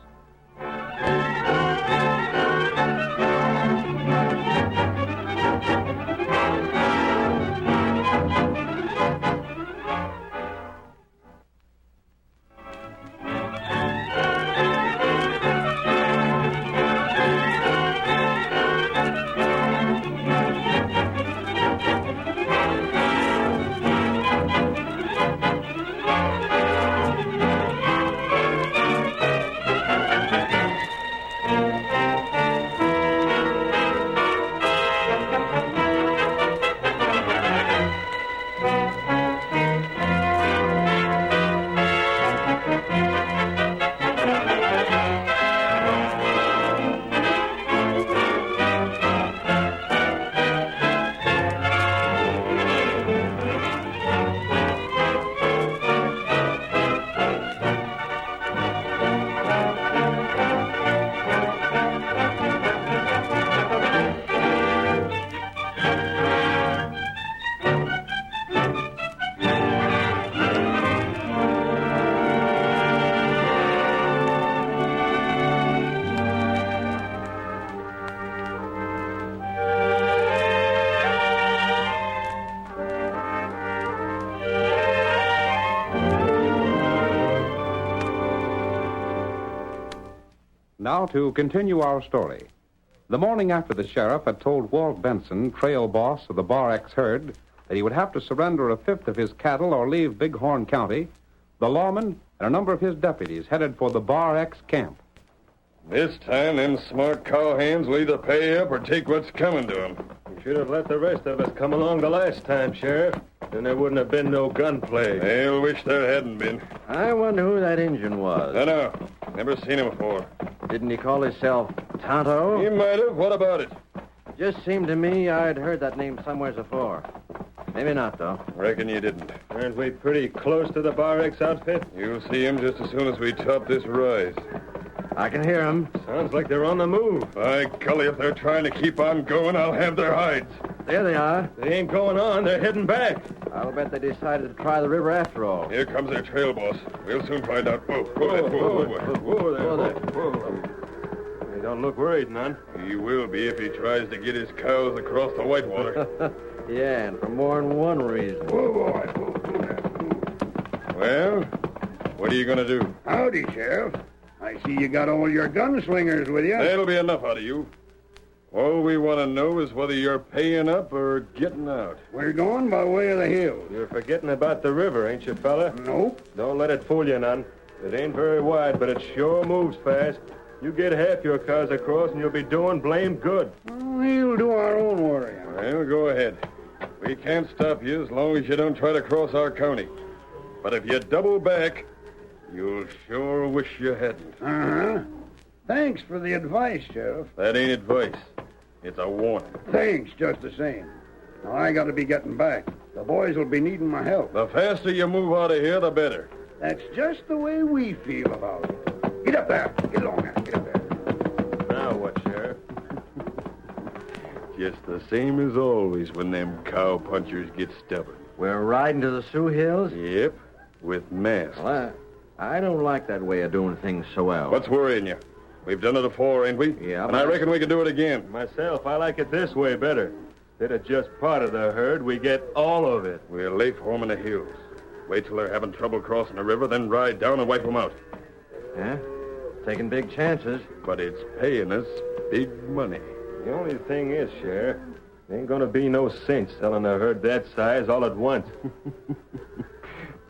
Now to continue our story. The morning after the sheriff had told Walt Benson, trail boss of the Bar X herd, that he would have to surrender a fifth of his cattle or leave Bighorn County, the lawman and a number of his deputies headed for the Bar X camp. This time, them smart cowhands will either pay up or take what's coming to them. You should have let the rest of us come along the last time, Sheriff. Then there wouldn't have been no gunplay. They'll wish there hadn't been. I wonder who that Injun was. No. Never seen him before. Didn't he call himself Tonto? He might have. What about it? Just seemed to me I'd heard that name somewhere before. Maybe not, though. Reckon you didn't. Aren't we pretty close to the Bar X outfit? You'll see him just as soon as we top this rise. I can hear them. Sounds like they're on the move. By golly, if they're trying to keep on going, I'll have their hides. There they are. They ain't going on. They're heading back. I'll bet they decided to try the river after all. Here comes their trail, boss. We'll soon find out. Whoa there. He don't look worried none. He will be if he tries to get his cows across the Whitewater. Yeah, and for more than one reason. Well, what are you going to do? Howdy, Sheriff. I see you got all your gunslingers with you. That'll be enough out of you. All we want to know is whether you're paying up or getting out. We're going by way of the hills. You're forgetting about the river, ain't you, fella? Nope. Don't let it fool you none. It ain't very wide, but it sure moves fast. You get half your cars across, and you'll be doing blame good. We'll do our own worrying. Well, go ahead. We can't stop you as long as you don't try to cross our county. But if you double back, you'll sure wish you hadn't. Uh-huh. Thanks for the advice, Sheriff. That ain't advice. It's a warning. Thanks, just the same. Now, I got to be getting back. The boys will be needing my help. The faster you move out of here, the better. That's just the way we feel about it. Get up there. Get along there. Get up there. Now what, Sheriff? Just the same as always when them cow punchers get stubborn. We're riding to the Sioux Hills? Yep, with masks. Well, I don't like that way of doing things so well. What's worrying you? We've done it before, ain't we? Yeah. And I reckon we can do it again. Myself, I like it this way better. Instead of just part of the herd, we get all of it. We'll lay for 'em in the hills. Wait till they're having trouble crossing the river, then ride down and wipe 'em out. Yeah? Taking big chances. But it's paying us big money. The only thing is, Sheriff, there ain't gonna be no sense selling a herd that size all at once.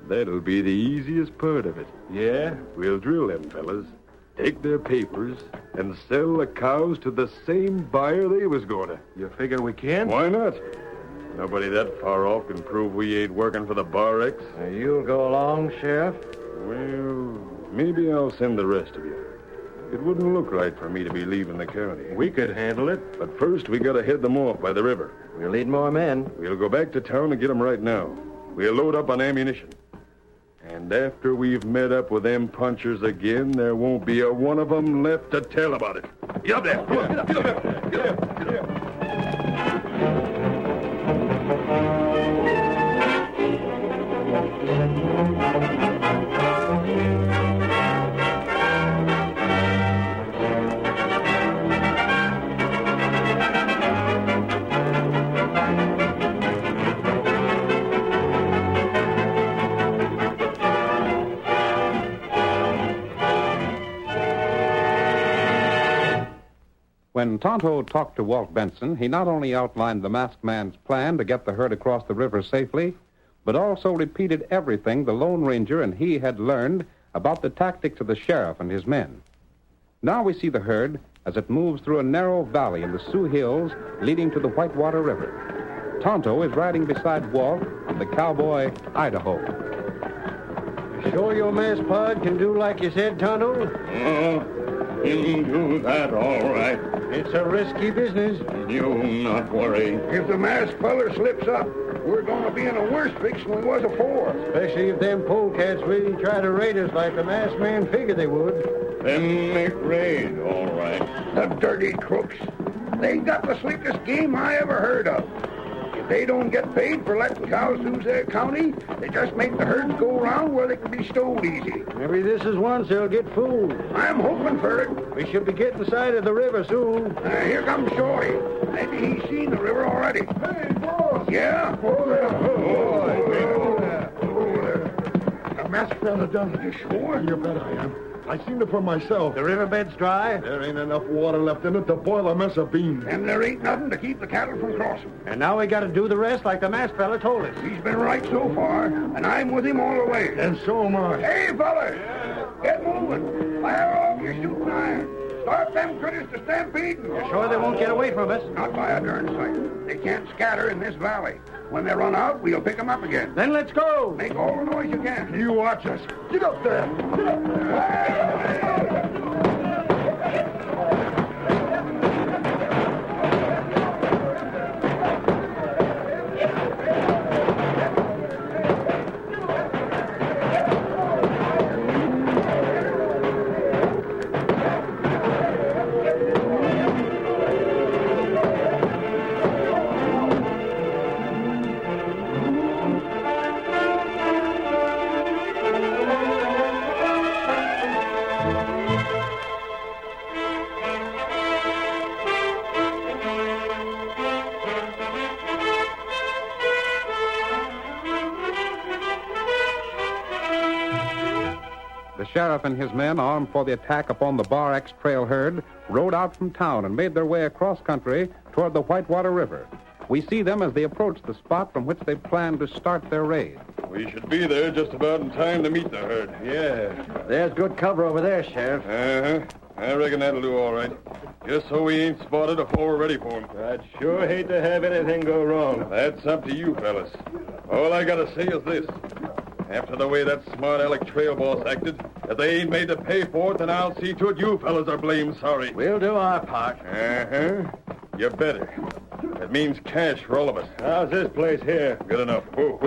That'll be the easiest part of it. Yeah? We'll drill them fellas, take their papers, and sell the cows to the same buyer they was going to. You figure we can? Why not? Nobody that far off can prove we ain't working for the Bar X. You'll go along, Sheriff? Well, maybe I'll send the rest of you. It wouldn't look right for me to be leaving the county. We could handle it. But first, we gotta head them off by the river. We'll need more men. We'll go back to town and get them right now. We'll load up on ammunition. And after we've met up with them punchers again, there won't be a one of them left to tell about it. Get up there! Come on, get up, get up, get up, get up. When Tonto talked to Walt Benson, he not only outlined the masked man's plan to get the herd across the river safely, but also repeated everything the Lone Ranger and he had learned about the tactics of the sheriff and his men. Now we see the herd as it moves through a narrow valley in the Sioux Hills leading to the Whitewater River. Tonto is riding beside Walt on the cowboy Idaho. Sure your masked pod can do like you said, Tonto? He'll do that all right. It's a risky business. You not worry. If the masked feller slips up, we're going to be in a worse fix than we was afore. Especially if them polecats really try to raid us like the masked man figured they would. Then make raid, all right. The dirty crooks. They got the slickest game I ever heard of. If they don't get paid for letting cows lose their county, they just make the herds go around where they can be stowed easy. Maybe this is once they'll get fooled. I'm hoping for it. We should be getting sight of the river soon. Here comes Shorty. Maybe he's seen the river already. Hey, boss! Yeah? Oh, there. The masked fella done it. You sure? You bet I am. I seen it for myself. The riverbed's dry? There ain't enough water left in it to boil a mess of beans. And there ain't nothing to keep the cattle from crossing. And now we got to do the rest like the masked fella told us. He's been right so far, and I'm with him all the way. And so am I. Hey, fellas! Get moving. Fire off your shooting iron. Start them critters to stampeding. You're sure they won't get away from us? Not by a darn sight. They can't scatter in this valley. When they run out, we'll pick them up again. Then let's go. Make all the noise you can. You watch us. Get up there. Get up there. sheriff and his men, armed for the attack upon the Bar X trail herd, rode out from town and made their way across country toward the Whitewater River. We see them as they approach the spot from which they plan to start their raid. We should be there just about in time to meet the herd. Yeah. There's good cover over there, Sheriff. Uh-huh. I reckon that'll do all right. Just so we ain't spotted before we're ready for 'em. I'd sure hate to have anything go wrong. That's up to you, fellas. All I gotta say is this. After the way that smart aleck trail boss acted, if they ain't made to pay for it, then I'll see to it you fellas are blamed sorry. We'll do our part. Uh-huh. You better. That means cash for all of us. How's this place here? Good enough. Whoa,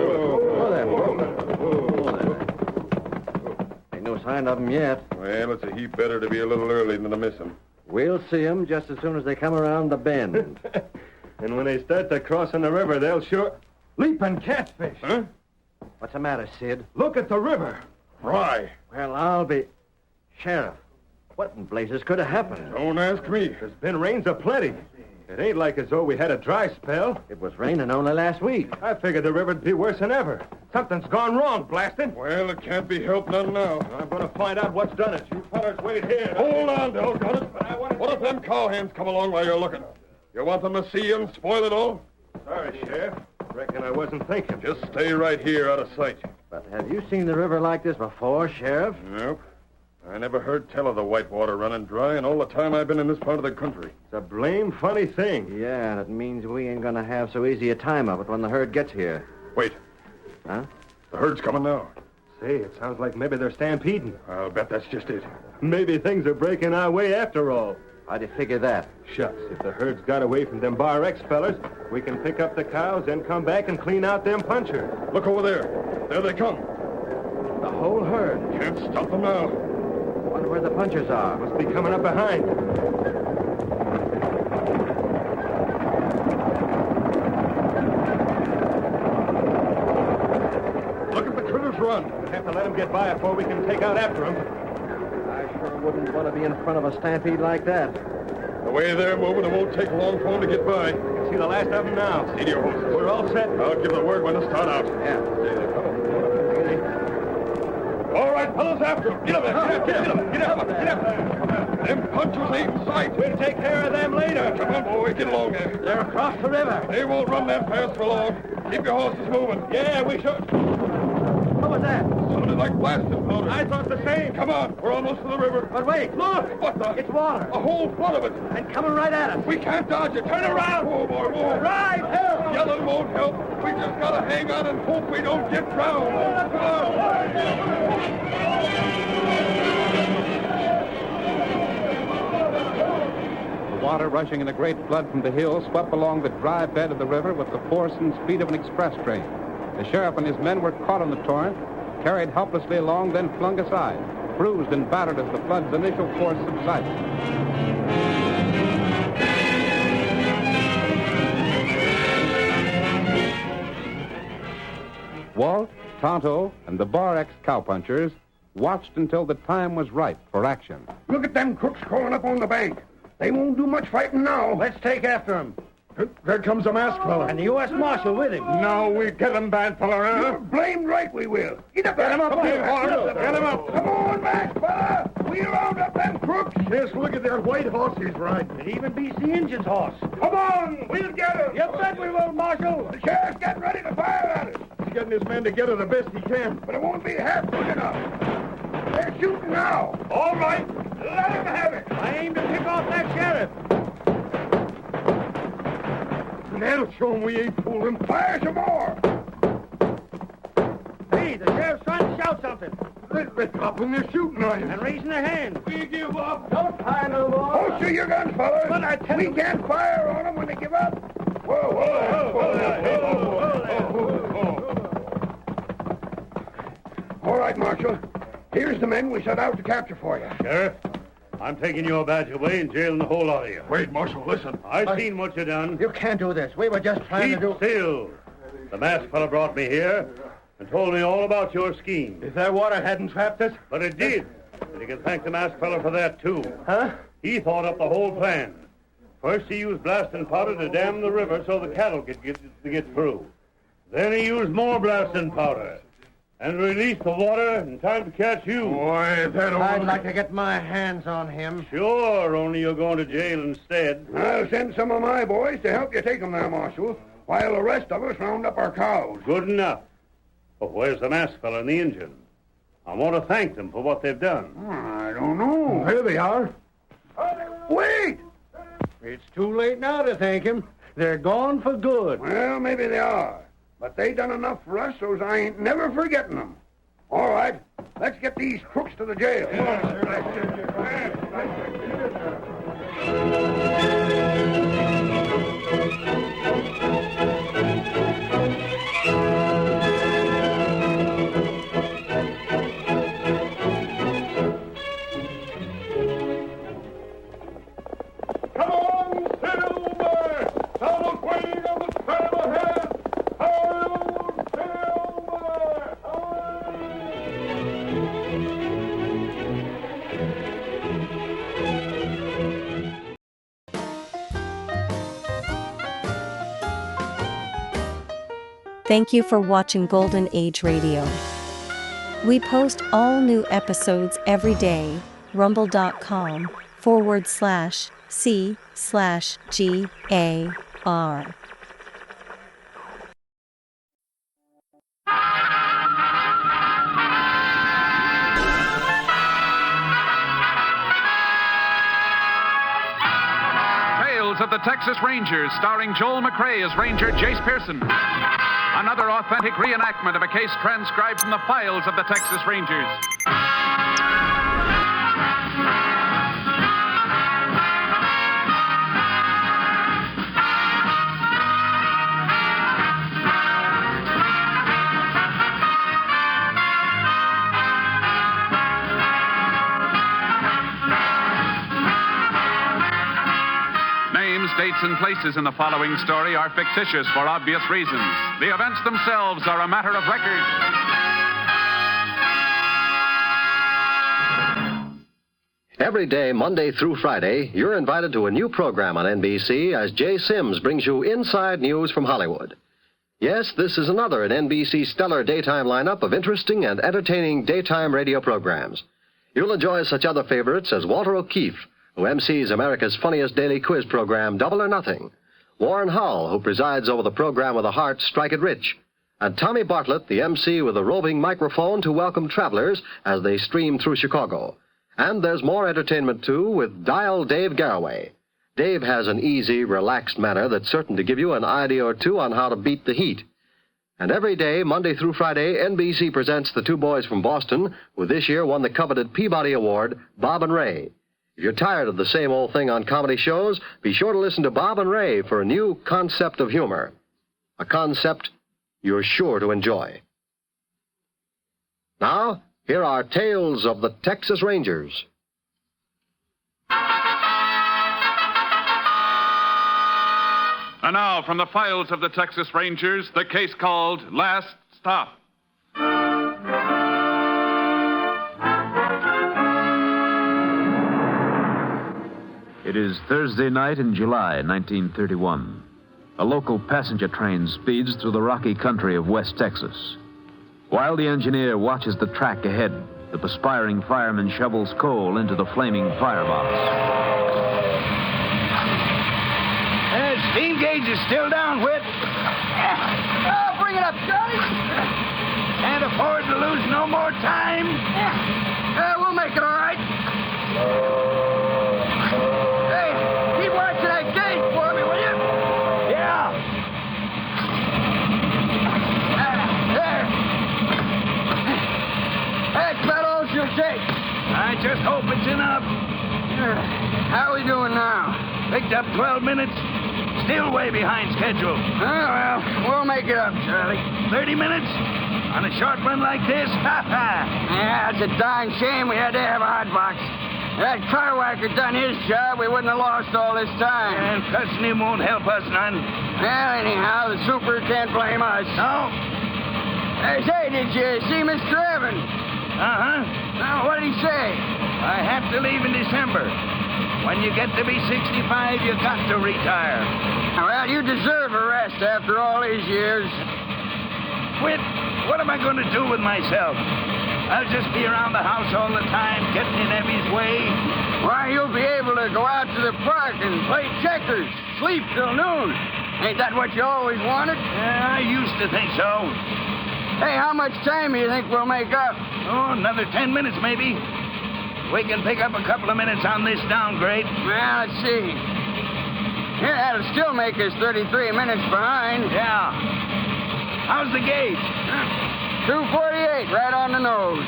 Ain't no sign of them yet. Well, it's a heap better to be a little early than to miss them. We'll see them just as soon as they come around the bend. And when they start to crossing the river, they'll sure... Leaping catfish. Huh? What's the matter, Sid? Look at the river. Why? Well, I'll be... Sheriff, what in blazes could have happened? Don't ask me. There's been rains aplenty. It ain't like as though we had a dry spell. It was raining only last week. I figured the river'd be worse than ever. Something's gone wrong, blasted. Well, it can't be helped none now. I'm going to find out what's done it. You fellas wait here. Hold on, doggone it. What if them cowhands come along while you're looking? You want them to see you and spoil it all? Sorry, Sheriff. Reckon I wasn't thinking. Just stay right here out of sight. But have you seen the river like this before, Sheriff? Nope. I never heard tell of the Whitewater running dry in all the time I've been in this part of the country. It's a blame funny thing. Yeah, and it means we ain't going to have so easy a time of it when the herd gets here. Wait. Huh? The herd's coming now. Say, it sounds like maybe they're stampeding. I'll bet that's just it. Maybe things are breaking our way after all. How'd you figure that? Shucks, if the herd's got away from them Bar X fellers, we can pick up the cows, then come back and clean out them punchers. Look over there. There they come. The whole herd. Can't stop them now. Wonder where the punchers are. Must be coming up behind. Look at the critters run. We'll have to let them get by before we can take out after them. I sure wouldn't want to be in front of a stampede like that. The way they're moving, it won't take long for them to get by. I can see the last of them now. See to your horses. We're all set. I'll give the word when to start out. Yeah. All right, fellas, after them. Get up there. Get up. Them punchers ain't in sight. We'll take care of them later. Come on, boy. Get along there. They're across the river. They won't run that fast for long. Keep your horses moving. Yeah, we should. What was that? Sounded like blasting powder. I thought the same. Come on. We're almost to the river. But wait. Look. What the? It's water. A whole flood of it. And coming right at us. We can't dodge it. Turn around. Whoa, boy, whoa. Right. Help. Yelling won't help. We just gotta hang on and hope we don't get drowned. Come on. The water rushing in a great flood from the hills swept along the dry bed of the river with the force and speed of an express train. The sheriff and his men were caught in the torrent, carried helplessly along, then flung aside, bruised and battered as the flood's initial force subsided. Walt, Tonto, and the Bar X cowpunchers watched until the time was ripe for action. Look at them crooks crawling up on the bank. They won't do much fighting now. Let's take after them. There comes a masked fella. And the U.S. Marshal with him. Now we get him, bad fella, huh? You're blamed right we will. Get up there. Get him up, Get him up. Come on, masked fella. We'll round up them crooks. Just look at that white horse he's riding. It even beats the Injun's horse. Come on. We'll get him. You bet we will, Marshal. The sheriff's getting ready to fire at us. He's getting his men together the best he can. But it won't be half quick enough. They're shooting now. All right. Let him have it. I aim to pick off that sheriff. That'll show him we ain't fooled him. Fire some more. Hey, the sheriff's trying to shout something. They're dropping their shooting irons. And raising their hands. We give up. Don't fire no more. Holster your guns, fellas. But I tell we you... can't fire on them when they give up. All right, Marshal. Here's the men we set out to capture for you. Sheriff, I'm taking your badge away and jailing the whole lot of you. Wait, Marshal, listen. I've seen what you done. You can't do this. We were just trying Keep still. The masked fella brought me here and told me all about your scheme. If that water hadn't trapped us... But it did. And you can thank the masked fella for that, too. Huh? He thought up the whole plan. First, he used blasting powder to dam the river so the cattle could get through. Then he used more blasting powder. and release the water in time to catch you. Boy, that old... I'd like to get my hands on him. Sure, only you're going to jail instead. I'll send some of my boys to help you take them there, Marshal, while the rest of us round up our cows. Good enough. But where's the masked fella and the Injun? I want to thank them for what they've done. I don't know. Here they are. Wait! It's too late now to thank him. They're gone for good. Well, maybe they are. But they done enough for us, so I ain't never forgetting them. All right, let's get these crooks to the jail. Come on, Silver! Someone's waiting on the trail ahead! Hail, Silver! Thank you for watching Golden Age Radio. We post all new episodes every day. rumble.com/C/GAR. Tales of the Texas Rangers, starring Joel McRae as Ranger Jace Pearson. Another authentic reenactment of a case transcribed from the files of the Texas Rangers. Names, dates, and places in the following story are fictitious for obvious reasons. The events themselves are a matter of record. Every day, Monday through Friday, you're invited to a new program on NBC as Jay Sims brings you inside news from Hollywood. Yes, this is another in NBC's stellar daytime lineup of interesting and entertaining daytime radio programs. You'll enjoy such other favorites as Walter O'Keefe, who MCs America's funniest daily quiz program, Double or Nothing; Warren Hull, who presides over the program with a heart, Strike It Rich; and Tommy Bartlett, the MC with a roving microphone to welcome travelers as they stream through Chicago. And there's more entertainment, too, with Dial Dave Garraway. Dave has an easy, relaxed manner that's certain to give you an idea or two on how to beat the heat. And every day, Monday through Friday, NBC presents the two boys from Boston, who this year won the coveted Peabody Award, Bob and Ray. If you're tired of the same old thing on comedy shows, be sure to listen to Bob and Ray for a new concept of humor. A concept you're sure to enjoy. Now, here are Tales of the Texas Rangers. And now, from the files of the Texas Rangers, the case called Last Stop. It is Thursday night in July 1931. A local passenger train speeds through the rocky country of West Texas. While the engineer watches the track ahead, the perspiring fireman shovels coal into the flaming firebox. Steam gauge is still down, Whit. Bring it up, Johnny. Can't afford to lose no more time. We'll make it all right. Hey, keep watching that gauge for me, will you? Yeah. There. That's about all she'll take. I just hope it's enough. How are we doing now? Picked up 12 minutes. Still way behind schedule. Oh, well, we'll make it up, Charlie. 30 minutes? On a short run like this? Ha ha! Yeah, it's a darn shame we had to have a hot box. If that car whacker done his job, we wouldn't have lost all this time. And cussing him won't help us none. Well, anyhow, the super can't blame us. No? Say, did you see Mr. Evans? Uh-huh. Well, what did he say? I have to leave in December. When you get to be 65, you got to retire. Well, you deserve a rest after all these years. quit, what am I going to do with myself? I'll just be around the house all the time, getting in Effie's way. Why, you'll be able to go out to the park and play checkers, sleep till noon. Ain't that what you always wanted? I used to think so. Hey, how much time do you think we'll make up? Oh, another 10 minutes, maybe. We can pick up a couple of minutes on this downgrade. Well, let's see. Yeah, that'll still make us 33 minutes behind. Yeah. How's the gauge? 248, right on the nose.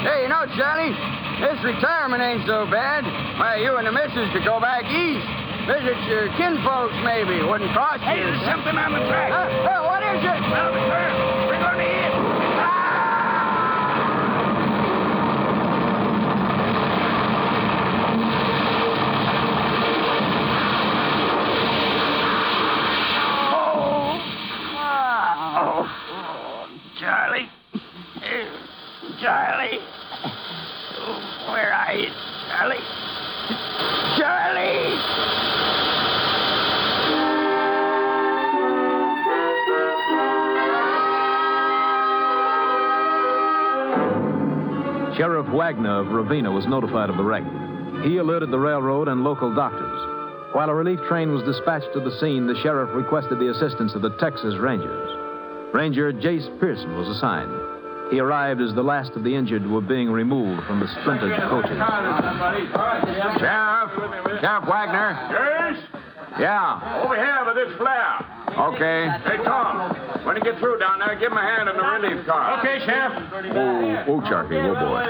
Hey, you know, Charlie, this retirement ain't so bad. Why, you and the missus could go back east. Visit your kinfolks, maybe. Wouldn't cost you. Hey, there's something on the track. What is it? Now the curve. We're going to hit. Charlie. Charlie. Where are you, Charlie? Charlie! Sheriff Wagner of Ravenna was notified of the wreck. He alerted the railroad and local doctors. While a relief train was dispatched to the scene, the sheriff requested the assistance of the Texas Rangers. Ranger Jace Pearson was assigned. He arrived as the last of the injured were being removed from the splintered coaches. Sheriff Wagner. Yes? Yeah. Over here with this flare. Okay. Hey, Tom, when you get through down there, give him a hand in the relief car. Okay, Sheriff. Oh, Sharky, oh, boy.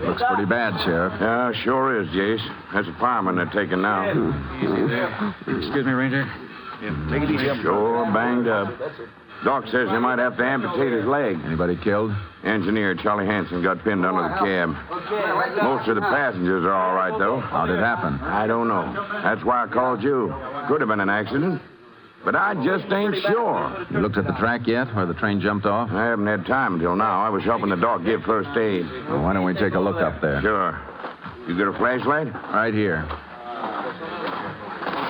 Looks pretty bad, Sheriff. Yeah, sure is, Jace. That's a fireman they're taking now. Excuse me, Ranger. Take it easy. Sure banged up. Doc says they might have to amputate his leg. Anybody killed? Engineer Charlie Hanson got pinned under the cab. Most of the passengers are all right, though. How'd it happen? I don't know. That's why I called you. Could have been an accident. But I just ain't sure. You looked at the track yet, where the train jumped off? I haven't had time until now. I was helping the doc give first aid. Well, why don't we take a look up there? Sure. You got a flashlight? Right here.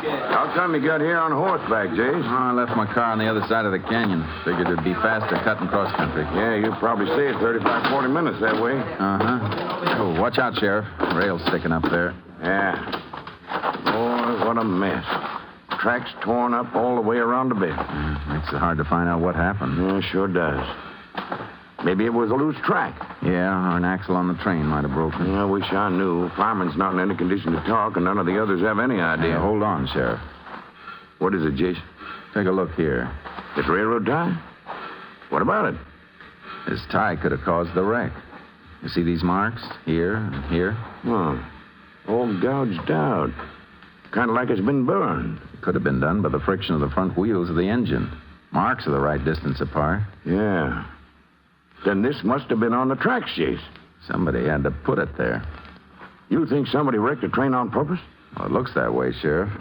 How come you got here on horseback, Jace? Oh, I left my car on the other side of the canyon. Figured it'd be faster cutting cross country. Yeah, you'd probably save 35, 40 minutes that way. Uh-huh. Oh, watch out, Sheriff. Rail's sticking up there. Yeah. Boy, what a mess. Tracks torn up all the way around the bend. Makes it hard to find out what happened. Yeah, sure does. Maybe it was a loose track. Yeah, or an axle on the train might have broken. I wish I knew. Fireman's not in any condition to talk, and none of the others have any idea. Hold on, Sheriff. What is it, Jason? Take a look here. This railroad tie? What about it? This tie could have caused the wreck. You see these marks? Here and here? Oh. All gouged out. Kind of like it's been burned. It could have been done by the friction of the front wheels of the engine. Marks are the right distance apart. Yeah. Then this must have been on the tracks, Jace. Somebody had to put it there. You think somebody wrecked the train on purpose? Well, it looks that way, Sheriff.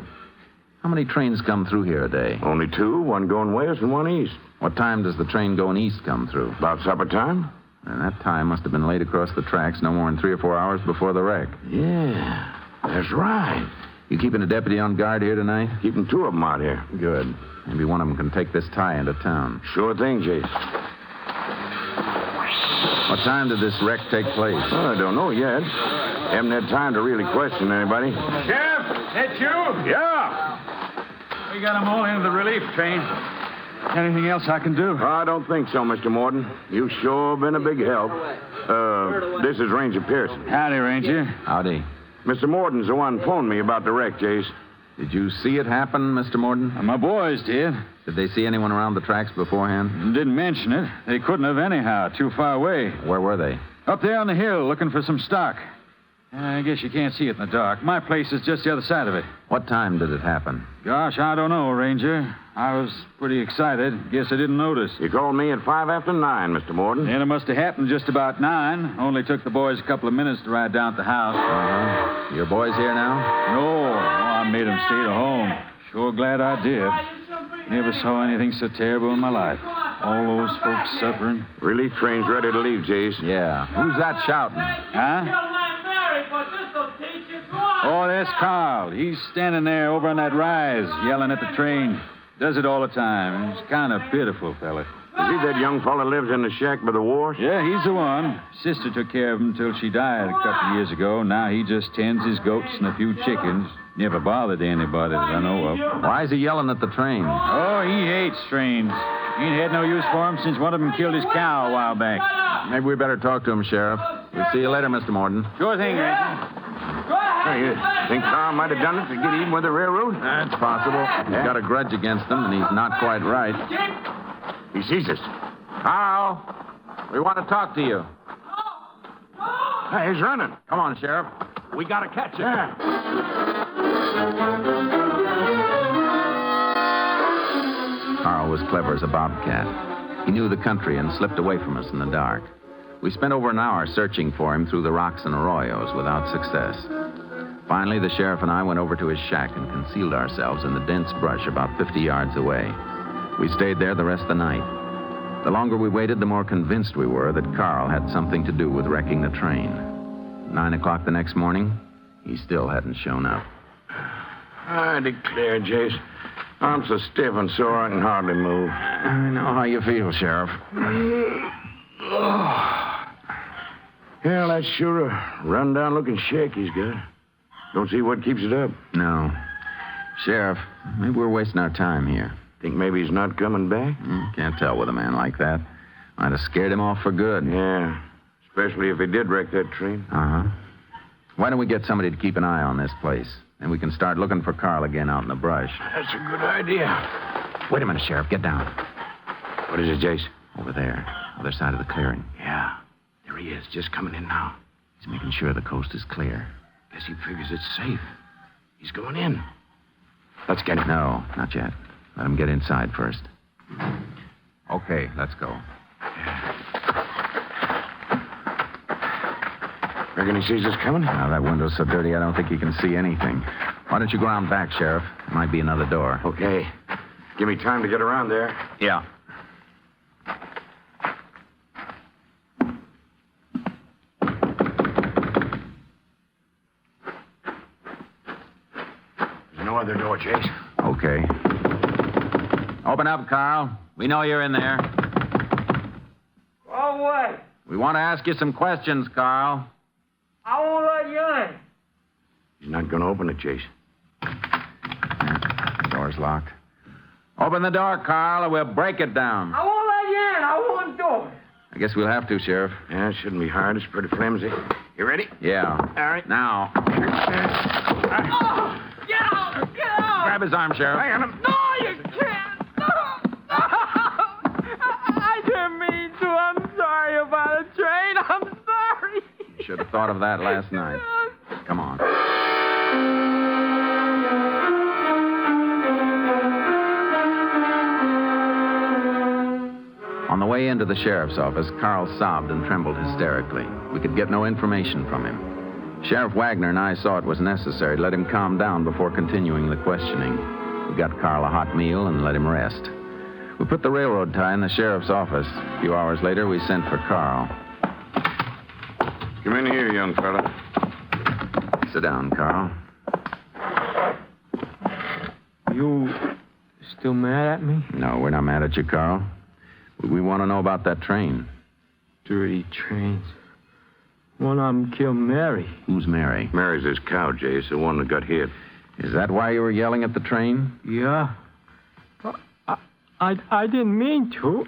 How many trains come through here a day? Only two, one going west and one east. What time does the train going east come through? About supper time. And that time must have been laid across the tracks no more than 3 or 4 hours before the wreck. Yeah, that's right. You keeping a deputy on guard here tonight? Keeping 2 of them out here. Good. Maybe one of them can take this tie into town. Sure thing, Jace. What time did this wreck take place? Well, I don't know yet. Haven't had time to really question anybody. Sheriff, that you? Yeah. We got them all into the relief train. Anything else I can do? I don't think so, Mr. Morton. You've sure been a big help. This is Ranger Pearson. Howdy, Ranger. Howdy. Mr. Morton's the one phoned me about the wreck, Jace. Did you see it happen, Mr. Morton? My boys did. Did they see anyone around the tracks beforehand? Didn't mention it. They couldn't have anyhow. Too far away. Where were they? Up there on the hill, looking for some stock. I guess you can't see it in the dark. My place is just the other side of it. What time did it happen? Gosh, I don't know, Ranger. I was pretty excited. Guess I didn't notice. You called me at 5 after 9, Mr. Morton. And it must have happened just about 9. Only took the boys a couple of minutes to ride down to the house. Uh-huh. Your boys here now? No. I made them stay at home. Sure glad I did. Never saw anything so terrible in my life. All those folks suffering. Relief train's ready to leave, Jace. Yeah. Who's that shouting? Huh? Oh, that's Carl. He's standing there over on that rise, yelling at the train. Does it all the time. He's kind of pitiful, fella. Is he that young fella lives in the shack by the wharf? Yeah, he's the one. Sister took care of him until she died a couple of years ago. Now he just tends his goats and a few chickens. Never bothered anybody that I know of. Why is he yelling at the train? Oh, he hates trains. He ain't had no use for him since one of them killed his cow a while back. Maybe we better talk to him, Sheriff. We'll see you later, Mr. Morton. Sure thing, Ranger. Hey, you think Carl might have done it to get even with the railroad? That's possible. He's got a grudge against them, and he's not quite right. He sees us. Carl, we want to talk to you. Hey, he's running. Come on, Sheriff. We got to catch him. Carl was clever as a bobcat. He knew the country and slipped away from us in the dark. We spent over an hour searching for him through the rocks and arroyos without success. Finally, the sheriff and I went over to his shack and concealed ourselves in the dense brush about 50 yards away. We stayed there the rest of the night. The longer we waited, the more convinced we were that Carl had something to do with wrecking the train. 9 o'clock the next morning, he still hadn't shown up. I declare, Jace, I'm so stiff and sore I can hardly move. I know how you feel, Sheriff. Yeah, that's sure a run-down-looking shack he's got. Don't see what keeps it up. No. Sheriff, maybe we're wasting our time here. Think maybe he's not coming back? Can't tell with a man like that. Might have scared him off for good. Yeah, especially if he did wreck that train. Uh-huh. Why don't we get somebody to keep an eye on this place? And we can start looking for Carl again out in the brush. That's a good idea. Wait a minute, Sheriff. Get down. What is it, Jace? Over there. Other side of the clearing. Yeah. There he is, just coming in now. He's making sure the coast is clear. Guess he figures it's safe. He's going in. Let's get him. No, not yet. Let him get inside first. Okay, let's go. Reckon he sees us coming? Now, that window's so dirty, I don't think he can see anything. Why don't you go around back, Sheriff? There might be another door. Okay. Give me time to get around there. Yeah. There's no other door, Chase. Okay. Open up, Carl. We know you're in there. Go away. We want to ask you some questions, Carl. I won't let you in. He's not going to open it, Chase. The door's locked. Open the door, Carl, or we'll break it down. I won't let you in. I won't do it. I guess we'll have to, Sheriff. Yeah, it shouldn't be hard. It's pretty flimsy. You ready? Yeah. All right. Now. Oh, get out! Get out! Grab his arm, Sheriff. Hang on. No, you can't. No. I didn't mean to. I'm sorry about the train. I'm sorry. You should have thought of that last night. Come on. On the way into the sheriff's office, Carl sobbed and trembled hysterically. We could get no information from him. Sheriff Wagner and I saw it was necessary to let him calm down before continuing the questioning. We got Carl a hot meal and let him rest. We put the railroad tie in the sheriff's office. A few hours later, we sent for Carl. Come in here, young fella. Sit down, Carl. You still mad at me? No, we're not mad at you, Carl. We want to know about that train. Dirty trains. One of them killed Mary. Who's Mary? Mary's his cow, Jace, the one that got hit. Is that why you were yelling at the train? Yeah. I didn't mean to.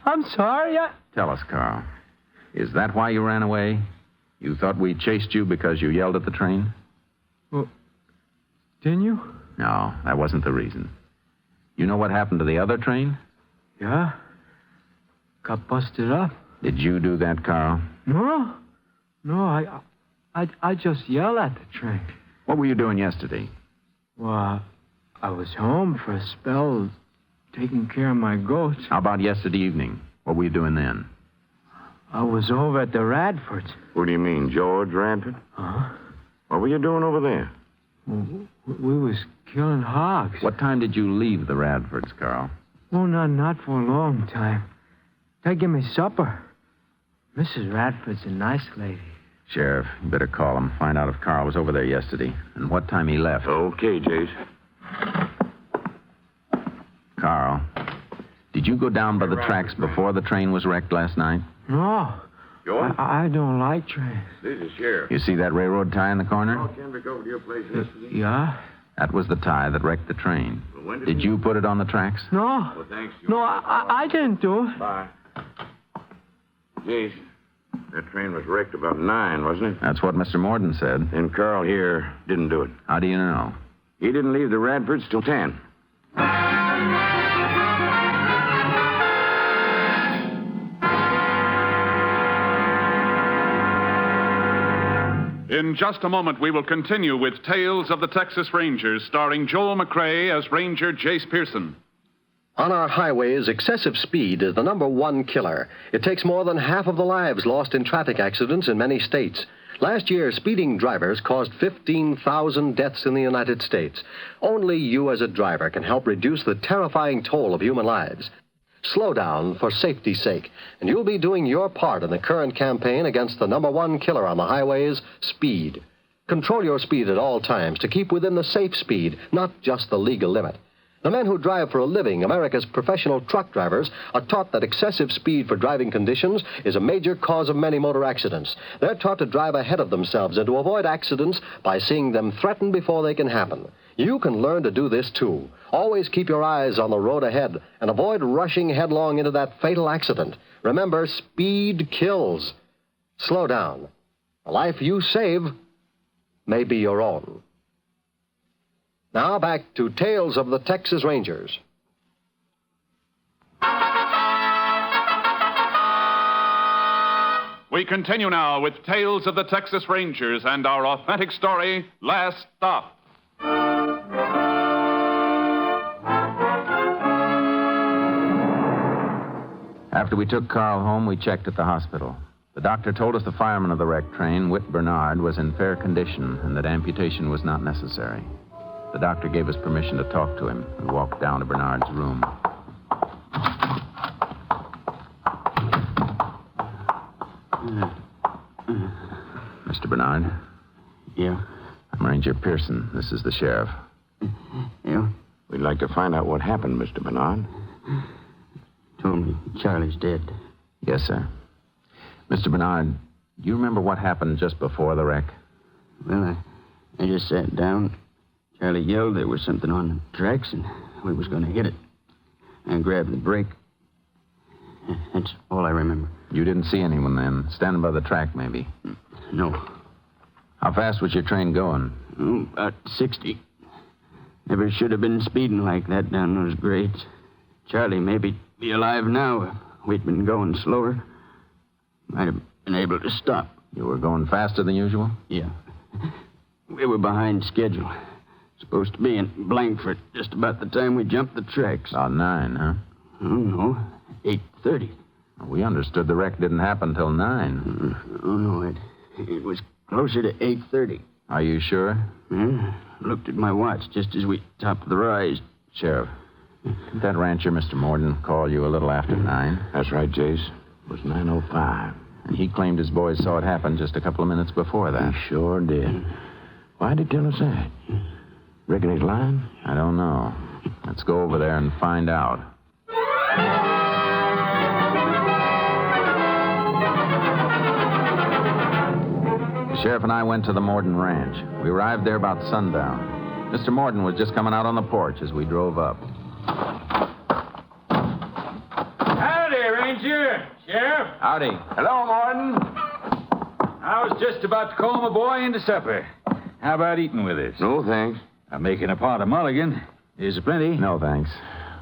I'm sorry. Tell us, Carl. Is that why you ran away? You thought we chased you because you yelled at the train? Well, didn't you? No, that wasn't the reason. You know what happened to the other train? Yeah. Got busted up. Did you do that, Carl? No. No, I just yelled at the train. What were you doing yesterday? Well, I was home for a spell, taking care of my goats. How about yesterday evening? What were you doing then? I was over at the Radfords. What do you mean, George Radford? Huh? What were you doing over there? We was killing hogs. What time did you leave the Radfords, Carl? Oh, not for a long time. They give me supper. Mrs. Radford's a nice lady. Sheriff, you better call him. Find out if Carl was over there yesterday and what time he left. Okay, Jace. Did you go down by the tracks before the train was wrecked last night? No. George? I don't like trains. This is Sheriff. You see that railroad tie in the corner? Oh, Kendrick over to your place yesterday? Yeah? That was the tie that wrecked the train. Well, when Did you put it on the tracks? No. Well, thanks. No, I didn't do it. Bye. Jace, that train was wrecked about 9, wasn't it? That's what Mr. Morden said. And Carl here didn't do it. How do you know? He didn't leave the Radfords till 10. In just a moment, we will continue with Tales of the Texas Rangers, starring Joel McRae as Ranger Jace Pearson. On our highways, excessive speed is the number one killer. It takes more than half of the lives lost in traffic accidents in many states. Last year, speeding drivers caused 15,000 deaths in the United States. Only you as a driver can help reduce the terrifying toll of human lives. Slow down for safety's sake, and you'll be doing your part in the current campaign against the number one killer on the highways, speed. Control your speed at all times to keep within the safe speed, not just the legal limit. The men who drive for a living, America's professional truck drivers, are taught that excessive speed for driving conditions is a major cause of many motor accidents. They're taught to drive ahead of themselves and to avoid accidents by seeing them threatened before they can happen. You can learn to do this, too. Always keep your eyes on the road ahead and avoid rushing headlong into that fatal accident. Remember, speed kills. Slow down. The life you save may be your own. Now back to Tales of the Texas Rangers. We continue now with Tales of the Texas Rangers and our authentic story, Last Stop. After we took Carl home, we checked at the hospital. The doctor told us the fireman of the wrecked train, Whit Bernard, was in fair condition and that amputation was not necessary. The doctor gave us permission to talk to him. We walked down to Bernard's room. Mr. Bernard? Yeah? I'm Ranger Pearson. This is the sheriff. Yeah? We'd like to find out what happened, Mr. Bernard. Told me Charlie's dead. Yes, sir. Mr. Bernard, do you remember what happened just before the wreck? Well, I just sat down. Charlie yelled there was something on the tracks, and we was going to hit it. I grabbed the brake. That's all I remember. You didn't see anyone then? Standing by the track, maybe? No. How fast was your train going? Oh, about 60. Never should have been speeding like that down those grades. Charlie maybe be alive now if we'd been going slower. Might have been able to stop. You were going faster than usual? Yeah. We were behind schedule. Supposed to be in Blankford just about the time we jumped the tracks. About 9, huh? Oh, no. 8:30. We understood the wreck didn't happen till 9. Oh, no. It was closer to 8:30. Are you sure? Yeah. Looked at my watch just as we topped the rise. Sheriff, did that rancher, Mr. Morden, call you a little after 9? That's right, Jace. It was 9:05. And he claimed his boys saw it happen just a couple of minutes before that. He sure did. Why'd he tell us that? Reckon he's lying? I don't know. Let's go over there and find out. The sheriff and I went to the Morden Ranch. We arrived there about sundown. Mr. Morden was just coming out on the porch as we drove up. Howdy, Ranger. Sheriff. Howdy. Hello, Morton. I was just about to call my boy into supper. How about eating with us? No, thanks. I'm making a pot of mulligan. Is there plenty? No, thanks.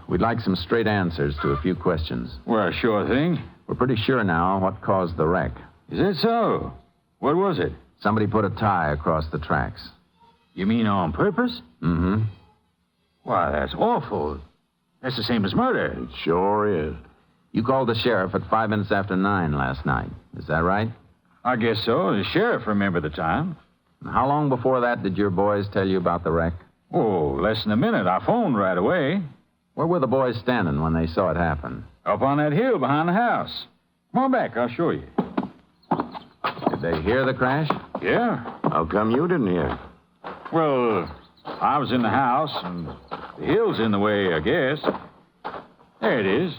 We'd like some straight answers to a few questions. Well, sure thing. We're pretty sure now what caused the wreck. Is that so? What was it? Somebody put a tie across the tracks. You mean on purpose? Mm-hmm. Why, that's awful. That's the same as murder. It sure is. You called the sheriff at 5 minutes after 9 last night. Is that right? I guess so. The sheriff remembered the time. And how long before that did your boys tell you about the wreck? Oh, less than a minute. I phoned right away. Where were the boys standing when they saw it happen? Up on that hill behind the house. Come on back. I'll show you. Did they hear the crash? Yeah. How come you didn't hear? Well, I was in the house, and the hill's in the way, I guess. There it is.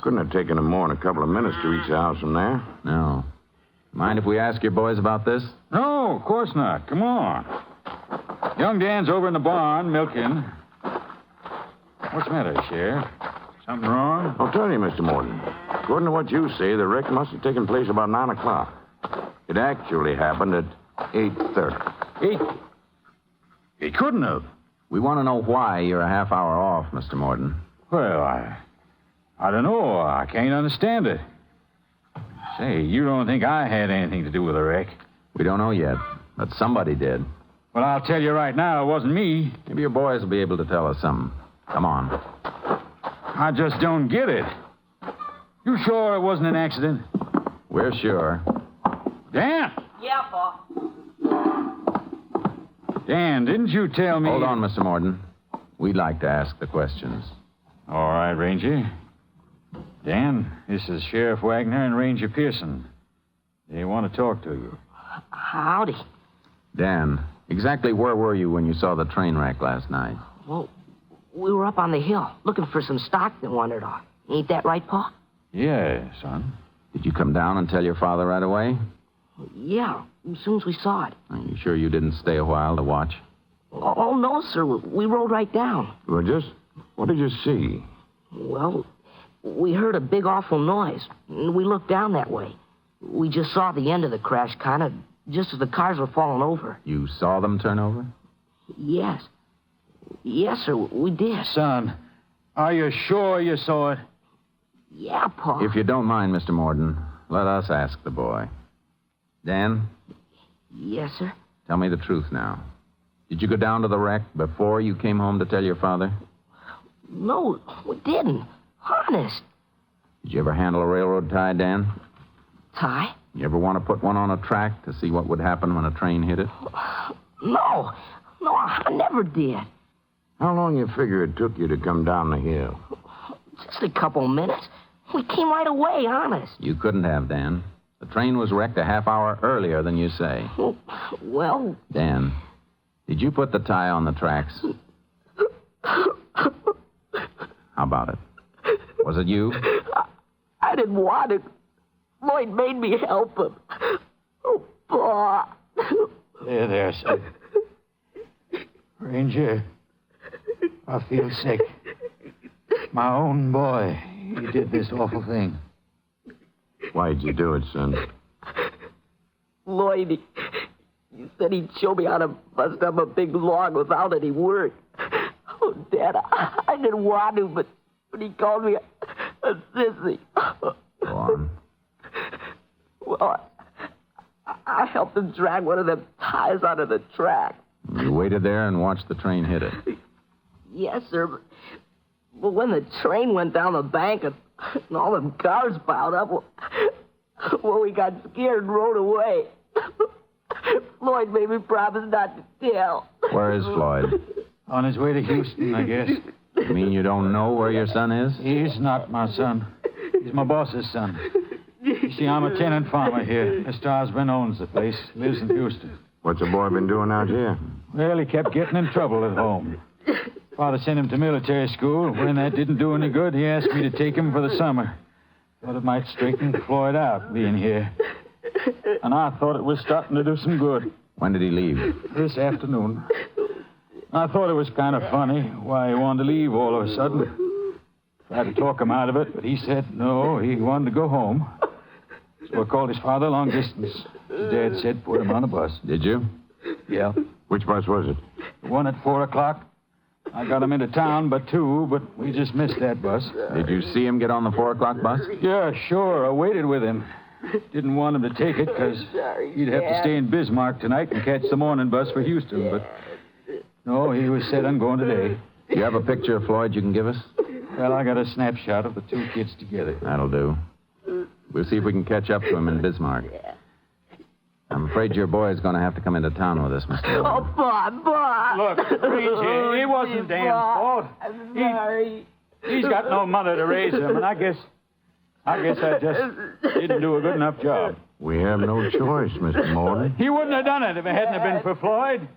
Couldn't have taken them more than a couple of minutes to reach the house from there. No. Mind if we ask your boys about this? No, of course not. Come on. Young Dan's over in the barn milking. What's the matter, Sheriff? Something wrong? I'll tell you, Mr. Morton. According to what you say, the wreck must have taken place about 9 o'clock. It actually happened at 8:30. It couldn't have. We want to know why you're a half hour off, Mr. Morton. Well, I don't know. I can't understand it. Say, you don't think I had anything to do with the wreck? We don't know yet, but somebody did. Well, I'll tell you right now, it wasn't me. Maybe your boys will be able to tell us something. Come on. I just don't get it. You sure it wasn't an accident? We're sure. Dan! Yeah, Pa. Dan, didn't you tell me... Hold on, Mr. Morton. We'd like to ask the questions. All right, Ranger. Dan, this is Sheriff Wagner and Ranger Pearson. They want to talk to you. Howdy. Dan, exactly where were you when you saw the train wreck last night? Well, we were up on the hill looking for some stock that wandered off. Ain't that right, Pa? Yeah, son. Did you come down and tell your father right away? Yeah, as soon as we saw it. Are you sure you didn't stay a while to watch? Oh, no, sir. We rode right down. Well, what did you see? Well, we heard a big, awful noise, and we looked down that way. We just saw the end of the crash, kind of, just as the cars were falling over. You saw them turn over? Yes. Yes, sir, we did. Son, are you sure you saw it? Yeah, Pa. If you don't mind, Mr. Morton, let us ask the boy. Dan? Yes, sir? Tell me the truth now. Did you go down to the wreck before you came home to tell your father? No, we didn't. Honest. Did you ever handle a railroad tie, Dan? Tie? You ever want to put one on a track to see what would happen when a train hit it? No, I never did. How long you figure it took you to come down the hill? Just a couple minutes. We came right away, honest. You couldn't have, Dan. The train was wrecked a half hour earlier than you say. Well... Dan, did you put the tie on the tracks? How about it? Was it you? I didn't want it. Lloyd made me help him. Oh, Pa. There, son. Ranger, I feel sick. My own boy, he did this awful thing. Why'd you do it, son? Lloyd, he said he'd show me how to bust up a big log without any work. Oh, Dad, I didn't want to, but he called me a sissy. Go on. Well, I helped him drag one of them ties out of the track. You waited there and watched the train hit it. Yes, sir. But when the train went down the bank and all them cars piled up, well, we got scared and rode away. Floyd made me promise not to tell. Where is Floyd? On his way to Houston, I guess. You mean you don't know where your son is? He's not my son. He's my boss's son. You see, I'm a tenant farmer here. Mr. Osborne owns the place, lives in Houston. What's the boy been doing out here? Well, he kept getting in trouble at home. Father sent him to military school. When that didn't do any good, he asked me to take him for the summer. Thought it might straighten Floyd out, being here. And I thought it was starting to do some good. When did he leave? This afternoon. I thought it was kind of funny why he wanted to leave all of a sudden. Tried to talk him out of it, but he said no, he wanted to go home. So I called his father long distance. His dad said put him on a bus. Did you? Yeah. Which bus was it? The one at 4 o'clock. I got him into town by 2, but we just missed that bus. Did you see him get on the 4 o'clock bus? Yeah, sure. I waited with him. Didn't want him to take it because he'd have to stay in Bismarck tonight and catch the morning bus for Houston. But no, he was set on going today. Do you have a picture of Floyd you can give us? Well, I got a snapshot of the two kids together. That'll do. We'll see if we can catch up to him in Bismarck. I'm afraid your boy's going to have to come into town with us, Mr. Oh, Bob. Look, Ranger, it wasn't Dan's fault. I'm sorry. He's got no mother to raise him, and I guess I just didn't do a good enough job. We have no choice, Mr. Morton. He wouldn't have done it if it hadn't have been for Floyd.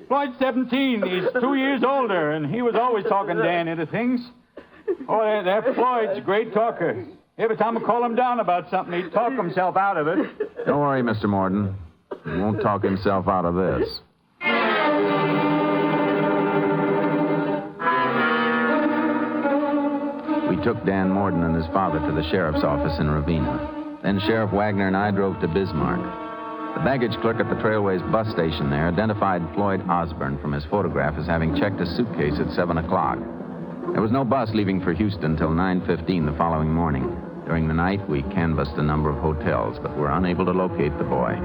Floyd's 17. He's 2 years older, and he was always talking Dan into things. Oh, that Floyd's a great talker. Every time I call him down about something, he'd talk himself out of it. Don't worry, Mr. Morden. He won't talk himself out of this. We took Dan Morden and his father to the sheriff's office in Ravenna. Then Sheriff Wagner and I drove to Bismarck. The baggage clerk at the Trailways bus station there identified Floyd Osborne from his photograph as having checked his suitcase at 7 o'clock. There was no bus leaving for Houston until 9:15 the following morning. During the night, we canvassed a number of hotels, but were unable to locate the boy.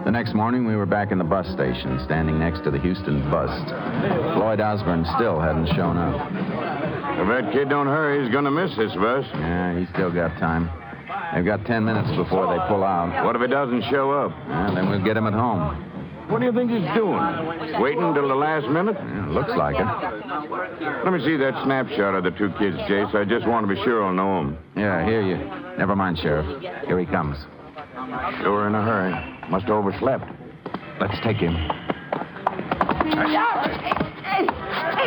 The next morning, we were back in the bus station, standing next to the Houston bust. Floyd Osborne still hadn't shown up. If that kid don't hurry, he's gonna miss this bus. Yeah, he's still got time. They've got 10 minutes before they pull out. What if he doesn't show up? Yeah, then we'll get him at home. What do you think he's doing? Waiting until the last minute? Yeah, looks like it. Let me see that snapshot of the two kids, Jace. I just want to be sure I'll know them. Yeah, I hear you. Never mind, Sheriff. Here he comes. Sure in a hurry. Must have overslept. Let's take him. Hey,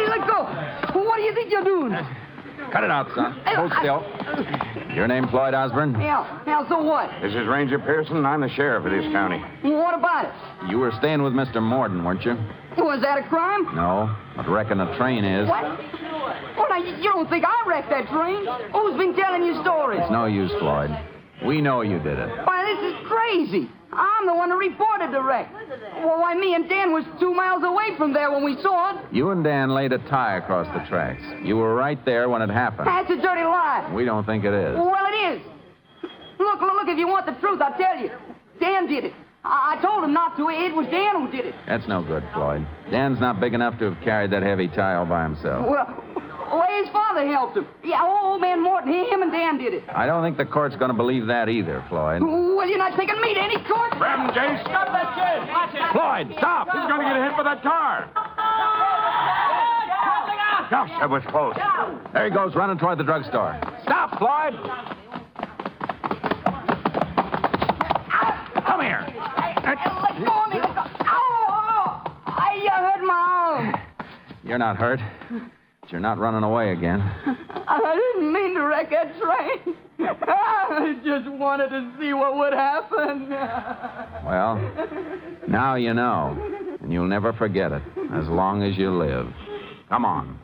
let go. What do you think you're doing? Cut it out, son. Hold still. Your name, Floyd Osborne? Yeah, so what? This is Ranger Pearson. I'm the sheriff of this county. What about it? You were staying with Mr. Morden, weren't you? Was that a crime? No, but reckon a train is. What? Well, now, you don't think I wrecked that train? Who's been telling you stories? It's no use, Floyd. We know you did it. Why, this is crazy. I'm the one who reported the wreck. Well, why, me and Dan was 2 miles away from there when we saw it. You and Dan laid a tie across the tracks. You were right there when it happened. That's a dirty lie. We don't think it is. Well, it is. Look, if you want the truth, I'll tell you. Dan did it. I told him not to. It was Dan who did it. That's no good, Floyd. Dan's not big enough to have carried that heavy tie all by himself. Well, his father helped him. Yeah, old man Morton, him and Dan did it. I don't think the court's going to believe that either, Floyd. Well, you're not taking me to any court. Grab him, Jace. Stop that kid. Watch it. Floyd, stop. He's going to get hit by that car. Gosh, that was close. There he goes, running toward the drugstore. Stop, Floyd. Come here. Let go of me. Ow! I hurt my arm. You're not hurt. But you're not running away again. I didn't mean to wreck that train. I just wanted to see what would happen. Well, now you know. And you'll never forget it as long as you live. Come on.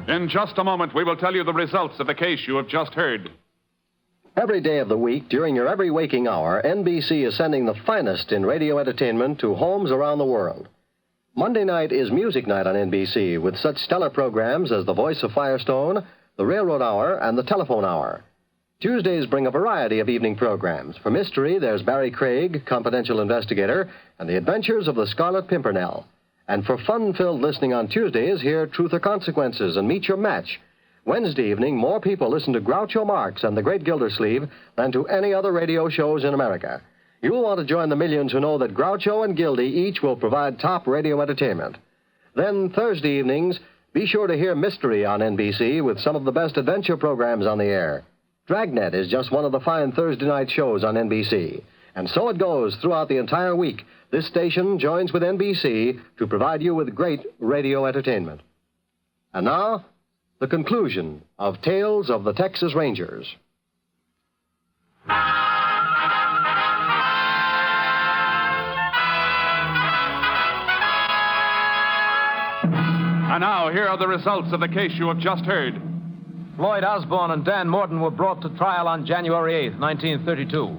In just a moment, we will tell you the results of the case you have just heard. Every day of the week, during your every waking hour, NBC is sending the finest in radio entertainment to homes around the world. Monday night is Music Night on NBC with such stellar programs as The Voice of Firestone, The Railroad Hour, and The Telephone Hour. Tuesdays bring a variety of evening programs. For mystery, there's Barry Craig, Confidential Investigator, and The Adventures of the Scarlet Pimpernel. And for fun-filled listening on Tuesdays, hear Truth or Consequences and Meet Your Match. Wednesday evening, more people listen to Groucho Marx and The Great Gildersleeve than to any other radio shows in America. You'll want to join the millions who know that Groucho and Gildy each will provide top radio entertainment. Then Thursday evenings, be sure to hear Mystery on NBC with some of the best adventure programs on the air. Dragnet is just one of the fine Thursday night shows on NBC. And so it goes throughout the entire week. This station joins with NBC to provide you with great radio entertainment. And now, the conclusion of Tales of the Texas Rangers. And now, here are the results of the case you have just heard. Floyd Osborne and Dan Morton were brought to trial on January 8th, 1932.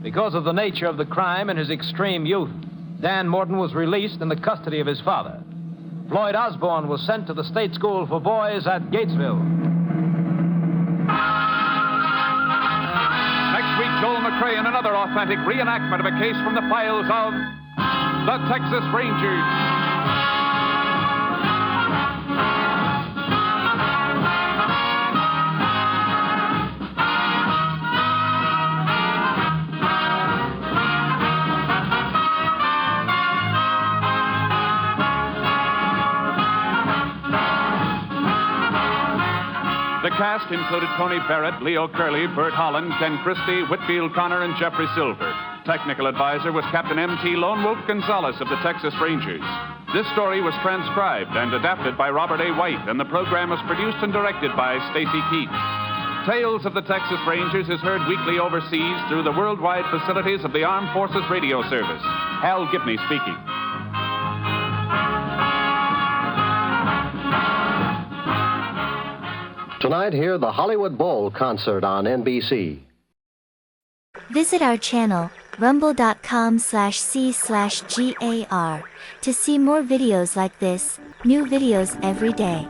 Because of the nature of the crime and his extreme youth, Dan Morton was released in the custody of his father. Floyd Osborne was sent to the state school for boys at Gatesville. Next week, Joel McRae in another authentic reenactment of a case from the files of the Texas Rangers. The cast included Tony Barrett, Leo Curley, Bert Holland, Ken Christie, Whitfield Connor, and Jeffrey Silver. Technical advisor was Captain M.T. Lone Wolf Gonzalez of the Texas Rangers. This story was transcribed and adapted by Robert A. White, and the program was produced and directed by Stacy Keats. Tales of the Texas Rangers is heard weekly overseas through the worldwide facilities of the Armed Forces Radio Service. Hal Gibney speaking. Tonight, hear the Hollywood Bowl concert on NBC. Visit our channel, rumble.com/c/GAR, to see more videos like this, new videos every day.